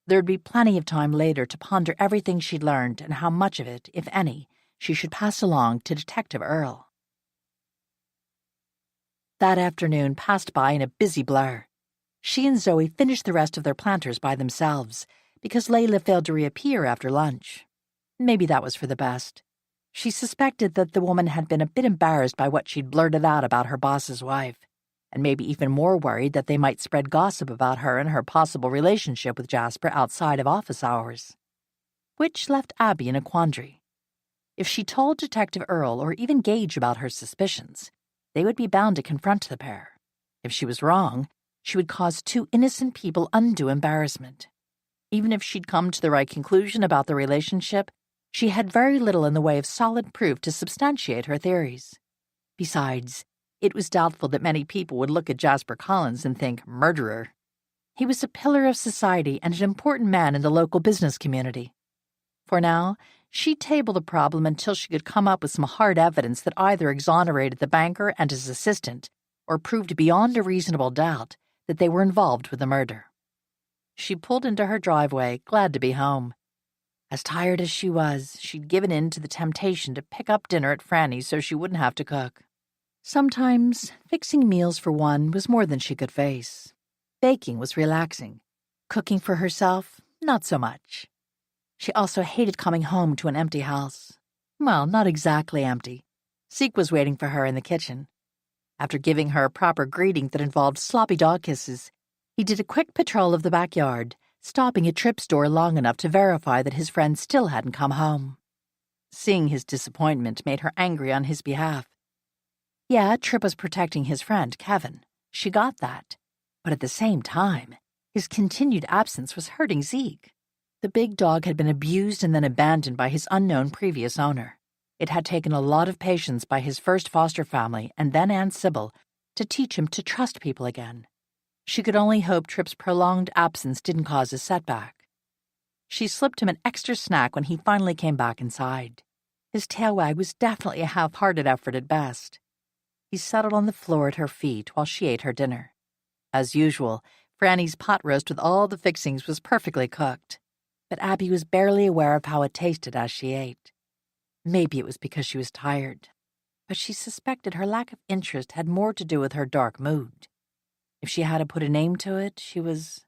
There'd be plenty of time later to ponder everything she'd learned and how much of it, if any, she should pass along to Detective Earl. That afternoon passed by in a busy blur. She and Zoe finished the rest of their planters by themselves because Layla failed to reappear after lunch. Maybe that was for the best. She suspected that the woman had been a bit embarrassed by what she'd blurted out about her boss's wife, and maybe even more worried that they might spread gossip about her and her possible relationship with Jasper outside of office hours. Which left Abby in a quandary. If she told Detective Earl or even Gage about her suspicions, they would be bound to confront the pair. If she was wrong, she would cause two innocent people undue embarrassment. Even if she'd come to the right conclusion about the relationship, she had very little in the way of solid proof to substantiate her theories. Besides, it was doubtful that many people would look at Jasper Collins and think murderer. He was a pillar of society and an important man in the local business community. For now, she'd table the problem until she could come up with some hard evidence that either exonerated the banker and his assistant or proved beyond a reasonable doubt that they were involved with the murder. She pulled into her driveway, glad to be home. As tired as she was, she'd given in to the temptation to pick up dinner at Franny's so she wouldn't have to cook. Sometimes, fixing meals for one was more than she could face. Baking was relaxing. Cooking for herself, not so much. She also hated coming home to an empty house. Well, not exactly empty. Zeke was waiting for her in the kitchen. After giving her a proper greeting that involved sloppy dog kisses, he did a quick patrol of the backyard, stopping at Tripp's door long enough to verify that his friend still hadn't come home. Seeing his disappointment made her angry on his behalf. Yeah, Tripp was protecting his friend, Kevin. She got that. But at the same time, his continued absence was hurting Zeke. The big dog had been abused and then abandoned by his unknown previous owner. It had taken a lot of patience by his first foster family and then Aunt Sybil to teach him to trust people again. She could only hope Tripp's prolonged absence didn't cause a setback. She slipped him an extra snack when he finally came back inside. His tail wag was definitely a half-hearted effort at best. He settled on the floor at her feet while she ate her dinner. As usual, Franny's pot roast with all the fixings was perfectly cooked, but Abby was barely aware of how it tasted as she ate. Maybe it was because she was tired, but she suspected her lack of interest had more to do with her dark mood. If she had to put a name to it, she was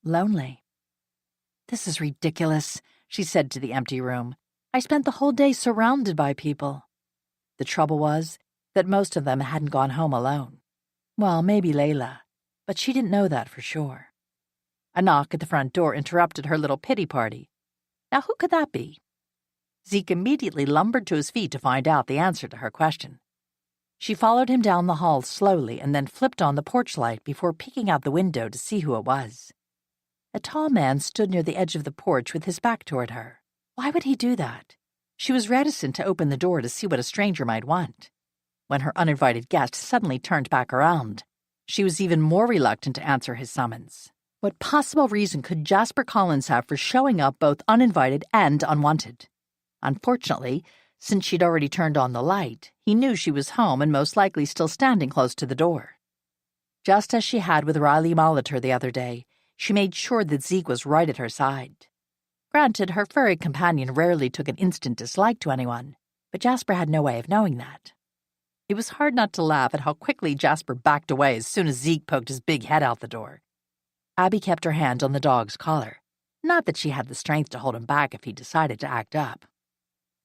lonely. "This is ridiculous," she said to the empty room. "I spent the whole day surrounded by people." The trouble was that most of them hadn't gone home alone. Well, maybe Layla, but she didn't know that for sure. A knock at the front door interrupted her little pity party. Now who could that be? Zeke immediately lumbered to his feet to find out the answer to her question. She followed him down the hall slowly and then flipped on the porch light before peeking out the window to see who it was. A tall man stood near the edge of the porch with his back toward her. Why would he do that? She was reticent to open the door to see what a stranger might want. When her uninvited guest suddenly turned back around, she was even more reluctant to answer his summons. What possible reason could Jasper Collins have for showing up both uninvited and unwanted? Unfortunately, since she'd already turned on the light, he knew she was home and most likely still standing close to the door. Just as she had with Riley Molitor the other day, she made sure that Zeke was right at her side. Granted, her furry companion rarely took an instant dislike to anyone, but Jasper had no way of knowing that. It was hard not to laugh at how quickly Jasper backed away as soon as Zeke poked his big head out the door. Abby kept her hand on the dog's collar. Not that she had the strength to hold him back if he decided to act up.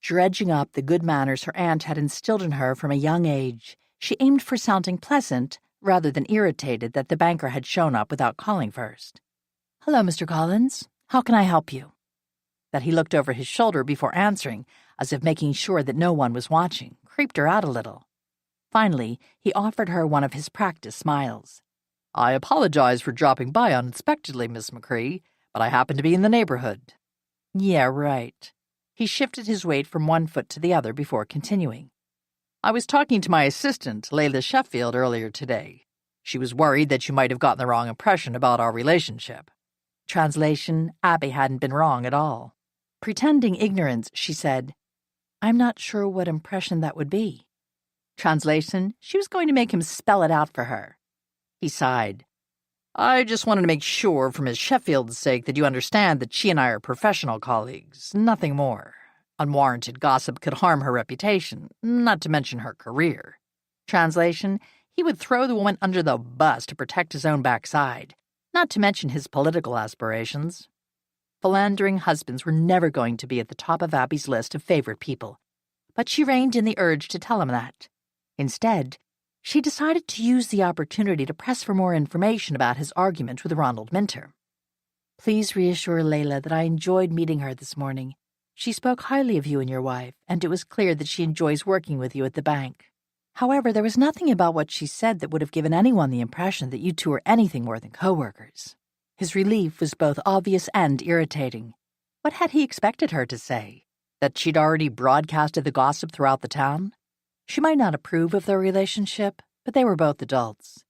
Dredging up the good manners her aunt had instilled in her from a young age, she aimed for sounding pleasant rather than irritated that the banker had shown up without calling first. "Hello, Mr. Collins. How can I help you?" That he looked over his shoulder before answering, as if making sure that no one was watching, creeped her out a little. Finally, he offered her one of his practice smiles. "I apologize for dropping by unexpectedly, Miss McCree, but I happen to be in the neighborhood." "Yeah, right." He shifted his weight from one foot to the other before continuing. "I was talking to my assistant, Layla Sheffield, earlier today. She was worried that you might have gotten the wrong impression about our relationship." Translation, Abby hadn't been wrong at all. Pretending ignorance, she said, "I'm not sure what impression that would be." Translation, she was going to make him spell it out for her. He sighed. "I just wanted to make sure, for Miss Sheffield's sake, that you understand that she and I are professional colleagues, nothing more. Unwarranted gossip could harm her reputation, not to mention her career." Translation, he would throw the woman under the bus to protect his own backside, not to mention his political aspirations. Philandering husbands were never going to be at the top of Abby's list of favorite people, but she reined in the urge to tell him that. Instead, she decided to use the opportunity to press for more information about his argument with Ronald Minter. "Please reassure Layla that I enjoyed meeting her this morning. She spoke highly of you and your wife, and it was clear that she enjoys working with you at the bank. However, there was nothing about what she said that would have given anyone the impression that you two were anything more than co-workers." His relief was both obvious and irritating. What had he expected her to say? That she'd already broadcasted the gossip throughout the town? She might not approve of their relationship, but they were both adults.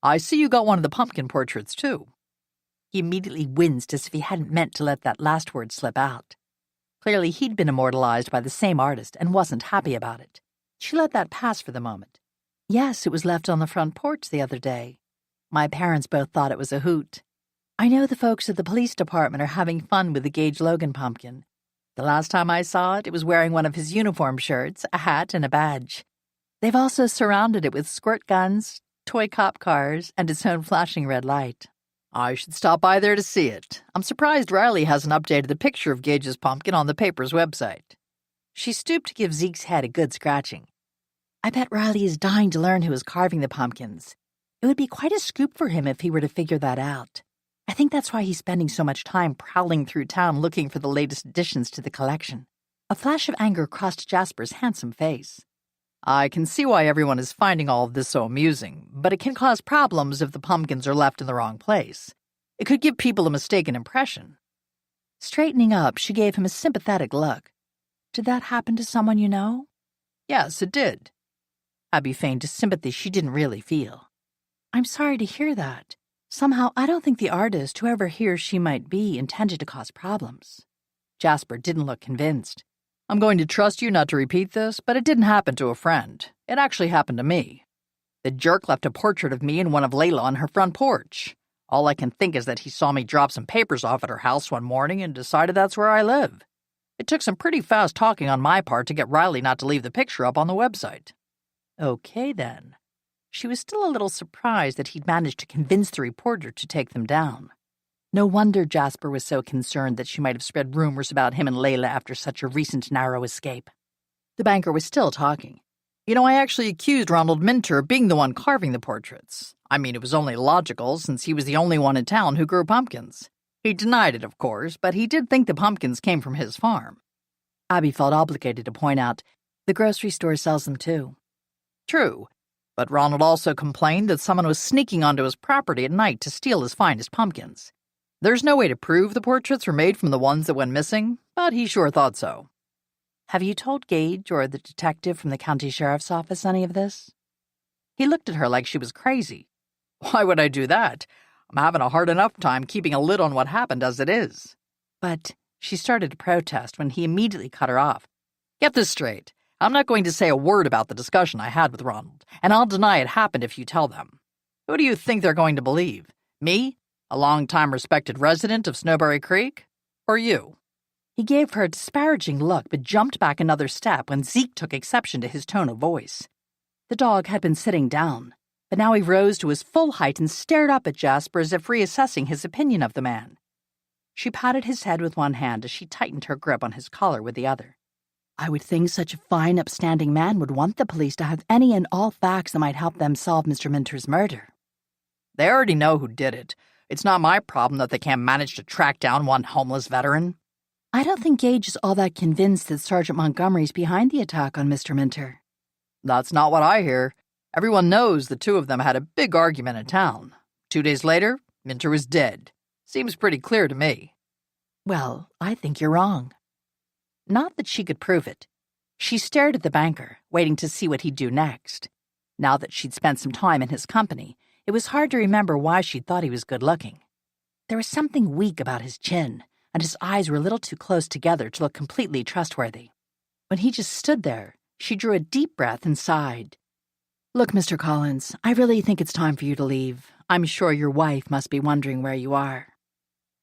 "I see you got one of the pumpkin portraits, too." He immediately winced as if he hadn't meant to let that last word slip out. Clearly, he'd been immortalized by the same artist and wasn't happy about it. She let that pass for the moment. "Yes, it was left on the front porch the other day. My parents both thought it was a hoot. I know the folks at the police department are having fun with the Gage Logan pumpkin. The last time I saw it, it was wearing one of his uniform shirts, a hat, and a badge. They've also surrounded it with squirt guns, toy cop cars, and its own flashing red light. I should stop by there to see it. I'm surprised Riley hasn't updated the picture of Gage's pumpkin on the paper's website." She stooped to give Zeke's head a good scratching. "I bet Riley is dying to learn who is carving the pumpkins. It would be quite a scoop for him if he were to figure that out. I think that's why he's spending so much time prowling through town looking for the latest additions to the collection." A flash of anger crossed Jasper's handsome face. "I can see why everyone is finding all of this so amusing, but it can cause problems if the pumpkins are left in the wrong place. It could give people a mistaken impression." Straightening up, she gave him a sympathetic look. "Did that happen to someone you know?" "Yes, it did." Abby feigned a sympathy she didn't really feel. "I'm sorry to hear that. Somehow, I don't think the artist, whoever he or she might be, intended to cause problems." Jasper didn't look convinced. "I'm going to trust you not to repeat this, but it didn't happen to a friend. It actually happened to me. The jerk left a portrait of me and one of Layla on her front porch. All I can think is that he saw me drop some papers off at her house one morning and decided that's where I live. It took some pretty fast talking on my part to get Riley not to leave the picture up on the website." Okay, then. She was still a little surprised that he'd managed to convince the reporter to take them down. No wonder Jasper was so concerned that she might have spread rumors about him and Layla after such a recent narrow escape. The banker was still talking. "You know, I actually accused Ronald Minter of being the one carving the portraits. I mean, it was only logical since he was the only one in town who grew pumpkins. He denied it, of course, but he did think the pumpkins came from his farm." Abby felt obligated to point out, "The grocery store sells them too." "True. But Ronald also complained that someone was sneaking onto his property at night to steal his finest pumpkins. There's no way to prove the portraits were made from the ones that went missing, but he sure thought so." "Have you told Gage or the detective from the county sheriff's office any of this?" He looked at her like she was crazy. "Why would I do that? I'm having a hard enough time keeping a lid on what happened as it is." "But," she started to protest when he immediately cut her off. "Get this straight. I'm not going to say a word about the discussion I had with Ronald, and I'll deny it happened if you tell them. Who do you think they're going to believe? Me, a long-time respected resident of Snowberry Creek? Or you, He gave her a disparaging look but jumped back another step when Zeke took exception to his tone of voice. The dog had been sitting down, but now he rose to his full height and stared up at Jasper as if reassessing his opinion of the man. She patted his head with one hand as she tightened her grip on his collar with the other. I would think such a fine, upstanding man would want the police to have any and all facts that might help them solve Mr. Minter's murder. They already know who did it. It's not my problem that they can't manage to track down one homeless veteran. I don't think Gage is all that convinced that Sergeant Montgomery's behind the attack on Mr. Minter. That's not what I hear. Everyone knows the two of them had a big argument in town. 2 days later, Minter was dead. Seems pretty clear to me. Well, I think you're wrong. Not that she could prove it. She stared at the banker, waiting to see what he'd do next. Now that she'd spent some time in his company, it was hard to remember why she'd thought he was good-looking. There was something weak about his chin, and his eyes were a little too close together to look completely trustworthy. When he just stood there, she drew a deep breath and sighed. Look, Mr. Collins, I really think it's time for you to leave. I'm sure your wife must be wondering where you are.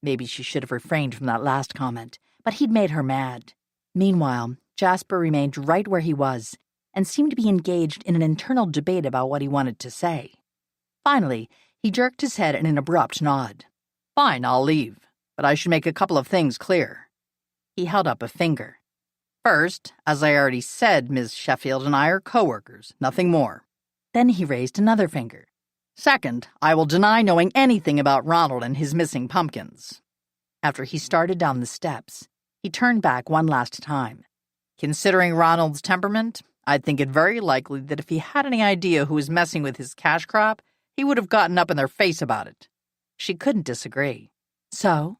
Maybe she should have refrained from that last comment, but he'd made her mad. Meanwhile, Jasper remained right where he was and seemed to be engaged in an internal debate about what he wanted to say. Finally, he jerked his head in an abrupt nod. Fine, I'll leave, but I should make a couple of things clear. He held up a finger. First, as I already said, Ms. Sheffield and I are co-workers, nothing more. Then he raised another finger. Second, I will deny knowing anything about Ronald and his missing pumpkins. After he started down the steps, he turned back one last time. Considering Ronald's temperament, I'd think it very likely that if he had any idea who was messing with his cash crop, he would have gotten up in their face about it. She couldn't disagree. So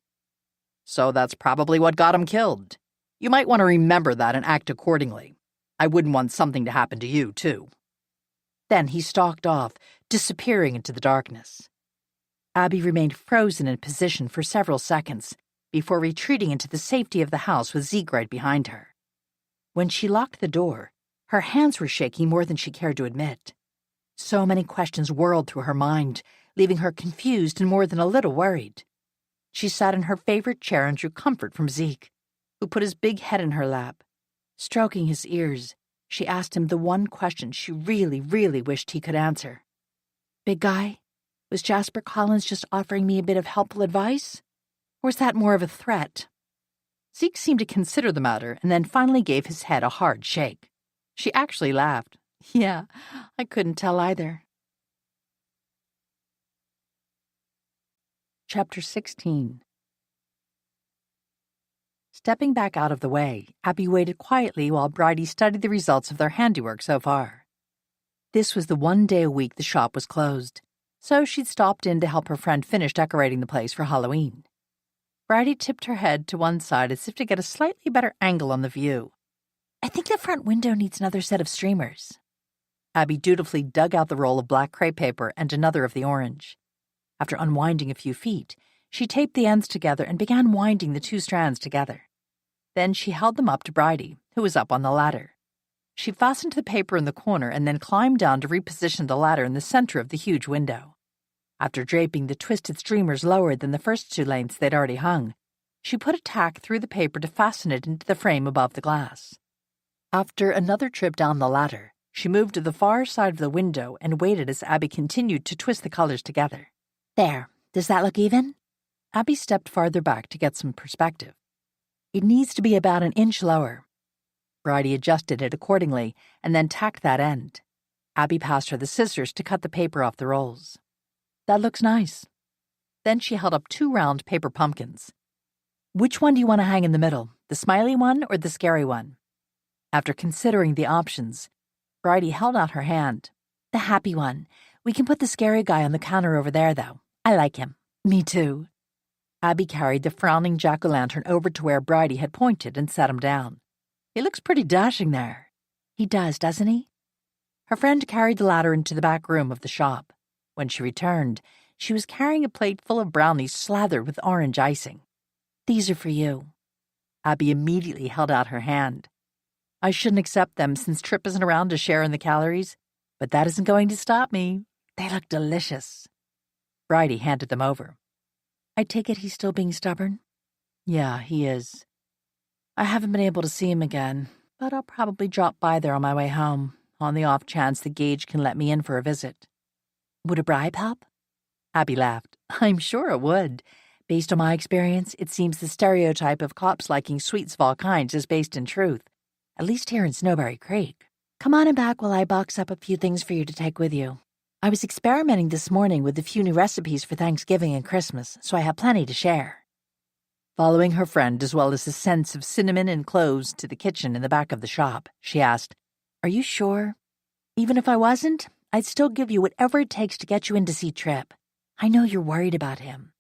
that's probably what got him killed. You might want to remember that and act accordingly. I wouldn't want something to happen to you, too. Then he stalked off, disappearing into the darkness. Abby remained frozen in position for several seconds before retreating into the safety of the house with Zeke right behind her. When she locked the door, her hands were shaking more than she cared to admit. So many questions whirled through her mind, leaving her confused and more than a little worried. She sat in her favorite chair and drew comfort from Zeke, who put his big head in her lap. Stroking his ears, she asked him the one question she really, really wished he could answer. Big guy, was Jasper Collins just offering me a bit of helpful advice? Or was that more of a threat? Zeke seemed to consider the matter and then finally gave his head a hard shake. She actually laughed. Yeah, I couldn't tell either. Chapter 16. Stepping back out of the way, Abby waited quietly while Bridie studied the results of their handiwork so far. This was the one day a week the shop was closed, so she'd stopped in to help her friend finish decorating the place for Halloween. Bridie tipped her head to one side as if to get a slightly better angle on the view. I think the front window needs another set of streamers. Abby dutifully dug out the roll of black crepe paper and another of the orange. After unwinding a few feet, she taped the ends together and began winding the two strands together. Then she held them up to Bridie, who was up on the ladder. She fastened the paper in the corner and then climbed down to reposition the ladder in the center of the huge window. After draping the twisted streamers lower than the first two lengths they'd already hung, she put a tack through the paper to fasten it into the frame above the glass. After another trip down the ladder, she moved to the far side of the window and waited as Abby continued to twist the colors together. There, does that look even? Abby stepped farther back to get some perspective. It needs to be about an inch lower. Bridie adjusted it accordingly and then tacked that end. Abby passed her the scissors to cut the paper off the rolls. That looks nice. Then she held up two round paper pumpkins. Which one do you want to hang in the middle, the smiley one or the scary one? After considering the options, Bridie held out her hand. The happy one. We can put the scary guy on the counter over there, though. I like him. Me too. Abby carried the frowning jack-o'-lantern over to where Bridie had pointed and set him down. He looks pretty dashing there. He does, doesn't he? Her friend carried the ladder into the back room of the shop. When she returned, she was carrying a plate full of brownies slathered with orange icing. These are for you. Abby immediately held out her hand. I shouldn't accept them since Tripp isn't around to share in the calories, but that isn't going to stop me. They look delicious. Bridie handed them over. I take it he's still being stubborn? Yeah, he is. I haven't been able to see him again, but I'll probably drop by there on my way home, on the off chance the Gage can let me in for a visit. Would a bribe help? Abby laughed. I'm sure it would. Based on my experience, it seems the stereotype of cops liking sweets of all kinds is based in truth, at least here in Snowberry Creek. Come on in back while I box up a few things for you to take with you. I was experimenting this morning with a few new recipes for Thanksgiving and Christmas, so I have plenty to share. Following her friend, as well as the scents of cinnamon and cloves, to the kitchen in the back of the shop, she asked, Are you sure? Even if I wasn't, I'd still give you whatever it takes to get you in to see Tripp. I know you're worried about him.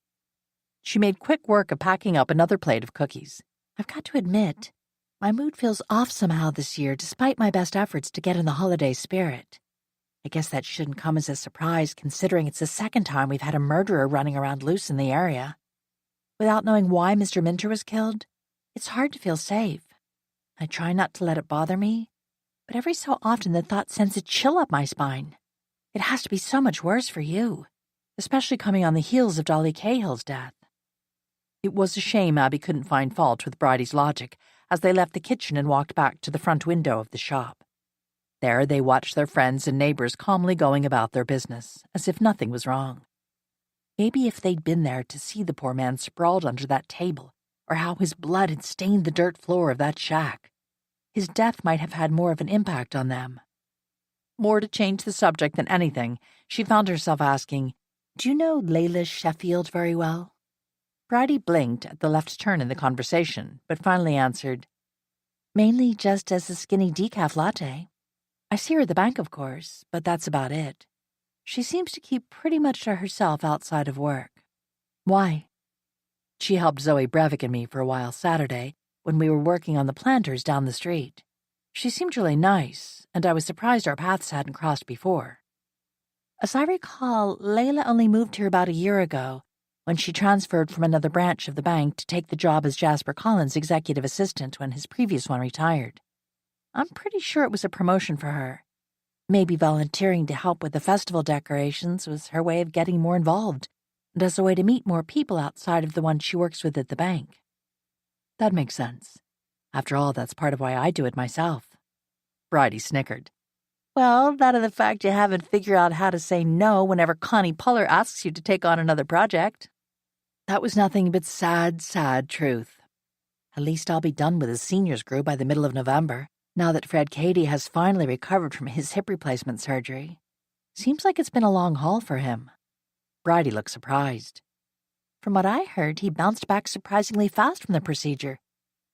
She made quick work of packing up another plate of cookies. I've got to admit, my mood feels off somehow this year despite my best efforts to get in the holiday spirit. I guess that shouldn't come as a surprise considering it's the second time we've had a murderer running around loose in the area. Without knowing why Mr. Minter was killed, it's hard to feel safe. I try not to let it bother me, but every so often the thought sends a chill up my spine. It has to be so much worse for you, especially coming on the heels of Dolly Cahill's death. It was a shame Abby couldn't find fault with Bridie's logic as they left the kitchen and walked back to the front window of the shop. There they watched their friends and neighbors calmly going about their business, as if nothing was wrong. Maybe if they'd been there to see the poor man sprawled under that table, or how his blood had stained the dirt floor of that shack, his death might have had more of an impact on them. More to change the subject than anything, she found herself asking, Do you know Layla Sheffield very well? Bridie blinked at the left turn in the conversation, but finally answered, Mainly just as a skinny decaf latte. I see her at the bank, of course, but that's about it. She seems to keep pretty much to herself outside of work. Why? She helped Zoe Brevick and me for a while Saturday when we were working on the planters down the street. She seemed really nice, and I was surprised our paths hadn't crossed before. As I recall, Layla only moved here about a year ago, when she transferred from another branch of the bank to take the job as Jasper Collins' executive assistant when his previous one retired. I'm pretty sure it was a promotion for her. Maybe volunteering to help with the festival decorations was her way of getting more involved, and as a way to meet more people outside of the ones she works with at the bank. That makes sense. After all, that's part of why I do it myself. Bridie snickered. Well, that and the fact you haven't figured out how to say no whenever Connie Puller asks you to take on another project. That was nothing but sad, sad truth. At least I'll be done with the seniors group by the middle of November, now that Fred Cady has finally recovered from his hip replacement surgery. Seems like it's been a long haul for him. Bridie looked surprised. From what I heard, he bounced back surprisingly fast from the procedure.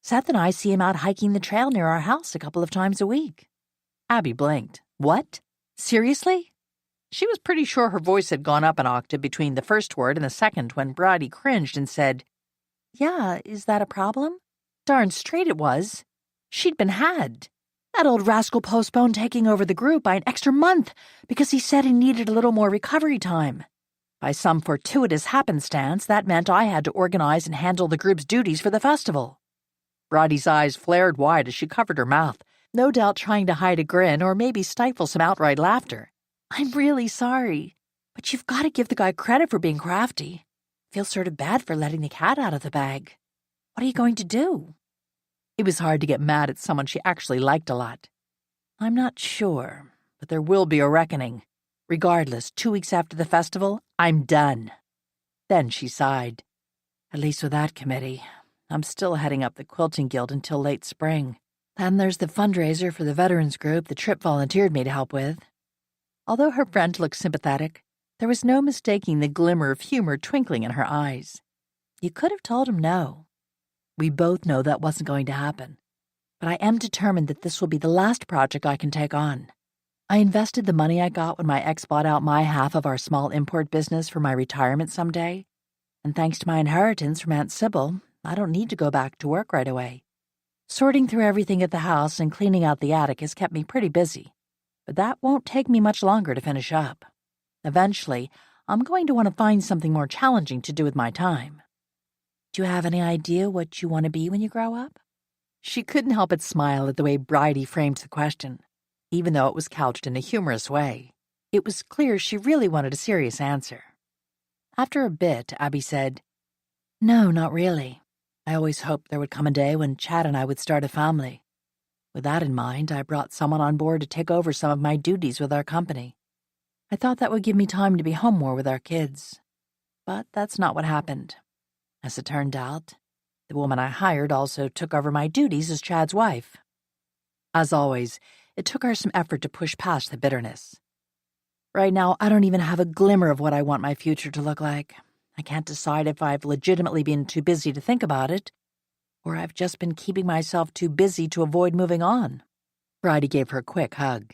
Seth and I see him out hiking the trail near our house a couple of times a week. Abby blinked. What? Seriously? She was pretty sure her voice had gone up an octave between the first word and the second when Bridie cringed and said, Yeah, is that a problem? Darn straight it was. She'd been had. That old rascal postponed taking over the group by an extra month because he said he needed a little more recovery time. By some fortuitous happenstance, that meant I had to organize and handle the group's duties for the festival. Bridie's eyes flared wide as she covered her mouth, no doubt trying to hide a grin or maybe stifle some outright laughter. I'm really sorry, but you've got to give the guy credit for being crafty. Feel sort of bad for letting the cat out of the bag. What are you going to do? It was hard to get mad at someone she actually liked a lot. I'm not sure, but there will be a reckoning. Regardless, 2 weeks after the festival, I'm done. Then she sighed. At least with that committee. I'm still heading up the Quilting Guild until late spring. Then there's the fundraiser for the veterans group that Tripp volunteered me to help with. Although her friend looked sympathetic, there was no mistaking the glimmer of humor twinkling in her eyes. You could have told him no. We both know that wasn't going to happen, but I am determined that this will be the last project I can take on. I invested the money I got when my ex bought out my half of our small import business for my retirement someday, and thanks to my inheritance from Aunt Sybil, I don't need to go back to work right away. Sorting through everything at the house and cleaning out the attic has kept me pretty busy, but that won't take me much longer to finish up. Eventually, I'm going to want to find something more challenging to do with my time. Do you have any idea what you want to be when you grow up? She couldn't help but smile at the way Bridie framed the question, even though it was couched in a humorous way. It was clear she really wanted a serious answer. After a bit, Abby said, No, not really. I always hoped there would come a day when Chad and I would start a family. With that in mind, I brought someone on board to take over some of my duties with our company. I thought that would give me time to be home more with our kids. But that's not what happened. As it turned out, the woman I hired also took over my duties as Chad's wife. As always, it took her some effort to push past the bitterness. Right now, I don't even have a glimmer of what I want my future to look like. I can't decide if I've legitimately been too busy to think about it, or I've just been keeping myself too busy to avoid moving on. Bridie gave her a quick hug.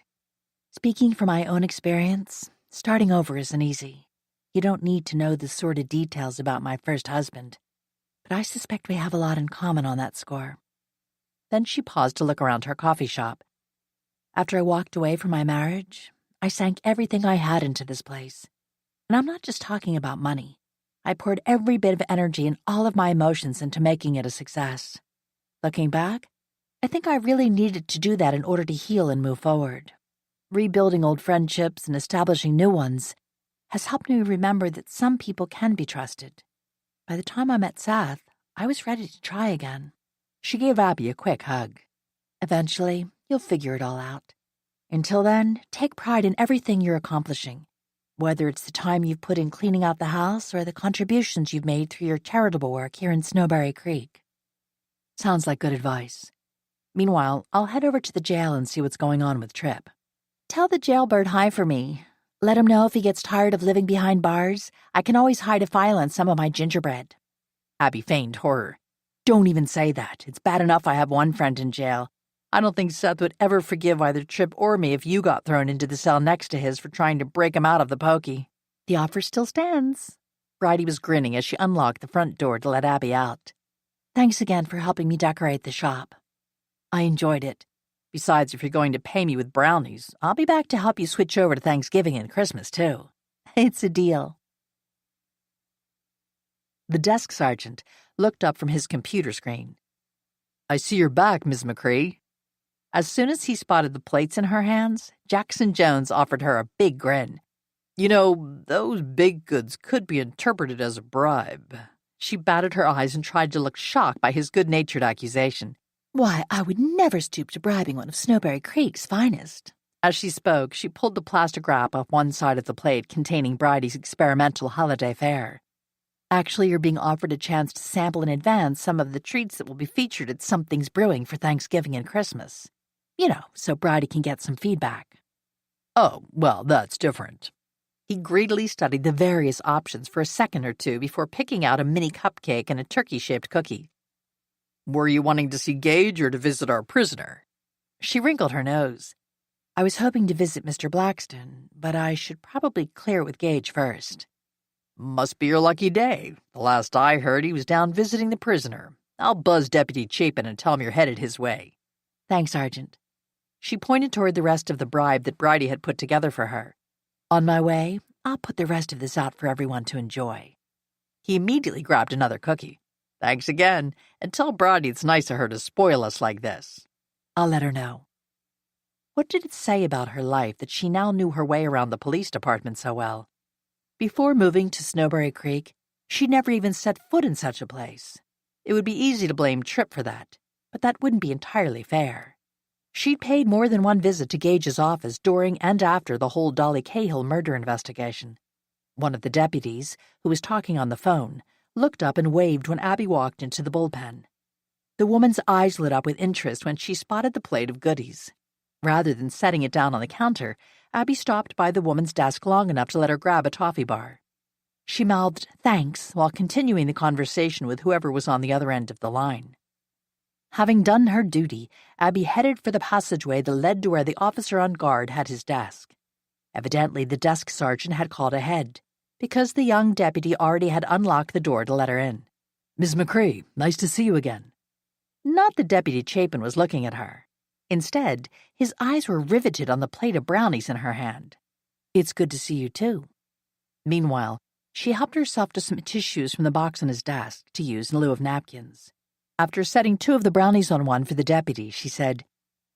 Speaking from my own experience, starting over isn't easy. You don't need to know the sordid details about my first husband, but I suspect we have a lot in common on that score. Then she paused to look around her coffee shop. After I walked away from my marriage, I sank everything I had into this place. And I'm not just talking about money. I poured every bit of energy and all of my emotions into making it a success. Looking back, I think I really needed to do that in order to heal and move forward. Rebuilding old friendships and establishing new ones has helped me remember that some people can be trusted. By the time I met Seth, I was ready to try again. She gave Abby a quick hug. Eventually, you'll figure it all out. Until then, take pride in everything you're accomplishing, whether it's the time you've put in cleaning out the house or the contributions you've made through your charitable work here in Snowberry Creek. Sounds like good advice. Meanwhile, I'll head over to the jail and see what's going on with Tripp. Tell the jailbird hi for me. Let him know if he gets tired of living behind bars, I can always hide a file on some of my gingerbread. Abby feigned horror. Don't even say that. It's bad enough I have one friend in jail. I don't think Seth would ever forgive either Tripp or me if you got thrown into the cell next to his for trying to break him out of the pokey. The offer still stands. Bridie was grinning as she unlocked the front door to let Abby out. Thanks again for helping me decorate the shop. I enjoyed it. Besides, if you're going to pay me with brownies, I'll be back to help you switch over to Thanksgiving and Christmas, too. It's a deal. The desk sergeant looked up from his computer screen. I see you're back, Miss McCree. As soon as he spotted the plates in her hands, Jackson Jones offered her a big grin. You know, those baked goods could be interpreted as a bribe. She batted her eyes and tried to look shocked by his good-natured accusation. Why, I would never stoop to bribing one of Snowberry Creek's finest. As she spoke, she pulled the plastic wrap off one side of the plate containing Bridie's experimental holiday fare. Actually, you're being offered a chance to sample in advance some of the treats that will be featured at Something's Brewing for Thanksgiving and Christmas. You know, so Bridie can get some feedback. Oh, well, that's different. He greedily studied the various options for a second or two before picking out a mini cupcake and a turkey-shaped cookie. Were you wanting to see Gage or to visit our prisoner? She wrinkled her nose. I was hoping to visit Mr. Blackston, but I should probably clear with Gage first. Must be your lucky day. The last I heard, he was down visiting the prisoner. I'll buzz Deputy Chapin and tell him you're headed his way. Thanks, Sergeant. She pointed toward the rest of the bribe that Bridie had put together for her. On my way, I'll put the rest of this out for everyone to enjoy. He immediately grabbed another cookie. Thanks again, and tell Bridie it's nice of her to spoil us like this. I'll let her know. What did it say about her life that she now knew her way around the police department so well? Before moving to Snowberry Creek, she'd never even set foot in such a place. It would be easy to blame Tripp for that, but that wouldn't be entirely fair. She'd paid more than one visit to Gage's office during and after the whole Dolly Cahill murder investigation. One of the deputies, who was talking on the phone, looked up and waved when Abby walked into the bullpen. The woman's eyes lit up with interest when she spotted the plate of goodies. Rather than setting it down on the counter, Abby stopped by the woman's desk long enough to let her grab a toffee bar. She mouthed thanks while continuing the conversation with whoever was on the other end of the line. Having done her duty, Abby headed for the passageway that led to where the officer on guard had his desk. Evidently, the desk sergeant had called ahead, because the young deputy already had unlocked the door to let her in. Miss McCree, nice to see you again. Not that Deputy Chapin was looking at her. Instead, his eyes were riveted on the plate of brownies in her hand. It's good to see you, too. Meanwhile, she helped herself to some tissues from the box on his desk to use in lieu of napkins. After setting 2 of the brownies on one for the deputy, she said,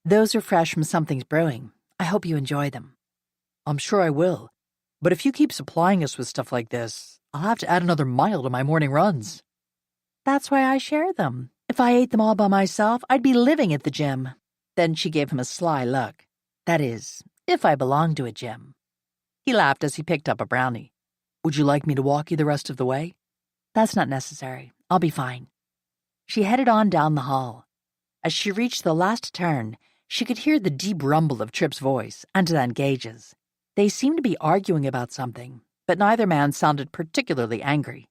Those are fresh from Something's Brewing. I hope you enjoy them. I'm sure I will. But if you keep supplying us with stuff like this, I'll have to add another mile to my morning runs. That's why I share them. If I ate them all by myself, I'd be living at the gym. Then she gave him a sly look. That is, if I belonged to a gym. He laughed as he picked up a brownie. Would you like me to walk you the rest of the way? That's not necessary. I'll be fine. She headed on down the hall. As she reached the last turn, she could hear the deep rumble of Tripp's voice and then Gage's. They seemed to be arguing about something, but neither man sounded particularly angry.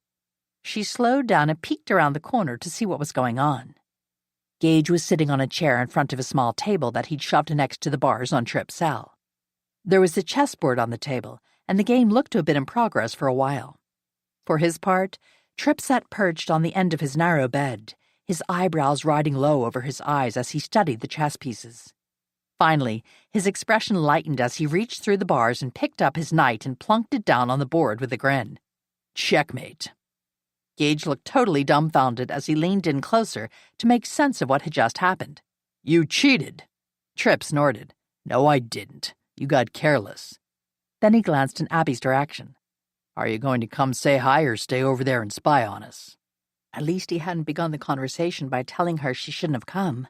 She slowed down and peeked around the corner to see what was going on. Gage was sitting on a chair in front of a small table that he'd shoved next to the bars on Tripp's cell. There was a chessboard on the table, and the game looked to have been in progress for a while. For his part, Tripp sat perched on the end of his narrow bed, his eyebrows riding low over his eyes as he studied the chess pieces. Finally, his expression lightened as he reached through the bars and picked up his knight and plunked it down on the board with a grin. Checkmate. Gage looked totally dumbfounded as he leaned in closer to make sense of what had just happened. You cheated. Tripp snorted. No, I didn't. You got careless. Then he glanced in Abby's direction. Are you going to come say hi or stay over there and spy on us? At least he hadn't begun the conversation by telling her she shouldn't have come.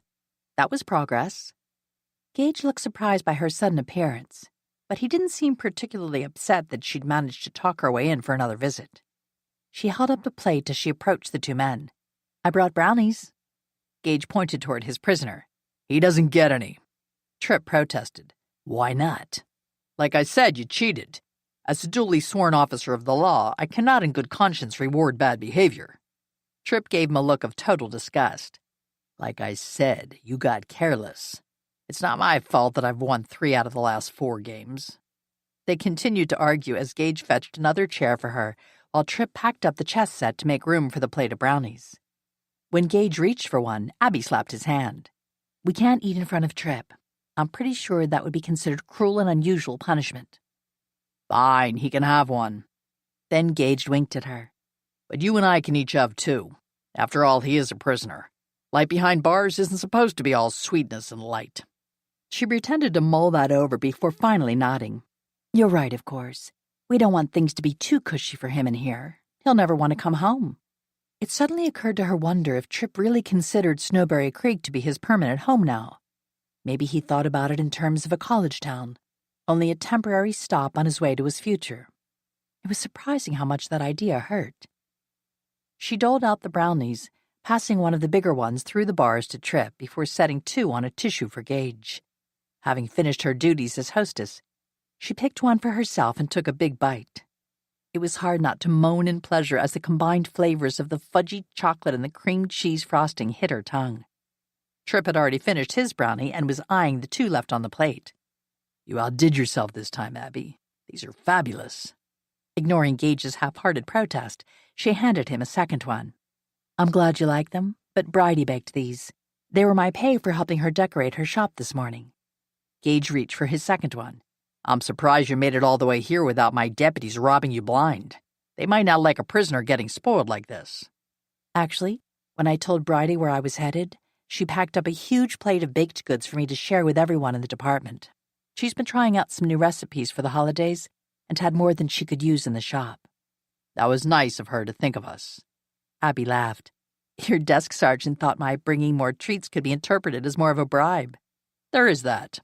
That was progress. Gage looked surprised by her sudden appearance, but he didn't seem particularly upset that she'd managed to talk her way in for another visit. She held up the plate as she approached the two men. I brought brownies. Gage pointed toward his prisoner. He doesn't get any. Tripp protested. Why not? Like I said, you cheated. As a duly sworn officer of the law, I cannot in good conscience reward bad behavior. Tripp gave him a look of total disgust. Like I said, you got careless. It's not my fault that I've won 3 out of the last 4 games. They continued to argue as Gage fetched another chair for her, while Tripp packed up the chess set to make room for the plate of brownies. When Gage reached for one, Abby slapped his hand. We can't eat in front of Tripp. I'm pretty sure that would be considered cruel and unusual punishment. Fine, he can have one. Then Gage winked at her. But you and I can each have 2. After all, he is a prisoner. Life behind bars isn't supposed to be all sweetness and light. She pretended to mull that over before finally nodding. You're right, of course. We don't want things to be too cushy for him in here. He'll never want to come home. It suddenly occurred to her wonder if Tripp really considered Snowberry Creek to be his permanent home now. Maybe he thought about it in terms of a college town, only a temporary stop on his way to his future. It was surprising how much that idea hurt. She doled out the brownies, passing one of the bigger ones through the bars to Tripp before setting 2 on a tissue for Gage. Having finished her duties as hostess, she picked one for herself and took a big bite. It was hard not to moan in pleasure as the combined flavors of the fudgy chocolate and the cream cheese frosting hit her tongue. Tripp had already finished his brownie and was eyeing the 2 left on the plate. You outdid yourself this time, Abby. These are fabulous. Ignoring Gage's half-hearted protest, she handed him a second one. I'm glad you like them, but Bridie baked these. They were my pay for helping her decorate her shop this morning. Gage reached for his second one. I'm surprised you made it all the way here without my deputies robbing you blind. They might not like a prisoner getting spoiled like this. Actually, when I told Bridie where I was headed, she packed up a huge plate of baked goods for me to share with everyone in the department. She's been trying out some new recipes for the holidays and had more than she could use in the shop. That was nice of her to think of us. Abby laughed. Your desk sergeant thought my bringing more treats could be interpreted as more of a bribe. There is that.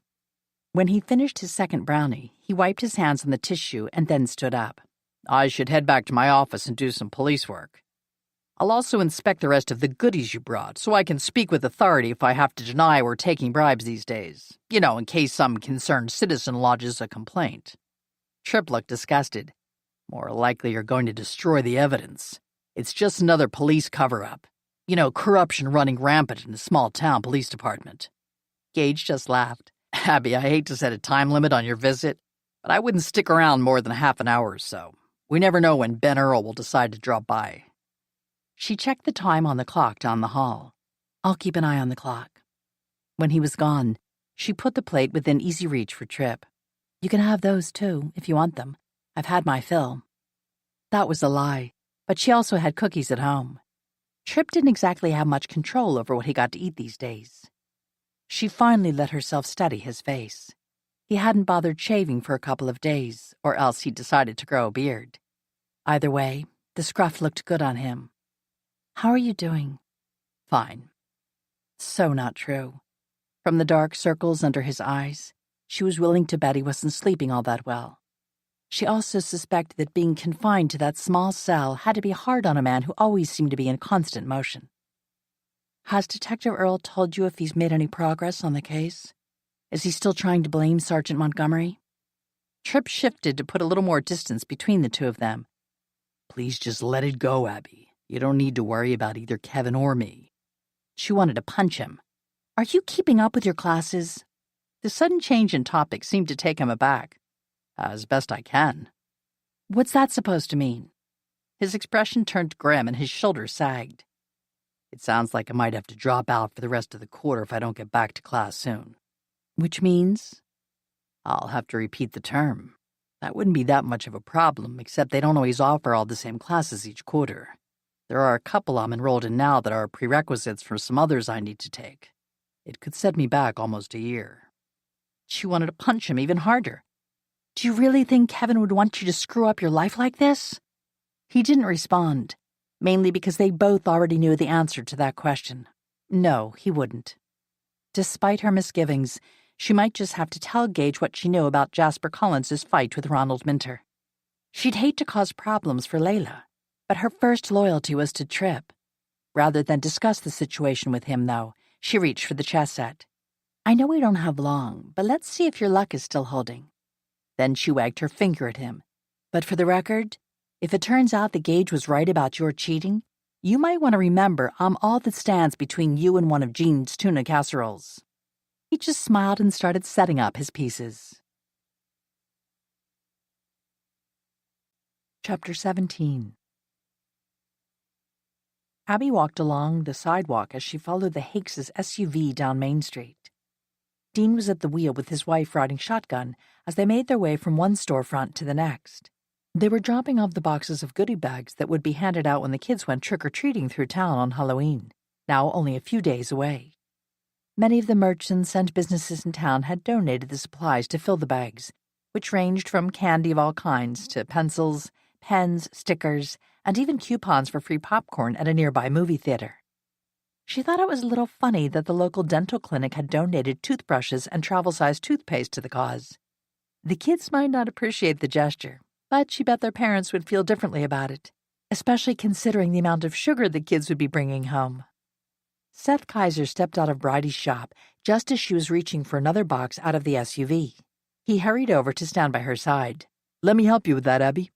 When he finished his second brownie, he wiped his hands on the tissue and then stood up. I should head back to my office and do some police work. I'll also inspect the rest of the goodies you brought, so I can speak with authority if I have to deny we're taking bribes these days. You know, in case some concerned citizen lodges a complaint. Tripp looked disgusted. More likely you're going to destroy the evidence. It's just another police cover-up. You know, corruption running rampant in a small-town police department. Gage just laughed. Abby, I hate to set a time limit on your visit, but I wouldn't stick around more than half an hour or so. We never know when Ben Earl will decide to drop by. She checked the time on the clock down the hall. I'll keep an eye on the clock. When he was gone, she put the plate within easy reach for Tripp. You can have those, too, if you want them. I've had my fill. That was a lie, but she also had cookies at home. Tripp didn't exactly have much control over what he got to eat these days. She finally let herself study his face. He hadn't bothered shaving for a couple of days, or else he'd decided to grow a beard. Either way, the scruff looked good on him. How are you doing? Fine. So not true. From the dark circles under his eyes, she was willing to bet he wasn't sleeping all that well. She also suspected that being confined to that small cell had to be hard on a man who always seemed to be in constant motion. Has Detective Earl told you if he's made any progress on the case? Is he still trying to blame Sergeant Montgomery? Tripp shifted to put a little more distance between the two of them. Please just let it go, Abby. You don't need to worry about either Kevin or me. She wanted to punch him. Are you keeping up with your classes? The sudden change in topic seemed to take him aback. As best I can. What's that supposed to mean? His expression turned grim and his shoulders sagged. It sounds like I might have to drop out for the rest of the quarter if I don't get back to class soon. Which means? I'll have to repeat the term. That wouldn't be that much of a problem, except they don't always offer all the same classes each quarter. There are a couple I'm enrolled in now that are prerequisites for some others I need to take. It could set me back almost a year. She wanted to punch him even harder. Do you really think Kevin would want you to screw up your life like this? He didn't respond, mainly because they both already knew the answer to that question. No, he wouldn't. Despite her misgivings, she might just have to tell Gage what she knew about Jasper Collins's fight with Ronald Minter. She'd hate to cause problems for Layla, but her first loyalty was to Tripp. Rather than discuss the situation with him, though, she reached for the chess set. I know we don't have long, but let's see if your luck is still holding. Then she wagged her finger at him. But for the record, if it turns out that Gage was right about your cheating, you might want to remember I'm all that stands between you and one of Jean's tuna casseroles. He just smiled and started setting up his pieces. Chapter 17. Abby walked along the sidewalk as she followed the Hakes' SUV down Main Street. Dean was at the wheel with his wife riding shotgun as they made their way from one storefront to the next. They were dropping off the boxes of goodie bags that would be handed out when the kids went trick-or-treating through town on Halloween, now only a few days away. Many of the merchants and businesses in town had donated the supplies to fill the bags, which ranged from candy of all kinds to pencils, pens, stickers, and even coupons for free popcorn at a nearby movie theater. She thought it was a little funny that the local dental clinic had donated toothbrushes and travel-sized toothpaste to the cause. The kids might not appreciate the gesture, but she bet their parents would feel differently about it, especially considering the amount of sugar the kids would be bringing home. Seth Kaiser stepped out of Bridie's shop just as she was reaching for another box out of the SUV. He hurried over to stand by her side. Let me help you with that, Abby.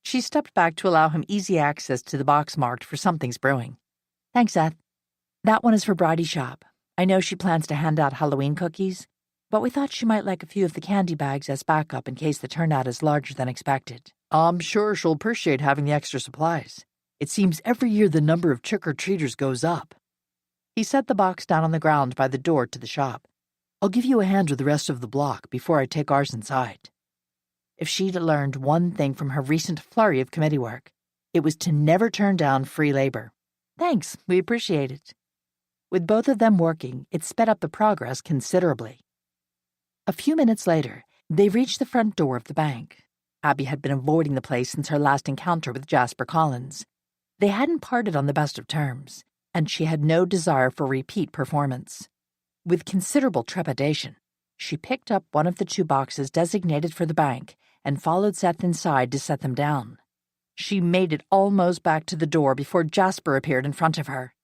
She stepped back to allow him easy access to the box marked for Something's Brewing. Thanks, Seth. That one is for Bridie's shop. I know she plans to hand out Halloween cookies, but we thought she might like a few of the candy bags as backup in case the turnout is larger than expected. I'm sure she'll appreciate having the extra supplies. It seems every year the number of trick-or-treaters goes up. He set the box down on the ground by the door to the shop. I'll give you a hand with the rest of the block before I take ours inside. If she'd learned one thing from her recent flurry of committee work, it was to never turn down free labor. Thanks, we appreciate it. With both of them working, it sped up the progress considerably. A few minutes later, they reached the front door of the bank. Abby had been avoiding the place since her last encounter with Jasper Collins. They hadn't parted on the best of terms, and she had no desire for repeat performance. With considerable trepidation, she picked up one of the two boxes designated for the bank and followed Seth inside to set them down. She made it almost back to the door before Jasper appeared in front of her.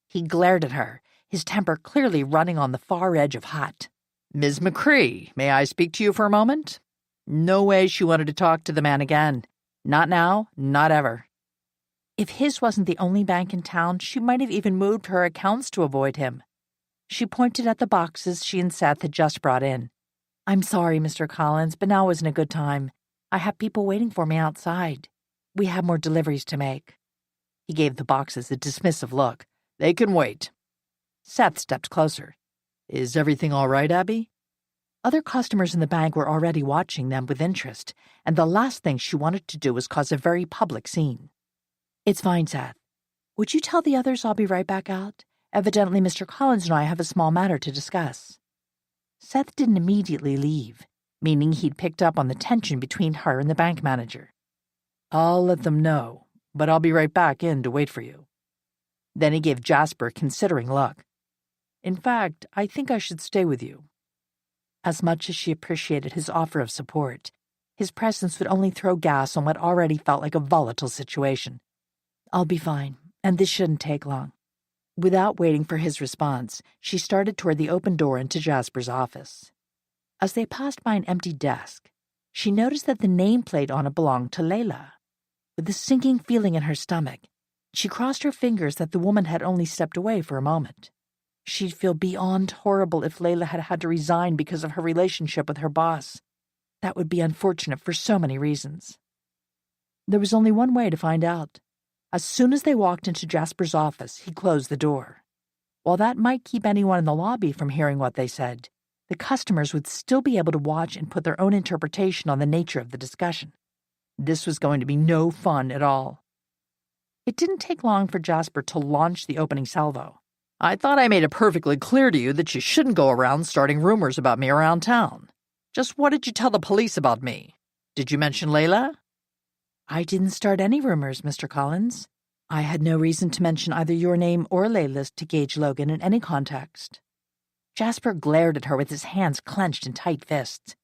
He glared at her, his temper clearly running on the far edge of hot. Ms. McCree, may I speak to you for a moment? No way she wanted to talk to the man again. Not now, not ever. If his wasn't the only bank in town, she might have even moved her accounts to avoid him. She pointed at the boxes she and Seth had just brought in. I'm sorry, Mr. Collins, but now isn't a good time. I have people waiting for me outside. We have more deliveries to make. He gave the boxes a dismissive look. They can wait. Seth stepped closer. Is everything all right, Abby? Other customers in the bank were already watching them with interest, and the last thing she wanted to do was cause a very public scene. It's fine, Seth. Would you tell the others I'll be right back out? Evidently, Mr. Collins and I have a small matter to discuss. Seth didn't immediately leave, meaning he'd picked up on the tension between her and the bank manager. I'll let them know, but I'll be right back in to wait for you. Then he gave Jasper a considering look. "In fact, I think I should stay with you." As much as she appreciated his offer of support, his presence would only throw gas on what already felt like a volatile situation. "I'll be fine, and this shouldn't take long." Without waiting for his response, she started toward the open door into Jasper's office. As they passed by an empty desk, she noticed that the nameplate on it belonged to Layla. With a sinking feeling in her stomach, she crossed her fingers that the woman had only stepped away for a moment. She'd feel beyond horrible if Layla had had to resign because of her relationship with her boss. That would be unfortunate for so many reasons. There was only one way to find out. As soon as they walked into Jasper's office, he closed the door. While that might keep anyone in the lobby from hearing what they said, the customers would still be able to watch and put their own interpretation on the nature of the discussion. This was going to be no fun at all. It didn't take long for Jasper to launch the opening salvo. "I thought I made it perfectly clear to you that you shouldn't go around starting rumors about me around town. Just what did you tell the police about me? Did you mention Layla?" "I didn't start any rumors, Mr. Collins. I had no reason to mention either your name or Layla's to Gage Logan in any context." Jasper glared at her with his hands clenched in tight fists.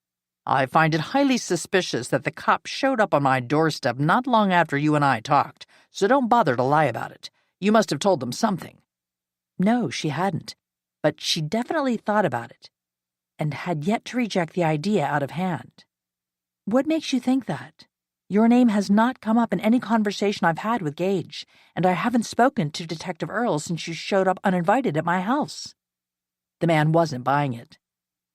"I find it highly suspicious that the cop showed up on my doorstep not long after you and I talked, so don't bother to lie about it. You must have told them something." No, she hadn't, but she definitely thought about it, and had yet to reject the idea out of hand. "What makes you think that? Your name has not come up in any conversation I've had with Gage, and I haven't spoken to Detective Earl since you showed up uninvited at my house." The man wasn't buying it.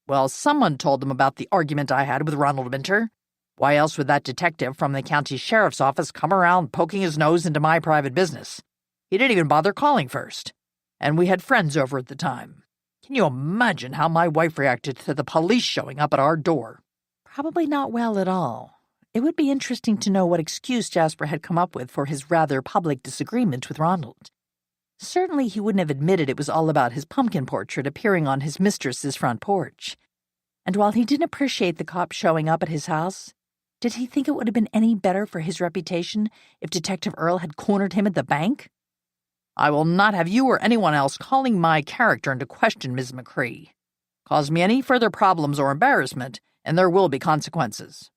"Well, someone told them about the argument I had with Ronald Minter. Why else would that detective from the county sheriff's office come around poking his nose into my private business? He didn't even bother calling first. And we had friends over at the time. Can you imagine how my wife reacted to the police showing up at our door?" Probably not well at all. It would be interesting to know what excuse Jasper had come up with for his rather public disagreement with Ronald. Certainly he wouldn't have admitted it was all about his pumpkin portrait appearing on his mistress's front porch. And while he didn't appreciate the cop showing up at his house, did he think it would have been any better for his reputation if Detective Earl had cornered him at the bank? "I will not have you or anyone else calling my character into question, Ms. McCree. Cause me any further problems or embarrassment, and there will be consequences."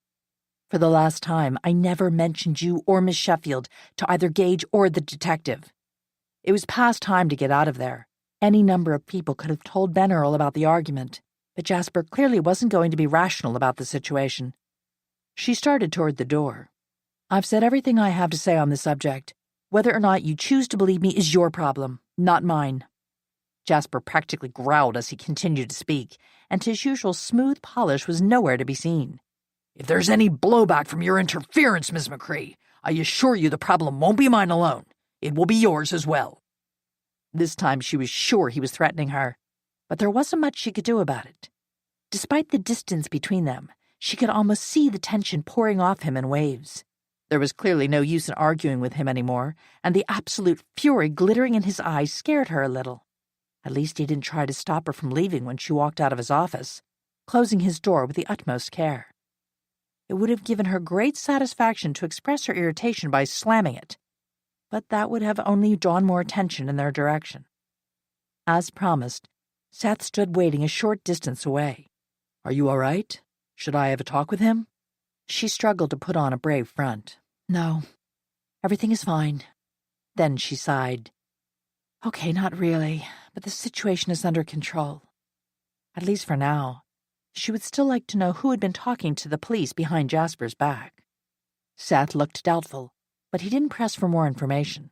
"For the last time, I never mentioned you or Miss Sheffield to either Gage or the detective. It was past time to get out of there. Any number of people could have told Ben Earl about the argument, but Jasper clearly wasn't going to be rational about the situation." She started toward the door. "I've said everything I have to say on the subject. Whether or not you choose to believe me is your problem, not mine." Jasper practically growled as he continued to speak, and his usual smooth polish was nowhere to be seen. "If there's any blowback from your interference, Miss McCree, I assure you the problem won't be mine alone. It will be yours as well." This time she was sure he was threatening her, but there wasn't much she could do about it. Despite the distance between them, she could almost see the tension pouring off him in waves. There was clearly no use in arguing with him anymore, and the absolute fury glittering in his eyes scared her a little. At least he didn't try to stop her from leaving when she walked out of his office, closing his door with the utmost care. It would have given her great satisfaction to express her irritation by slamming it, but that would have only drawn more attention in their direction. As promised, Seth stood waiting a short distance away. "Are you all right? Should I have a talk with him?" She struggled to put on a brave front. "No, everything is fine." Then she sighed. "Okay, not really, but the situation is under control. At least for now. She would still like to know who had been talking to the police behind Jasper's back." Seth looked doubtful, but he didn't press for more information.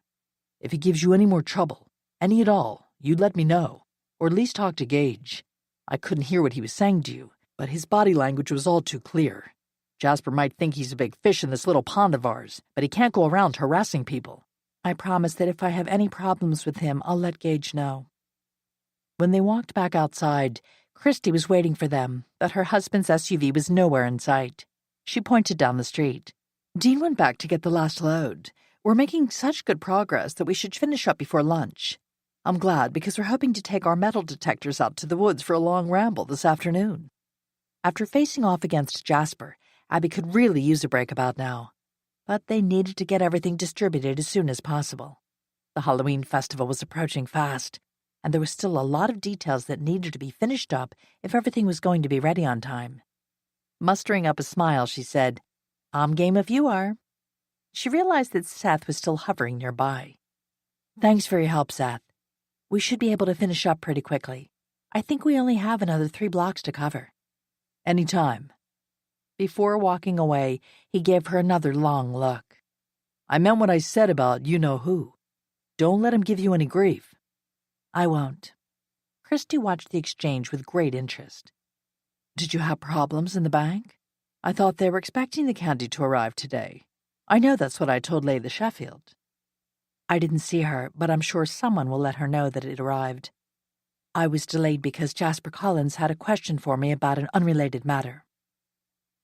"If he gives you any more trouble, any at all, you'd let me know, or at least talk to Gage. I couldn't hear what he was saying to you, but his body language was all too clear. Jasper might think he's a big fish in this little pond of ours, but he can't go around harassing people. I promise that if I have any problems with him, I'll let Gage know." When they walked back outside, Christy was waiting for them, but her husband's SUV was nowhere in sight. She pointed down the street. "Dean went back to get the last load. We're making such good progress that we should finish up before lunch. I'm glad because we're hoping to take our metal detectors out to the woods for a long ramble this afternoon." After facing off against Jasper, Abby could really use a break about now, but they needed to get everything distributed as soon as possible. The Halloween festival was approaching fast, and there was still a lot of details that needed to be finished up if everything was going to be ready on time. Mustering up a smile, she said, "I'm game if you are." She realized that Seth was still hovering nearby. "Thanks for your help, Seth. We should be able to finish up pretty quickly. I think we only have another 3 blocks to cover." "Anytime." Before walking away, he gave her another long look. "I meant what I said about you-know-who. Don't let him give you any grief." "I won't." Christy watched the exchange with great interest. "Did you have problems in the bank? I thought they were expecting the candy to arrive today. I know that's what I told Layla Sheffield." "I didn't see her, but I'm sure someone will let her know that it arrived. I was delayed because Jasper Collins had a question for me about an unrelated matter."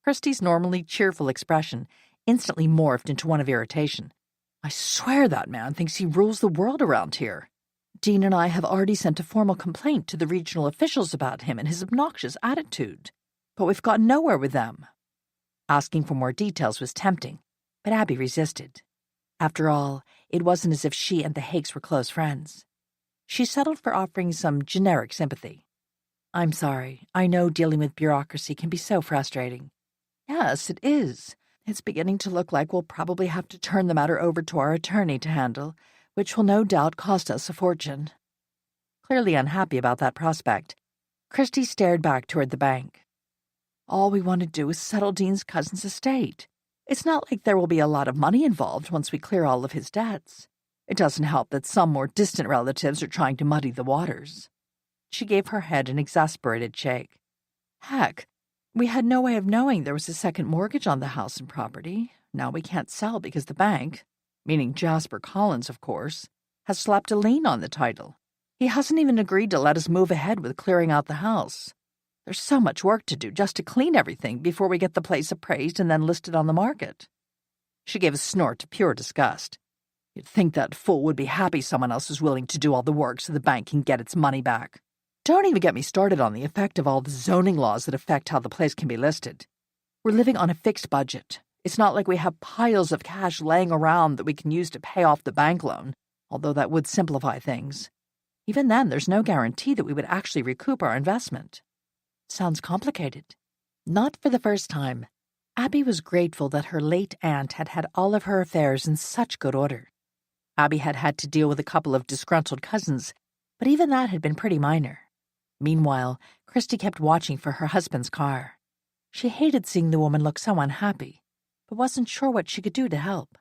Christy's normally cheerful expression instantly morphed into one of irritation. "I swear that man thinks he rules the world around here. Dean and I have already sent a formal complaint to the regional officials about him and his obnoxious attitude, but we've got nowhere with them." Asking for more details was tempting, but Abby resisted. After all, it wasn't as if she and the Hakes were close friends. She settled for offering some generic sympathy. "I'm sorry. I know dealing with bureaucracy can be so frustrating." "Yes, it is. It's beginning to look like we'll probably have to turn the matter over to our attorney to handle, which will no doubt cost us a fortune." Clearly unhappy about that prospect, Christy stared back toward the bank. "All we want to do is settle Dean's cousin's estate. It's not like there will be a lot of money involved once we clear all of his debts. It doesn't help that some more distant relatives are trying to muddy the waters." She gave her head an exasperated shake. "Heck, we had no way of knowing there was a second mortgage on the house and property. Now we can't sell because the bank, meaning Jasper Collins, of course, has slapped a lien on the title. He hasn't even agreed to let us move ahead with clearing out the house. There's so much work to do just to clean everything before we get the place appraised and then listed on the market." She gave a snort of pure disgust. "You'd think that fool would be happy someone else is willing to do all the work so the bank can get its money back. Don't even get me started on the effect of all the zoning laws that affect how the place can be listed. We're living on a fixed budget. It's not like we have piles of cash laying around that we can use to pay off the bank loan, although that would simplify things. Even then, there's no guarantee that we would actually recoup our investment." Sounds complicated. Not for the first time, Abby was grateful that her late aunt had had all of her affairs in such good order. Abby had had to deal with a couple of disgruntled cousins, but even that had been pretty minor. Meanwhile, Christy kept watching for her husband's car. She hated seeing the woman look so unhappy, but wasn't sure what she could do to help.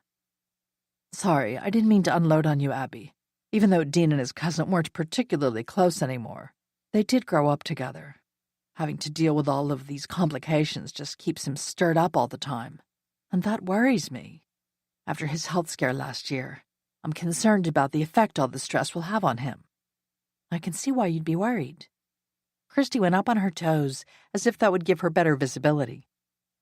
"Sorry, I didn't mean to unload on you, Abby. Even though Dean and his cousin weren't particularly close anymore, they did grow up together. Having to deal with all of these complications just keeps him stirred up all the time, and that worries me. After his health scare last year, I'm concerned about the effect all the stress will have on him." "I can see why you'd be worried." Christy went up on her toes, as if that would give her better visibility.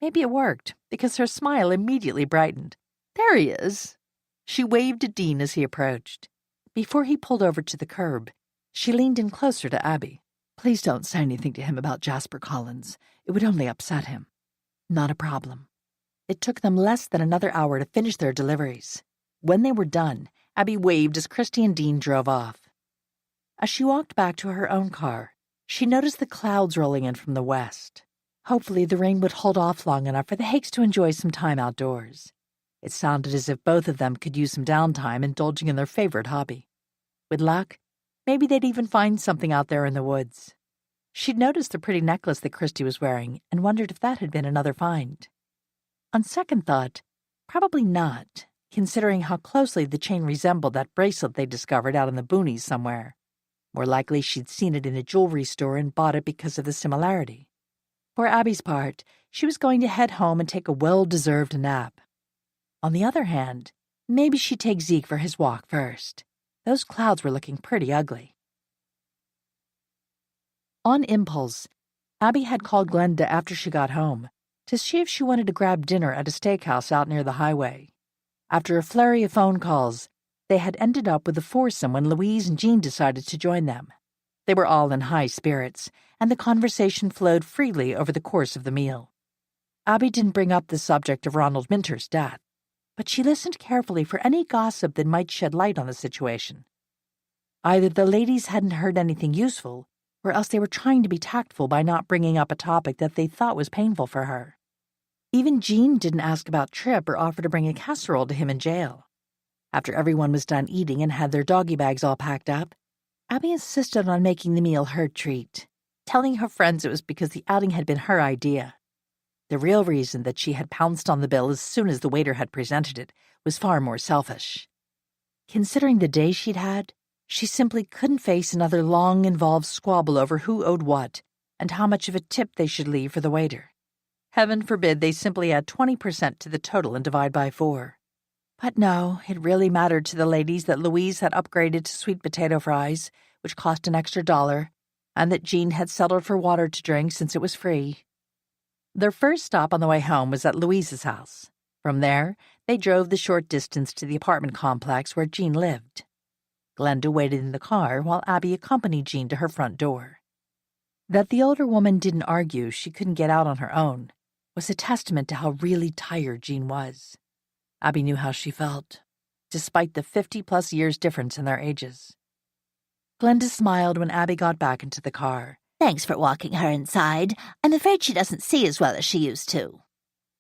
Maybe it worked, because her smile immediately brightened. "There he is." She waved at Dean as he approached. Before he pulled over to the curb, she leaned in closer to Abby. "Please don't say anything to him about Jasper Collins. It would only upset him." "Not a problem." It took them less than another hour to finish their deliveries. When they were done, Abby waved as Christy and Dean drove off. As she walked back to her own car, she noticed the clouds rolling in from the west. Hopefully the rain would hold off long enough for the Hakes to enjoy some time outdoors. It sounded as if both of them could use some downtime indulging in their favorite hobby. With luck, maybe they'd even find something out there in the woods. She'd noticed the pretty necklace that Christy was wearing and wondered if that had been another find. On second thought, probably not, considering how closely the chain resembled that bracelet they discovered out in the boonies somewhere. More likely she'd seen it in a jewelry store and bought it because of the similarity. For Abby's part, she was going to head home and take a well-deserved nap. On the other hand, maybe she'd take Zeke for his walk first. Those clouds were looking pretty ugly. On impulse, Abby had called Glenda after she got home to see if she wanted to grab dinner at a steakhouse out near the highway. After a flurry of phone calls, they had ended up with a foursome when Louise and Jean decided to join them. They were all in high spirits, and the conversation flowed freely over the course of the meal. Abby didn't bring up the subject of Ronald Minter's death, but she listened carefully for any gossip that might shed light on the situation. Either the ladies hadn't heard anything useful, or else they were trying to be tactful by not bringing up a topic that they thought was painful for her. Even Jean didn't ask about Tripp or offer to bring a casserole to him in jail. After everyone was done eating and had their doggy bags all packed up, Abby insisted on making the meal her treat, telling her friends it was because the outing had been her idea. The real reason that she had pounced on the bill as soon as the waiter had presented it was far more selfish. Considering the day she'd had, she simply couldn't face another long, involved squabble over who owed what and how much of a tip they should leave for the waiter. Heaven forbid they simply add 20% to the total and divide by 4. But no, it really mattered to the ladies that Louise had upgraded to sweet potato fries, which cost an extra $1, and that Jean had settled for water to drink since it was free. Their first stop on the way home was at Louise's house. From there, they drove the short distance to the apartment complex where Jean lived. Glenda waited in the car while Abby accompanied Jean to her front door. That the older woman didn't argue she couldn't get out on her own was a testament to how really tired Jean was. Abby knew how she felt, despite the 50-plus years difference in their ages. Glenda smiled when Abby got back into the car. Thanks for walking her inside. I'm afraid she doesn't see as well as she used to.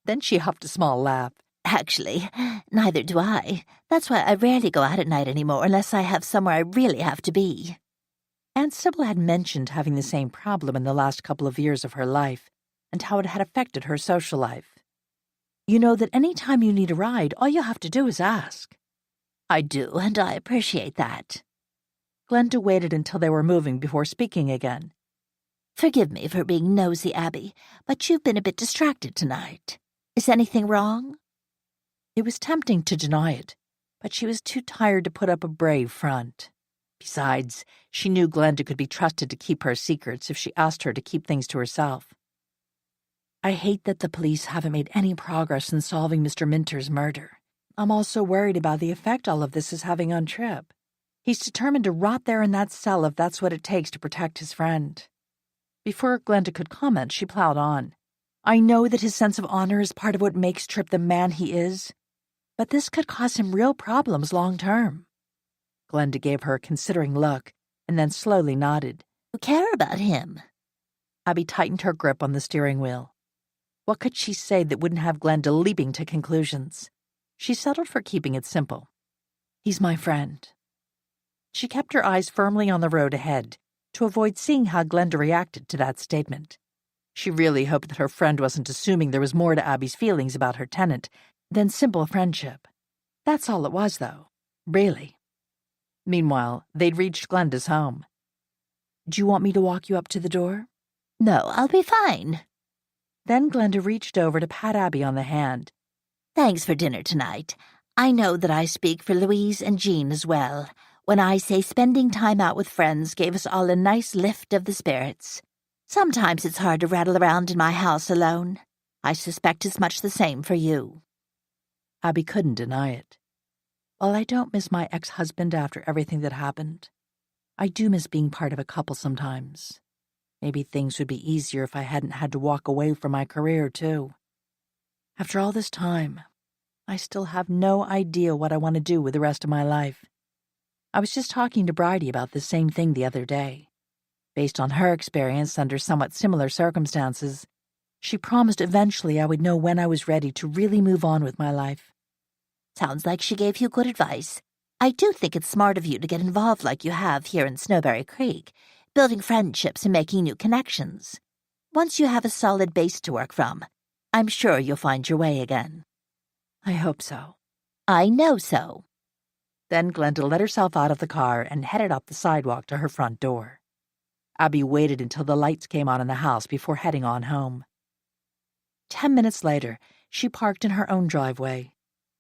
Then she huffed a small laugh. Actually, neither do I. That's why I rarely go out at night anymore unless I have somewhere I really have to be. Aunt Sybil had mentioned having the same problem in the last couple of years of her life and how it had affected her social life. You know that any time you need a ride, all you have to do is ask. I do, and I appreciate that. Glenda waited until they were moving before speaking again. Forgive me for being nosy, Abby, but you've been a bit distracted tonight. Is anything wrong? It was tempting to deny it, but she was too tired to put up a brave front. Besides, she knew Glenda could be trusted to keep her secrets if she asked her to keep things to herself. I hate that the police haven't made any progress in solving Mr. Minter's murder. I'm also worried about the effect all of this is having on Tripp. He's determined to rot there in that cell if that's what it takes to protect his friend. Before Glenda could comment, she plowed on. I know that his sense of honor is part of what makes Tripp the man he is, but this could cause him real problems long term. Glenda gave her a considering look and then slowly nodded. You care about him. Abby tightened her grip on the steering wheel. What could she say that wouldn't have Glenda leaping to conclusions? She settled for keeping it simple. He's my friend. She kept her eyes firmly on the road ahead to avoid seeing how Glenda reacted to that statement. She really hoped that her friend wasn't assuming there was more to Abby's feelings about her tenant than simple friendship. That's all it was, though. Really. Meanwhile, they'd reached Glenda's home. Do you want me to walk you up to the door? No, I'll be fine. Then Glenda reached over to pat Abby on the hand. Thanks for dinner tonight. I know that I speak for Louise and Jean as well when I say spending time out with friends gave us all a nice lift of the spirits. Sometimes it's hard to rattle around in my house alone. I suspect it's much the same for you. Abby couldn't deny it. While I don't miss my ex-husband after everything that happened, I do miss being part of a couple sometimes. Maybe things would be easier if I hadn't had to walk away from my career, too. After all this time, I still have no idea what I want to do with the rest of my life. I was just talking to Bridie about the same thing the other day. Based on her experience under somewhat similar circumstances, she promised eventually I would know when I was ready to really move on with my life. Sounds like she gave you good advice. I do think it's smart of you to get involved like you have here in Snowberry Creek, building friendships and making new connections. Once you have a solid base to work from, I'm sure you'll find your way again. I hope so. I know so. Then Glenda let herself out of the car and headed up the sidewalk to her front door. Abby waited until the lights came on in the house before heading on home. 10 minutes later, she parked in her own driveway.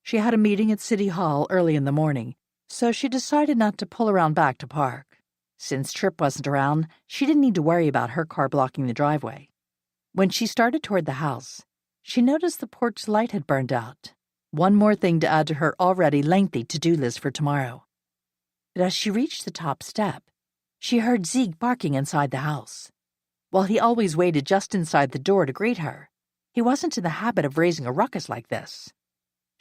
She had a meeting at City Hall early in the morning, so she decided not to pull around back to park. Since Tripp wasn't around, she didn't need to worry about her car blocking the driveway. When she started toward the house, she noticed the porch light had burned out. One more thing to add to her already lengthy to-do list for tomorrow. But as she reached the top step, she heard Zeke barking inside the house. While he always waited just inside the door to greet her, he wasn't in the habit of raising a ruckus like this.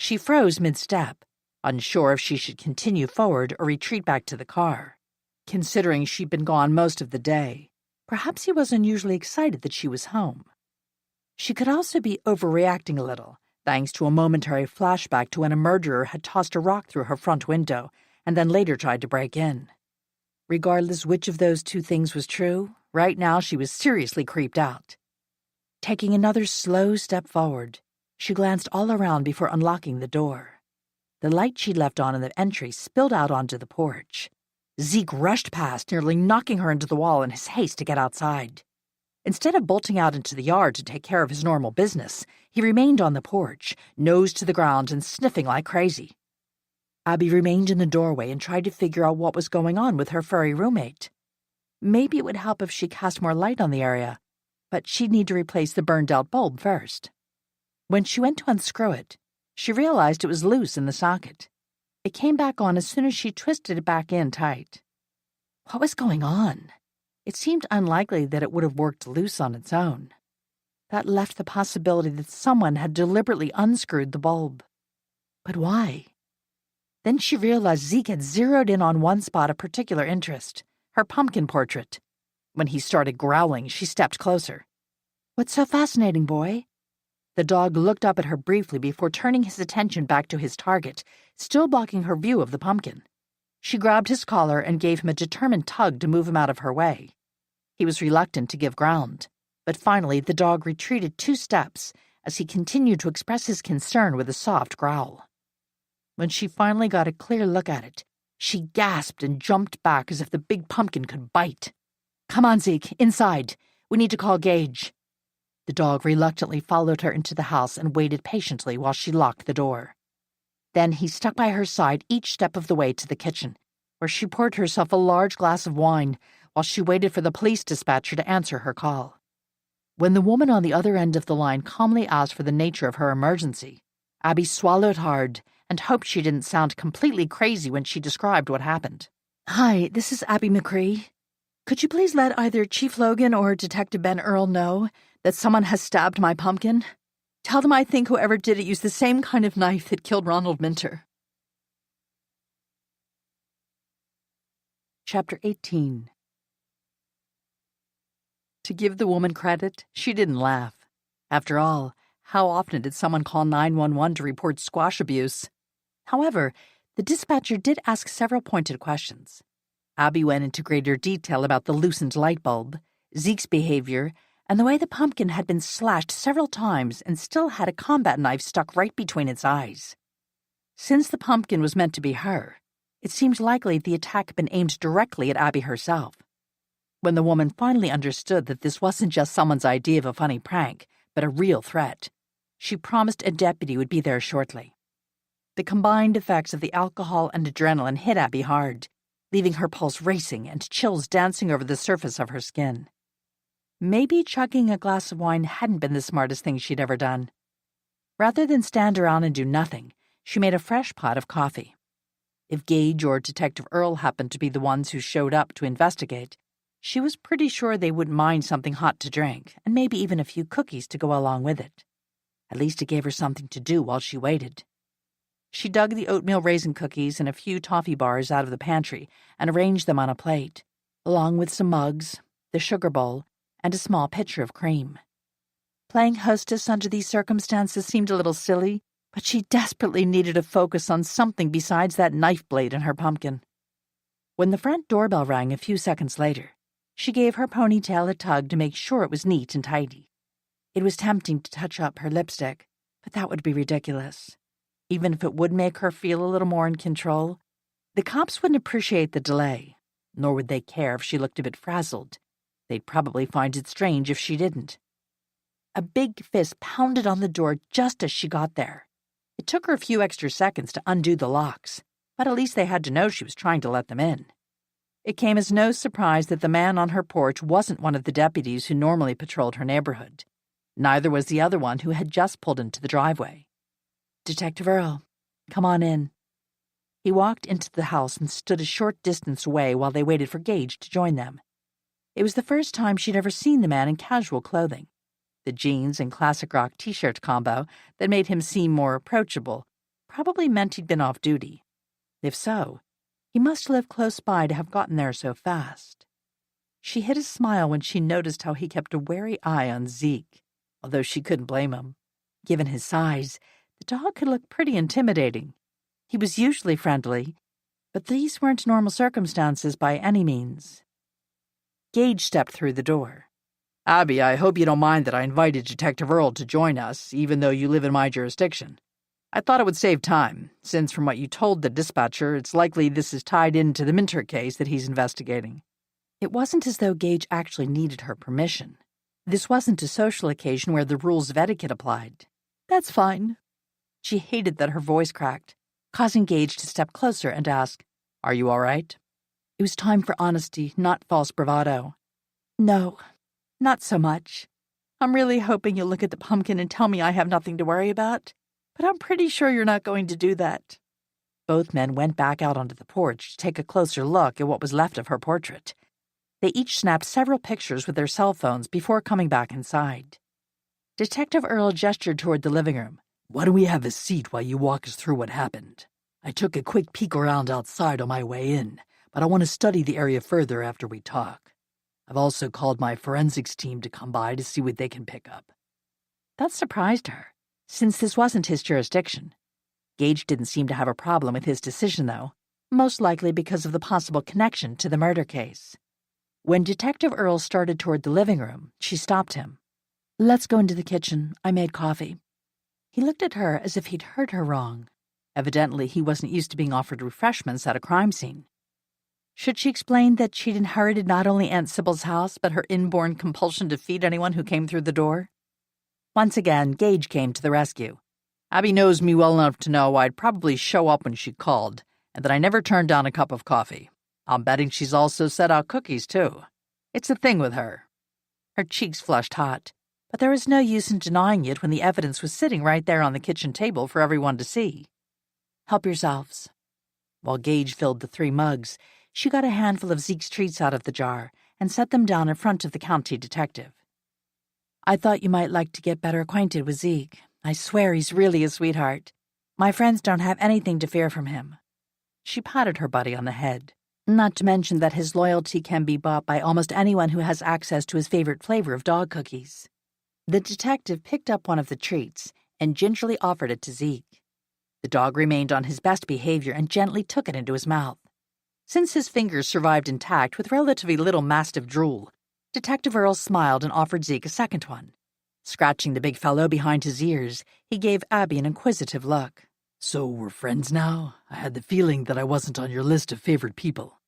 She froze mid-step, unsure if she should continue forward or retreat back to the car. Considering she'd been gone most of the day, perhaps he was unusually excited that she was home. She could also be overreacting a little, thanks to a momentary flashback to when a murderer had tossed a rock through her front window and then later tried to break in. Regardless which of those two things was true, right now she was seriously creeped out. Taking another slow step forward, she glanced all around before unlocking the door. The light she'd left on in the entry spilled out onto the porch. Zeke rushed past, nearly knocking her into the wall in his haste to get outside. Instead of bolting out into the yard to take care of his normal business, he remained on the porch, nose to the ground and sniffing like crazy. Abby remained in the doorway and tried to figure out what was going on with her furry roommate. Maybe it would help if she cast more light on the area, but she'd need to replace the burned-out bulb first. When she went to unscrew it, she realized it was loose in the socket. It came back on as soon as she twisted it back in tight. What was going on? It seemed unlikely that it would have worked loose on its own. That left the possibility that someone had deliberately unscrewed the bulb. But why? Then she realized Zeke had zeroed in on one spot of particular interest, her pumpkin portrait. When he started growling, she stepped closer. "What's so fascinating, boy?" The dog looked up at her briefly before turning his attention back to his target, still blocking her view of the pumpkin. She grabbed his collar and gave him a determined tug to move him out of her way. He was reluctant to give ground, but finally the dog retreated 2 steps as he continued to express his concern with a soft growl. When she finally got a clear look at it, she gasped and jumped back as if the big pumpkin could bite. "Come on, Zeke, inside. We need to call Gage." The dog reluctantly followed her into the house and waited patiently while she locked the door. Then he stuck by her side each step of the way to the kitchen, where she poured herself a large glass of wine while she waited for the police dispatcher to answer her call. When the woman on the other end of the line calmly asked for the nature of her emergency, Abby swallowed hard and hoped she didn't sound completely crazy when she described what happened. "Hi, this is Abby McCree. Could you please let either Chief Logan or Detective Ben Earl know that someone has stabbed my pumpkin? Tell them I think whoever did it used the same kind of knife that killed Ronald Minter." Chapter 18. To give the woman credit, she didn't laugh. After all, how often did someone call 911 to report squash abuse? However, the dispatcher did ask several pointed questions. Abby went into greater detail about the loosened light bulb, Zeke's behavior, and the way the pumpkin had been slashed several times and still had a combat knife stuck right between its eyes. Since the pumpkin was meant to be her, it seemed likely the attack had been aimed directly at Abby herself. When the woman finally understood that this wasn't just someone's idea of a funny prank, but a real threat, she promised a deputy would be there shortly. The combined effects of the alcohol and adrenaline hit Abby hard, leaving her pulse racing and chills dancing over the surface of her skin. Maybe chugging a glass of wine hadn't been the smartest thing she'd ever done. Rather than stand around and do nothing, she made a fresh pot of coffee. If Gage or Detective Earl happened to be the ones who showed up to investigate, she was pretty sure they wouldn't mind something hot to drink, and maybe even a few cookies to go along with it. At least it gave her something to do while she waited. She dug the oatmeal raisin cookies and a few toffee bars out of the pantry and arranged them on a plate, along with some mugs, the sugar bowl, and a small pitcher of cream. Playing hostess under these circumstances seemed a little silly, but she desperately needed to focus on something besides that knife blade in her pumpkin. When the front doorbell rang a few seconds later, she gave her ponytail a tug to make sure it was neat and tidy. It was tempting to touch up her lipstick, but that would be ridiculous. Even if it would make her feel a little more in control, the cops wouldn't appreciate the delay, nor would they care if she looked a bit frazzled. They'd probably find it strange if she didn't. A big fist pounded on the door just as she got there. It took her a few extra seconds to undo the locks, but at least they had to know she was trying to let them in. It came as no surprise that the man on her porch wasn't one of the deputies who normally patrolled her neighborhood. Neither was the other one who had just pulled into the driveway. "Detective Earl, come on in." He walked into the house and stood a short distance away while they waited for Gage to join them. It was the first time she'd ever seen the man in casual clothing. The jeans and classic rock t-shirt combo that made him seem more approachable probably meant he'd been off duty. If so, he must live close by to have gotten there so fast. She hid a smile when she noticed how he kept a wary eye on Zeke, although she couldn't blame him. Given his size, the dog could look pretty intimidating. He was usually friendly, but these weren't normal circumstances by any means. Gage stepped through the door. Abby, I hope you don't mind that I invited Detective Earl to join us, even though you live in my jurisdiction. I thought it would save time, since from what you told the dispatcher, it's likely this is tied into the Minter case that he's investigating. It wasn't as though Gage actually needed her permission. This wasn't a social occasion where the rules of etiquette applied. That's fine. She hated that her voice cracked, causing Gage to step closer and ask, "Are you all right?" It was time for honesty, not false bravado. No, not so much. I'm really hoping you'll look at the pumpkin and tell me I have nothing to worry about, but I'm pretty sure you're not going to do that. Both men went back out onto the porch to take a closer look at what was left of her portrait. They each snapped several pictures with their cell phones before coming back inside. Detective Earl gestured toward the living room. "Why don't we have a seat while you walk us through what happened? I took a quick peek around outside on my way in, but I want to study the area further after we talk. I've also called my forensics team to come by to see what they can pick up." That surprised her, since this wasn't his jurisdiction. Gage didn't seem to have a problem with his decision, though, most likely because of the possible connection to the murder case. When Detective Earl started toward the living room, she stopped him. "Let's go into the kitchen. I made coffee." He looked at her as if he'd heard her wrong. Evidently, he wasn't used to being offered refreshments at a crime scene. Should she explain that she'd inherited not only Aunt Sybil's house, but her inborn compulsion to feed anyone who came through the door? Once again, Gage came to the rescue. "Abby knows me well enough to know I'd probably show up when she called, and that I never turned down a cup of coffee. I'm betting she's also set out cookies, too. It's a thing with her." Her cheeks flushed hot, but there was no use in denying it when the evidence was sitting right there on the kitchen table for everyone to see. "Help yourselves." While Gage filled the 3 mugs, she got a handful of Zeke's treats out of the jar and set them down in front of the county detective. "I thought you might like to get better acquainted with Zeke. I swear he's really a sweetheart. My friends don't have anything to fear from him." She patted her buddy on the head. Not to mention that his loyalty can be bought by almost anyone who has access to his favorite flavor of dog cookies. The detective picked up one of the treats and gingerly offered it to Zeke. The dog remained on his best behavior and gently took it into his mouth. Since his fingers survived intact with relatively little mastiff drool, Detective Earl smiled and offered Zeke a second one. Scratching the big fellow behind his ears, he gave Abby an inquisitive look. "So we're friends now? I had the feeling that I wasn't on your list of favorite people."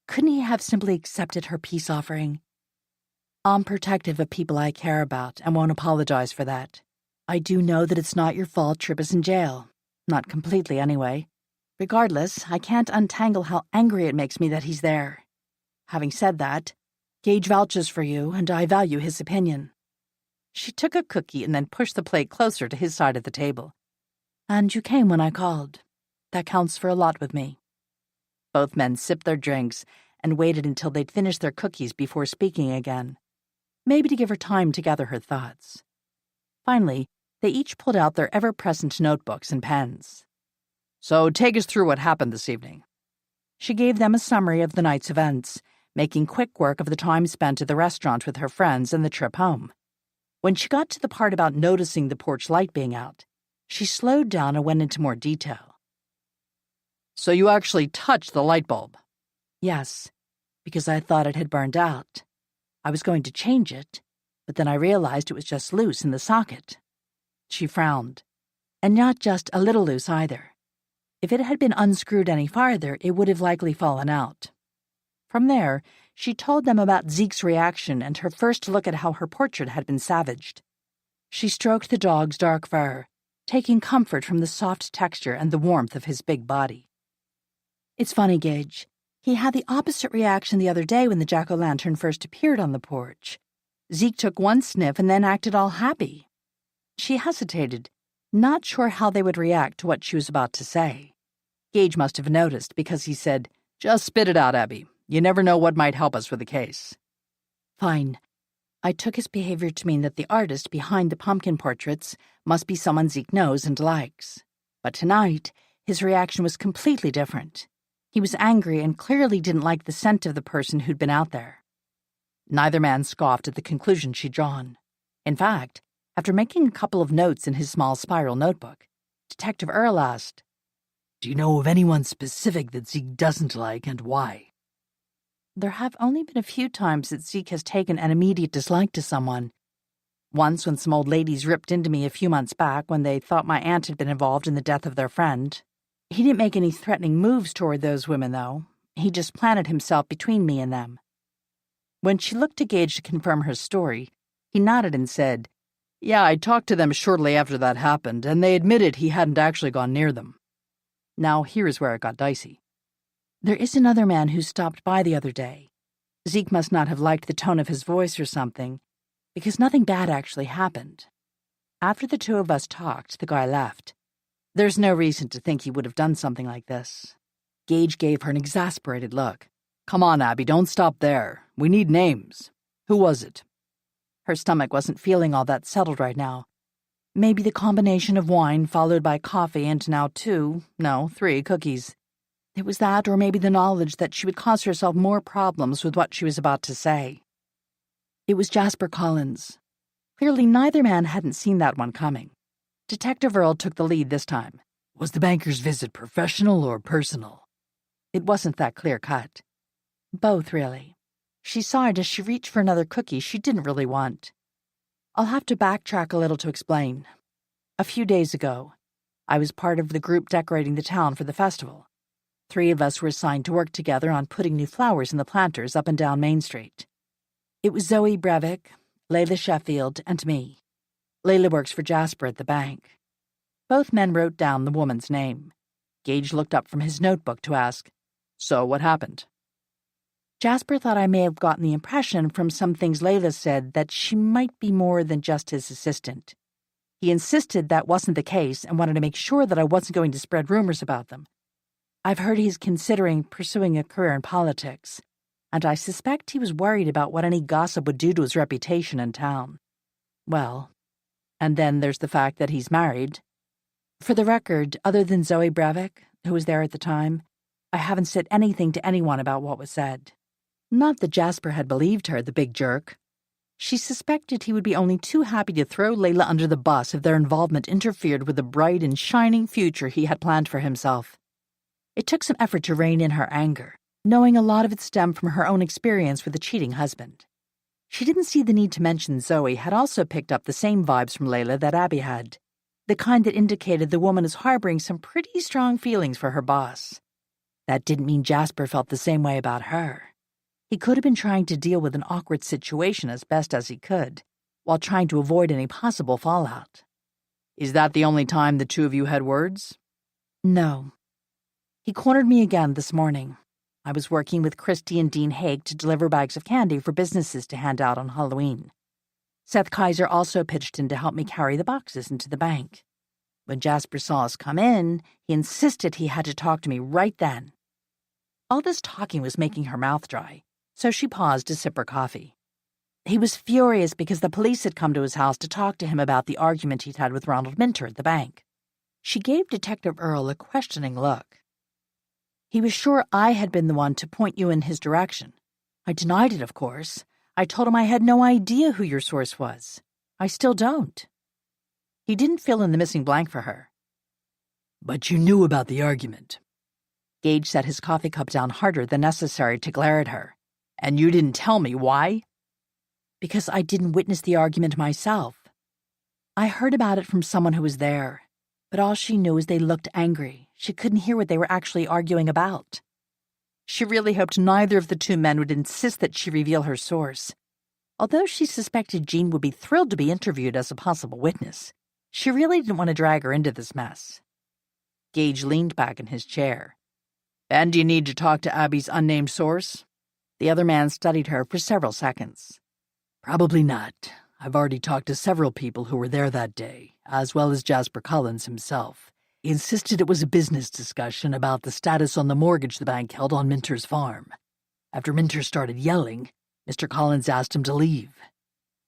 Couldn't he have simply accepted her peace offering? "I'm protective of people I care about and won't apologize for that. I do know that it's not your fault Tripp is in jail. Not completely, anyway. Regardless, I can't untangle how angry it makes me that he's there. Having said that, Gage vouches for you, and I value his opinion." She took a cookie and then pushed the plate closer to his side of the table. "And you came when I called. That counts for a lot with me." Both men sipped their drinks and waited until they'd finished their cookies before speaking again, maybe to give her time to gather her thoughts. Finally, they each pulled out their ever-present notebooks and pens. "So take us through what happened this evening." She gave them a summary of the night's events, making quick work of the time spent at the restaurant with her friends and the trip home. When she got to the part about noticing the porch light being out, she slowed down and went into more detail. "So you actually touched the light bulb?" "Yes, because I thought it had burned out. I was going to change it, but then I realized it was just loose in the socket." She frowned. And not just a little loose either. If it had been unscrewed any farther, it would have likely fallen out. From there, she told them about Zeke's reaction and her first look at how her portrait had been savaged. She stroked the dog's dark fur, taking comfort from the soft texture and the warmth of his big body. "It's funny, Gage. He had the opposite reaction the other day when the jack-o'-lantern first appeared on the porch. Zeke took one sniff and then acted all happy." She hesitated, not sure how they would react to what she was about to say. Gage must have noticed because he said, "Just spit it out, Abby. You never know what might help us with the case." "Fine." I took his behavior to mean that the artist behind the pumpkin portraits must be someone Zeke knows and likes. But tonight, his reaction was completely different. He was angry and clearly didn't like the scent of the person who'd been out there. Neither man scoffed at the conclusion she'd drawn. In fact, after making a couple of notes in his small spiral notebook, Detective Earl asked, "Do you know of anyone specific that Zeke doesn't like and why?" "There have only been a few times that Zeke has taken an immediate dislike to someone. Once when some old ladies ripped into me a few months back when they thought my aunt had been involved in the death of their friend. He didn't make any threatening moves toward those women, though. He just planted himself between me and them." When she looked to Gage to confirm her story, he nodded and said, "Yeah, I talked to them shortly after that happened, and they admitted he hadn't actually gone near them." Now here's where it got dicey. "There is another man who stopped by the other day. Zeke must not have liked the tone of his voice or something, because nothing bad actually happened. After the two of us talked, the guy left. There's no reason to think he would have done something like this." Gage gave her an exasperated look. "Come on, Abby, don't stop there. We need names. Who was it?" Her stomach wasn't feeling all that settled right now. Maybe the combination of wine followed by coffee and now 3 cookies. It was that, or maybe the knowledge that she would cause herself more problems with what she was about to say. It was Jasper Collins. Clearly neither man hadn't seen that one coming. Detective Earl took the lead this time. "Was the banker's visit professional or personal?" It wasn't that clear-cut. Both, really. She sighed as she reached for another cookie she didn't really want. "I'll have to backtrack a little to explain. A few days ago, I was part of the group decorating the town for the festival. 3 of us were assigned to work together on putting new flowers in the planters up and down Main Street. It was Zoe Brevik, Layla Sheffield, and me. Layla works for Jasper at the bank." Both men wrote down the woman's name. Gage looked up from his notebook to ask, "So what happened?" "Jasper thought I may have gotten the impression from some things Layla said that she might be more than just his assistant. He insisted that wasn't the case and wanted to make sure that I wasn't going to spread rumors about them. I've heard he's considering pursuing a career in politics, and I suspect he was worried about what any gossip would do to his reputation in town. Well, and then there's the fact that he's married. For the record, other than Zoe Brevik, who was there at the time, I haven't said anything to anyone about what was said. Not that Jasper had believed her, the big jerk. She suspected he would be only too happy to throw Layla under the bus if their involvement interfered with the bright and shining future he had planned for himself. It took some effort to rein in her anger, knowing a lot of it stemmed from her own experience with a cheating husband. She didn't see the need to mention Zoe had also picked up the same vibes from Layla that Abby had, the kind that indicated the woman is harboring some pretty strong feelings for her boss. That didn't mean Jasper felt the same way about her. He could have been trying to deal with an awkward situation as best as he could, while trying to avoid any possible fallout. "Is that the only time the two of you had words?" "No. He cornered me again this morning. I was working with Christy and Dean Haig to deliver bags of candy for businesses to hand out on Halloween. Seth Kaiser also pitched in to help me carry the boxes into the bank. When Jasper saw us come in, he insisted he had to talk to me right then." All this talking was making her mouth dry, so she paused to sip her coffee. He was furious because the police had come to his house to talk to him about the argument he'd had with Ronald Minter at the bank. She gave Detective Earl a questioning look. "He was sure I had been the one to point you in his direction. I denied it, of course. I told him I had no idea who your source was. I still don't." He didn't fill in the missing blank for her. "But you knew about the argument." Gage set his coffee cup down harder than necessary to glare at her. "And you didn't tell me why?" "Because I didn't witness the argument myself. I heard about it from someone who was there, but all she knew is they looked angry. She couldn't hear what they were actually arguing about." She really hoped neither of the two men would insist that she reveal her source. Although she suspected Jean would be thrilled to be interviewed as a possible witness, she really didn't want to drag her into this mess. Gage leaned back in his chair. "And do you need to talk to Abby's unnamed source?" The other man studied her for several seconds. "Probably not. I've already talked to several people who were there that day, as well as Jasper Collins himself. He insisted it was a business discussion about the status on the mortgage the bank held on Minter's farm. After Minter started yelling, Mr. Collins asked him to leave.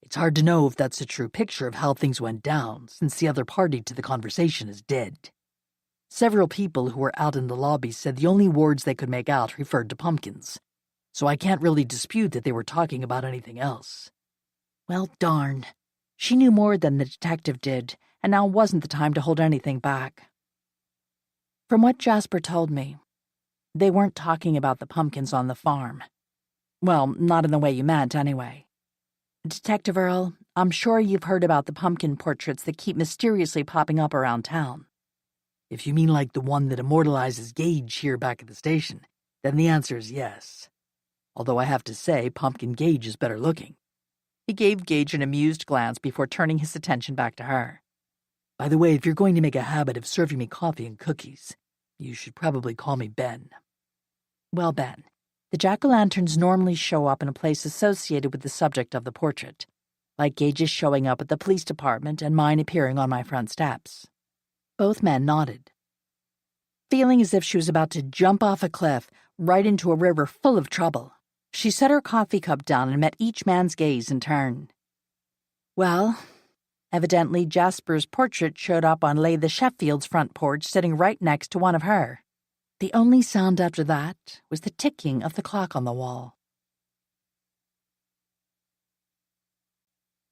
It's hard to know if that's a true picture of how things went down, since the other party to the conversation is dead." Several people who were out in the lobby said the only words they could make out referred to pumpkins, so I can't really dispute that they were talking about anything else. Well, darn. She knew more than the detective did, and now wasn't the time to hold anything back. From what Jasper told me, they weren't talking about the pumpkins on the farm. Well, not in the way you meant, anyway. Detective Earl, I'm sure you've heard about the pumpkin portraits that keep mysteriously popping up around town. If you mean like the one that immortalizes Gage here back at the station, then the answer is yes. Although I have to say, Pumpkin Gage is better looking. He gave Gage an amused glance before turning his attention back to her. By the way, if you're going to make a habit of serving me coffee and cookies, you should probably call me Ben. Well, Ben, the jack-o'-lanterns normally show up in a place associated with the subject of the portrait, like Gage's showing up at the police department and mine appearing on my front steps. Both men nodded. Feeling as if she was about to jump off a cliff right into a river full of trouble, she set her coffee cup down and met each man's gaze in turn. Well, evidently Jasper's portrait showed up on Latha Sheffield's front porch sitting right next to one of her. The only sound after that was the ticking of the clock on the wall.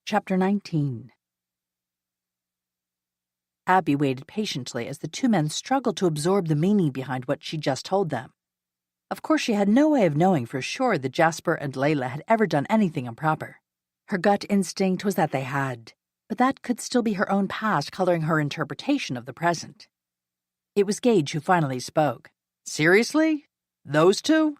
Chapter 19. Abby waited patiently as the two men struggled to absorb the meaning behind what she just told them. Of course, she had no way of knowing for sure that Jasper and Layla had ever done anything improper. Her gut instinct was that they had, but that could still be her own past coloring her interpretation of the present. It was Gage who finally spoke. Seriously? Those two?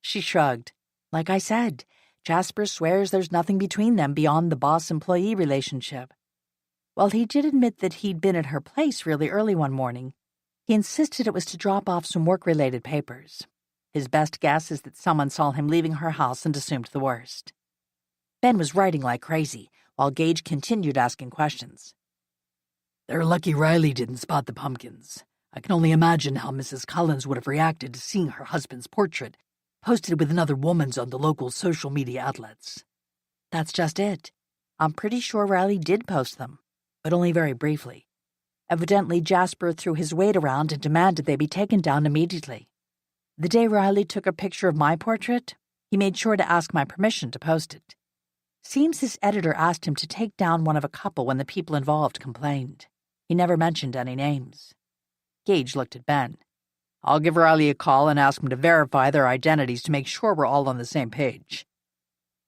She shrugged. Like I said, Jasper swears there's nothing between them beyond the boss-employee relationship. While he did admit that he'd been at her place really early one morning, he insisted it was to drop off some work-related papers. His best guess is that someone saw him leaving her house and assumed the worst. Ben was writing like crazy, while Gage continued asking questions. They're lucky Riley didn't spot the pumpkins. I can only imagine how Mrs. Collins would have reacted to seeing her husband's portrait posted with another woman's on the local social media outlets. That's just it. I'm pretty sure Riley did post them, but only very briefly. Evidently, Jasper threw his weight around and demanded they be taken down immediately. The day Riley took a picture of my portrait, he made sure to ask my permission to post it. Seems his editor asked him to take down one of a couple when the people involved complained. He never mentioned any names. Gage looked at Ben. I'll give Riley a call and ask him to verify their identities to make sure we're all on the same page.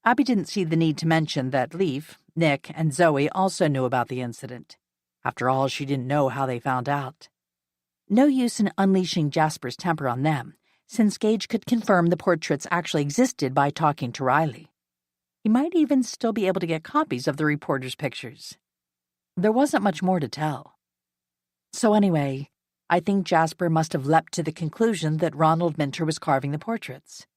Abby didn't see the need to mention that Leaf, Nick, and Zoe also knew about the incident. After all, she didn't know how they found out. No use in unleashing Jasper's temper on them, since Gage could confirm the portraits actually existed by talking to Riley. He might even still be able to get copies of the reporter's pictures. There wasn't much more to tell. So anyway, I think Jasper must have leapt to the conclusion that Ronald Minter was carving the portraits.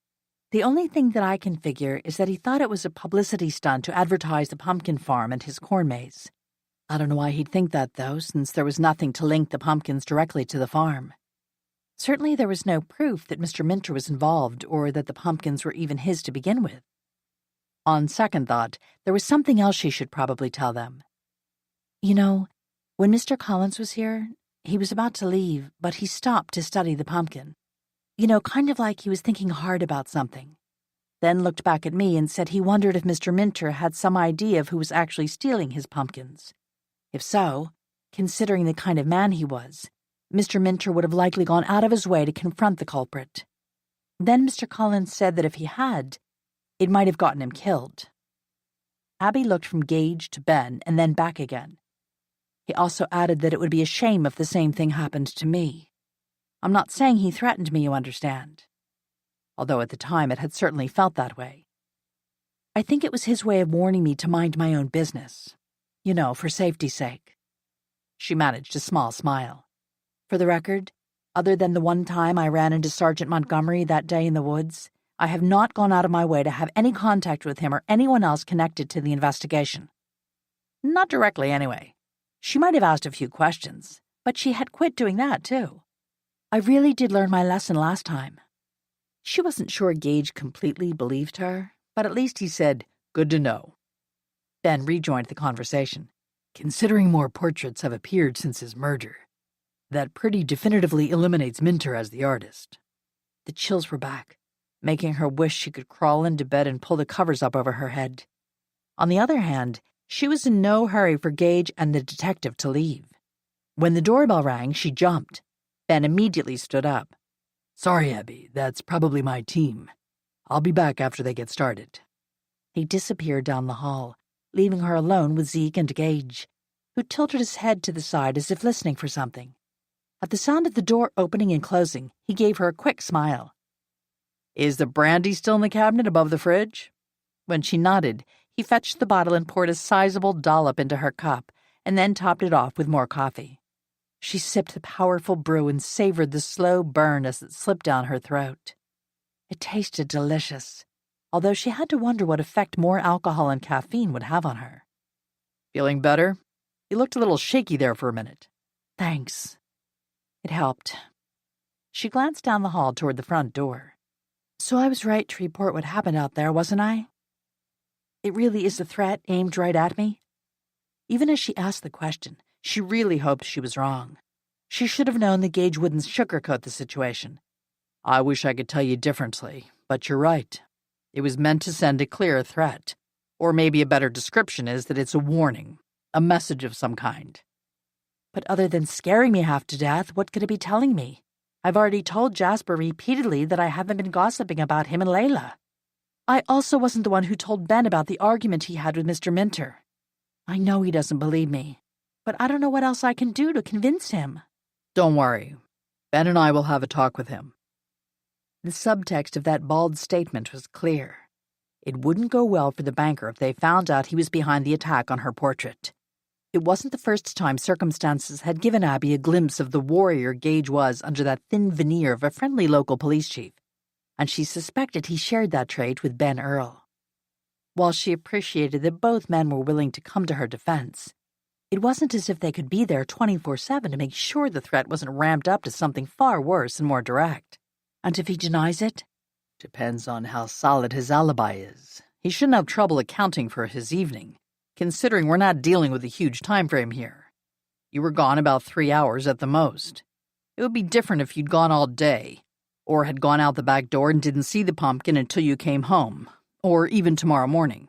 The only thing that I can figure is that he thought it was a publicity stunt to advertise the pumpkin farm and his corn maze. I don't know why he'd think that, though, since there was nothing to link the pumpkins directly to the farm. Certainly there was no proof that Mr. Minter was involved or that the pumpkins were even his to begin with. On second thought, there was something else she should probably tell them. You know, when Mr. Collins was here, he was about to leave, but he stopped to study the pumpkin. You know, kind of like he was thinking hard about something. Then looked back at me and said he wondered if Mr. Minter had some idea of who was actually stealing his pumpkins. If so, considering the kind of man he was, Mr. Minter would have likely gone out of his way to confront the culprit. Then Mr. Collins said that if he had, it might have gotten him killed. Abby looked from Gage to Ben and then back again. He also added that it would be a shame if the same thing happened to me. I'm not saying he threatened me, you understand. Although at the time it had certainly felt that way. I think it was his way of warning me to mind my own business. You know, for safety's sake. She managed a small smile. For the record, other than the one time I ran into Sergeant Montgomery that day in the woods, I have not gone out of my way to have any contact with him or anyone else connected to the investigation. Not directly, anyway. She might have asked a few questions, but she had quit doing that, too. I really did learn my lesson last time. She wasn't sure Gage completely believed her, but at least he said, "Good to know." Ben rejoined the conversation. Considering more portraits have appeared since his murder, That pretty definitively eliminates Minter as the artist. The chills were back, making her wish she could crawl into bed and pull the covers up over her head. On the other hand, she was in no hurry for Gage and the detective to leave. When the doorbell rang, she jumped. Ben immediately stood up. Sorry, Abby, that's probably my team. I'll be back after they get started. He disappeared down the hall, leaving her alone with Zeke and Gage, who tilted his head to the side as if listening for something. At the sound of the door opening and closing, he gave her a quick smile. Is the brandy still in the cabinet above the fridge? When she nodded, he fetched the bottle and poured a sizable dollop into her cup, and then topped it off with more coffee. She sipped the powerful brew and savored the slow burn as it slipped down her throat. It tasted delicious, although she had to wonder what effect more alcohol and caffeine would have on her. Feeling better? You looked a little shaky there for a minute. Thanks. It helped. She glanced down the hall toward the front door. So I was right to report what happened out there, wasn't I? It really is a threat aimed right at me? Even as she asked the question, she really hoped she was wrong. She should have known that Gage wouldn't sugarcoat the situation. I wish I could tell you differently, but you're right. It was meant to send a clear threat. Or maybe a better description is that it's a warning, a message of some kind. But other than scaring me half to death, what could it be telling me? I've already told Jasper repeatedly that I haven't been gossiping about him and Layla. I also wasn't the one who told Ben about the argument he had with Mr. Minter. I know he doesn't believe me, but I don't know what else I can do to convince him. Don't worry. Ben and I will have a talk with him. The subtext of that bald statement was clear. It wouldn't go well for the banker if they found out he was behind the attack on her portrait. It wasn't the first time circumstances had given Abby a glimpse of the warrior Gage was under that thin veneer of a friendly local police chief, and she suspected he shared that trait with Ben Earl. While she appreciated that both men were willing to come to her defense, it wasn't as if they could be there 24/7 to make sure the threat wasn't ramped up to something far worse and more direct. And if he denies it? Depends on how solid his alibi is. He shouldn't have trouble accounting for his evening, considering we're not dealing with a huge time frame here. You were gone about 3 hours at the most. It would be different if you'd gone all day, or had gone out the back door and didn't see the pumpkin until you came home, or even tomorrow morning.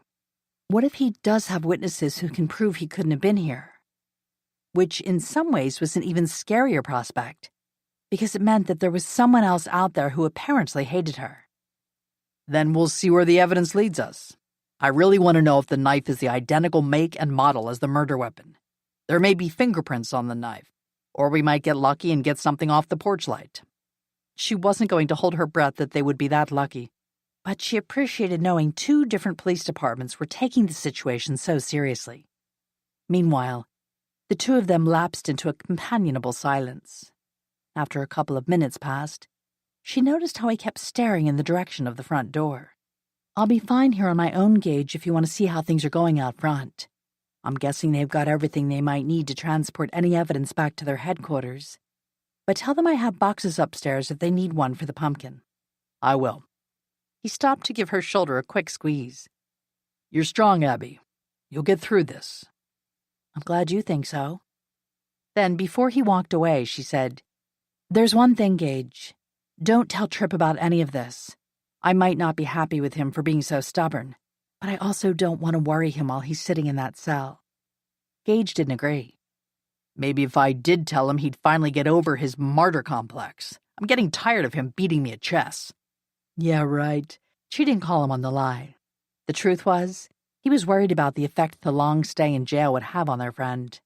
What if he does have witnesses who can prove he couldn't have been here? Which in some ways was an even scarier prospect, because it meant that there was someone else out there who apparently hated her. Then we'll see where the evidence leads us. I really want to know if the knife is the identical make and model as the murder weapon. There may be fingerprints on the knife, or we might get lucky and get something off the porch light. She wasn't going to hold her breath that they would be that lucky, but she appreciated knowing 2 different police departments were taking the situation so seriously. Meanwhile, the 2 of them lapsed into a companionable silence. After a couple of minutes passed, she noticed how he kept staring in the direction of the front door. I'll be fine here on my own, Gage, if you want to see how things are going out front. I'm guessing they've got everything they might need to transport any evidence back to their headquarters. But tell them I have boxes upstairs if they need one for the pumpkin. I will. He stopped to give her shoulder a quick squeeze. You're strong, Abby. You'll get through this. I'm glad you think so. Then, before he walked away, she said, There's one thing, Gage. Don't tell Tripp about any of this. I might not be happy with him for being so stubborn, but I also don't want to worry him while he's sitting in that cell. Gage didn't agree. Maybe if I did tell him, he'd finally get over his martyr complex. I'm getting tired of him beating me at chess. Yeah, right. She didn't call him on the lie. The truth was, he was worried about the effect the long stay in jail would have on their friend.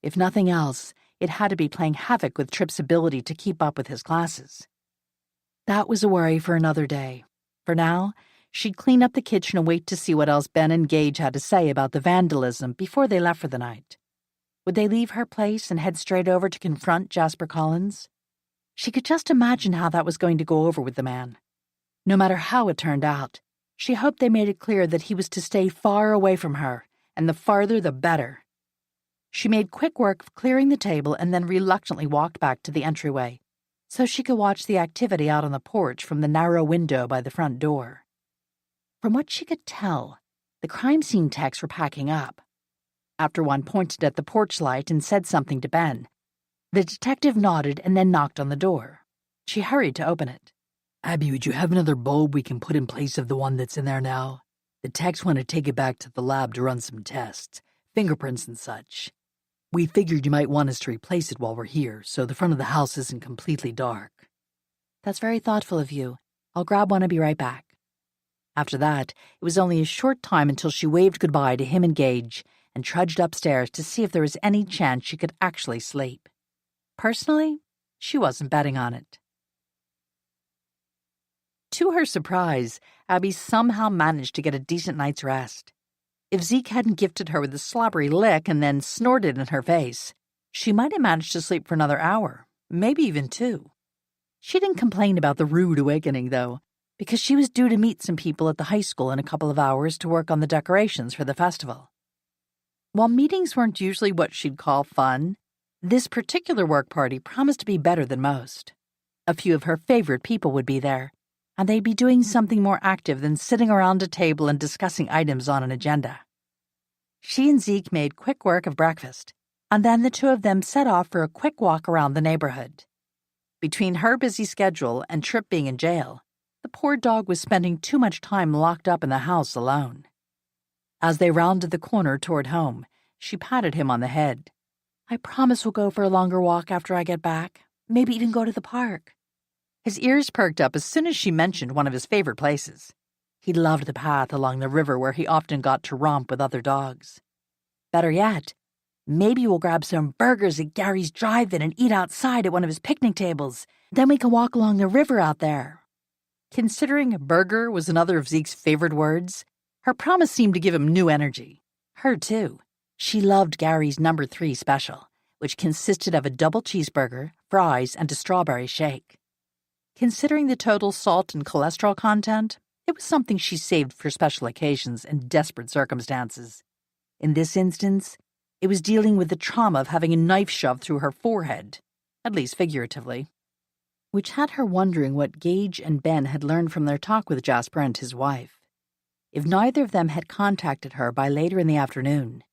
If nothing else, it had to be playing havoc with Tripp's ability to keep up with his classes. That was a worry for another day. For now, she'd clean up the kitchen and wait to see what else Ben and Gage had to say about the vandalism before they left for the night. Would they leave her place and head straight over to confront Jasper Collins? She could just imagine how that was going to go over with the man. No matter how it turned out, she hoped they made it clear that he was to stay far away from her, and the farther the better. She made quick work of clearing the table and then reluctantly walked back to the entryway, so she could watch the activity out on the porch from the narrow window by the front door. From what she could tell, the crime scene techs were packing up. After one pointed at the porch light and said something to Ben, The detective nodded and then knocked on the door. She hurried to open it. Abby, would you have another bulb we can put in place of the one that's in there now? The techs want to take it back to the lab to run some tests, fingerprints and such. We figured you might want us to replace it while we're here, so the front of the house isn't completely dark. That's very thoughtful of you. I'll grab one and be right back. After that, it was only a short time until she waved goodbye to him and Gage and trudged upstairs to see if there was any chance she could actually sleep. Personally, she wasn't betting on it. To her surprise, Abby somehow managed to get a decent night's rest. If Zeke hadn't gifted her with a slobbery lick and then snorted in her face, she might have managed to sleep for another hour, maybe even 2. She didn't complain about the rude awakening, though, because she was due to meet some people at the high school in a couple of hours to work on the decorations for the festival. While meetings weren't usually what she'd call fun, this particular work party promised to be better than most. A few of her favorite people would be there, and they'd be doing something more active than sitting around a table and discussing items on an agenda. She and Zeke made quick work of breakfast, and then the two of them set off for a quick walk around the neighborhood. Between her busy schedule and Tripp being in jail, the poor dog was spending too much time locked up in the house alone. As they rounded the corner toward home, she patted him on the head. I promise we'll go for a longer walk after I get back, maybe even go to the park. His ears perked up as soon as she mentioned one of his favorite places. He loved the path along the river where he often got to romp with other dogs. Better yet, maybe we'll grab some burgers at Gary's drive-in and eat outside at one of his picnic tables. Then we can walk along the river out there. Considering burger was another of Zeke's favorite words, her promise seemed to give him new energy. Her too. She loved Gary's No. 3 special, which consisted of a double cheeseburger, fries, and a strawberry shake. Considering the total salt and cholesterol content, it was something she saved for special occasions and desperate circumstances. In this instance, it was dealing with the trauma of having a knife shoved through her forehead, at least figuratively, which had her wondering what Gage and Ben had learned from their talk with Jasper and his wife. If neither of them had contacted her by later in the afternoon,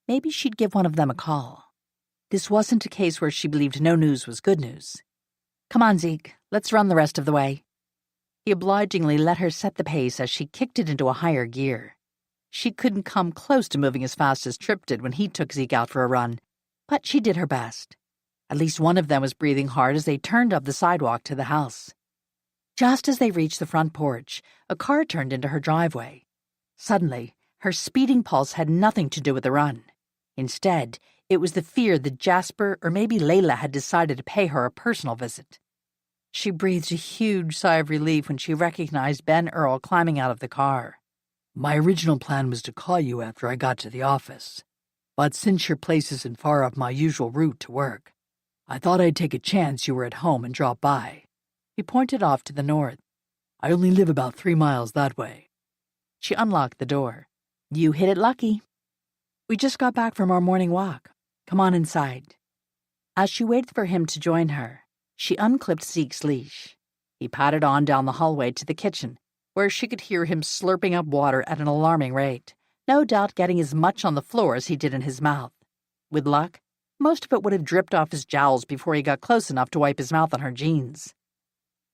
maybe she'd give one of them a call. This wasn't a case where she believed no news was good news. Come on, Zeke, let's run the rest of the way. He obligingly let her set the pace as she kicked it into a higher gear. She couldn't come close to moving as fast as Tripp did when he took Zeke out for a run, but she did her best. At least one of them was breathing hard as they turned up the sidewalk to the house. Just as they reached the front porch, a car turned into her driveway. Suddenly, her speeding pulse had nothing to do with the run. Instead, it was the fear that Jasper or maybe Layla had decided to pay her a personal visit. She breathed a huge sigh of relief when she recognized Ben Earl climbing out of the car. My original plan was to call you after I got to the office, but since your place isn't far off my usual route to work, I thought I'd take a chance you were at home and drop by. He pointed off to the north. I only live about 3 miles that way. She unlocked the door. You hit it lucky. We just got back from our morning walk. Come on inside. As she waited for him to join her, she unclipped Zeke's leash. He pattered on down the hallway to the kitchen, where she could hear him slurping up water at an alarming rate, no doubt getting as much on the floor as he did in his mouth. With luck, most of it would have dripped off his jowls before he got close enough to wipe his mouth on her jeans.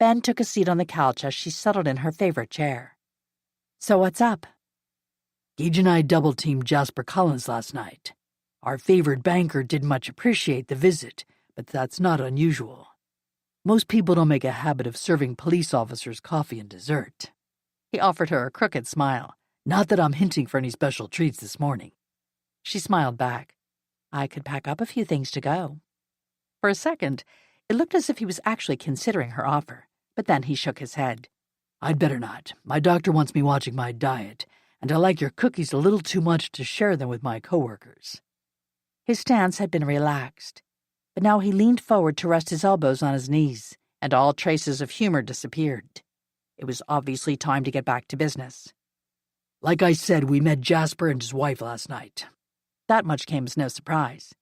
Ben took a seat on the couch as she settled in her favorite chair. So what's up? Gage and I double-teamed Jasper Collins last night. Our favorite banker didn't much appreciate the visit, but that's not unusual. Most people don't make a habit of serving police officers coffee and dessert. He offered her a crooked smile. Not that I'm hinting for any special treats this morning. She smiled back. I could pack up a few things to go. For a second, it looked as if he was actually considering her offer, but then he shook his head. I'd better not. My doctor wants me watching my diet, and I like your cookies a little too much to share them with my coworkers. His stance had been relaxed, but now he leaned forward to rest his elbows on his knees, and all traces of humor disappeared. It was obviously time to get back to business. Like I said, we met Jasper and his wife last night. That much came as no surprise.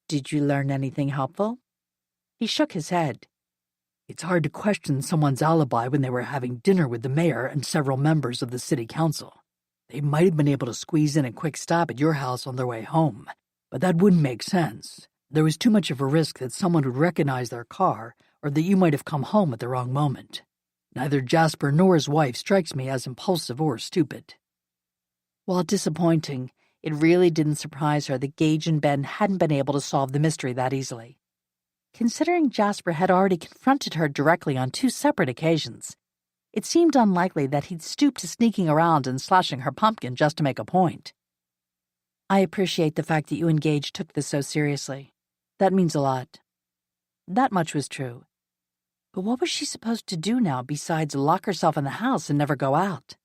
Did you learn anything helpful? He shook his head. It's hard to question someone's alibi when they were having dinner with the mayor and several members of the city council. They might have been able to squeeze in a quick stop at your house on their way home, but that wouldn't make sense. There was too much of a risk that someone would recognize their car or that you might have come home at the wrong moment. Neither Jasper nor his wife strikes me as impulsive or stupid. While disappointing, it really didn't surprise her that Gage and Ben hadn't been able to solve the mystery that easily. Considering Jasper had already confronted her directly on 2 separate occasions, it seemed unlikely that he'd stoop to sneaking around and slashing her pumpkin just to make a point. I appreciate the fact that you and Gage took this so seriously. That means a lot. That much was true. But what was she supposed to do now besides lock herself in the house and never go out?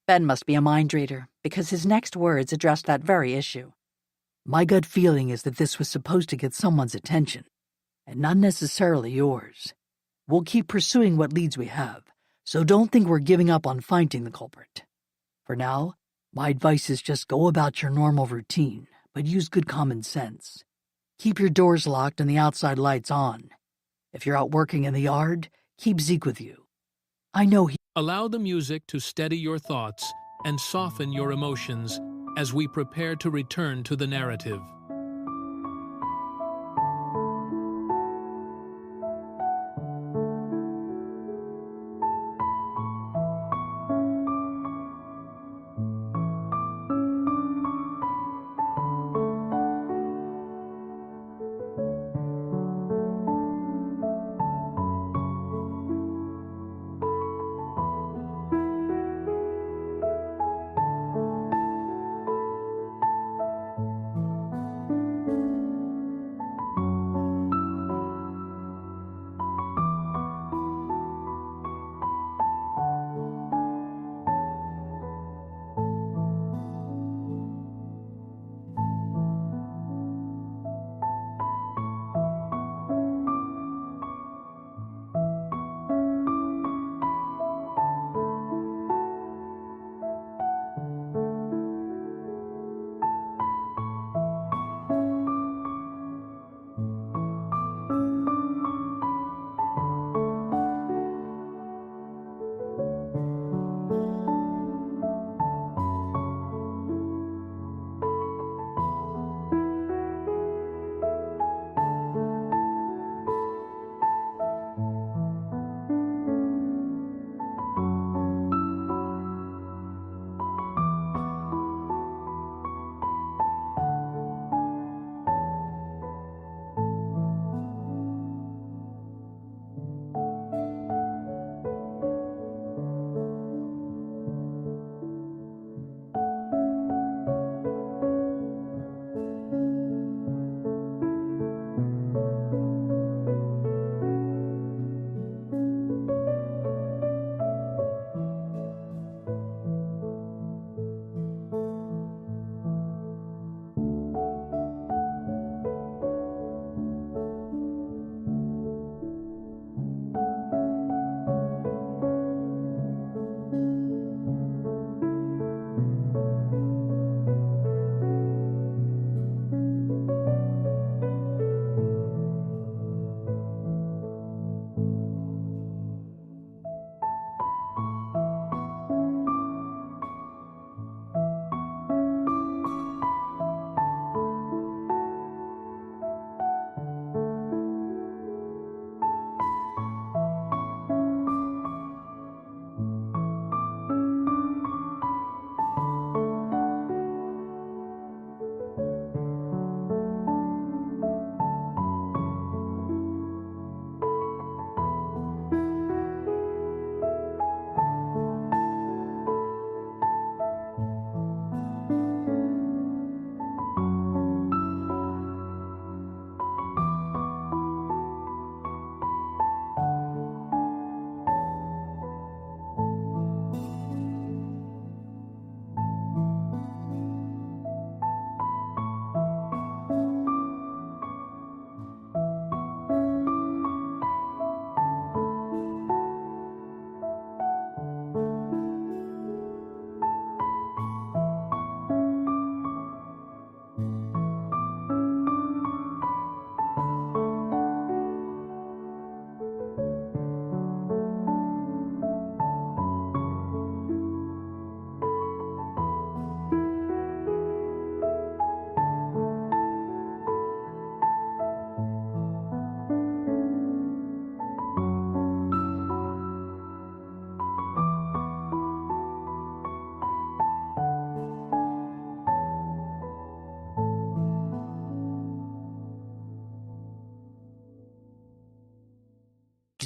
Ben must be a mind reader, because his next words addressed that very issue. My gut feeling is that this was supposed to get someone's attention, and not necessarily yours. We'll keep pursuing what leads we have, so don't think we're giving up on finding the culprit. For now, my advice is just go about your normal routine, but use good common sense. Keep your doors locked and the outside lights on. If you're out working in the yard, keep Zeke with you. I know he... Allow the music to steady your thoughts and soften your emotions as we prepare to return to the narrative.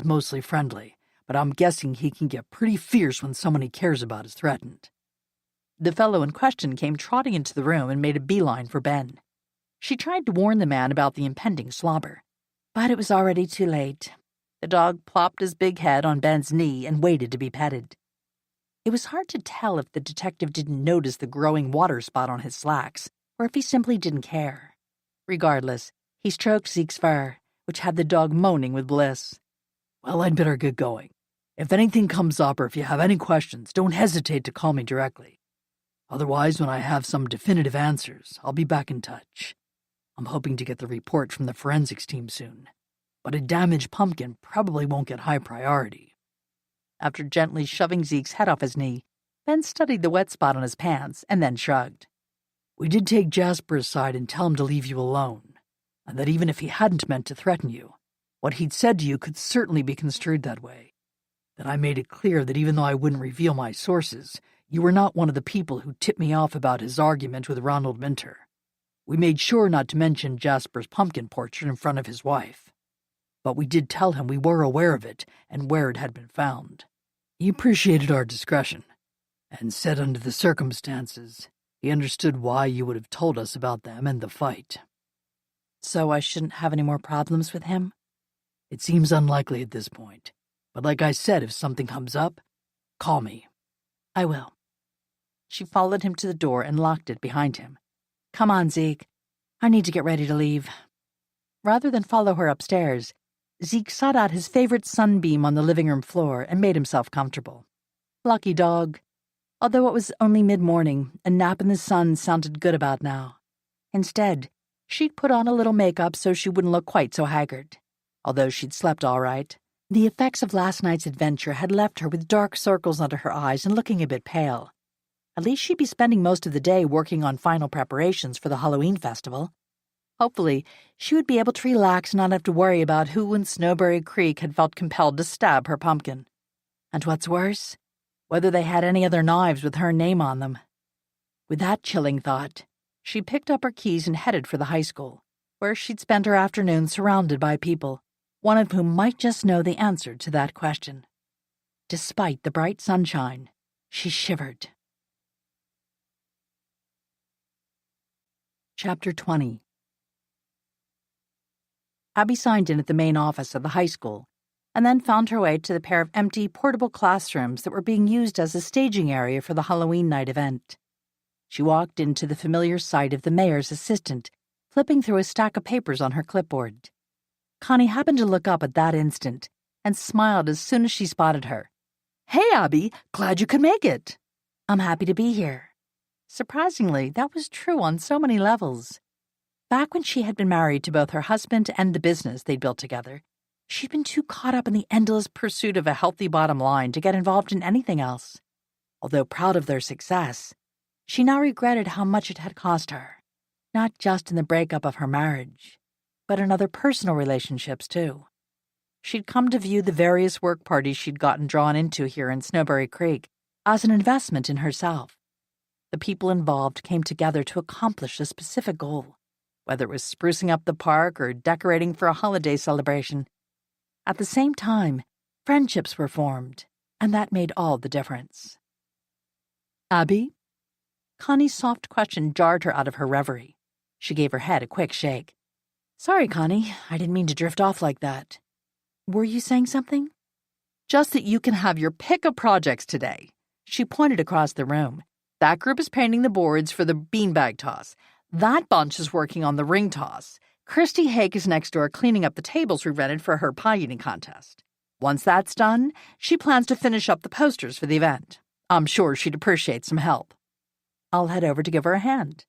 he's mostly friendly, but I'm guessing he can get pretty fierce when someone he cares about is threatened. The fellow in question came trotting into the room and made a beeline for Ben. She tried to warn the man about the impending slobber, but it was already too late. The dog plopped his big head on Ben's knee and waited to be petted. It was hard to tell if the detective didn't notice the growing water spot on his slacks, or if he simply didn't care. Regardless, he stroked Zeke's fur, which had the dog moaning with bliss. Well, I'd better get going. If anything comes up or if you have any questions, don't hesitate to call me directly. Otherwise, when I have some definitive answers, I'll be back in touch. I'm hoping to get the report from the forensics team soon, but a damaged pumpkin probably won't get high priority. After gently shoving Zeke's head off his knee, Ben studied the wet spot on his pants and then shrugged. We did take Jasper aside and tell him to leave you alone, and that even if he hadn't meant to threaten you, what he'd said to you could certainly be construed that way. That I made it clear that even though I wouldn't reveal my sources, you were not one of the people who tipped me off about his argument with Ronald Minter. We made sure not to mention Jasper's pumpkin portrait in front of his wife. But we did tell him we were aware of it and where it had been found. He appreciated our discretion, and said under the circumstances, he understood why you would have told us about them and the fight. So I shouldn't have any more problems with him? It seems unlikely at this point, but like I said, if something comes up, call me. I will. She followed him to the door and locked it behind him. Come on, Zeke. I need to get ready to leave. Rather than follow her upstairs, Zeke sought out his favorite sunbeam on the living room floor and made himself comfortable. Lucky dog. Although it was only mid-morning, a nap in the sun sounded good about now. Instead, she'd put on a little makeup so she wouldn't look quite so haggard. Although she'd slept all right, the effects of last night's adventure had left her with dark circles under her eyes and looking a bit pale. At least she'd be spending most of the day working on final preparations for the Halloween festival. Hopefully, she would be able to relax and not have to worry about who in Snowberry Creek had felt compelled to stab her pumpkin. And what's worse, whether they had any other knives with her name on them. With that chilling thought, she picked up her keys and headed for the high school, where she'd spend her afternoon surrounded by people, one of whom might just know the answer to that question. Despite the bright sunshine, she shivered. Chapter 20. Abby signed in at the main office of the high school, and then found her way to the pair of empty, portable classrooms that were being used as a staging area for the Halloween night event. She walked into the familiar sight of the mayor's assistant, flipping through a stack of papers on her clipboard. Connie happened to look up at that instant and smiled as soon as she spotted her. "Hey, Abby, glad you could make it." "I'm happy to be here." Surprisingly, that was true on so many levels. Back when she had been married to both her husband and the business they'd built together, she'd been too caught up in the endless pursuit of a healthy bottom line to get involved in anything else. Although proud of their success, she now regretted how much it had cost her, not just in the breakup of her marriage, but in other personal relationships, too. She'd come to view the various work parties she'd gotten drawn into here in Snowberry Creek as an investment in herself. The people involved came together to accomplish a specific goal, whether it was sprucing up the park or decorating for a holiday celebration. At the same time, friendships were formed, and that made all the difference. "Abby?" Connie's soft question jarred her out of her reverie. She gave her head a quick shake. "Sorry, Connie, I didn't mean to drift off like that. Were you saying something?" "Just that you can have your pick of projects today." She pointed across the room. "That group is painting the boards for the beanbag toss. That bunch is working on the ring toss. Christy Hake is next door cleaning up the tables we rented for her pie-eating contest. Once that's done, she plans to finish up the posters for the event. I'm sure she'd appreciate some help." "I'll head over to give her a hand."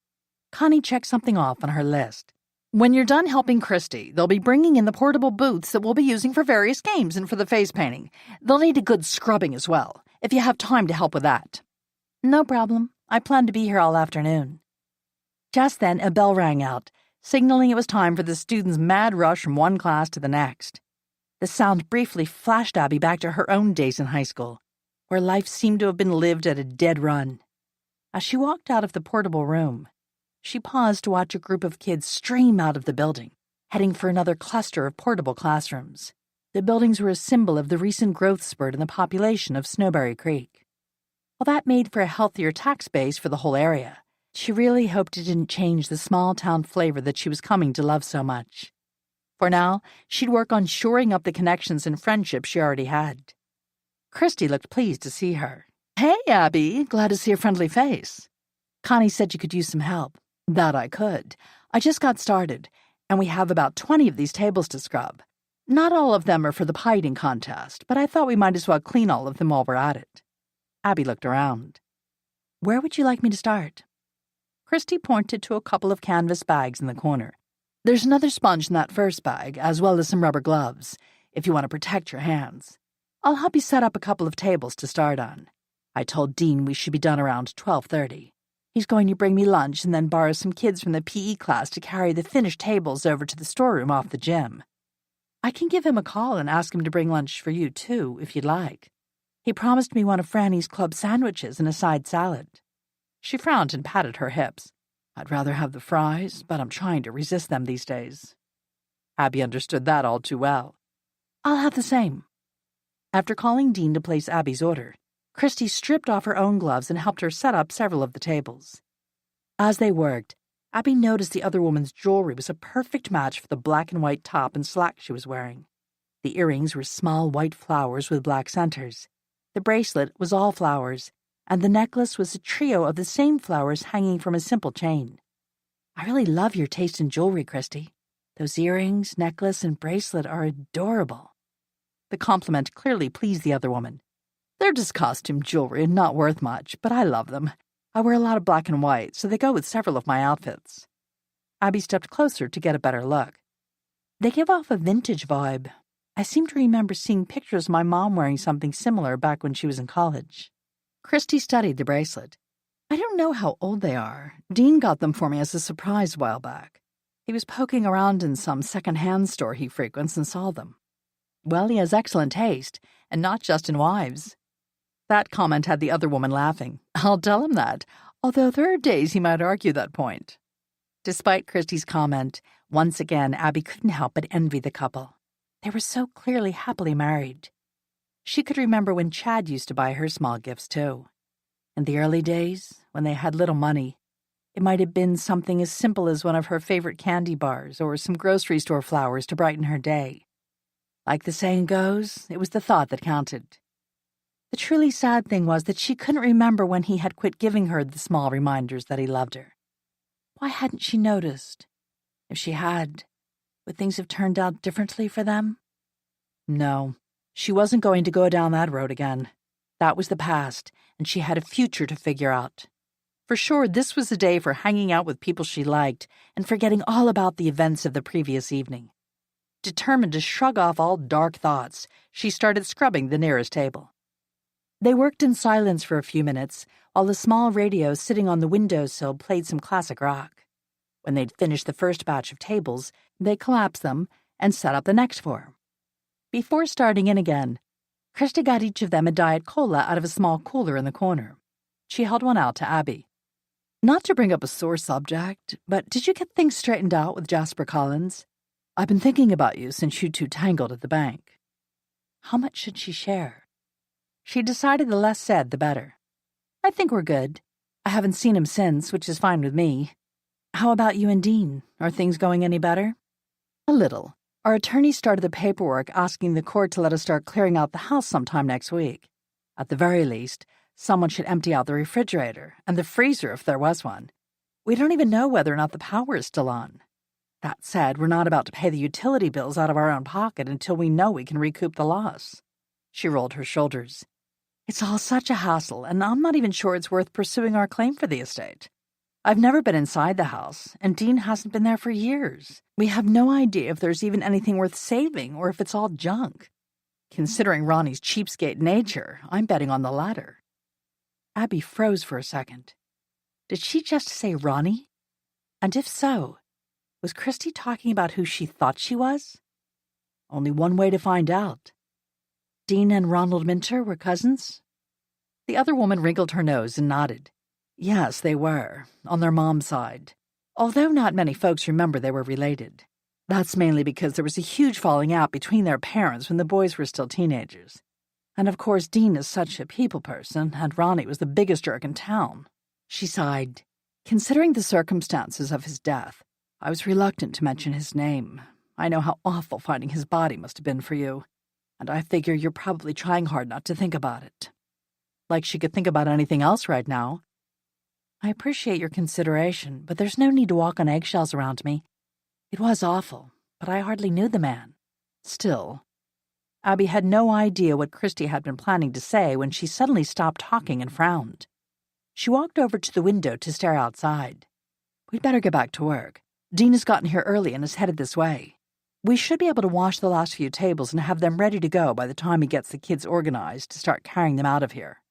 Connie checked something off on her list. "When you're done helping Christy, they'll be bringing in the portable booths that we'll be using for various games and for the face painting. They'll need a good scrubbing as well, if you have time to help with that." "No problem. I plan to be here all afternoon." Just then, a bell rang out, signaling it was time for the students' mad rush from one class to the next. The sound briefly flashed Abby back to her own days in high school, where life seemed to have been lived at a dead run. As she walked out of the portable room, she paused to watch a group of kids stream out of the building, heading for another cluster of portable classrooms. The buildings were a symbol of the recent growth spurt in the population of Snowberry Creek. While that made for a healthier tax base for the whole area, she really hoped it didn't change the small-town flavor that she was coming to love so much. For now, she'd work on shoring up the connections and friendships she already had. Christy looked pleased to see her. "Hey, Abby, glad to see a friendly face. Connie said you could use some help." "That I could. I just got started, and we have about 20 of these tables to scrub. Not all of them are for the pie eating contest, but I thought we might as well clean all of them while we're at it." Abby looked around. "Where would you like me to start?" Christy pointed to a couple of canvas bags in the corner. "There's another sponge in that first bag, as well as some rubber gloves, if you want to protect your hands. I'll help you set up a couple of tables to start on. I told Dean we should be done around 12:30. He's going to bring me lunch and then borrow some kids from the PE class to carry the finished tables over to the storeroom off the gym. I can give him a call and ask him to bring lunch for you, too, if you'd like. He promised me one of Franny's club sandwiches and a side salad." She frowned and patted her hips. "I'd rather have the fries, but I'm trying to resist them these days." Abby understood that all too well. "I'll have the same." After calling Dean to place Abby's order, Christy stripped off her own gloves and helped her set up several of the tables. As they worked, Abby noticed the other woman's jewelry was a perfect match for the black and white top and slacks she was wearing. The earrings were small white flowers with black centers. The bracelet was all flowers, and the necklace was a trio of the same flowers hanging from a simple chain. "I really love your taste in jewelry, Christy. Those earrings, necklace, and bracelet are adorable." The compliment clearly pleased the other woman. "They're just costume jewelry and not worth much, but I love them. I wear a lot of black and white, so they go with several of my outfits." Abby stepped closer to get a better look. "They give off a vintage vibe. I seem to remember seeing pictures of my mom wearing something similar back when she was in college." Christy studied the bracelet. "I don't know how old they are. Dean got them for me as a surprise a while back. He was poking around in some second-hand store he frequents and saw them. Well, he has excellent taste, and not just in wives." That comment had the other woman laughing. "I'll tell him that, although there are days he might argue that point." Despite Christy's comment, once again Abby couldn't help but envy the couple. They were so clearly happily married. She could remember when Chad used to buy her small gifts, too. In the early days, when they had little money, it might have been something as simple as one of her favorite candy bars or some grocery store flowers to brighten her day. Like the saying goes, it was the thought that counted. The truly sad thing was that she couldn't remember when he had quit giving her the small reminders that he loved her. Why hadn't she noticed? If she had, would things have turned out differently for them? No, she wasn't going to go down that road again. That was the past, and she had a future to figure out. For sure, this was the day for hanging out with people she liked and forgetting all about the events of the previous evening. Determined to shrug off all dark thoughts, she started scrubbing the nearest table. They worked in silence for a few minutes, while the small radio sitting on the windowsill played some classic rock. When they'd finished the first batch of tables, they collapsed them and set up the next four. Before starting in again, Christy got each of them a Diet Cola out of a small cooler in the corner. She held one out to Abby. "Not to bring up a sore subject, but did you get things straightened out with Jasper Collins? I've been thinking about you since you two tangled at the bank." How much should she share? She decided the less said, the better. "I think we're good. I haven't seen him since, which is fine with me. How about you and Dean? Are things going any better?" "A little. Our attorney started the paperwork asking the court to let us start clearing out the house sometime next week. At the very least, someone should empty out the refrigerator and the freezer if there was one. We don't even know whether or not the power is still on. That said, we're not about to pay the utility bills out of our own pocket until we know we can recoup the loss." She rolled her shoulders. "It's all such a hassle, and I'm not even sure it's worth pursuing our claim for the estate. I've never been inside the house, and Dean hasn't been there for years. We have no idea if there's even anything worth saving or if it's all junk. Considering Ronnie's cheapskate nature, I'm betting on the latter." Abby froze for a second. Did she just say Ronnie? And if so, was Christy talking about who she thought she was? Only one way to find out. Dean and Ronald Minter were cousins? The other woman wrinkled her nose and nodded. Yes, they were, on their mom's side, although not many folks remember they were related. That's mainly because there was a huge falling out between their parents when the boys were still teenagers. And of course, Dean is such a people person, and Ronnie was the biggest jerk in town. She sighed. Considering the circumstances of his death, I was reluctant to mention his name. I know how awful finding his body must have been for you, and I figure you're probably trying hard not to think about it. Like she could think about anything else right now. I appreciate your consideration, but there's no need to walk on eggshells around me. It was awful, but I hardly knew the man. Still, Abby had no idea what Christy had been planning to say when she suddenly stopped talking and frowned. She walked over to the window to stare outside. We'd better get back to work. Dean has gotten here early and is headed this way. We should be able to wash the last few tables and have them ready to go by the time he gets the kids organized to start carrying them out of here.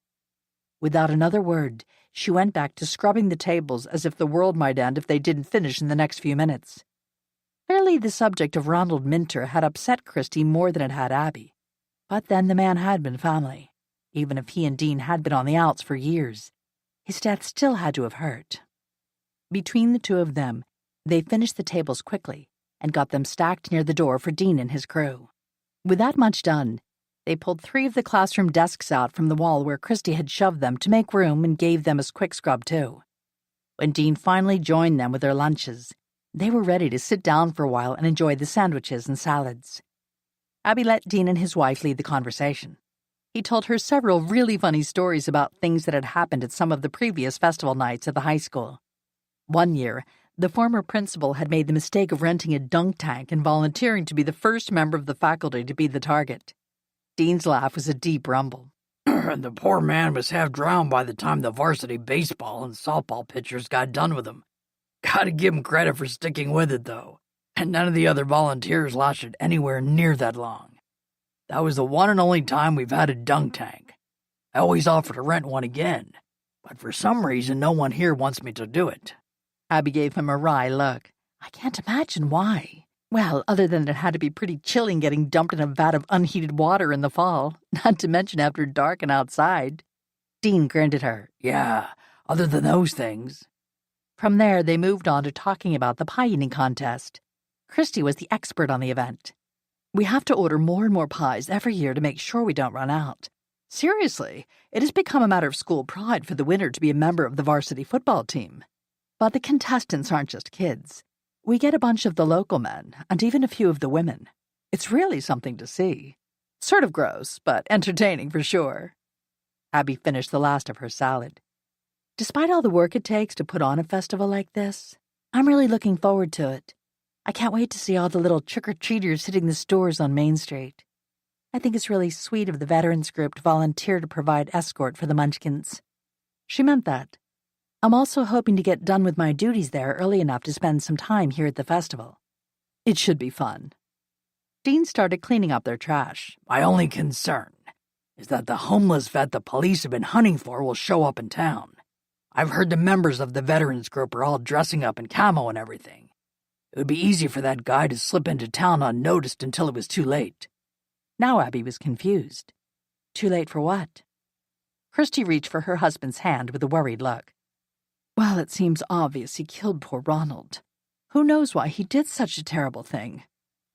Without another word, she went back to scrubbing the tables as if the world might end if they didn't finish in the next few minutes. Clearly, the subject of Ronald Minter had upset Christy more than it had Abby. But then the man had been family. Even if he and Dean had been on the outs for years, his death still had to have hurt. Between the two of them, they finished the tables quickly and got them stacked near the door for Dean and his crew. With that much done, they pulled 3 of the classroom desks out from the wall where Christy had shoved them to make room and gave them a quick scrub too. When Dean finally joined them with their lunches, they were ready to sit down for a while and enjoy the sandwiches and salads. Abby let Dean and his wife lead the conversation. He told her several really funny stories about things that had happened at some of the previous festival nights at the high school. One year, the former principal had made the mistake of renting a dunk tank and volunteering to be the first member of the faculty to be the target. Dean's laugh was a deep rumble. The poor man was half drowned by the time the varsity baseball and softball pitchers got done with him. Gotta give him credit for sticking with it, though, and none of the other volunteers lasted anywhere near that long. That was the one and only time we've had a dunk tank. I always offer to rent one again, but for some reason no one here wants me to do it. Abby gave him a wry look. I can't imagine why. Well, other than it had to be pretty chilling getting dumped in a vat of unheated water in the fall, not to mention after dark and outside. Dean grinned at her. Yeah, other than those things. From there, they moved on to talking about the pie-eating contest. Christy was the expert on the event. We have to order more and more pies every year to make sure we don't run out. Seriously, it has become a matter of school pride for the winner to be a member of the varsity football team. But the contestants aren't just kids. We get a bunch of the local men, and even a few of the women. It's really something to see. Sort of gross, but entertaining for sure. Abby finished the last of her salad. Despite all the work it takes to put on a festival like this, I'm really looking forward to it. I can't wait to see all the little trick-or-treaters hitting the stores on Main Street. I think it's really sweet of the veterans group to volunteer to provide escort for the Munchkins. She meant that. I'm also hoping to get done with my duties there early enough to spend some time here at the festival. It should be fun. Dean started cleaning up their trash. My only concern is that the homeless vet the police have been hunting for will show up in town. I've heard the members of the veterans group are all dressing up in camo and everything. It would be easy for that guy to slip into town unnoticed until it was too late. Now Abby was confused. Too late for what? Christy reached for her husband's hand with a worried look. Well, it seems obvious he killed poor Ronald. Who knows why he did such a terrible thing?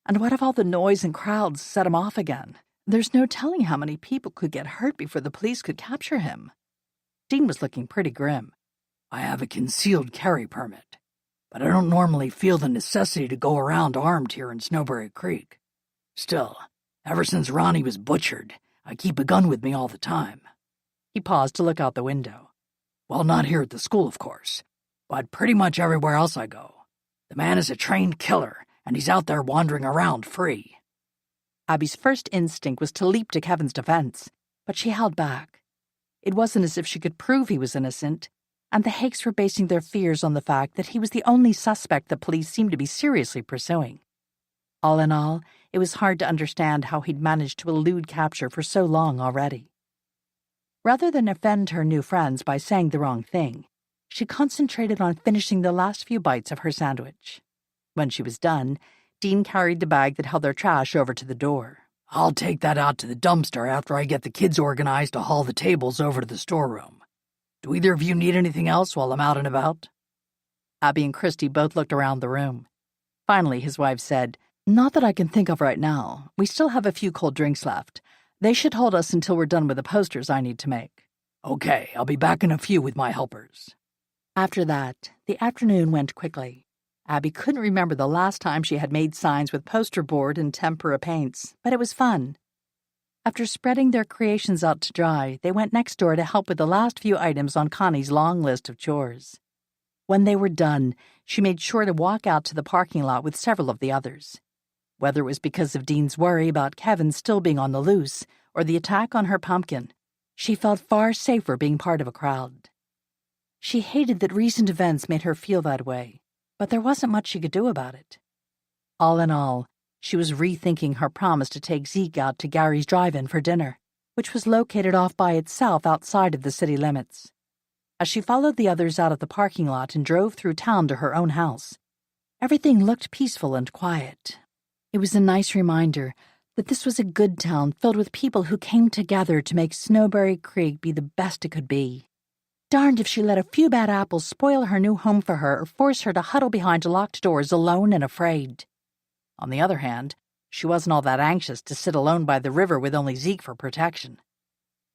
And what if all the noise and crowds set him off again? There's no telling how many people could get hurt before the police could capture him. Dean was looking pretty grim. I have a concealed carry permit, but I don't normally feel the necessity to go around armed here in Snowberry Creek. Still, ever since Ronnie was butchered, I keep a gun with me all the time. He paused to look out the window. Well, not here at the school, of course, but pretty much everywhere else I go. The man is a trained killer, and he's out there wandering around free. Abby's first instinct was to leap to Kevin's defense, but she held back. It wasn't as if she could prove he was innocent, and the Hakes were basing their fears on the fact that he was the only suspect the police seemed to be seriously pursuing. All in all, it was hard to understand how he'd managed to elude capture for so long already. Rather than offend her new friends by saying the wrong thing, she concentrated on finishing the last few bites of her sandwich. When she was done, Dean carried the bag that held their trash over to the door. I'll take that out to the dumpster after I get the kids organized to haul the tables over to the storeroom. Do either of you need anything else while I'm out and about? Abby and Christy both looked around the room. Finally, his wife said, "Not that I can think of right now. We still have a few cold drinks left. They should hold us until we're done with the posters I need to make." Okay, I'll be back in a few with my helpers. After that, the afternoon went quickly. Abby couldn't remember the last time she had made signs with poster board and tempera paints, but it was fun. After spreading their creations out to dry, they went next door to help with the last few items on Connie's long list of chores. When they were done, she made sure to walk out to the parking lot with several of the others. Whether it was because of Dean's worry about Kevin still being on the loose or the attack on her pumpkin, she felt far safer being part of a crowd. She hated that recent events made her feel that way, but there wasn't much she could do about it. All in all, she was rethinking her promise to take Zeke out to Gary's drive-in for dinner, which was located off by itself outside of the city limits. As she followed the others out of the parking lot and drove through town to her own house, everything looked peaceful and quiet. It was a nice reminder that this was a good town filled with people who came together to make Snowberry Creek be the best it could be. Darned if she let a few bad apples spoil her new home for her or force her to huddle behind locked doors alone and afraid. On the other hand, she wasn't all that anxious to sit alone by the river with only Zeke for protection.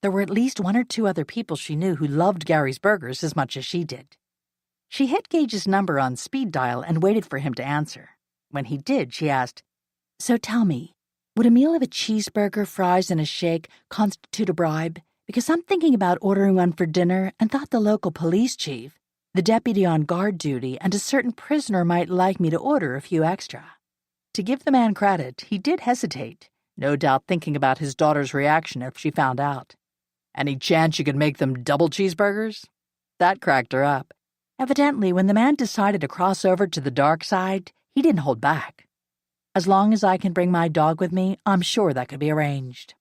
There were at least one or two other people she knew who loved Gary's burgers as much as she did. She hit Gage's number on speed dial and waited for him to answer. When he did, she asked, "So tell me, would a meal of a cheeseburger, fries, and a shake constitute a bribe? Because I'm thinking about ordering one for dinner and thought the local police chief, the deputy on guard duty, and a certain prisoner might like me to order a few extra." To give the man credit, he did hesitate, no doubt thinking about his daughter's reaction if she found out. "Any chance you could make them double cheeseburgers?" That cracked her up. Evidently, when the man decided to cross over to the dark side, he didn't hold back. "As long as I can bring my dog with me, I'm sure that could be arranged."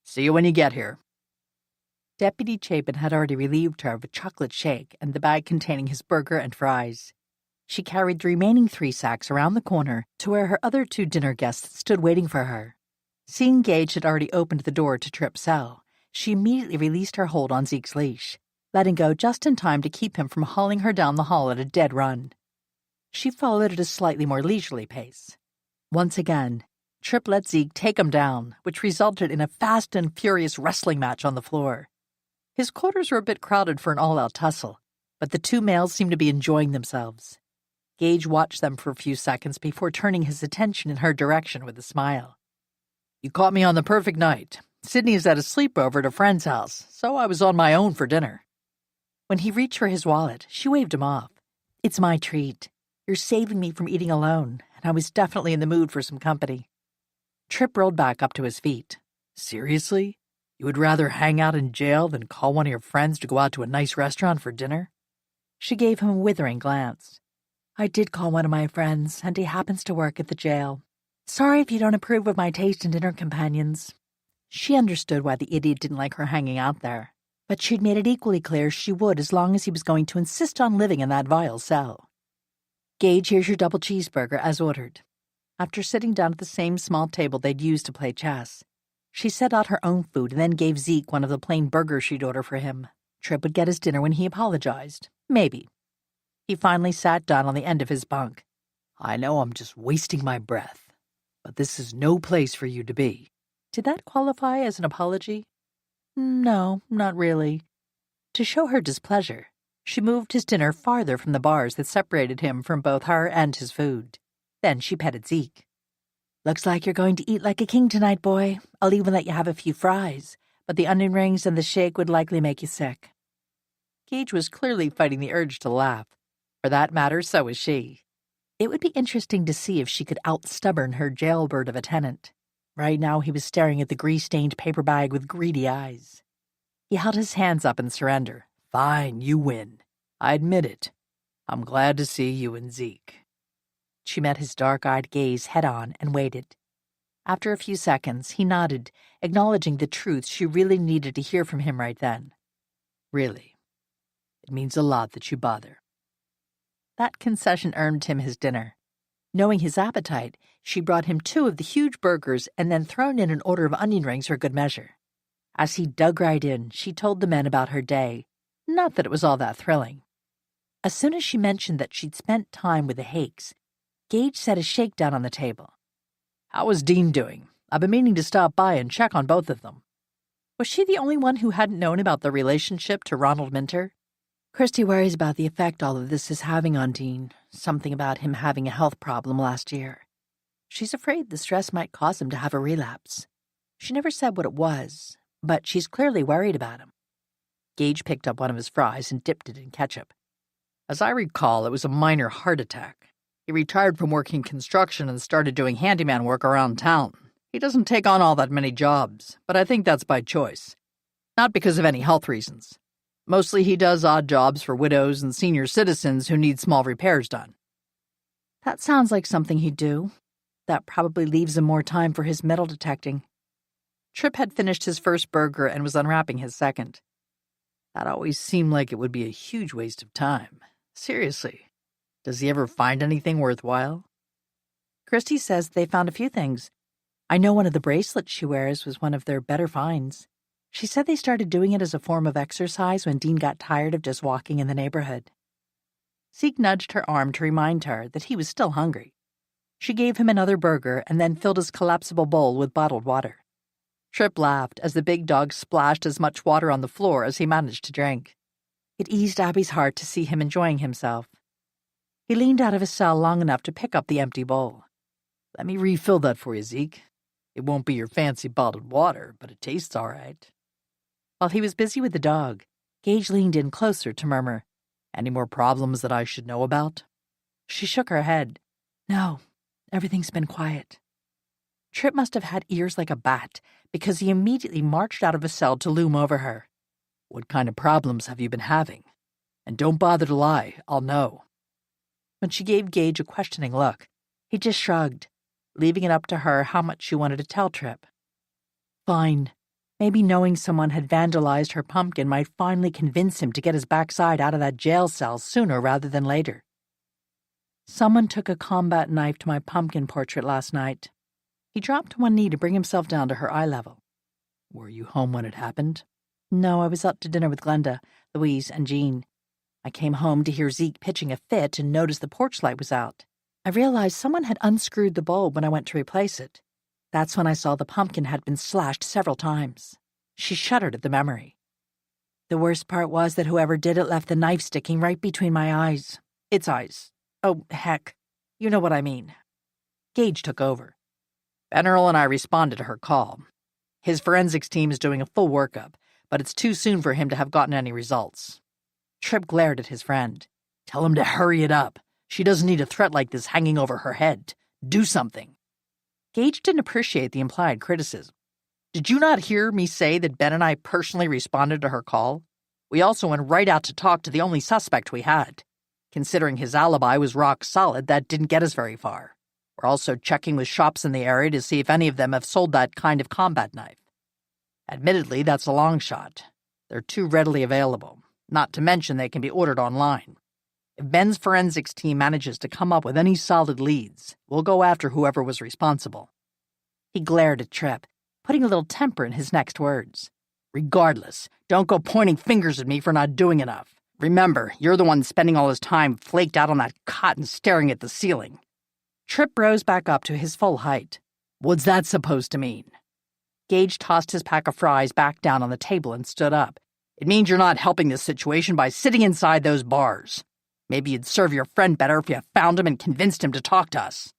"See you when you get here." Deputy Chapin had already relieved her of a chocolate shake and the bag containing his burger and fries. She carried the remaining 3 sacks around the corner to where her other 2 dinner guests stood waiting for her. Seeing Gage had already opened the door to Tripp's cell, she immediately released her hold on Zeke's leash, letting go just in time to keep him from hauling her down the hall at a dead run. She followed at a slightly more leisurely pace. Once again, Tripp let Zeke take him down, which resulted in a fast and furious wrestling match on the floor. His quarters were a bit crowded for an all-out tussle, but the 2 males seemed to be enjoying themselves. Gage watched them for a few seconds before turning his attention in her direction with a smile. "You caught me on the perfect night. Sydney is at a sleepover at a friend's house, so I was on my own for dinner." When he reached for his wallet, she waved him off. "It's my treat. You're saving me from eating alone, and I was definitely in the mood for some company." Tripp rolled back up to his feet. "Seriously? You would rather hang out in jail than call one of your friends to go out to a nice restaurant for dinner?" She gave him a withering glance. "I did call one of my friends, and he happens to work at the jail. Sorry if you don't approve of my taste in dinner companions." She understood why the idiot didn't like her hanging out there, but she'd made it equally clear she would as long as he was going to insist on living in that vile cell. "Gage, here's your double cheeseburger, as ordered." After sitting down at the same small table they'd used to play chess, she set out her own food and then gave Zeke one of the plain burgers she'd order for him. Tripp would get his dinner when he apologized. Maybe. He finally sat down on the end of his bunk. "I know I'm just wasting my breath, but this is no place for you to be." Did that qualify as an apology? No, not really. To show her displeasure, she moved his dinner farther from the bars that separated him from both her and his food. Then she petted Zeke. "Looks like you're going to eat like a king tonight, boy. I'll even let you have a few fries, but the onion rings and the shake would likely make you sick." Gage was clearly fighting the urge to laugh. For that matter, so was she. It would be interesting to see if she could out-stubborn her jailbird of a tenant. Right now he was staring at the grease-stained paper bag with greedy eyes. He held his hands up in surrender. "Fine, you win. I admit it. I'm glad to see you and Zeke." She met his dark-eyed gaze head-on and waited. After a few seconds, he nodded, acknowledging the truth she really needed to hear from him right then. "Really, it means a lot that you bother." That concession earned him his dinner. Knowing his appetite, she brought him 2 of the huge burgers and then thrown in an order of onion rings for good measure. As he dug right in, she told the men about her day. Not that it was all that thrilling. As soon as she mentioned that she'd spent time with the Hakes, Gage set a shakedown on the table. "How is Dean doing? I've been meaning to stop by and check on both of them." Was she the only one who hadn't known about the relationship to Ronald Minter? Christy worries about the effect all of this is having on Dean, something about him having a health problem last year. She's afraid the stress might cause him to have a relapse. She never said what it was, but she's clearly worried about him. Gage picked up one of his fries and dipped it in ketchup. "As I recall, it was a minor heart attack. He retired from working construction and started doing handyman work around town. He doesn't take on all that many jobs, but I think that's by choice. Not because of any health reasons. Mostly he does odd jobs for widows and senior citizens who need small repairs done." That sounds like something he'd do. That probably leaves him more time for his metal detecting. Tripp had finished his first burger and was unwrapping his second. That always seemed like it would be a huge waste of time. Seriously, does he ever find anything worthwhile? Christy says they found a few things. I know one of the bracelets she wears was one of their better finds. She said they started doing it as a form of exercise when Dean got tired of just walking in the neighborhood. Zeke nudged her arm to remind her that he was still hungry. She gave him another burger and then filled his collapsible bowl with bottled water. Tripp laughed as the big dog splashed as much water on the floor as he managed to drink. It eased Abby's heart to see him enjoying himself. He leaned out of his cell long enough to pick up the empty bowl. "Let me refill that for you, Zeke. It won't be your fancy bottled water, but it tastes all right." While he was busy with the dog, Gage leaned in closer to murmur, "Any more problems that I should know about?" She shook her head. "No, everything's been quiet." Tripp must have had ears like a bat, because he immediately marched out of his cell to loom over her. "What kind of problems have you been having? And don't bother to lie, I'll know." When she gave Gage a questioning look, he just shrugged, leaving it up to her how much she wanted to tell Tripp. Fine. Maybe knowing someone had vandalized her pumpkin might finally convince him to get his backside out of that jail cell sooner rather than later. "Someone took a combat knife to my pumpkin portrait last night." He dropped to one knee to bring himself down to her eye level. "Were you home when it happened?" "No, I was up to dinner with Glenda, Louise, and Jean. I came home to hear Zeke pitching a fit and noticed the porch light was out. I realized someone had unscrewed the bulb when I went to replace it. That's when I saw the pumpkin had been slashed several times." She shuddered at the memory. "The worst part was that whoever did it left the knife sticking right between my eyes. Its eyes. Oh, heck. You know what I mean." Gage took over. "Benerl and I responded to her call. His forensics team is doing a full workup, but it's too soon for him to have gotten any results." Tripp glared at his friend. "Tell him to hurry it up. She doesn't need a threat like this hanging over her head. Do something." Gage didn't appreciate the implied criticism. "Did you not hear me say that Ben and I personally responded to her call? We also went right out to talk to the only suspect we had. Considering his alibi was rock solid, that didn't get us very far. We're also checking with shops in the area to see if any of them have sold that kind of combat knife. Admittedly, that's a long shot. They're too readily available, not to mention they can be ordered online. If Ben's forensics team manages to come up with any solid leads, we'll go after whoever was responsible." He glared at Tripp, putting a little temper in his next words. "Regardless, don't go pointing fingers at me for not doing enough. Remember, you're the one spending all his time flaked out on that cot and staring at the ceiling." Tripp rose back up to his full height. "What's that supposed to mean?" Gage tossed his pack of fries back down on the table and stood up. "It means you're not helping this situation by sitting inside those bars. Maybe you'd serve your friend better if you found him and convinced him to talk to us."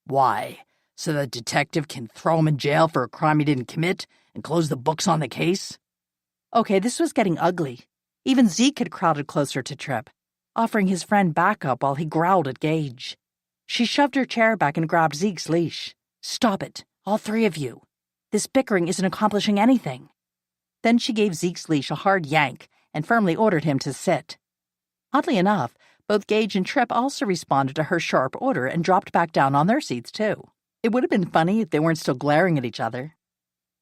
"Why? So the detective can throw him in jail for a crime he didn't commit and close the books on the case?" Okay, this was getting ugly. Even Zeke had crowded closer to Tripp, offering his friend backup while he growled at Gage. She shoved her chair back and grabbed Zeke's leash. "Stop it, all three of you. This bickering isn't accomplishing anything." Then she gave Zeke's leash a hard yank and firmly ordered him to sit. Oddly enough, both Gage and Tripp also responded to her sharp order and dropped back down on their seats, too. It would have been funny if they weren't still glaring at each other.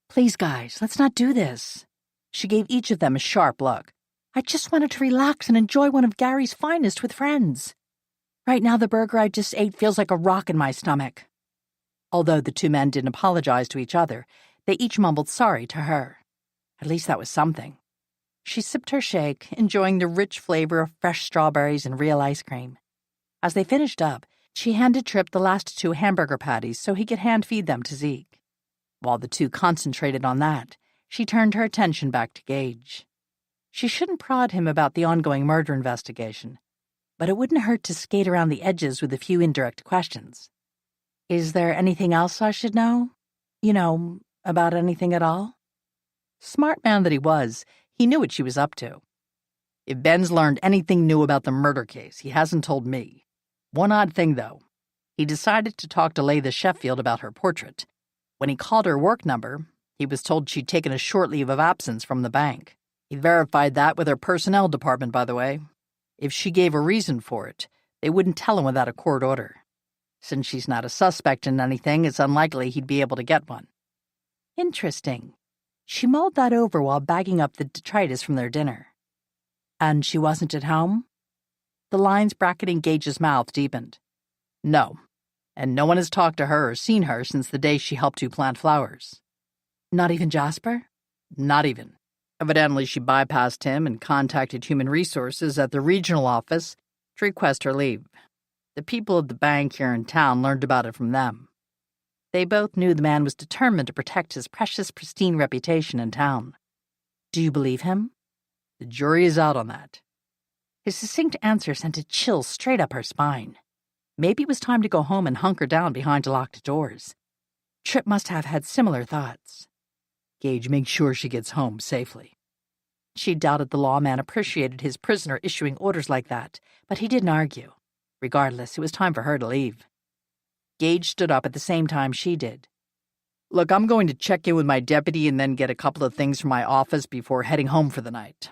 "Please, guys, let's not do this." She gave each of them a sharp look. "I just wanted to relax and enjoy one of Gary's finest with friends. Right now, the burger I just ate feels like a rock in my stomach." Although the two men didn't apologize to each other, they each mumbled sorry to her. At least that was something. She sipped her shake, enjoying the rich flavor of fresh strawberries and real ice cream. As they finished up, She handed Tripp the last 2 hamburger patties so he could hand-feed them to Zeke. While the two concentrated on that, she turned her attention back to Gage. She shouldn't prod him about the ongoing murder investigation, but it wouldn't hurt to skate around the edges with a few indirect questions. Is there anything else I should know? You know, about anything at all? Smart man that he was, he knew what she was up to. If Ben's learned anything new about the murder case, he hasn't told me. One odd thing, though. He decided to talk to Layla Sheffield about her portrait. When he called her work number, he was told she'd taken a short leave of absence from the bank. He verified that with her personnel department, by the way. If she gave a reason for it, they wouldn't tell him without a court order. Since she's not a suspect in anything, it's unlikely he'd be able to get one. Interesting. She mulled that over while bagging up the detritus from their dinner. And she wasn't at home? The lines bracketing Gage's mouth deepened. No, and no one has talked to her or seen her since the day she helped you plant flowers. Not even Jasper? Not even. Evidently, she bypassed him and contacted Human Resources at the regional office to request her leave. The people at the bank here in town learned about it from them. They both knew the man was determined to protect his precious, pristine reputation in town. Do you believe him? The jury is out on that. His succinct answer sent a chill straight up her spine. Maybe it was time to go home and hunker down behind locked doors. Tripp must have had similar thoughts. Gage makes sure she gets home safely. She doubted the lawman appreciated his prisoner issuing orders like that, but he didn't argue. Regardless, it was time for her to leave. Gage stood up at the same time she did. Look, I'm going to check in with my deputy and then get a couple of things from my office before heading home for the night.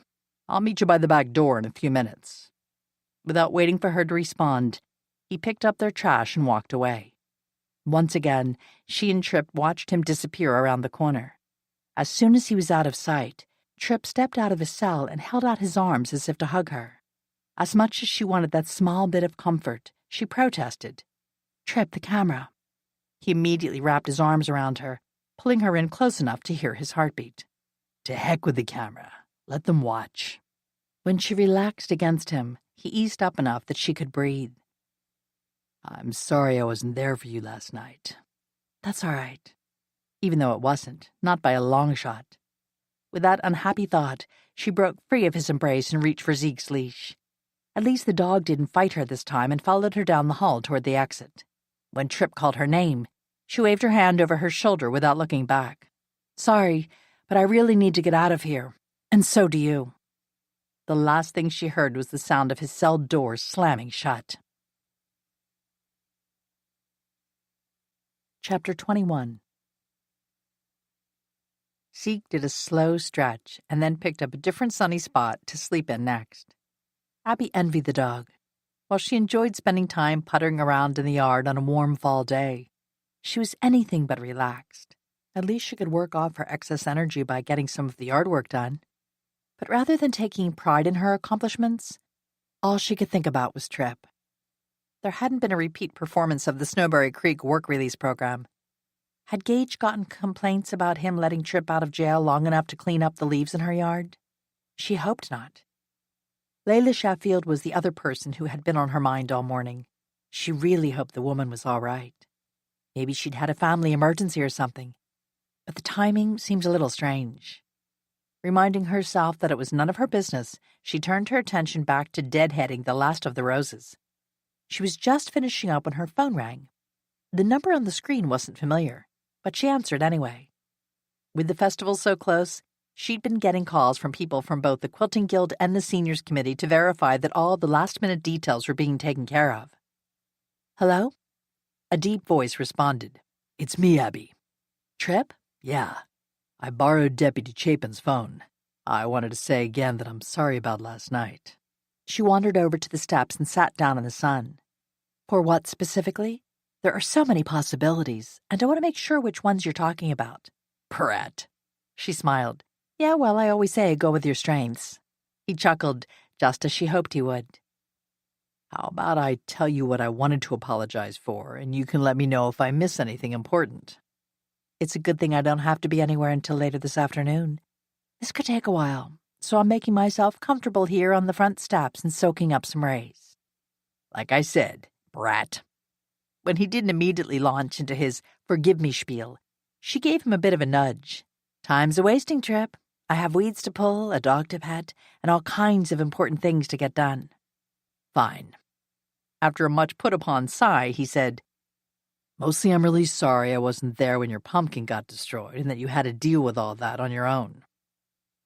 I'll meet you by the back door in a few minutes. Without waiting for her to respond, he picked up their trash and walked away. Once again, she and Tripp watched him disappear around the corner. As soon as he was out of sight, Tripp stepped out of his cell and held out his arms as if to hug her. As much as she wanted that small bit of comfort, she protested. Tripp, the camera. He immediately wrapped his arms around her, pulling her in close enough to hear his heartbeat. To heck with the camera. Let them watch. When she relaxed against him, he eased up enough that she could breathe. I'm sorry I wasn't there for you last night. That's all right. Even though it wasn't, not by a long shot. With that unhappy thought, she broke free of his embrace and reached for Zeke's leash. At least the dog didn't fight her this time and followed her down the hall toward the exit. When Tripp called her name, she waved her hand over her shoulder without looking back. Sorry, but I really need to get out of here. And so do you. The last thing she heard was the sound of his cell door slamming shut. Chapter 21. Zeke did a slow stretch and then picked up a different sunny spot to sleep in next. Abby envied the dog. While she enjoyed spending time puttering around in the yard on a warm fall day, she was anything but relaxed. At least she could work off her excess energy by getting some of the yard work done. But rather than taking pride in her accomplishments, all she could think about was Tripp. There hadn't been a repeat performance of the Snowberry Creek work release program. Had Gage gotten complaints about him letting Tripp out of jail long enough to clean up the leaves in her yard? She hoped not. Layla Sheffield was the other person who had been on her mind all morning. She really hoped the woman was all right. Maybe she'd had a family emergency or something. But the timing seemed a little strange. Reminding herself that it was none of her business, she turned her attention back to deadheading the last of the roses. She was just finishing up when her phone rang. The number on the screen wasn't familiar, but she answered anyway. With the festival so close, she'd been getting calls from people from both the Quilting Guild and the Seniors Committee to verify that all the last-minute details were being taken care of. Hello? A deep voice responded. It's me, Abby. Tripp? Yeah. I borrowed Deputy Chapin's phone. I wanted to say again that I'm sorry about last night. She wandered over to the steps and sat down in the sun. For what specifically? There are so many possibilities, and I want to make sure which ones you're talking about. Prat. She smiled. Yeah, well, I always say go with your strengths. He chuckled, just as she hoped he would. How about I tell you what I wanted to apologize for, and you can let me know if I miss anything important? It's a good thing I don't have to be anywhere until later this afternoon. This could take a while, so I'm making myself comfortable here on the front steps and soaking up some rays. Like I said, brat. When he didn't immediately launch into his forgive me spiel, she gave him a bit of a nudge. Time's a wasting, Trip. I have weeds to pull, a dog to pet, and all kinds of important things to get done. Fine. After a much put-upon sigh, he said, Mostly I'm really sorry I wasn't there when your pumpkin got destroyed and that you had to deal with all that on your own.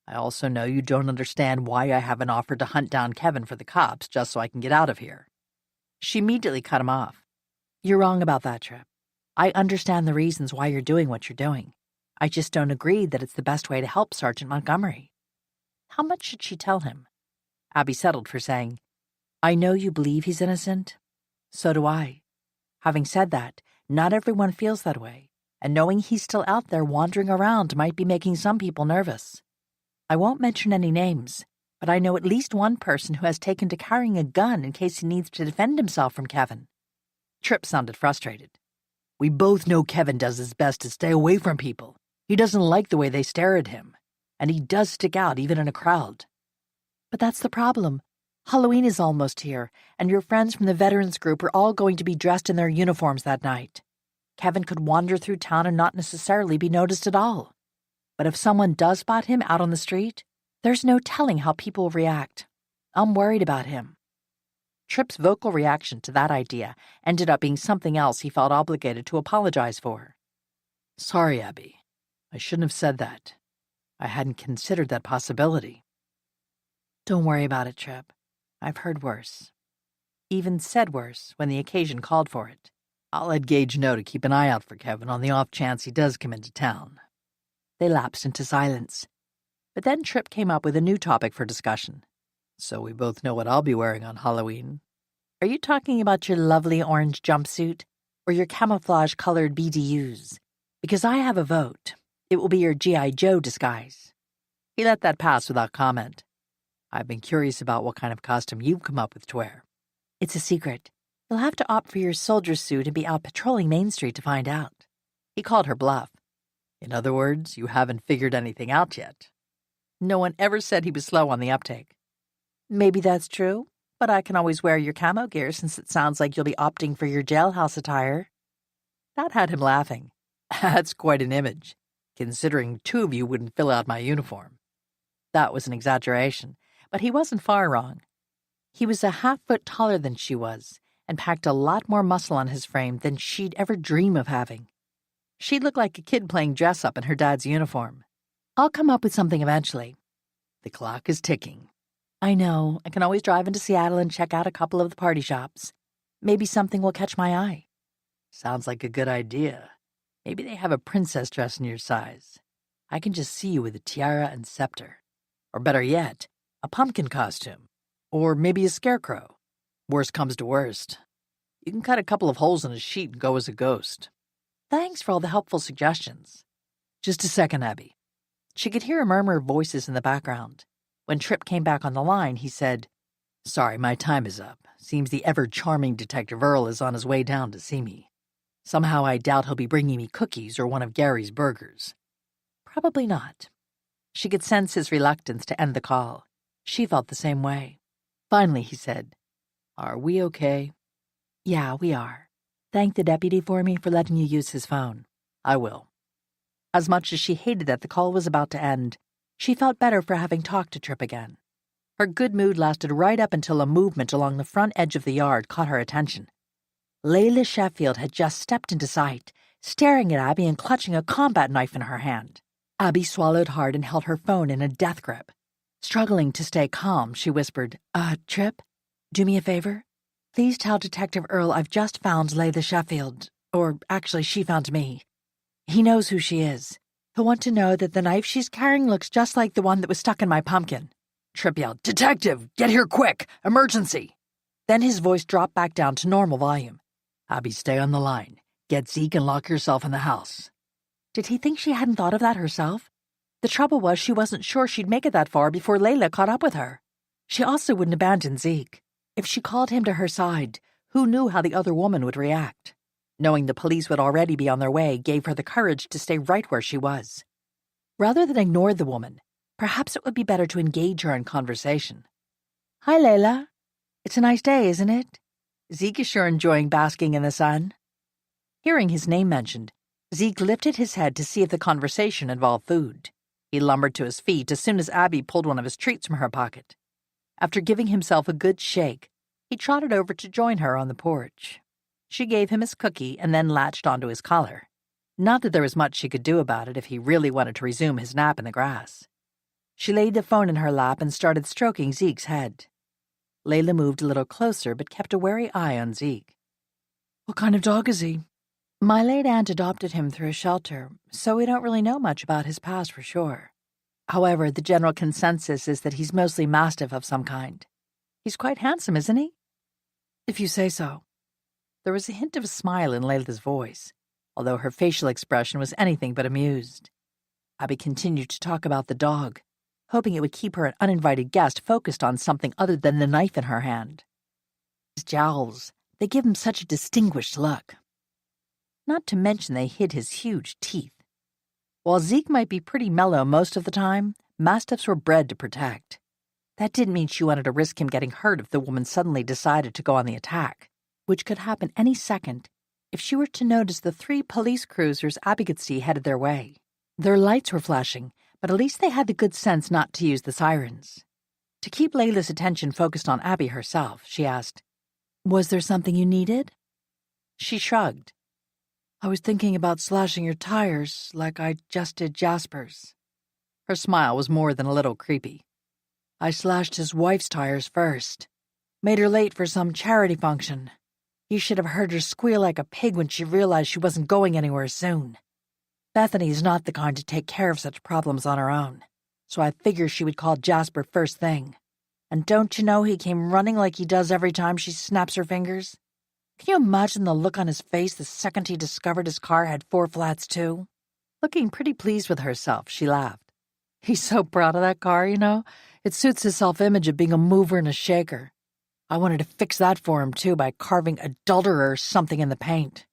I also know you don't understand why I haven't offered to hunt down Kevin for the cops just so I can get out of here. She immediately cut him off. You're wrong about that, Trip. I understand the reasons why you're doing what you're doing. I just don't agree that it's the best way to help Sergeant Montgomery. How much should she tell him? Abby settled for saying, I know you believe he's innocent. So do I. Having said that, not everyone feels that way, and knowing he's still out there wandering around might be making some people nervous. I won't mention any names, but I know at least one person who has taken to carrying a gun in case he needs to defend himself from Kevin. Tripp sounded frustrated. We both know Kevin does his best to stay away from people. He doesn't like the way they stare at him, and he does stick out even in a crowd. But that's the problem. Halloween is almost here, and your friends from the veterans group are all going to be dressed in their uniforms that night. Kevin could wander through town and not necessarily be noticed at all. But if someone does spot him out on the street, there's no telling how people will react. I'm worried about him. Tripp's vocal reaction to that idea ended up being something else he felt obligated to apologize for. Sorry, Abby. I shouldn't have said that. I hadn't considered that possibility. Don't worry about it, Tripp. I've heard worse. Even said worse when the occasion called for it. I'll let Gage know to keep an eye out for Kevin on the off chance he does come into town. They lapsed into silence. But then Tripp came up with a new topic for discussion. So we both know what I'll be wearing on Halloween. Are you talking about your lovely orange jumpsuit or your camouflage-colored BDUs? Because I have a vote. It will be your G.I. Joe disguise. He let that pass without comment. I've been curious about what kind of costume you've come up with to wear. It's a secret. You'll have to opt for your soldier suit and be out patrolling Main Street to find out. He called her bluff. In other words, you haven't figured anything out yet. No one ever said he was slow on the uptake. Maybe that's true, but I can always wear your camo gear since it sounds like you'll be opting for your jailhouse attire. That had him laughing. That's quite an image, considering two of you wouldn't fill out my uniform. That was an exaggeration, but he wasn't far wrong. He was a half-foot taller than she was, and packed a lot more muscle on his frame than she'd ever dream of having. She looked like a kid playing dress-up in her dad's uniform. I'll come up with something eventually. The clock is ticking. I know. I can always drive into Seattle and check out a couple of the party shops. Maybe something will catch my eye. Sounds like a good idea. Maybe they have a princess dress in your size. I can just see you with a tiara and scepter. Or better yet, a pumpkin costume. Or maybe a scarecrow. Worst comes to worst. You can cut a couple of holes in a sheet and go as a ghost. Thanks for all the helpful suggestions. Just a second, Abby. She could hear a murmur of voices in the background. When Tripp came back on the line, he said, Sorry, my time is up. Seems the ever-charming Detective Earl is on his way down to see me. Somehow I doubt he'll be bringing me cookies or one of Gary's burgers. Probably not. She could sense his reluctance to end the call. She felt the same way. Finally, he said, Are we okay? Yeah, we are. Thank the deputy for me for letting you use his phone. I will. As much as she hated that the call was about to end, she felt better for having talked to Tripp again. Her good mood lasted right up until a movement along the front edge of the yard caught her attention. Layla Sheffield had just stepped into sight, staring at Abby and clutching a combat knife in her hand. Abby swallowed hard and held her phone in a death grip. Struggling to stay calm, she whispered, Tripp, do me a favor? Please tell Detective Earl I've just found Layla Sheffield. Or, actually, she found me. He knows who she is. He'll want to know that the knife she's carrying looks just like the one that was stuck in my pumpkin. Tripp yelled, Detective, get here quick! Emergency! Then his voice dropped back down to normal volume. Abby, stay on the line. Get Zeke and lock yourself in the house. Did he think she hadn't thought of that herself? The trouble was she wasn't sure she'd make it that far before Layla caught up with her. She also wouldn't abandon Zeke. If she called him to her side, who knew how the other woman would react? Knowing the police would already be on their way gave her the courage to stay right where she was. Rather than ignore the woman, perhaps it would be better to engage her in conversation. Hi, Layla. It's a nice day, isn't it? Zeke is sure enjoying basking in the sun. Hearing his name mentioned, Zeke lifted his head to see if the conversation involved food. He lumbered to his feet as soon as Abby pulled one of his treats from her pocket. After giving himself a good shake, he trotted over to join her on the porch. She gave him his cookie and then latched onto his collar. Not that there was much she could do about it if he really wanted to resume his nap in the grass. She laid the phone in her lap and started stroking Zeke's head. Layla moved a little closer but kept a wary eye on Zeke. What kind of dog is he? My late aunt adopted him through a shelter, so we don't really know much about his past for sure. However, the general consensus is that he's mostly Mastiff of some kind. He's quite handsome, isn't he? If you say so. There was a hint of a smile in Layla's voice, although her facial expression was anything but amused. Abby continued to talk about the dog, hoping it would keep her an uninvited guest focused on something other than the knife in her hand. His jowls, they give him such a distinguished look. Not to mention they hid his huge teeth. While Zeke might be pretty mellow most of the time, Mastiffs were bred to protect. That didn't mean she wanted to risk him getting hurt if the woman suddenly decided to go on the attack, which could happen any second if she were to notice the 3 police cruisers Abby could see headed their way. Their lights were flashing, but at least they had the good sense not to use the sirens. To keep Layla's attention focused on Abby herself, she asked, "Was there something you needed?" She shrugged. I was thinking about slashing your tires like I just did Jasper's. Her smile was more than a little creepy. I slashed his wife's tires first. Made her late for some charity function. You should have heard her squeal like a pig when she realized she wasn't going anywhere soon. Bethany's not the kind to take care of such problems on her own, so I figured she would call Jasper first thing. And don't you know he came running like he does every time she snaps her fingers? Can you imagine the look on his face the second he discovered his car had 4 flats too? Looking pretty pleased with herself, she laughed. He's so proud of that car, you know. It suits his self-image of being a mover and a shaker. I wanted to fix that for him, too, by carving adulterer or something in the paint.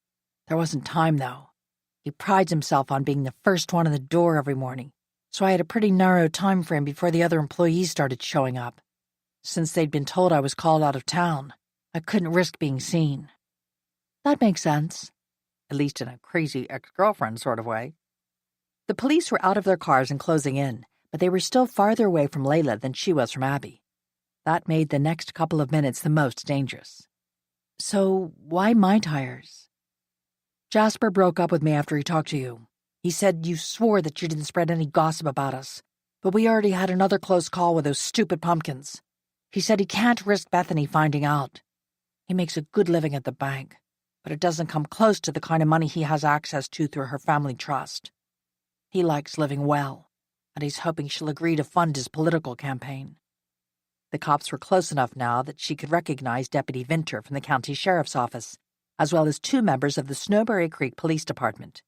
There wasn't time, though. He prides himself on being the first one in the door every morning, so I had a pretty narrow time frame before the other employees started showing up. Since they'd been told I was called out of town, I couldn't risk being seen. That makes sense, at least in a crazy ex-girlfriend sort of way. The police were out of their cars and closing in, but they were still farther away from Layla than she was from Abby. That made the next couple of minutes the most dangerous. So, why my tires? Jasper broke up with me after he talked to you. He said you swore that you didn't spread any gossip about us, but we already had another close call with those stupid pumpkins. He said he can't risk Bethany finding out. He makes a good living at the bank, but it doesn't come close to the kind of money he has access to through her family trust. He likes living well, and he's hoping she'll agree to fund his political campaign. The cops were close enough now that she could recognize Deputy Vinter from the county sheriff's office, as well as 2 members of the Snowberry Creek Police Department.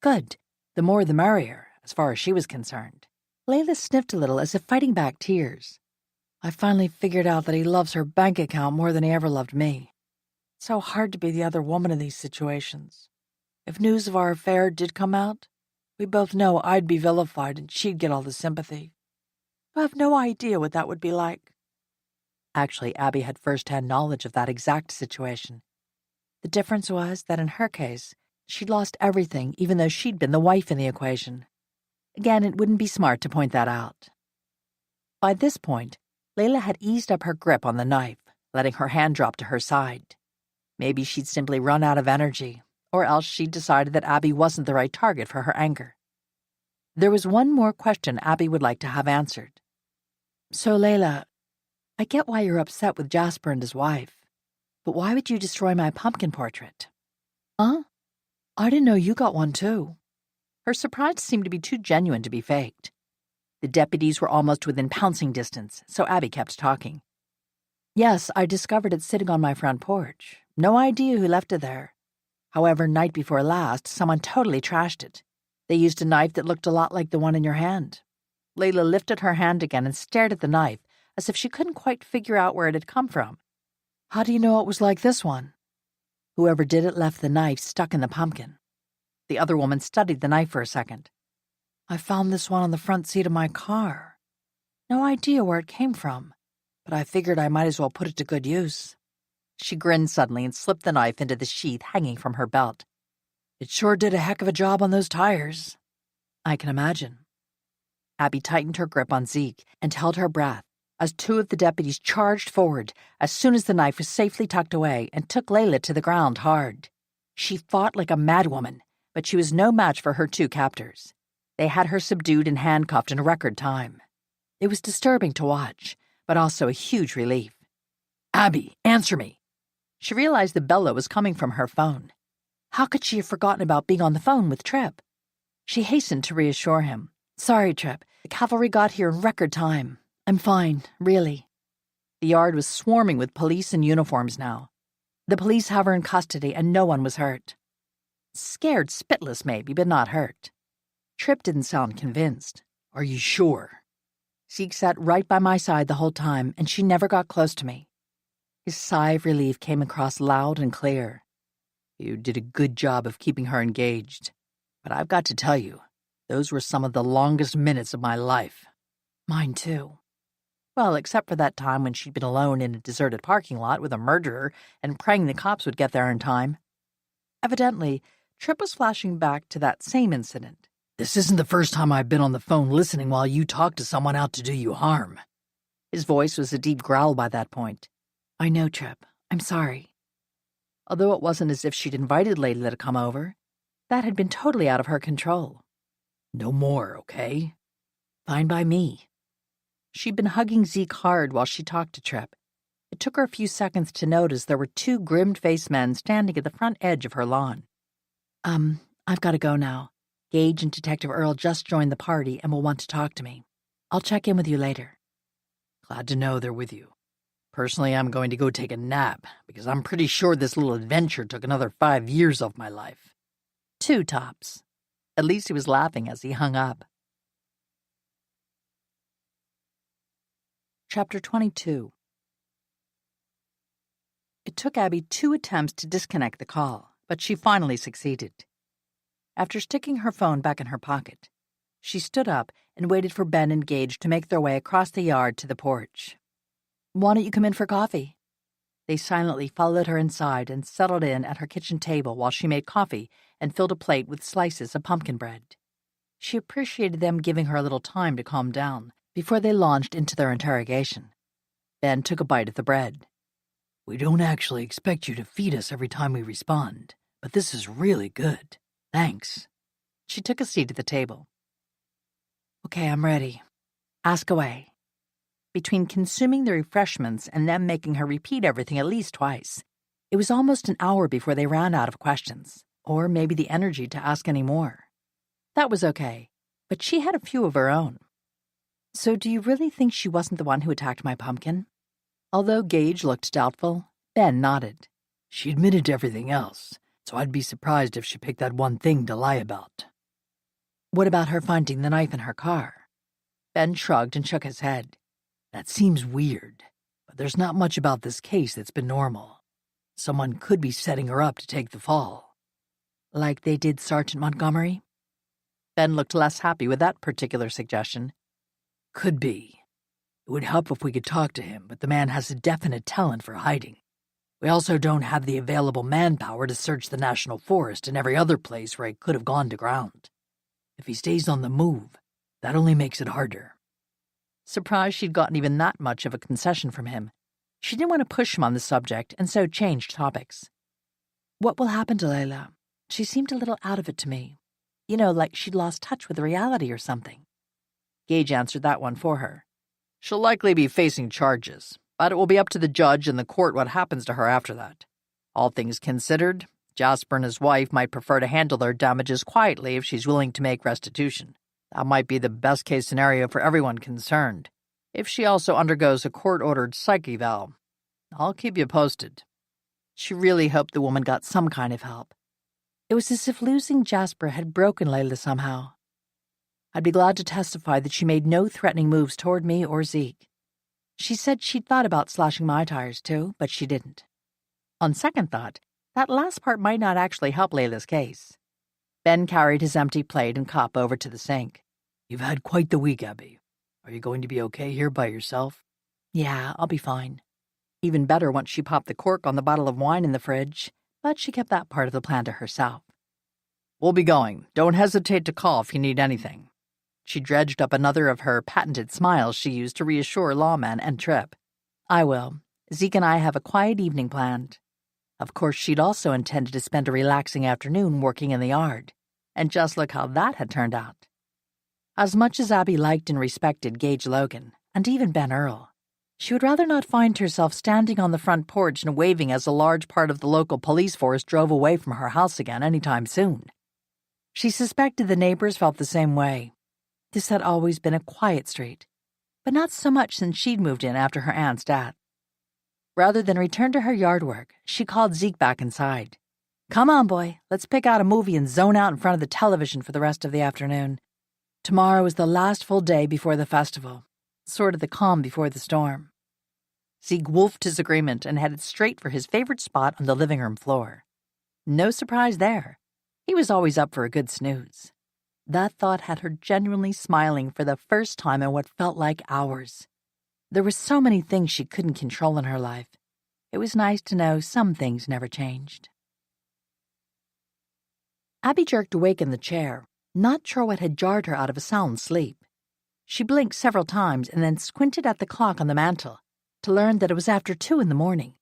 Good. The more the merrier, as far as she was concerned. Layla sniffed a little as if fighting back tears. I finally figured out that he loves her bank account more than he ever loved me. It's so hard to be the other woman in these situations. If news of our affair did come out, we both know I'd be vilified and she'd get all the sympathy. I have no idea what that would be like. Actually, Abby had first-hand knowledge of that exact situation. The difference was that in her case, she'd lost everything even though she'd been the wife in the equation. Again, it wouldn't be smart to point that out. By this point, Layla had eased up her grip on the knife, letting her hand drop to her side. Maybe she'd simply run out of energy, or else she'd decided that Abby wasn't the right target for her anger. There was one more question Abby would like to have answered. So, Layla, I get why you're upset with Jasper and his wife, but why would you destroy my pumpkin portrait? Huh? I didn't know you got one, too. Her surprise seemed to be too genuine to be faked. The deputies were almost within pouncing distance, so Abby kept talking. Yes, I discovered it sitting on my front porch. No idea who left it there. However, night before last, someone totally trashed it. They used a knife that looked a lot like the one in your hand. Layla lifted her hand again and stared at the knife, as if she couldn't quite figure out where it had come from. How do you know it was like this one? Whoever did it left the knife stuck in the pumpkin. The other woman studied the knife for a second. I found this one on the front seat of my car. No idea where it came from, but I figured I might as well put it to good use. She grinned suddenly and slipped the knife into the sheath hanging from her belt. It sure did a heck of a job on those tires. I can imagine. Abby tightened her grip on Zeke and held her breath as two of the deputies charged forward as soon as the knife was safely tucked away and took Layla to the ground hard. She fought like a madwoman, but she was no match for her two captors. They had her subdued and handcuffed in record time. It was disturbing to watch, but also a huge relief. Abby, answer me. She realized the bellow was coming from her phone. How could she have forgotten about being on the phone with Tripp? She hastened to reassure him. Sorry, Tripp. The cavalry got here in record time. I'm fine, really. The yard was swarming with police in uniforms now. The police have her in custody and no one was hurt. Scared spitless maybe, but not hurt. Tripp didn't sound convinced. Are you sure? Zeke sat right by my side the whole time and she never got close to me. His sigh of relief came across loud and clear. You did a good job of keeping her engaged. But I've got to tell you, those were some of the longest minutes of my life. Mine too. Well, except for that time when she'd been alone in a deserted parking lot with a murderer and praying the cops would get there in time. Evidently, Tripp was flashing back to that same incident. This isn't the first time I've been on the phone listening while you talk to someone out to do you harm. His voice was a deep growl by that point. I know, Tripp. I'm sorry. Although it wasn't as if she'd invited Layla to come over, that had been totally out of her control. No more, okay? Fine by me. She'd been hugging Zeke hard while she talked to Tripp. It took her a few seconds to notice there were two grim-faced men standing at the front edge of her lawn. I've got to go now. Gage and Detective Earl just joined the party and will want to talk to me. I'll check in with you later. Glad to know they're with you. Personally, I'm going to go take a nap, because I'm pretty sure this little adventure took another 5 years of my life. 2 tops. At least he was laughing as he hung up. Chapter 22. It took Abby 2 attempts to disconnect the call, but she finally succeeded. After sticking her phone back in her pocket, she stood up and waited for Ben and Gage to make their way across the yard to the porch. Why don't you come in for coffee? They silently followed her inside and settled in at her kitchen table while she made coffee and filled a plate with slices of pumpkin bread. She appreciated them giving her a little time to calm down before they launched into their interrogation. Ben took a bite of the bread. We don't actually expect you to feed us every time we respond, but this is really good. Thanks. She took a seat at the table. Okay, I'm ready. Ask away. Between consuming the refreshments and them making her repeat everything at least twice, it was almost an hour before they ran out of questions, or maybe the energy to ask any more. That was okay, but she had a few of her own. So do you really think she wasn't the one who attacked my pumpkin? Although Gage looked doubtful, Ben nodded. She admitted to everything else, so I'd be surprised if she picked that one thing to lie about. What about her finding the knife in her car? Ben shrugged and shook his head. That seems weird, but there's not much about this case that's been normal. Someone could be setting her up to take the fall. Like they did Sergeant Montgomery? Ben looked less happy with that particular suggestion. Could be. It would help if we could talk to him, but the man has a definite talent for hiding. We also don't have the available manpower to search the National Forest and every other place where he could have gone to ground. If he stays on the move, that only makes it harder. Surprised she'd gotten even that much of a concession from him. She didn't want to push him on the subject and so changed topics. What will happen to Layla? She seemed a little out of it to me. You know, like she'd lost touch with reality or something. Gage answered that one for her. She'll likely be facing charges, but it will be up to the judge and the court what happens to her after that. All things considered, Jasper and his wife might prefer to handle their damages quietly if she's willing to make restitution. That might be the best-case scenario for everyone concerned. If she also undergoes a court-ordered psych eval, I'll keep you posted. She really hoped the woman got some kind of help. It was as if losing Jasper had broken Layla somehow. I'd be glad to testify that she made no threatening moves toward me or Zeke. She said she'd thought about slashing my tires too, but she didn't. On second thought, that last part might not actually help Layla's case. Ben carried his empty plate and cup over to the sink. You've had quite the week, Abby. Are you going to be okay here by yourself? Yeah, I'll be fine. Even better once she popped the cork on the bottle of wine in the fridge, but she kept that part of the plan to herself. We'll be going. Don't hesitate to call if you need anything. She dredged up another of her patented smiles she used to reassure Lawman and Tripp. I will. Zeke and I have a quiet evening planned. Of course, she'd also intended to spend a relaxing afternoon working in the yard. And just look how that had turned out. As much as Abby liked and respected Gage Logan, and even Ben Earl, she would rather not find herself standing on the front porch and waving as a large part of the local police force drove away from her house again anytime soon. She suspected the neighbors felt the same way. This had always been a quiet street, but not so much since she'd moved in after her aunt's death. Rather than return to her yard work, she called Zeke back inside. Come on, boy, let's pick out a movie and zone out in front of the television for the rest of the afternoon. Tomorrow is the last full day before the festival, sort of the calm before the storm. Zeke wolfed his agreement and headed straight for his favorite spot on the living room floor. No surprise there. He was always up for a good snooze. That thought had her genuinely smiling for the first time in what felt like hours. There were so many things she couldn't control in her life. It was nice to know some things never changed. Abby jerked awake in the chair, not sure what had jarred her out of a sound sleep. She blinked several times and then squinted at the clock on the mantel to learn that it was after 2 a.m.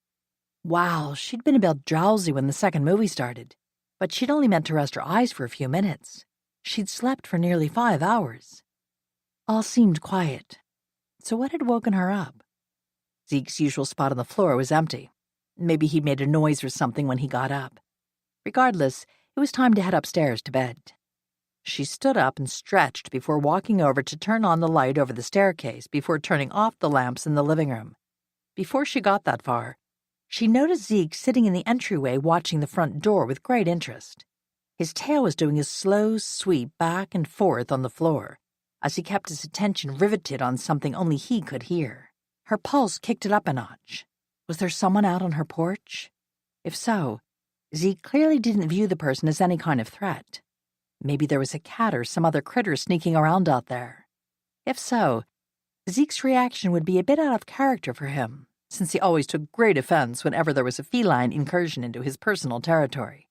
Wow, she'd been about drowsy when the second movie started, but she'd only meant to rest her eyes for a few minutes. She'd slept for nearly 5 hours. All seemed quiet. So what had woken her up? Zeke's usual spot on the floor was empty. Maybe he made a noise or something when he got up. Regardless, it was time to head upstairs to bed. She stood up and stretched before walking over to turn on the light over the staircase before turning off the lamps in the living room. Before she got that far, she noticed Zeke sitting in the entryway watching the front door with great interest. His tail was doing a slow sweep back and forth on the floor as he kept his attention riveted on something only he could hear. Her pulse kicked it up a notch. Was there someone out on her porch? If so, Zeke clearly didn't view the person as any kind of threat. Maybe there was a cat or some other critter sneaking around out there. If so, Zeke's reaction would be a bit out of character for him, since he always took great offense whenever there was a feline incursion into his personal territory.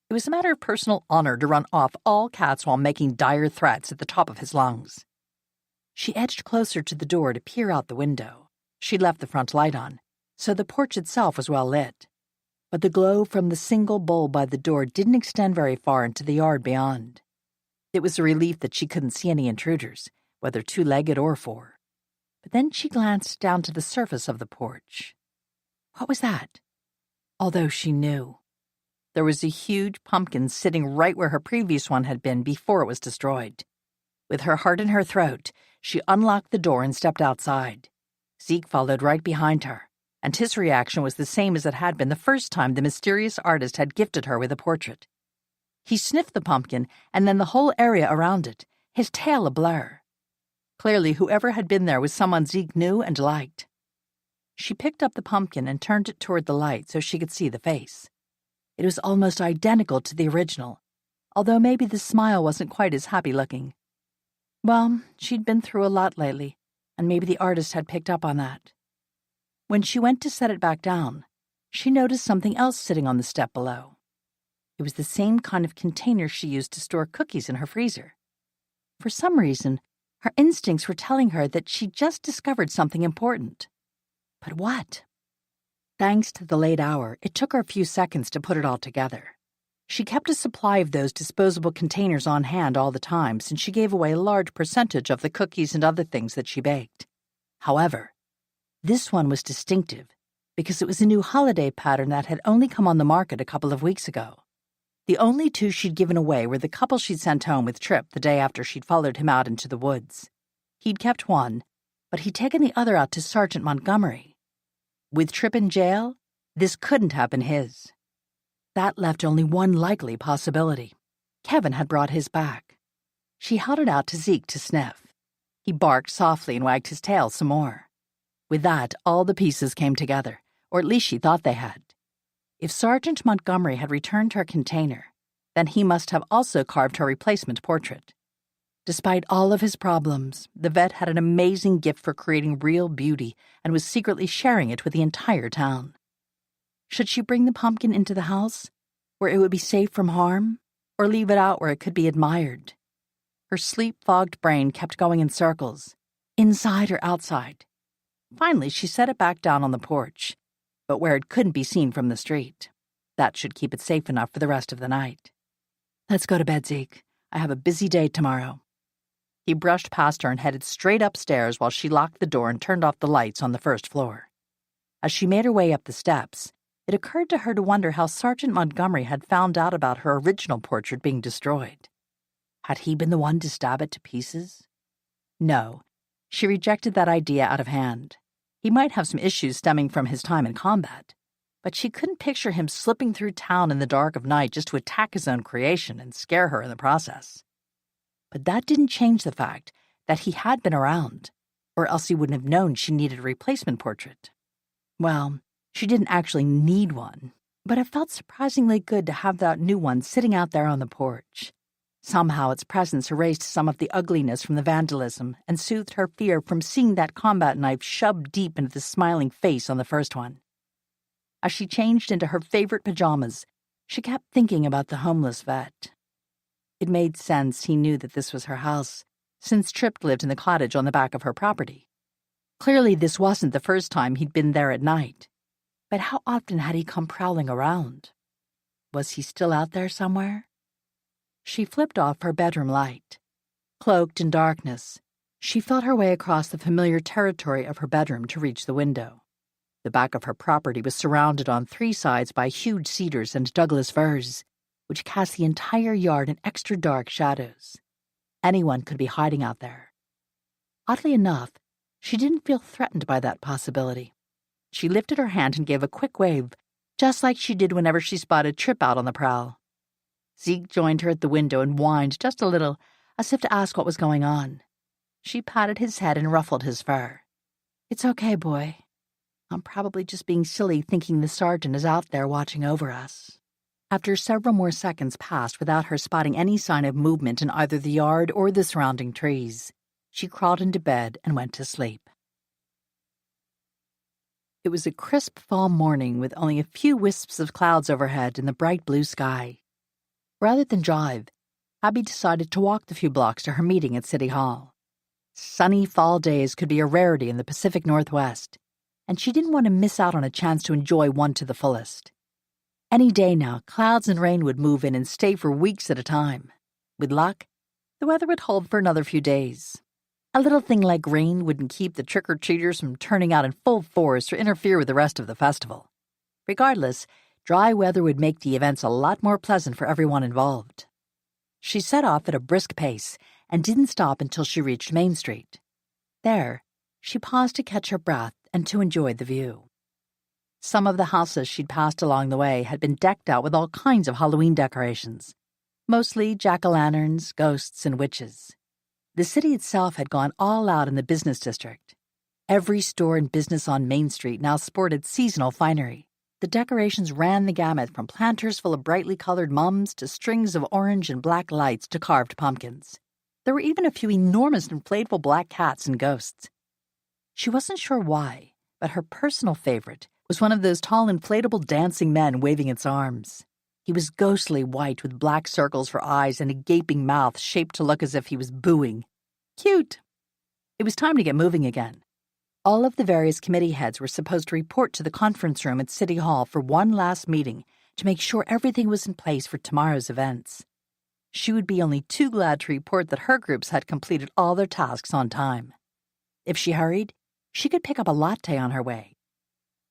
It was a matter of personal honor to run off all cats while making dire threats at the top of his lungs. She edged closer to the door to peer out the window. She'd left the front light on, so the porch itself was well lit. But the glow from the single bulb by the door didn't extend very far into the yard beyond. It was a relief that she couldn't see any intruders, whether two-legged or four. But then she glanced down to the surface of the porch. What was that? Although she knew. There was a huge pumpkin sitting right where her previous one had been before it was destroyed. With her heart in her throat, she unlocked the door and stepped outside. Zeke followed right behind her, and his reaction was the same as it had been the first time the mysterious artist had gifted her with a portrait. He sniffed the pumpkin and then the whole area around it, his tail a blur. Clearly, whoever had been there was someone Zeke knew and liked. She picked up the pumpkin and turned it toward the light so she could see the face. It was almost identical to the original, although maybe the smile wasn't quite as happy-looking. Well, she'd been through a lot lately, and maybe the artist had picked up on that. When she went to set it back down, she noticed something else sitting on the step below. It was the same kind of container she used to store cookies in her freezer. For some reason, her instincts were telling her that she'd just discovered something important. But what? Thanks to the late hour, it took her a few seconds to put it all together. She kept a supply of those disposable containers on hand all the time since she gave away a large percentage of the cookies and other things that she baked. However, this one was distinctive because it was a new holiday pattern that had only come on the market a couple of weeks ago. The only two she'd given away were the couple she'd sent home with Tripp the day after she'd followed him out into the woods. He'd kept one, but he'd taken the other out to Sergeant Montgomery. With Tripp in jail, this couldn't have been his. That left only one likely possibility. Kevin had brought his back. She held it out to Zeke to sniff. He barked softly and wagged his tail some more. With that, all the pieces came together, or at least she thought they had. If Sergeant Montgomery had returned her container, then he must have also carved her replacement portrait. Despite all of his problems, the vet had an amazing gift for creating real beauty and was secretly sharing it with the entire town. Should she bring the pumpkin into the house, where it would be safe from harm? or leave it out where it could be admired. Her sleep-fogged brain kept going in circles, inside or outside. Finally, she set it back down on the porch, but where it couldn't be seen from the street. That should keep it safe enough for the rest of the night. Let's go to bed, Zeke. I have a busy day tomorrow. He brushed past her and headed straight upstairs while she locked the door and turned off the lights on the first floor. As she made her way up the steps, it occurred to her to wonder how Sergeant Montgomery had found out about her original portrait being destroyed. Had he been the one to stab it to pieces? No, she rejected that idea out of hand. He might have some issues stemming from his time in combat, but she couldn't picture him slipping through town in the dark of night just to attack his own creation and scare her in the process. But that didn't change the fact that he had been around, or else he wouldn't have known she needed a replacement portrait. Well, she didn't actually need one, but it felt surprisingly good to have that new one sitting out there on the porch. Somehow its presence erased some of the ugliness from the vandalism and soothed her fear from seeing that combat knife shoved deep into the smiling face on the first one. As she changed into her favorite pajamas, she kept thinking about the homeless vet. It made sense he knew that this was her house, since Tripp lived in the cottage on the back of her property. Clearly, this wasn't the first time he'd been there at night. But how often had he come prowling around? Was he still out there somewhere? She flipped off her bedroom light. Cloaked in darkness, she felt her way across the familiar territory of her bedroom to reach the window. The back of her property was surrounded on 3 sides by huge cedars and Douglas firs, which cast the entire yard in extra dark shadows. Anyone could be hiding out there. Oddly enough, she didn't feel threatened by that possibility. She lifted her hand and gave a quick wave, just like she did whenever she spotted Tripp out on the prowl. Zeke joined her at the window and whined just a little, as if to ask what was going on. She patted his head and ruffled his fur. "It's okay, boy. I'm probably just being silly thinking the sergeant is out there watching over us." After several more seconds passed without her spotting any sign of movement in either the yard or the surrounding trees, she crawled into bed and went to sleep. It was a crisp fall morning with only a few wisps of clouds overhead and the bright blue sky. Rather than drive, Abby decided to walk the few blocks to her meeting at City Hall. Sunny fall days could be a rarity in the Pacific Northwest, and she didn't want to miss out on a chance to enjoy one to the fullest. Any day now, clouds and rain would move in and stay for weeks at a time. With luck, the weather would hold for another few days. A little thing like rain wouldn't keep the trick-or-treaters from turning out in full force or interfere with the rest of the festival. Regardless, dry weather would make the events a lot more pleasant for everyone involved. She set off at a brisk pace and didn't stop until she reached Main Street. There, she paused to catch her breath and to enjoy the view. Some of the houses she'd passed along the way had been decked out with all kinds of Halloween decorations, mostly jack-o'-lanterns, ghosts, and witches. The city itself had gone all out in the business district. Every store and business on Main Street now sported seasonal finery. The decorations ran the gamut from planters full of brightly colored mums to strings of orange and black lights to carved pumpkins. There were even a few enormous inflatable black cats and ghosts. She wasn't sure why, but her personal favorite was one of those tall inflatable dancing men waving its arms. He was ghostly white with black circles for eyes and a gaping mouth shaped to look as if he was booing. Cute! It was time to get moving again. All of the various committee heads were supposed to report to the conference room at City Hall for one last meeting to make sure everything was in place for tomorrow's events. She would be only too glad to report that her groups had completed all their tasks on time. If she hurried, she could pick up a latte on her way.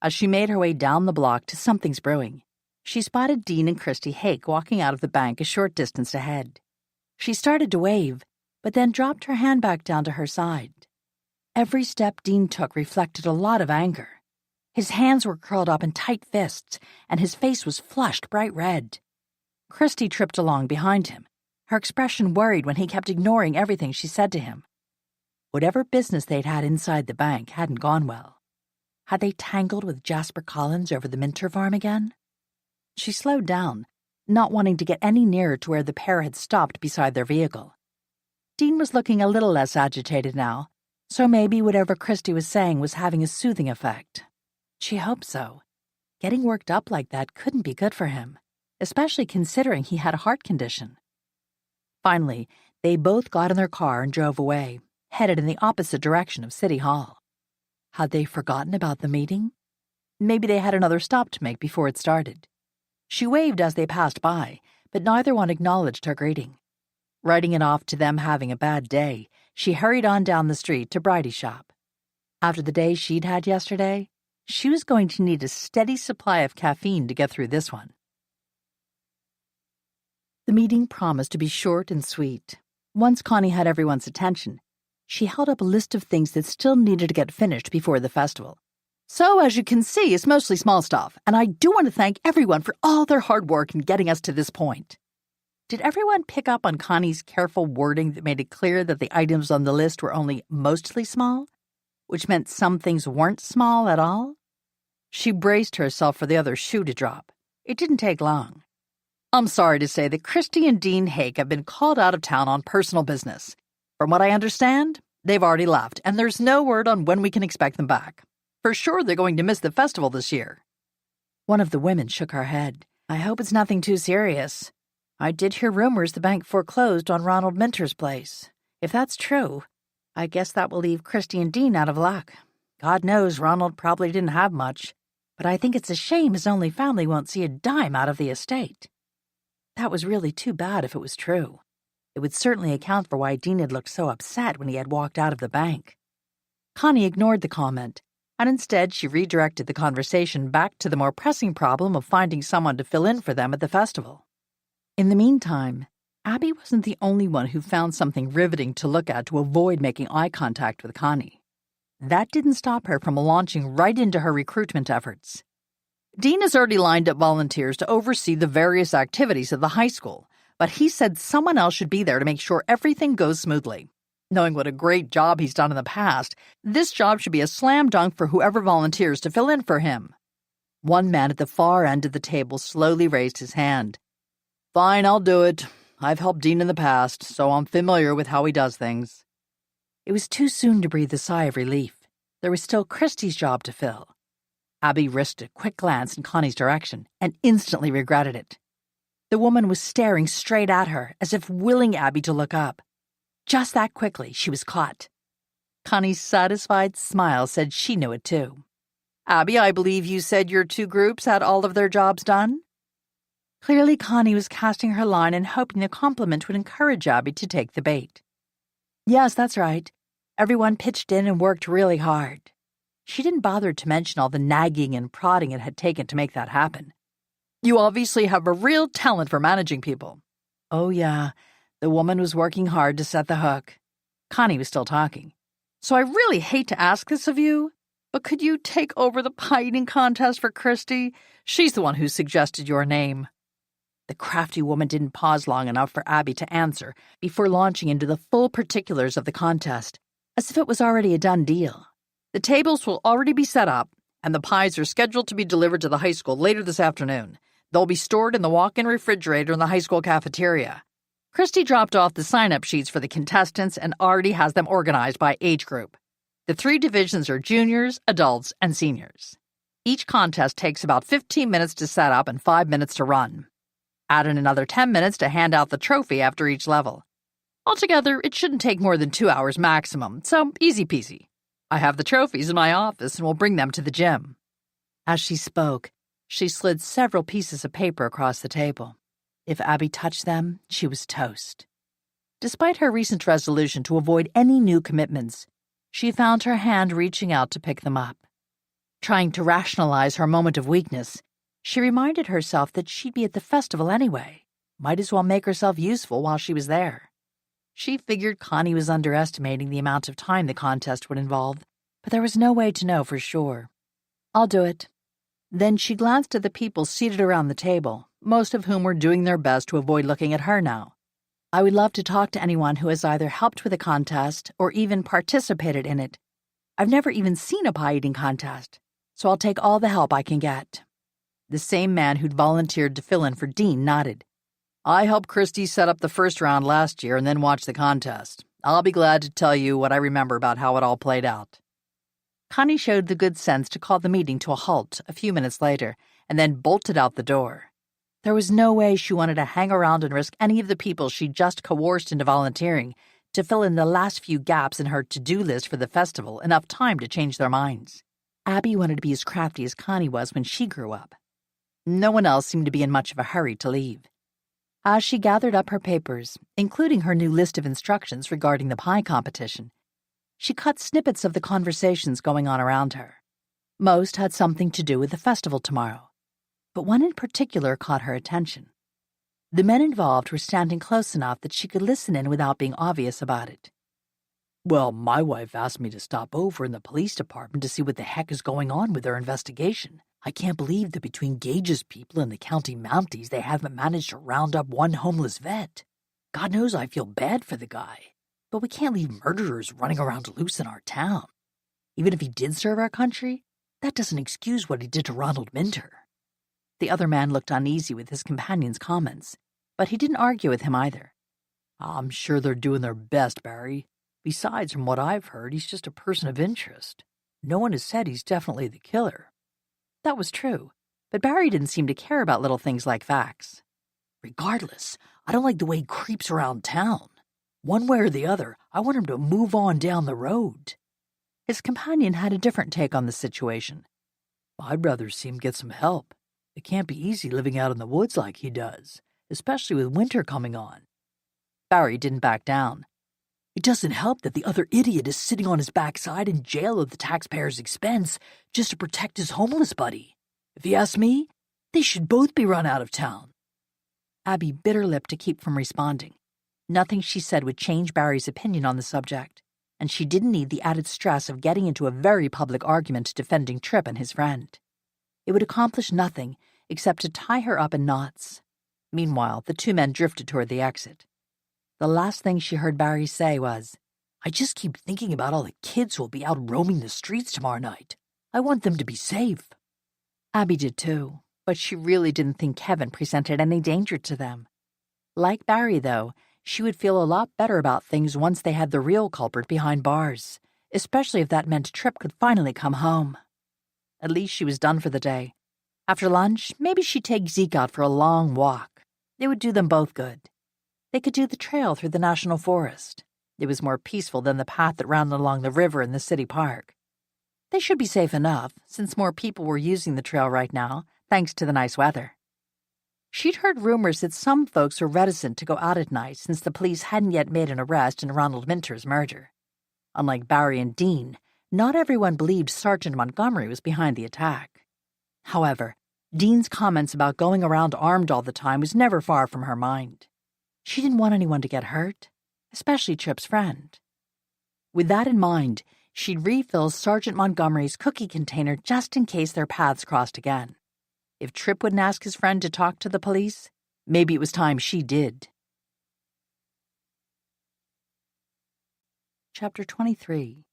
As she made her way down the block to Something's Brewing, she spotted Dean and Christy Hake walking out of the bank a short distance ahead. She started to wave, but then dropped her hand back down to her side. Every step Dean took reflected a lot of anger. His hands were curled up in tight fists, and his face was flushed bright red. Christy tripped along behind him, her expression worried when he kept ignoring everything she said to him. Whatever business they'd had inside the bank hadn't gone well. Had they tangled with Jasper Collins over the Minter farm again? She slowed down, not wanting to get any nearer to where the pair had stopped beside their vehicle. Dean was looking a little less agitated now, so maybe whatever Christy was saying was having a soothing effect. She hoped so. Getting worked up like that couldn't be good for him. especially considering he had a heart condition. Finally, they both got in their car and drove away, headed in the opposite direction of City Hall. Had they forgotten about the meeting? Maybe they had another stop to make before it started. She waved as they passed by, but neither one acknowledged her greeting. Writing it off to them having a bad day, she hurried on down the street to Bridie's shop. After the day she'd had yesterday, she was going to need a steady supply of caffeine to get through this one. The meeting promised to be short and sweet. Once Connie had everyone's attention, she held up a list of things that still needed to get finished before the festival. So, as you can see, it's mostly small stuff, and I do want to thank everyone for all their hard work in getting us to this point. Did everyone pick up on Connie's careful wording that made it clear that the items on the list were only mostly small, which meant some things weren't small at all? She braced herself for the other shoe to drop. It didn't take long. I'm sorry to say that Christy and Dean Hake have been called out of town on personal business. From what I understand, they've already left, and there's no word on when we can expect them back. For sure they're going to miss the festival this year. One of the women shook her head. I hope it's nothing too serious. I did hear rumors the bank foreclosed on Ronald Minter's place. If that's true, I guess that will leave Christy and Dean out of luck. God knows Ronald probably didn't have much, but I think it's a shame his only family won't see a dime out of the estate. That was really too bad if it was true. It would certainly account for why Dean had looked so upset when he had walked out of the bank. Connie ignored the comment, and instead she redirected the conversation back to the more pressing problem of finding someone to fill in for them at the festival. In the meantime, Abby wasn't the only one who found something riveting to look at to avoid making eye contact with Connie. That didn't stop her from launching right into her recruitment efforts. Dean has already lined up volunteers to oversee the various activities of the high school, but he said someone else should be there to make sure everything goes smoothly. Knowing what a great job he's done in the past, this job should be a slam dunk for whoever volunteers to fill in for him. One man at the far end of the table slowly raised his hand. Fine, I'll do it. I've helped Dean in the past, so I'm familiar with how he does things. It was too soon to breathe a sigh of relief. There was still Christy's job to fill. Abby risked a quick glance in Connie's direction and instantly regretted it. The woman was staring straight at her, as if willing Abby to look up. Just that quickly, she was caught. Connie's satisfied smile said she knew it too. Abby, I believe you said your two groups had all of their jobs done? Clearly, Connie was casting her line and hoping the compliment would encourage Abby to take the bait. Yes, that's right. Everyone pitched in and worked really hard. She didn't bother to mention all the nagging and prodding it had taken to make that happen. You obviously have a real talent for managing people. Oh, yeah. The woman was working hard to set the hook. Connie was still talking. So I really hate to ask this of you, but could you take over the pie eating contest for Christy? She's the one who suggested your name. The crafty woman didn't pause long enough for Abby to answer before launching into the full particulars of the contest, as if it was already a done deal. The tables will already be set up, and the pies are scheduled to be delivered to the high school later this afternoon. They'll be stored in the walk-in refrigerator in the high school cafeteria. Christy dropped off the sign-up sheets for the contestants and already has them organized by age group. The 3 divisions are juniors, adults, and seniors. Each contest takes about 15 minutes to set up and 5 minutes to run. Add in another 10 minutes to hand out the trophy after each level. Altogether, it shouldn't take more than 2 hours maximum, so easy peasy. I have the trophies in my office and will bring them to the gym. As she spoke, she slid several pieces of paper across the table. If Abby touched them, she was toast. Despite her recent resolution to avoid any new commitments, she found her hand reaching out to pick them up. Trying to rationalize her moment of weakness, she reminded herself that she'd be at the festival anyway. Might as well make herself useful while she was there. She figured Connie was underestimating the amount of time the contest would involve, but there was no way to know for sure. I'll do it. Then she glanced at the people seated around the table, most of whom were doing their best to avoid looking at her now. I would love to talk to anyone who has either helped with a contest or even participated in it. I've never even seen a pie-eating contest, so I'll take all the help I can get. The same man who'd volunteered to fill in for Dean nodded. I helped Christy set up the first round last year and then watch the contest. I'll be glad to tell you what I remember about how it all played out. Connie showed the good sense to call the meeting to a halt a few minutes later and then bolted out the door. There was no way she wanted to hang around and risk any of the people she just coerced into volunteering to fill in the last few gaps in her to-do list for the festival enough time to change their minds. Abby wanted to be as crafty as Connie was when she grew up. No one else seemed to be in much of a hurry to leave. As she gathered up her papers, including her new list of instructions regarding the pie competition, she caught snippets of the conversations going on around her. Most had something to do with the festival tomorrow, but one in particular caught her attention. The men involved were standing close enough that she could listen in without being obvious about it. Well, my wife asked me to stop over in the police department to see what the heck is going on with their investigation. I can't believe that between Gage's people and the county Mounties, they haven't managed to round up one homeless vet. God knows I feel bad for the guy, but we can't leave murderers running around loose in our town. Even if he did serve our country, that doesn't excuse what he did to Ronald Minter. The other man looked uneasy with his companion's comments, but he didn't argue with him either. I'm sure they're doing their best, Barry. Besides, from what I've heard, he's just a person of interest. No one has said he's definitely the killer. That was true, but Barry didn't seem to care about little things like facts. Regardless, I don't like the way he creeps around town. One way or the other, I want him to move on down the road. His companion had a different take on the situation. I'd rather see him get some help. It can't be easy living out in the woods like he does, especially with winter coming on. Barry didn't back down. It doesn't help that the other idiot is sitting on his backside in jail at the taxpayer's expense just to protect his homeless buddy. If you ask me, they should both be run out of town. Abby bit her lip to keep from responding. Nothing she said would change Barry's opinion on the subject, and she didn't need the added stress of getting into a very public argument defending Tripp and his friend. It would accomplish nothing except to tie her up in knots. Meanwhile, the two men drifted toward the exit. The last thing she heard Barry say was, I just keep thinking about all the kids who will be out roaming the streets tomorrow night. I want them to be safe. Abby did too, but she really didn't think Kevin presented any danger to them. Like Barry, though, she would feel a lot better about things once they had the real culprit behind bars, especially if that meant Tripp could finally come home. At least she was done for the day. After lunch, maybe she'd take Zeke out for a long walk. It would do them both good. They could do the trail through the national forest. It was more peaceful than the path that ran along the river in the city park. They should be safe enough, since more people were using the trail right now, thanks to the nice weather. She'd heard rumors that some folks were reticent to go out at night since the police hadn't yet made an arrest in Ronald Minter's murder. Unlike Barry and Dean, not everyone believed Sergeant Montgomery was behind the attack. However, Dean's comments about going around armed all the time was never far from her mind. She didn't want anyone to get hurt, especially Tripp's friend. With that in mind, she'd refill Sergeant Montgomery's cookie container just in case their paths crossed again. If Tripp wouldn't ask his friend to talk to the police, maybe it was time she did. Chapter 23.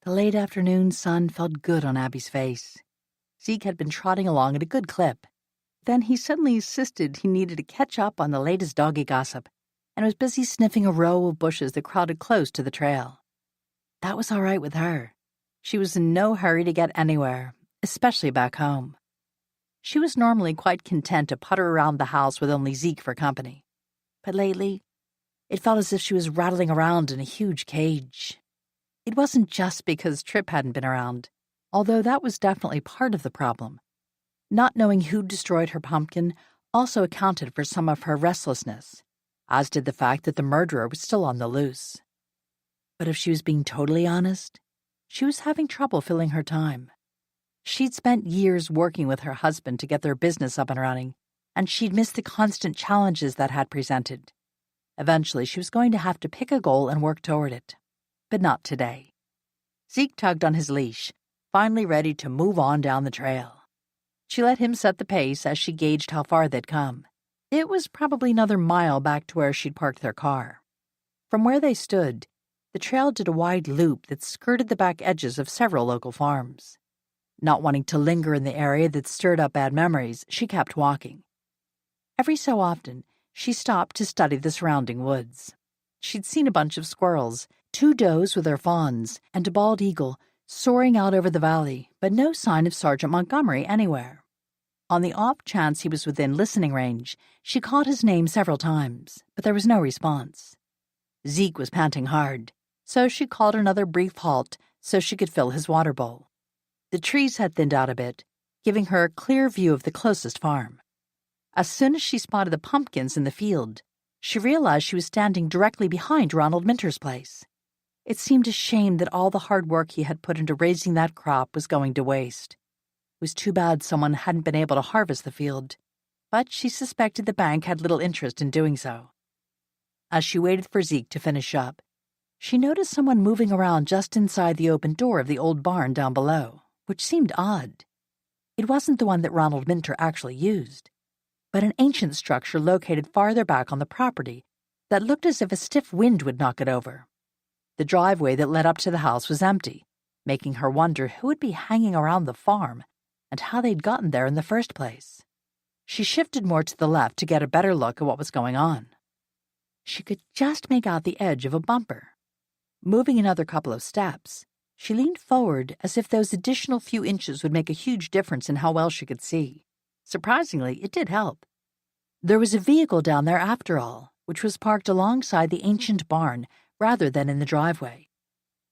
The late afternoon sun felt good on Abby's face. Zeke had been trotting along at a good clip. Then he suddenly insisted he needed to catch up on the latest doggy gossip and was busy sniffing a row of bushes that crowded close to the trail. That was all right with her. She was in no hurry to get anywhere, especially back home. She was normally quite content to putter around the house with only Zeke for company. But lately, it felt as if she was rattling around in a huge cage. It wasn't just because Tripp hadn't been around, although that was definitely part of the problem. Not knowing who destroyed her pumpkin also accounted for some of her restlessness, as did the fact that the murderer was still on the loose. But if she was being totally honest, she was having trouble filling her time. She'd spent years working with her husband to get their business up and running, and she'd missed the constant challenges that had presented. Eventually, she was going to have to pick a goal and work toward it. But not today. Zeke tugged on his leash, finally ready to move on down the trail. She let him set the pace as she gauged how far they'd come. It was probably another mile back to where she'd parked their car. From where they stood, the trail did a wide loop that skirted the back edges of several local farms. Not wanting to linger in the area that stirred up bad memories, she kept walking. Every so often, she stopped to study the surrounding woods. She'd seen a bunch of squirrels, 2 does with their fawns, and a bald eagle soaring out over the valley, but no sign of Sergeant Montgomery anywhere. On the off chance he was within listening range, she called his name several times, but there was no response. Zeke was panting hard, so she called another brief halt so she could fill his water bowl. The trees had thinned out a bit, giving her a clear view of the closest farm. As soon as she spotted the pumpkins in the field, she realized she was standing directly behind Ronald Minter's place. It seemed a shame that all the hard work he had put into raising that crop was going to waste. It was too bad someone hadn't been able to harvest the field, but she suspected the bank had little interest in doing so. As she waited for Zeke to finish up, she noticed someone moving around just inside the open door of the old barn down below, which seemed odd. It wasn't the one that Ronald Minter actually used, but an ancient structure located farther back on the property that looked as if a stiff wind would knock it over. The driveway that led up to the house was empty, making her wonder who would be hanging around the farm and how they'd gotten there in the first place. She shifted more to the left to get a better look at what was going on. She could just make out the edge of a bumper. Moving another couple of steps, she leaned forward as if those additional few inches would make a huge difference in how well she could see. Surprisingly, it did help. There was a vehicle down there after all, which was parked alongside the ancient barn rather than in the driveway.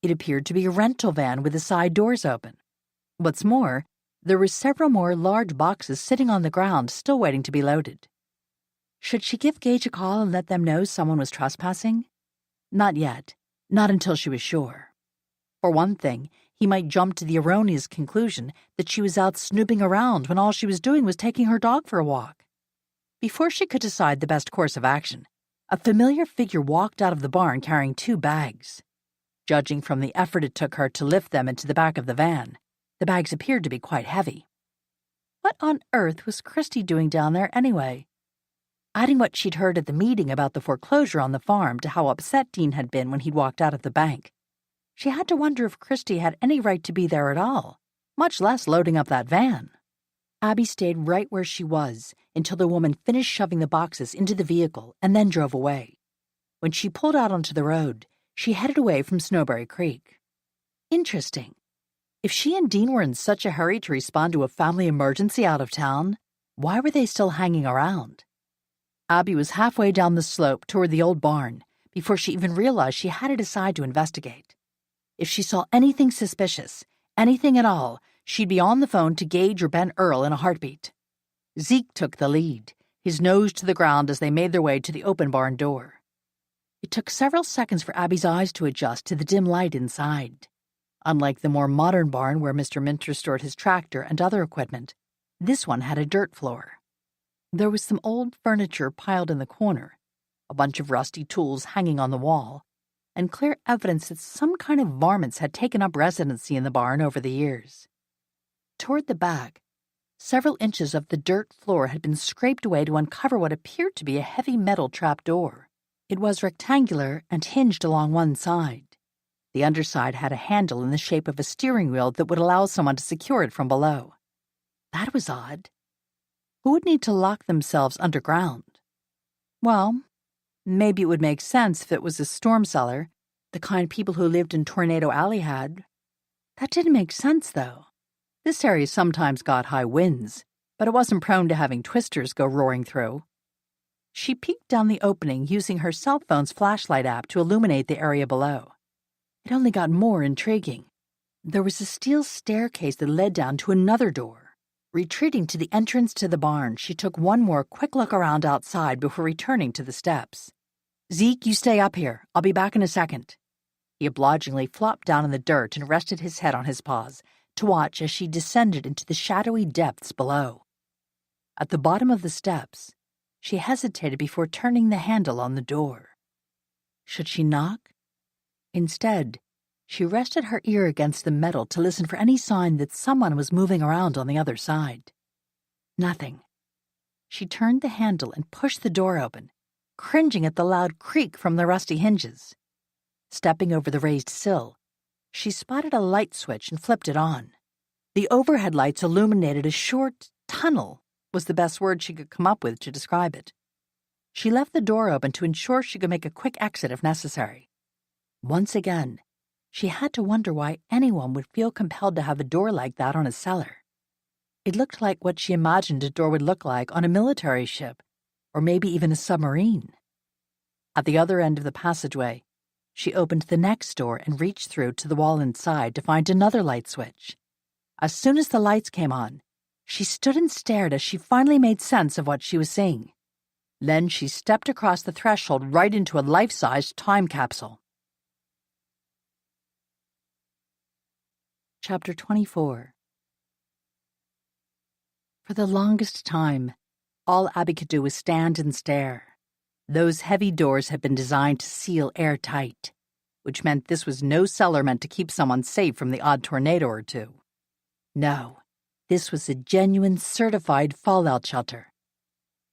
It appeared to be a rental van with the side doors open. What's more, there were several more large boxes sitting on the ground still waiting to be loaded. Should she give Gage a call and let them know someone was trespassing? Not yet. Not until she was sure. For one thing, he might jump to the erroneous conclusion that she was out snooping around when all she was doing was taking her dog for a walk. Before she could decide the best course of action, a familiar figure walked out of the barn carrying 2 bags. Judging from the effort it took her to lift them into the back of the van, the bags appeared to be quite heavy. What on earth was Christy doing down there anyway? Adding what she'd heard at the meeting about the foreclosure on the farm to how upset Dean had been when he'd walked out of the bank, she had to wonder if Christy had any right to be there at all, much less loading up that van. Abby stayed right where she was until the woman finished shoving the boxes into the vehicle and then drove away. When she pulled out onto the road, she headed away from Snowberry Creek. Interesting. If she and Dean were in such a hurry to respond to a family emergency out of town, why were they still hanging around? Abby was halfway down the slope toward the old barn before she even realized she had to decide to investigate. If she saw anything suspicious, anything at all, she'd be on the phone to Gage or Ben Earl in a heartbeat. Zeke took the lead, his nose to the ground as they made their way to the open barn door. It took several seconds for Abby's eyes to adjust to the dim light inside. Unlike the more modern barn where Mr. Minter stored his tractor and other equipment, this one had a dirt floor. There was some old furniture piled in the corner, a bunch of rusty tools hanging on the wall, and clear evidence that some kind of varmints had taken up residency in the barn over the years. Toward the back, several inches of the dirt floor had been scraped away to uncover what appeared to be a heavy metal trapdoor. It was rectangular and hinged along one side. The underside had a handle in the shape of a steering wheel that would allow someone to secure it from below. That was odd. Who would need to lock themselves underground? Well, maybe it would make sense if it was a storm cellar, the kind people who lived in Tornado Alley had. That didn't make sense, though. This area sometimes got high winds, but it wasn't prone to having twisters go roaring through. She peeked down the opening using her cell phone's flashlight app to illuminate the area below. It only got more intriguing. There was a steel staircase that led down to another door. Retreating to the entrance to the barn, she took one more quick look around outside before returning to the steps. "Zeke, you stay up here. I'll be back in a second." He obligingly flopped down in the dirt and rested his head on his paws to watch as she descended into the shadowy depths below. At the bottom of the steps, she hesitated before turning the handle on the door. Should she knock? Instead, she rested her ear against the metal to listen for any sign that someone was moving around on the other side. Nothing. She turned the handle and pushed the door open, cringing at the loud creak from the rusty hinges. Stepping over the raised sill, she spotted a light switch and flipped it on. The overhead lights illuminated a short tunnel, was the best word she could come up with to describe it. She left the door open to ensure she could make a quick exit if necessary. Once again, she had to wonder why anyone would feel compelled to have a door like that on a cellar. It looked like what she imagined a door would look like on a military ship, or maybe even a submarine. At the other end of the passageway, she opened the next door and reached through to the wall inside to find another light switch. As soon as the lights came on, she stood and stared as she finally made sense of what she was seeing. Then she stepped across the threshold right into a life-sized time capsule. Chapter 24. For the longest time, all Abby could do was stand and stare. Those heavy doors had been designed to seal airtight, which meant this was no cellar meant to keep someone safe from the odd tornado or two. No, this was a genuine certified fallout shelter.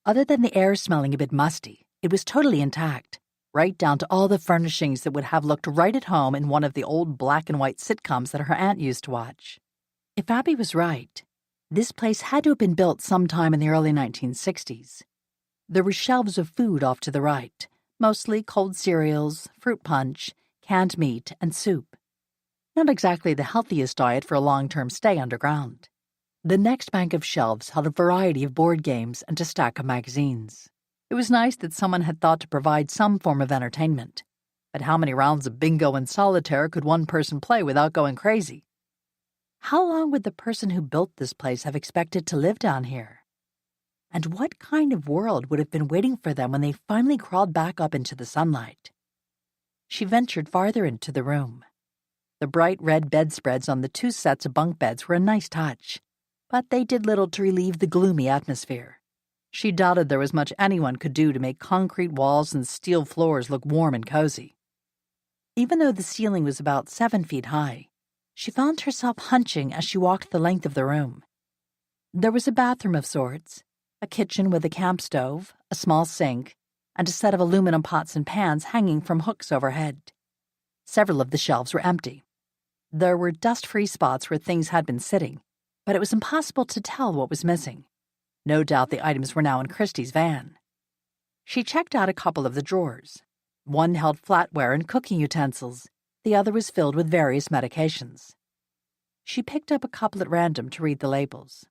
Other than the air smelling a bit musty, it was totally intact, right down to all the furnishings that would have looked right at home in one of the old black and white sitcoms that her aunt used to watch. If Abby was right, this place had to have been built sometime in the early 1960s. There were shelves of food off to the right, mostly cold cereals, fruit punch, canned meat, and soup. Not exactly the healthiest diet for a long-term stay underground. The next bank of shelves held a variety of board games and a stack of magazines. It was nice that someone had thought to provide some form of entertainment. But how many rounds of bingo and solitaire could one person play without going crazy? How long would the person who built this place have expected to live down here? And what kind of world would have been waiting for them when they finally crawled back up into the sunlight? She ventured farther into the room. The bright red bedspreads on the 2 sets of bunk beds were a nice touch, but they did little to relieve the gloomy atmosphere. She doubted there was much anyone could do to make concrete walls and steel floors look warm and cozy. Even though the ceiling was about 7 feet high, she found herself hunching as she walked the length of the room. There was a bathroom of sorts, a kitchen with a camp stove, a small sink, and a set of aluminum pots and pans hanging from hooks overhead. Several of the shelves were empty. There were dust-free spots where things had been sitting, but it was impossible to tell what was missing. No doubt the items were now in Christie's van. She checked out a couple of the drawers. One held flatware and cooking utensils. The other was filled with various medications. She picked up a couple at random to read the labels.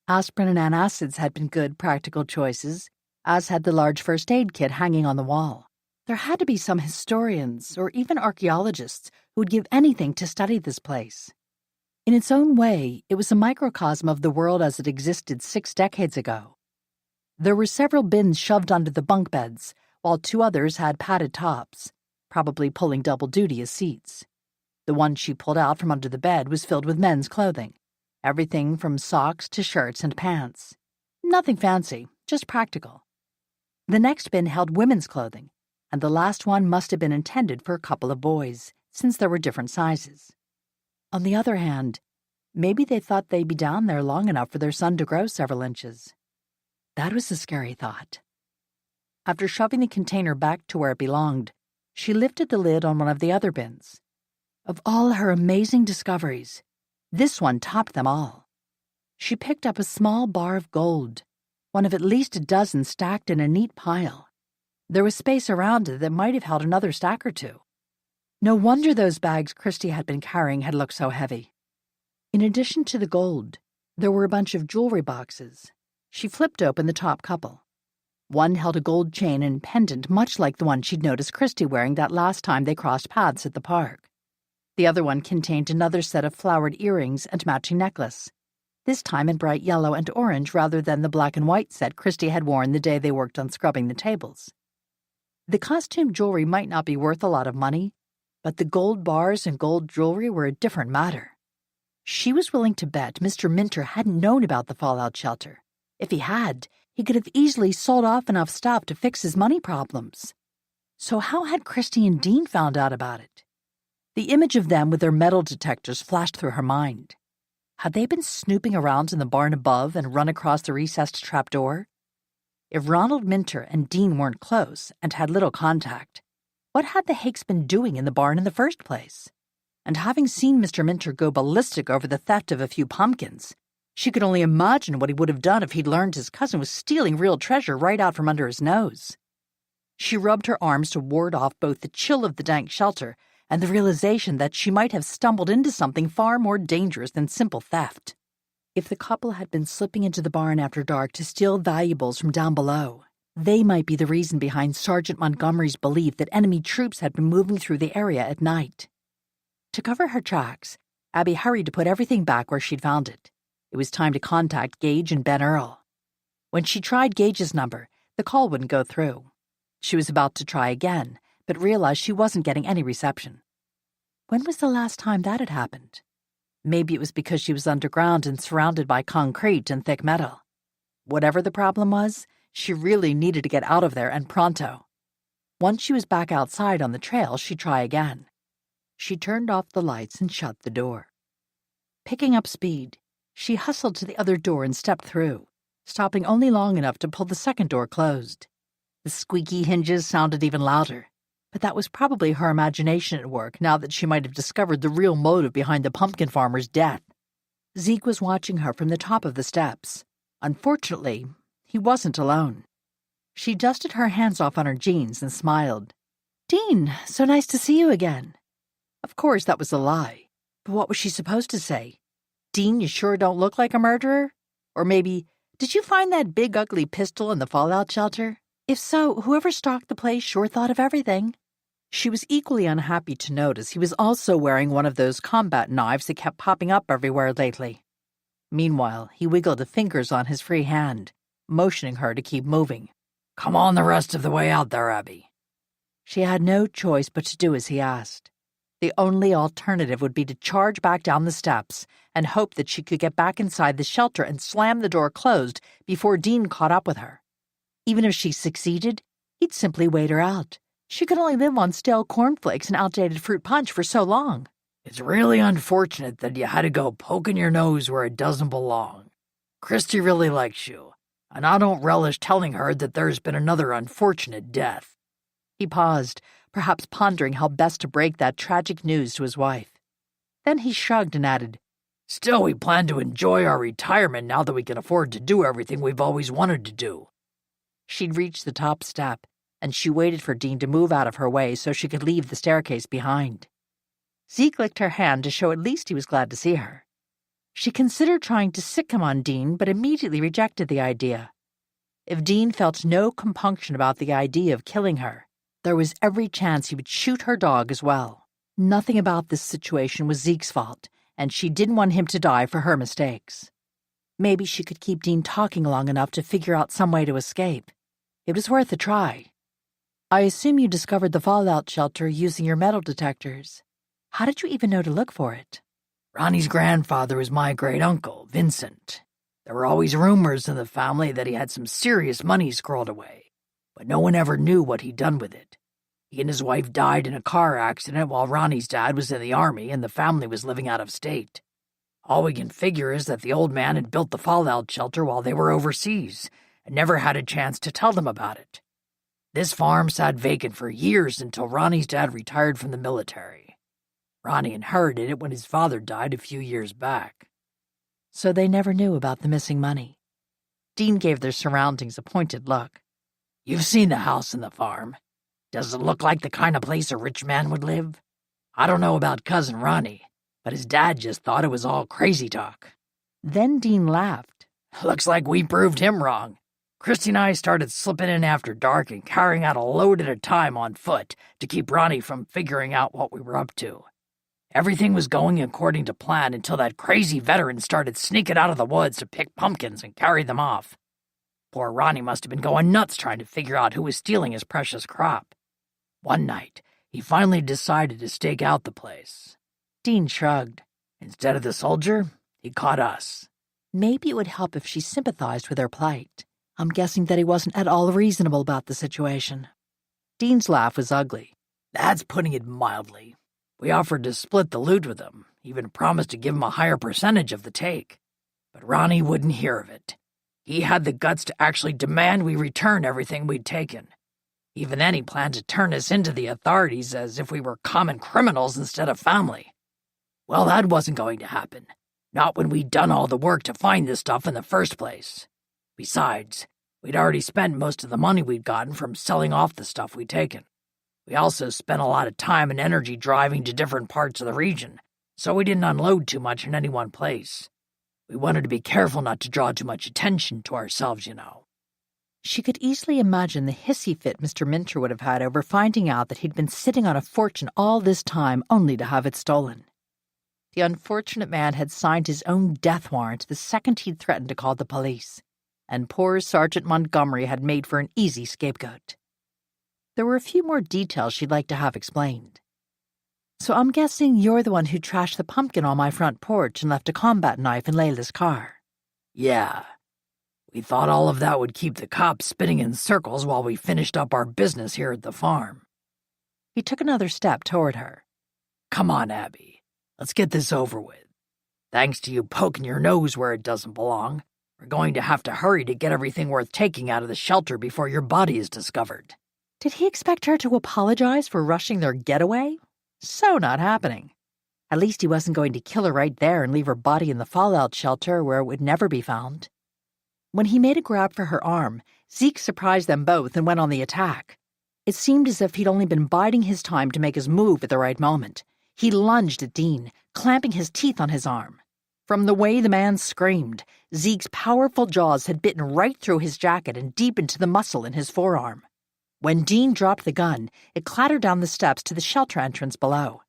Aspirin and antacids had been good, practical choices, as had the large first aid kit hanging on the wall. There had to be some historians or even archaeologists who would give anything to study this place. In its own way, it was a microcosm of the world as it existed 6 decades ago. There were several bins shoved under the bunk beds, while 2 others had padded tops, probably pulling double duty as seats. The one she pulled out from under the bed was filled with men's clothing, everything from socks to shirts and pants. Nothing fancy, just practical. The next bin held women's clothing, and the last one must have been intended for a couple of boys, since there were different sizes. On the other hand, maybe they thought they'd be down there long enough for their son to grow several inches. That was a scary thought. After shoving the container back to where it belonged, she lifted the lid on one of the other bins. Of all her amazing discoveries, this one topped them all. She picked up a small bar of gold, one of at least a dozen stacked in a neat pile. There was space around it that might have held another stack or 2. No wonder those bags Christie had been carrying had looked so heavy. In addition to the gold, there were a bunch of jewelry boxes. She flipped open the top couple. One held a gold chain and pendant much like the one she'd noticed Christie wearing that last time they crossed paths at the park. The other one contained another set of flowered earrings and matching necklace, this time in bright yellow and orange rather than the black and white set Christie had worn the day they worked on scrubbing the tables. The costume jewelry might not be worth a lot of money, but the gold bars and gold jewelry were a different matter. She was willing to bet Mr. Minter hadn't known about the fallout shelter. If he had, he could have easily sold off enough stuff to fix his money problems. So how had Christie and Dean found out about it? The image of them with their metal detectors flashed through her mind. Had they been snooping around in the barn above and run across the recessed trapdoor? If Ronald Minter and Dean weren't close and had little contact, what had the Hakes been doing in the barn in the first place? And having seen Mr. Minter go ballistic over the theft of a few pumpkins, she could only imagine what he would have done if he'd learned his cousin was stealing real treasure right out from under his nose. She rubbed her arms to ward off both the chill of the dank shelter and the realization that she might have stumbled into something far more dangerous than simple theft. If the couple had been slipping into the barn after dark to steal valuables from down below, they might be the reason behind Sergeant Montgomery's belief that enemy troops had been moving through the area at night. To cover her tracks, Abby hurried to put everything back where she'd found it. It was time to contact Gage and Ben Earl. When she tried Gage's number, the call wouldn't go through. She was about to try again, but realized she wasn't getting any reception. When was the last time that had happened? Maybe it was because she was underground and surrounded by concrete and thick metal. Whatever the problem was, she really needed to get out of there and pronto. Once she was back outside on the trail, she'd try again. She turned off the lights and shut the door. Picking up speed, she hustled to the other door and stepped through, stopping only long enough to pull the second door closed. The squeaky hinges sounded even louder, but that was probably her imagination at work now that she might have discovered the real motive behind the pumpkin farmer's death. Zeke was watching her from the top of the steps. Unfortunately, he wasn't alone. She dusted her hands off on her jeans and smiled. "Dean, so nice to see you again." Of course, that was a lie. But what was she supposed to say? "Dean, you sure don't look like a murderer?" Or maybe, "Did you find that big ugly pistol in the fallout shelter? If so, whoever stalked the place sure thought of everything." She was equally unhappy to notice he was also wearing one of those combat knives that kept popping up everywhere lately. Meanwhile, he wiggled the fingers on his free hand, motioning her to keep moving. Come on the rest of the way out there, Abby. She had no choice but to do as he asked. The only alternative would be to charge back down the steps and hope that she could get back inside the shelter and slam the door closed before Dean caught up with her. Even if she succeeded, he'd simply wait her out. She could only live on stale cornflakes and outdated fruit punch for so long. It's really unfortunate that you had to go poking your nose where it doesn't belong. Christy really likes you, and I don't relish telling her that there's been another unfortunate death. He paused, perhaps pondering how best to break that tragic news to his wife. Then he shrugged and added, Still, we plan to enjoy our retirement now that we can afford to do everything we've always wanted to do. She'd reached the top step, and she waited for Dean to move out of her way so she could leave the staircase behind. Zeke licked her hand to show at least he was glad to see her. She considered trying to sick him on Dean, but immediately rejected the idea. If Dean felt no compunction about the idea of killing her, there was every chance he would shoot her dog as well. Nothing about this situation was Zeke's fault, and she didn't want him to die for her mistakes. Maybe she could keep Dean talking long enough to figure out some way to escape. It was worth a try. I assume you discovered the fallout shelter using your metal detectors. How did you even know to look for it? Ronnie's grandfather was my great-uncle, Vincent. There were always rumors in the family that he had some serious money squirreled away, but no one ever knew what he'd done with it. He and his wife died in a car accident while Ronnie's dad was in the army and the family was living out of state. All we can figure is that the old man had built the fallout shelter while they were overseas and never had a chance to tell them about it. This farm sat vacant for years until Ronnie's dad retired from the military. Ronnie inherited it when his father died a few years back. So they never knew about the missing money. Dean gave their surroundings a pointed look. You've seen the house and the farm. Does it look like the kind of place a rich man would live? I don't know about Cousin Ronnie, but his dad just thought it was all crazy talk. Then Dean laughed. Looks like we proved him wrong. Christy and I started slipping in after dark and carrying out a load at a time on foot to keep Ronnie from figuring out what we were up to. Everything was going according to plan until that crazy veteran started sneaking out of the woods to pick pumpkins and carry them off. Poor Ronnie must have been going nuts trying to figure out who was stealing his precious crop. One night, he finally decided to stake out the place. Dean shrugged. Instead of the soldier, he caught us. Maybe it would help if she sympathized with their plight. I'm guessing that he wasn't at all reasonable about the situation. Dean's laugh was ugly. That's putting it mildly. We offered to split the loot with him, even promised to give him a higher percentage of the take. But Ronnie wouldn't hear of it. He had the guts to actually demand we return everything we'd taken. Even then, he planned to turn us into the authorities as if we were common criminals instead of family. Well, that wasn't going to happen. Not when we'd done all the work to find this stuff in the first place. Besides, we'd already spent most of the money we'd gotten from selling off the stuff we'd taken. We also spent a lot of time and energy driving to different parts of the region, so we didn't unload too much in any one place. We wanted to be careful not to draw too much attention to ourselves, you know. She could easily imagine the hissy fit Mr. Minter would have had over finding out that he'd been sitting on a fortune all this time only to have it stolen. The unfortunate man had signed his own death warrant the second he'd threatened to call the police, and poor Sergeant Montgomery had made for an easy scapegoat. There were a few more details she'd like to have explained. So I'm guessing you're the one who trashed the pumpkin on my front porch and left a combat knife in Layla's car. Yeah. We thought all of that would keep the cops spinning in circles while we finished up our business here at the farm. He took another step toward her. Come on, Abby. Let's get this over with. Thanks to you poking your nose where it doesn't belong, we're going to have to hurry to get everything worth taking out of the shelter before your body is discovered. Did he expect her to apologize for rushing their getaway? So not happening. At least he wasn't going to kill her right there and leave her body in the fallout shelter where it would never be found. When he made a grab for her arm, Zeke surprised them both and went on the attack. It seemed as if he'd only been biding his time to make his move at the right moment. He lunged at Dean, clamping his teeth on his arm. From the way the man screamed, Zeke's powerful jaws had bitten right through his jacket and deep into the muscle in his forearm. When Dean dropped the gun, it clattered down the steps to the shelter entrance below.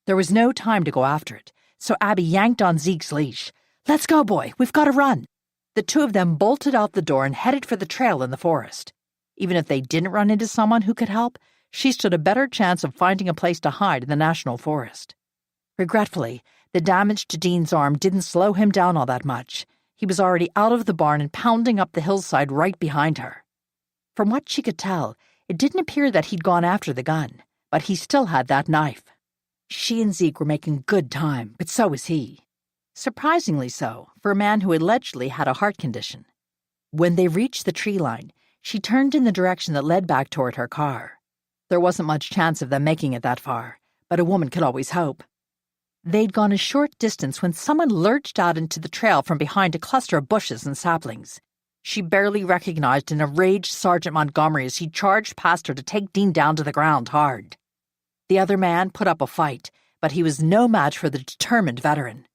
There was no time to go after it, so Abby yanked on Zeke's leash. "Let's go, boy. We've got to run." The two of them bolted out the door and headed for the trail in the forest. Even if they didn't run into someone who could help, she stood a better chance of finding a place to hide in the national forest. Regretfully, the damage to Dean's arm didn't slow him down all that much. He was already out of the barn and pounding up the hillside right behind her. From what she could tell, it didn't appear that he'd gone after the gun, but he still had that knife. She and Zeke were making good time, but so was he. Surprisingly so, for a man who allegedly had a heart condition. When they reached the tree line, she turned in the direction that led back toward her car. There wasn't much chance of them making it that far, but a woman could always hope. They'd gone a short distance when someone lurched out into the trail from behind a cluster of bushes and saplings. She barely recognized an enraged Sergeant Montgomery as he charged past her to take Dean down to the ground hard. The other man put up a fight, but he was no match for the determined veteran.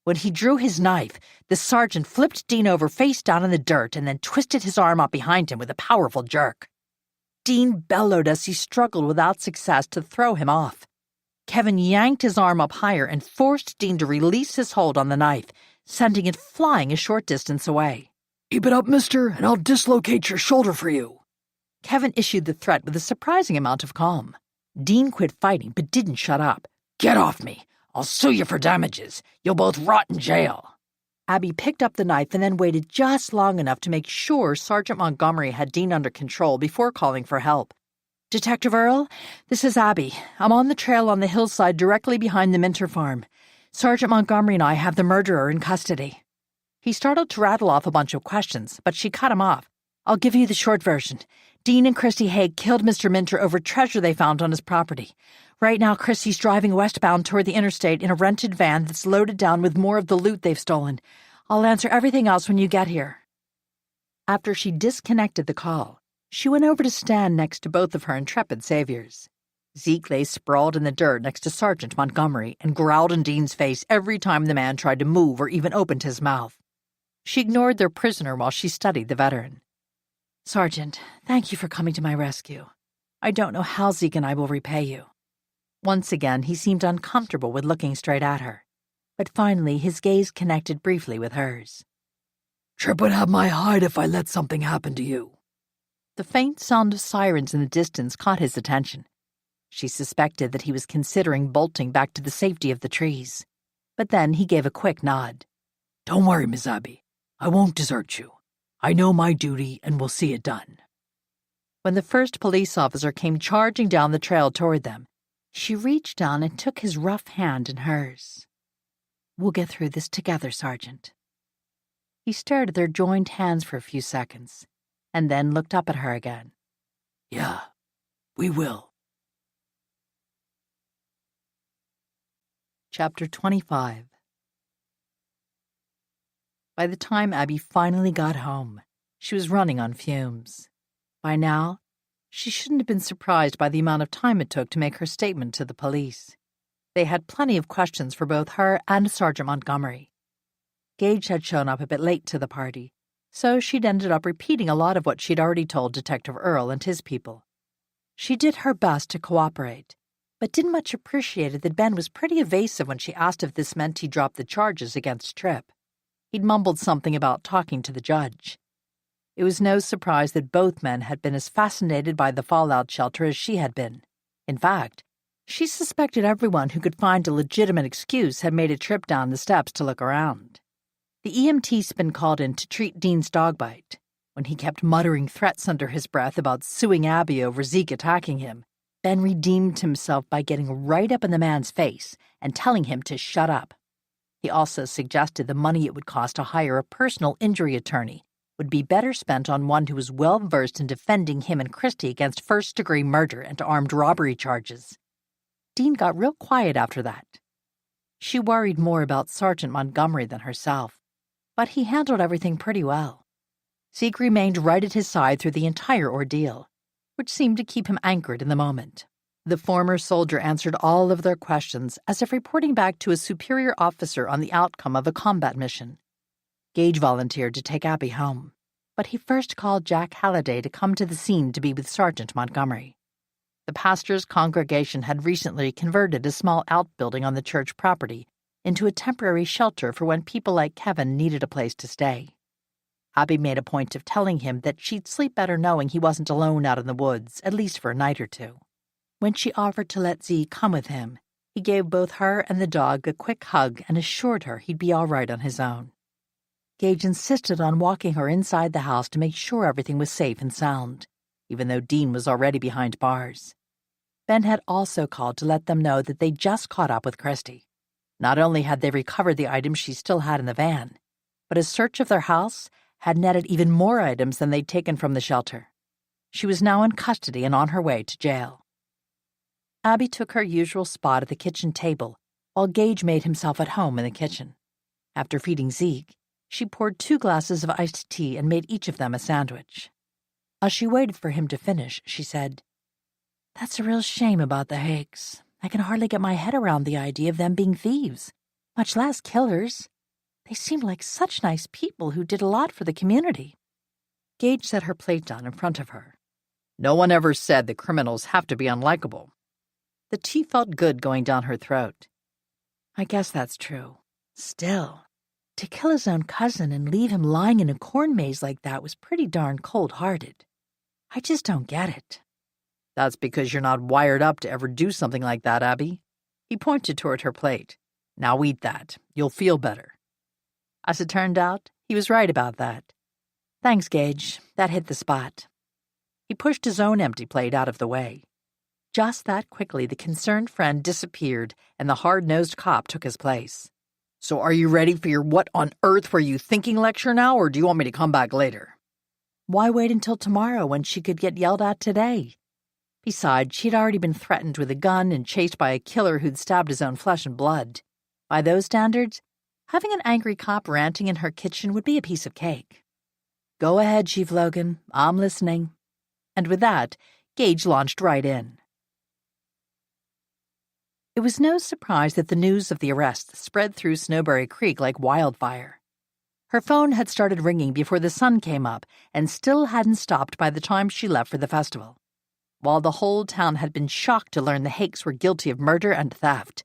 When he drew his knife, the sergeant flipped Dean over face down in the dirt and then twisted his arm up behind him with a powerful jerk. Dean bellowed as he struggled without success to throw him off. Kevin yanked his arm up higher and forced Dean to release his hold on the knife, sending it flying a short distance away. "Keep it up, mister, and I'll dislocate your shoulder for you." Kevin issued the threat with a surprising amount of calm. Dean quit fighting but didn't shut up. "Get off me. I'll sue you for damages. You'll both rot in jail." Abby picked up the knife and then waited just long enough to make sure Sergeant Montgomery had Dean under control before calling for help. "Detective Earl, this is Abby. I'm on the trail on the hillside directly behind the Minter farm. Sergeant Montgomery and I have the murderer in custody." He started to rattle off a bunch of questions, but she cut him off. "I'll give you the short version. Dean and Christy Haig killed Mr. Minter over treasure they found on his property. Right now, Christy's driving westbound toward the interstate in a rented van that's loaded down with more of the loot they've stolen. I'll answer everything else when you get here." After she disconnected the call, she went over to stand next to both of her intrepid saviors. Zeke lay sprawled in the dirt next to Sergeant Montgomery and growled in Dean's face every time the man tried to move or even opened his mouth. She ignored their prisoner while she studied the veteran. "Sergeant, thank you for coming to my rescue. I don't know how Zeke and I will repay you." Once again, he seemed uncomfortable with looking straight at her, but finally his gaze connected briefly with hers. "Trip would have my hide if I let something happen to you." The faint sound of sirens in the distance caught his attention. She suspected that he was considering bolting back to the safety of the trees, but then he gave a quick nod. "Don't worry, Miss Abby. I won't desert you. I know my duty and will see it done." When the first police officer came charging down the trail toward them, she reached down and took his rough hand in hers. "We'll get through this together, Sergeant." He stared at their joined hands for a few seconds, and then looked up at her again. "Yeah, we will." Chapter 25. By the time Abby finally got home, she was running on fumes. By now, she shouldn't have been surprised by the amount of time it took to make her statement to the police. They had plenty of questions for both her and Sergeant Montgomery. Gage had shown up a bit late to the party, so she'd ended up repeating a lot of what she'd already told Detective Earl and his people. She did her best to cooperate, but didn't much appreciate that Ben was pretty evasive when she asked if this meant he dropped the charges against Tripp. He'd mumbled something about talking to the judge. It was no surprise that both men had been as fascinated by the fallout shelter as she had been. In fact, she suspected everyone who could find a legitimate excuse had made a trip down the steps to look around. The EMT's been called in to treat Dean's dog bite. When he kept muttering threats under his breath about suing Abby over Zeke attacking him, Ben redeemed himself by getting right up in the man's face and telling him to shut up. He also suggested the money it would cost to hire a personal injury attorney would be better spent on one who was well-versed in defending him and Christy against first-degree murder and armed robbery charges. Dean got real quiet after that. She worried more about Sergeant Montgomery than herself, but he handled everything pretty well. Zeke remained right at his side through the entire ordeal, which seemed to keep him anchored in the moment. The former soldier answered all of their questions as if reporting back to a superior officer on the outcome of a combat mission. Gage volunteered to take Abby home, but he first called Jack Halliday to come to the scene to be with Sergeant Montgomery. The pastor's congregation had recently converted a small outbuilding on the church property into a temporary shelter for when people like Kevin needed a place to stay. Abby made a point of telling him that she'd sleep better knowing he wasn't alone out in the woods, at least for a night or two. When she offered to let Z come with him, he gave both her and the dog a quick hug and assured her he'd be all right on his own. Gage insisted on walking her inside the house to make sure everything was safe and sound, even though Dean was already behind bars. Ben had also called to let them know that they'd just caught up with Christy. Not only had they recovered the items she still had in the van, but a search of their house had netted even more items than they'd taken from the shelter. She was now in custody and on her way to jail. Abby took her usual spot at the kitchen table, while Gage made himself at home in the kitchen. After feeding Zeke, she poured 2 glasses of iced tea and made each of them a sandwich. As she waited for him to finish, she said, "That's a real shame about the Hakes. I can hardly get my head around the idea of them being thieves, much less killers. They seemed like such nice people who did a lot for the community." Gage set her plate down in front of her. No one ever said that criminals have to be unlikable. The tea felt good going down her throat. "I guess that's true. Still, to kill his own cousin and leave him lying in a corn maze like that was pretty darn cold-hearted. I just don't get it." That's because you're not wired up to ever do something like that, Abby. He pointed toward her plate. Now eat that. You'll feel better. As it turned out, he was right about that. "Thanks, Gage. That hit the spot." He pushed his own empty plate out of the way. Just that quickly, the concerned friend disappeared, and the hard-nosed cop took his place. So are you ready for your what on earth were you thinking lecture now, or do you want me to come back later? Why wait until tomorrow when she could get yelled at today? Besides, she'd already been threatened with a gun and chased by a killer who'd stabbed his own flesh and blood. By those standards, having an angry cop ranting in her kitchen would be a piece of cake. "Go ahead, Chief Logan. I'm listening." And with that, Gage launched right in. It was no surprise that the news of the arrest spread through Snowberry Creek like wildfire. Her phone had started ringing before the sun came up and still hadn't stopped by the time she left for the festival. While the whole town had been shocked to learn the Hakes were guilty of murder and theft,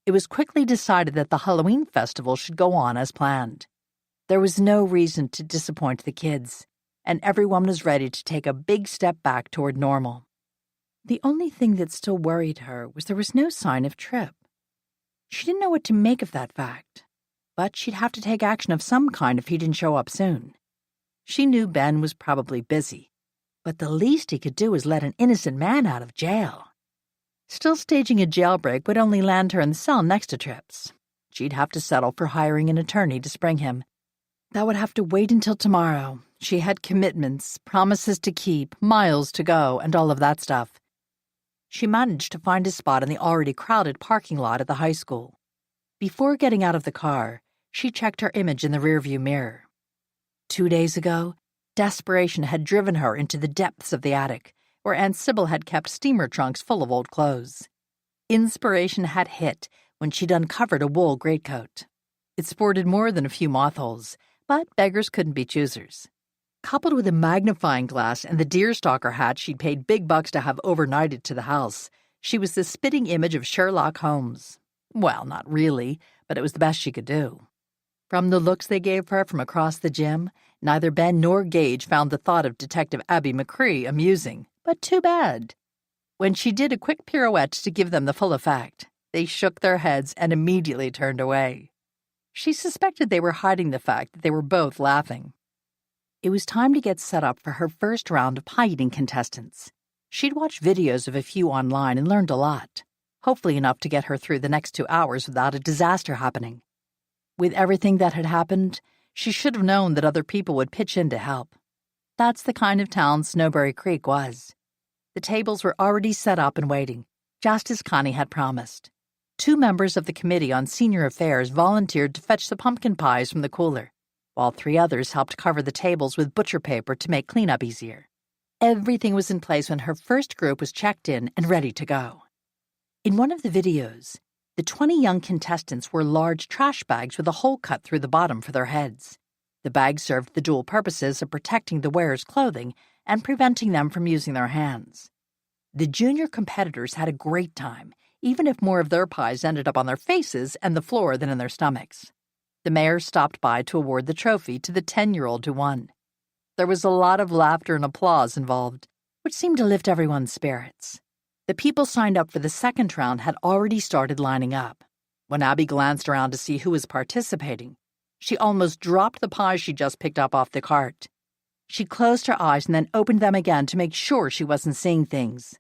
it was quickly decided that the Halloween festival should go on as planned. There was no reason to disappoint the kids, and everyone was ready to take a big step back toward normal. The only thing that still worried her was there was no sign of Tripp. She didn't know what to make of that fact, but she'd have to take action of some kind if he didn't show up soon. She knew Ben was probably busy, but the least he could do was let an innocent man out of jail. Still staging a jailbreak would only land her in the cell next to Tripp's. She'd have to settle for hiring an attorney to spring him. That would have to wait until tomorrow. She had commitments, promises to keep, miles to go, and all of that stuff. She managed to find a spot in the already crowded parking lot at the high school. Before getting out of the car, she checked her image in the rearview mirror. 2 days ago, desperation had driven her into the depths of the attic, where Aunt Sybil had kept steamer trunks full of old clothes. Inspiration had hit when she'd uncovered a wool greatcoat. It sported more than a few moth holes, but beggars couldn't be choosers. Coupled with a magnifying glass and the deerstalker hat she'd paid big bucks to have overnighted to the house, she was the spitting image of Sherlock Holmes. Well, not really, but it was the best she could do. From the looks they gave her from across the gym, neither Ben nor Gage found the thought of Detective Abby McCree amusing, but too bad. When she did a quick pirouette to give them the full effect, they shook their heads and immediately turned away. She suspected they were hiding the fact that they were both laughing. It was time to get set up for her first round of pie-eating contestants. She'd watched videos of a few online and learned a lot, hopefully enough to get her through the next 2 hours without a disaster happening. With everything that had happened, she should have known that other people would pitch in to help. That's the kind of town Snowberry Creek was. The tables were already set up and waiting, just as Connie had promised. 2 members of the Committee on Senior Affairs volunteered to fetch the pumpkin pies from the cooler, while 3 others helped cover the tables with butcher paper to make cleanup easier. Everything was in place when her first group was checked in and ready to go. In one of the videos, the 20 young contestants wore large trash bags with a hole cut through the bottom for their heads. The bags served the dual purposes of protecting the wearer's clothing and preventing them from using their hands. The junior competitors had a great time, even if more of their pies ended up on their faces and the floor than in their stomachs. The mayor stopped by to award the trophy to the 10-year-old who won. There was a lot of laughter and applause involved, which seemed to lift everyone's spirits. The people signed up for the second round had already started lining up. When Abby glanced around to see who was participating, she almost dropped the pie she just picked up off the cart. She closed her eyes and then opened them again to make sure she wasn't seeing things.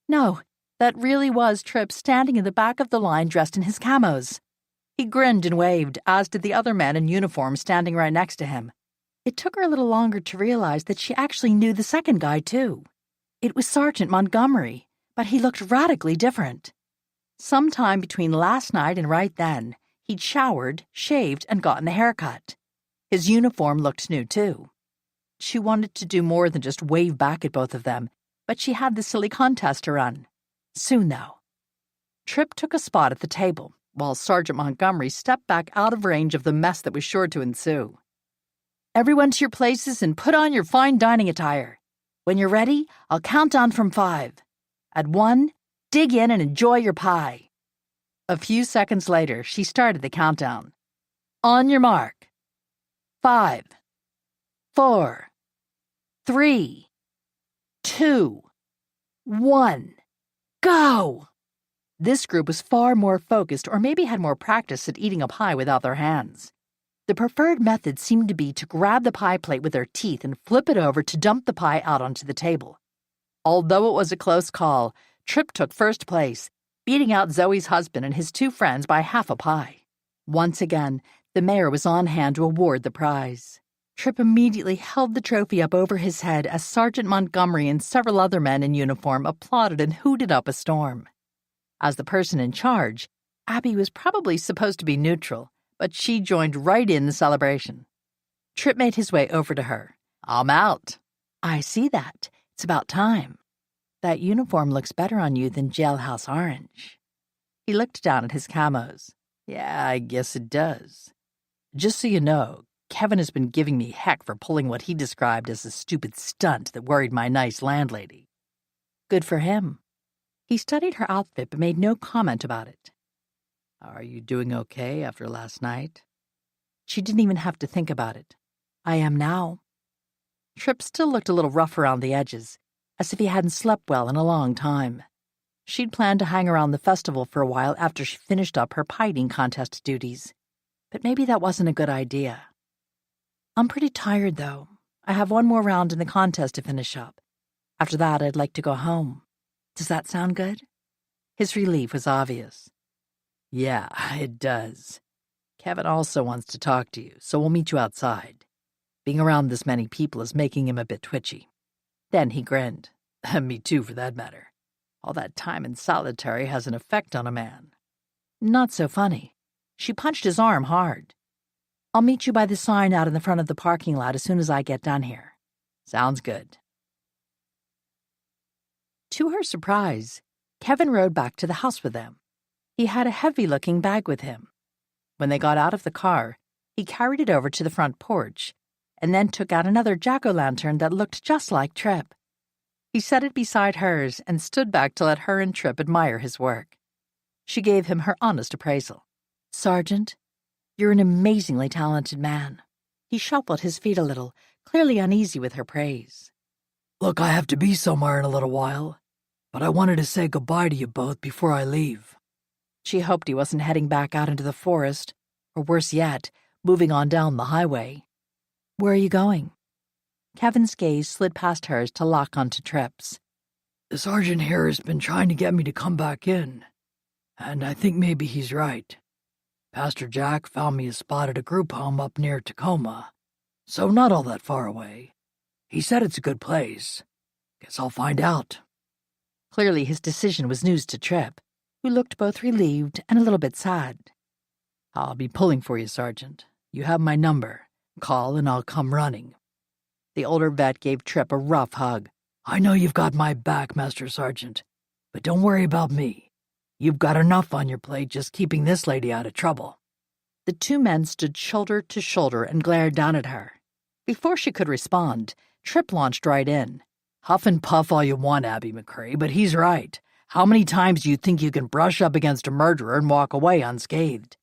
No, that really was Tripp standing in the back of the line dressed in his camos. He grinned and waved, as did the other man in uniform standing right next to him. It took her a little longer to realize that she actually knew the second guy, too. It was Sergeant Montgomery, but he looked radically different. Sometime between last night and right then, he'd showered, shaved, and gotten a haircut. His uniform looked new, too. She wanted to do more than just wave back at both of them, but she had the silly contest to run. Soon, though. Tripp took a spot at the table, while Sergeant Montgomery stepped back out of range of the mess that was sure to ensue. Everyone to your places and put on your fine dining attire. When you're ready, I'll count down from 5. At 1, dig in and enjoy your pie. A few seconds later, she started the countdown. On your mark. 5, 4, 3, 2, 1, go! This group was far more focused or maybe had more practice at eating a pie without their hands. The preferred method seemed to be to grab the pie plate with their teeth and flip it over to dump the pie out onto the table. Although it was a close call, Tripp took first place, beating out Zoe's husband and his 2 friends by half a pie. Once again, the mayor was on hand to award the prize. Tripp immediately held the trophy up over his head as Sergeant Montgomery and several other men in uniform applauded and hooted up a storm. As the person in charge, Abby was probably supposed to be neutral, but she joined right in the celebration. Tripp made his way over to her. I'm out. I see that. It's about time. That uniform looks better on you than jailhouse orange. He looked down at his camos. Yeah, I guess it does. Just so you know, Kevin has been giving me heck for pulling what he described as a stupid stunt that worried my nice landlady. Good for him. He studied her outfit but made no comment about it. Are you doing okay after last night? She didn't even have to think about it. I am now. Tripp still looked a little rough around the edges, as if he hadn't slept well in a long time. She'd planned to hang around the festival for a while after she finished up her pie-eating contest duties, but maybe that wasn't a good idea. I'm pretty tired, though. I have one more round in the contest to finish up. After that, I'd like to go home. Does that sound good? His relief was obvious. Yeah, it does. Kevin also wants to talk to you, so we'll meet you outside. Being around this many people is making him a bit twitchy. Then he grinned. Me too, for that matter. All that time in solitary has an effect on a man. Not so funny. She punched his arm hard. I'll meet you by the sign out in the front of the parking lot as soon as I get done here. Sounds good. To her surprise, Kevin rode back to the house with them. He had a heavy-looking bag with him. When they got out of the car, he carried it over to the front porch and then took out another jack-o'-lantern that looked just like Trip. He set it beside hers and stood back to let her and Trip admire his work. She gave him her honest appraisal. "Sergeant, you're an amazingly talented man." He shuffled his feet a little, clearly uneasy with her praise. Look, I have to be somewhere in a little while, but I wanted to say goodbye to you both before I leave. She hoped he wasn't heading back out into the forest, or worse yet, moving on down the highway. "Where are you going?" Kevin's gaze slid past hers to lock onto Trip's. The sergeant here has been trying to get me to come back in, and I think maybe he's right. Pastor Jack found me a spot at a group home up near Tacoma, so not all that far away. He said it's a good place. Guess I'll find out." Clearly his decision was news to Trip, who looked both relieved and a little bit sad. "I'll be pulling for you, Sergeant. You have my number. Call and I'll come running." The older vet gave Trip a rough hug. "I know you've got my back, Master Sergeant, but don't worry about me. You've got enough on your plate just keeping this lady out of trouble." The two men stood shoulder to shoulder and glared down at her. Before she could respond, Trip launched right in. "Huff and puff all you want, Abby McCrae, but he's right. How many times do you think you can brush up against a murderer and walk away unscathed?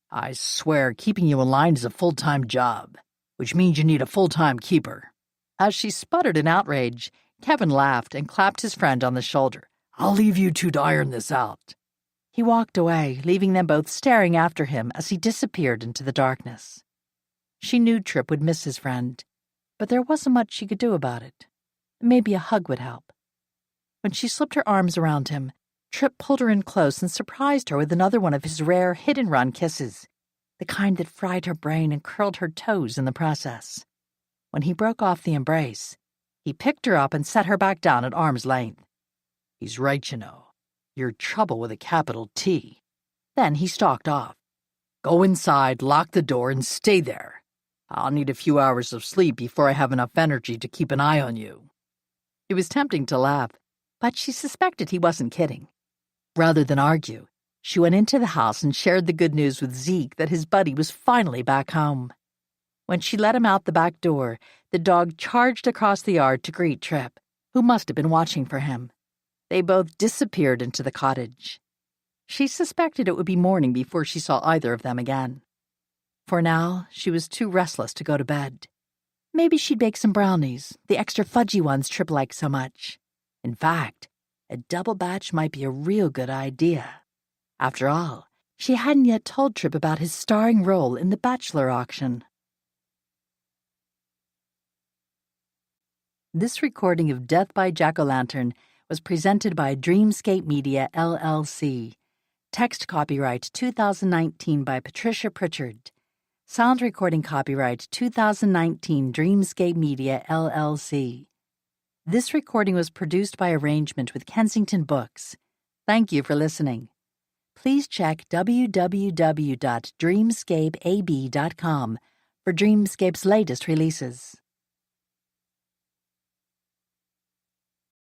I swear, keeping you in line is a full-time job, which means you need a full-time keeper." As she sputtered in outrage, Kevin laughed and clapped his friend on the shoulder. "I'll leave you two to iron this out." He walked away, leaving them both staring after him as he disappeared into the darkness. She knew Trip would miss his friend, but there wasn't much she could do about it. Maybe a hug would help. When she slipped her arms around him, Trip pulled her in close and surprised her with another one of his rare hit-and-run kisses, the kind that fried her brain and curled her toes in the process. When he broke off the embrace, he picked her up and set her back down at arm's length. "He's right, you know. You're trouble with a capital T." Then he stalked off. "Go inside, lock the door, and stay there. I'll need a few hours of sleep before I have enough energy to keep an eye on you." It was tempting to laugh, but she suspected he wasn't kidding. Rather than argue, she went into the house and shared the good news with Zeke that his buddy was finally back home. When she let him out the back door, the dog charged across the yard to greet Trip, who must have been watching for him. They both disappeared into the cottage. She suspected it would be morning before she saw either of them again. For now, she was too restless to go to bed. Maybe she'd bake some brownies, the extra fudgy ones Trip liked so much. In fact, a double batch might be a real good idea. After all, she hadn't yet told Trip about his starring role in the Bachelor auction. This recording of Death by Jack-O-Lantern was presented by Dreamscape Media, LLC. Text copyright 2019 by Patricia Pritchard. Sound recording copyright 2019 Dreamscape Media, LLC. This recording was produced by arrangement with Kensington Books. Thank you for listening. Please check www.dreamscapeab.com for Dreamscape's latest releases.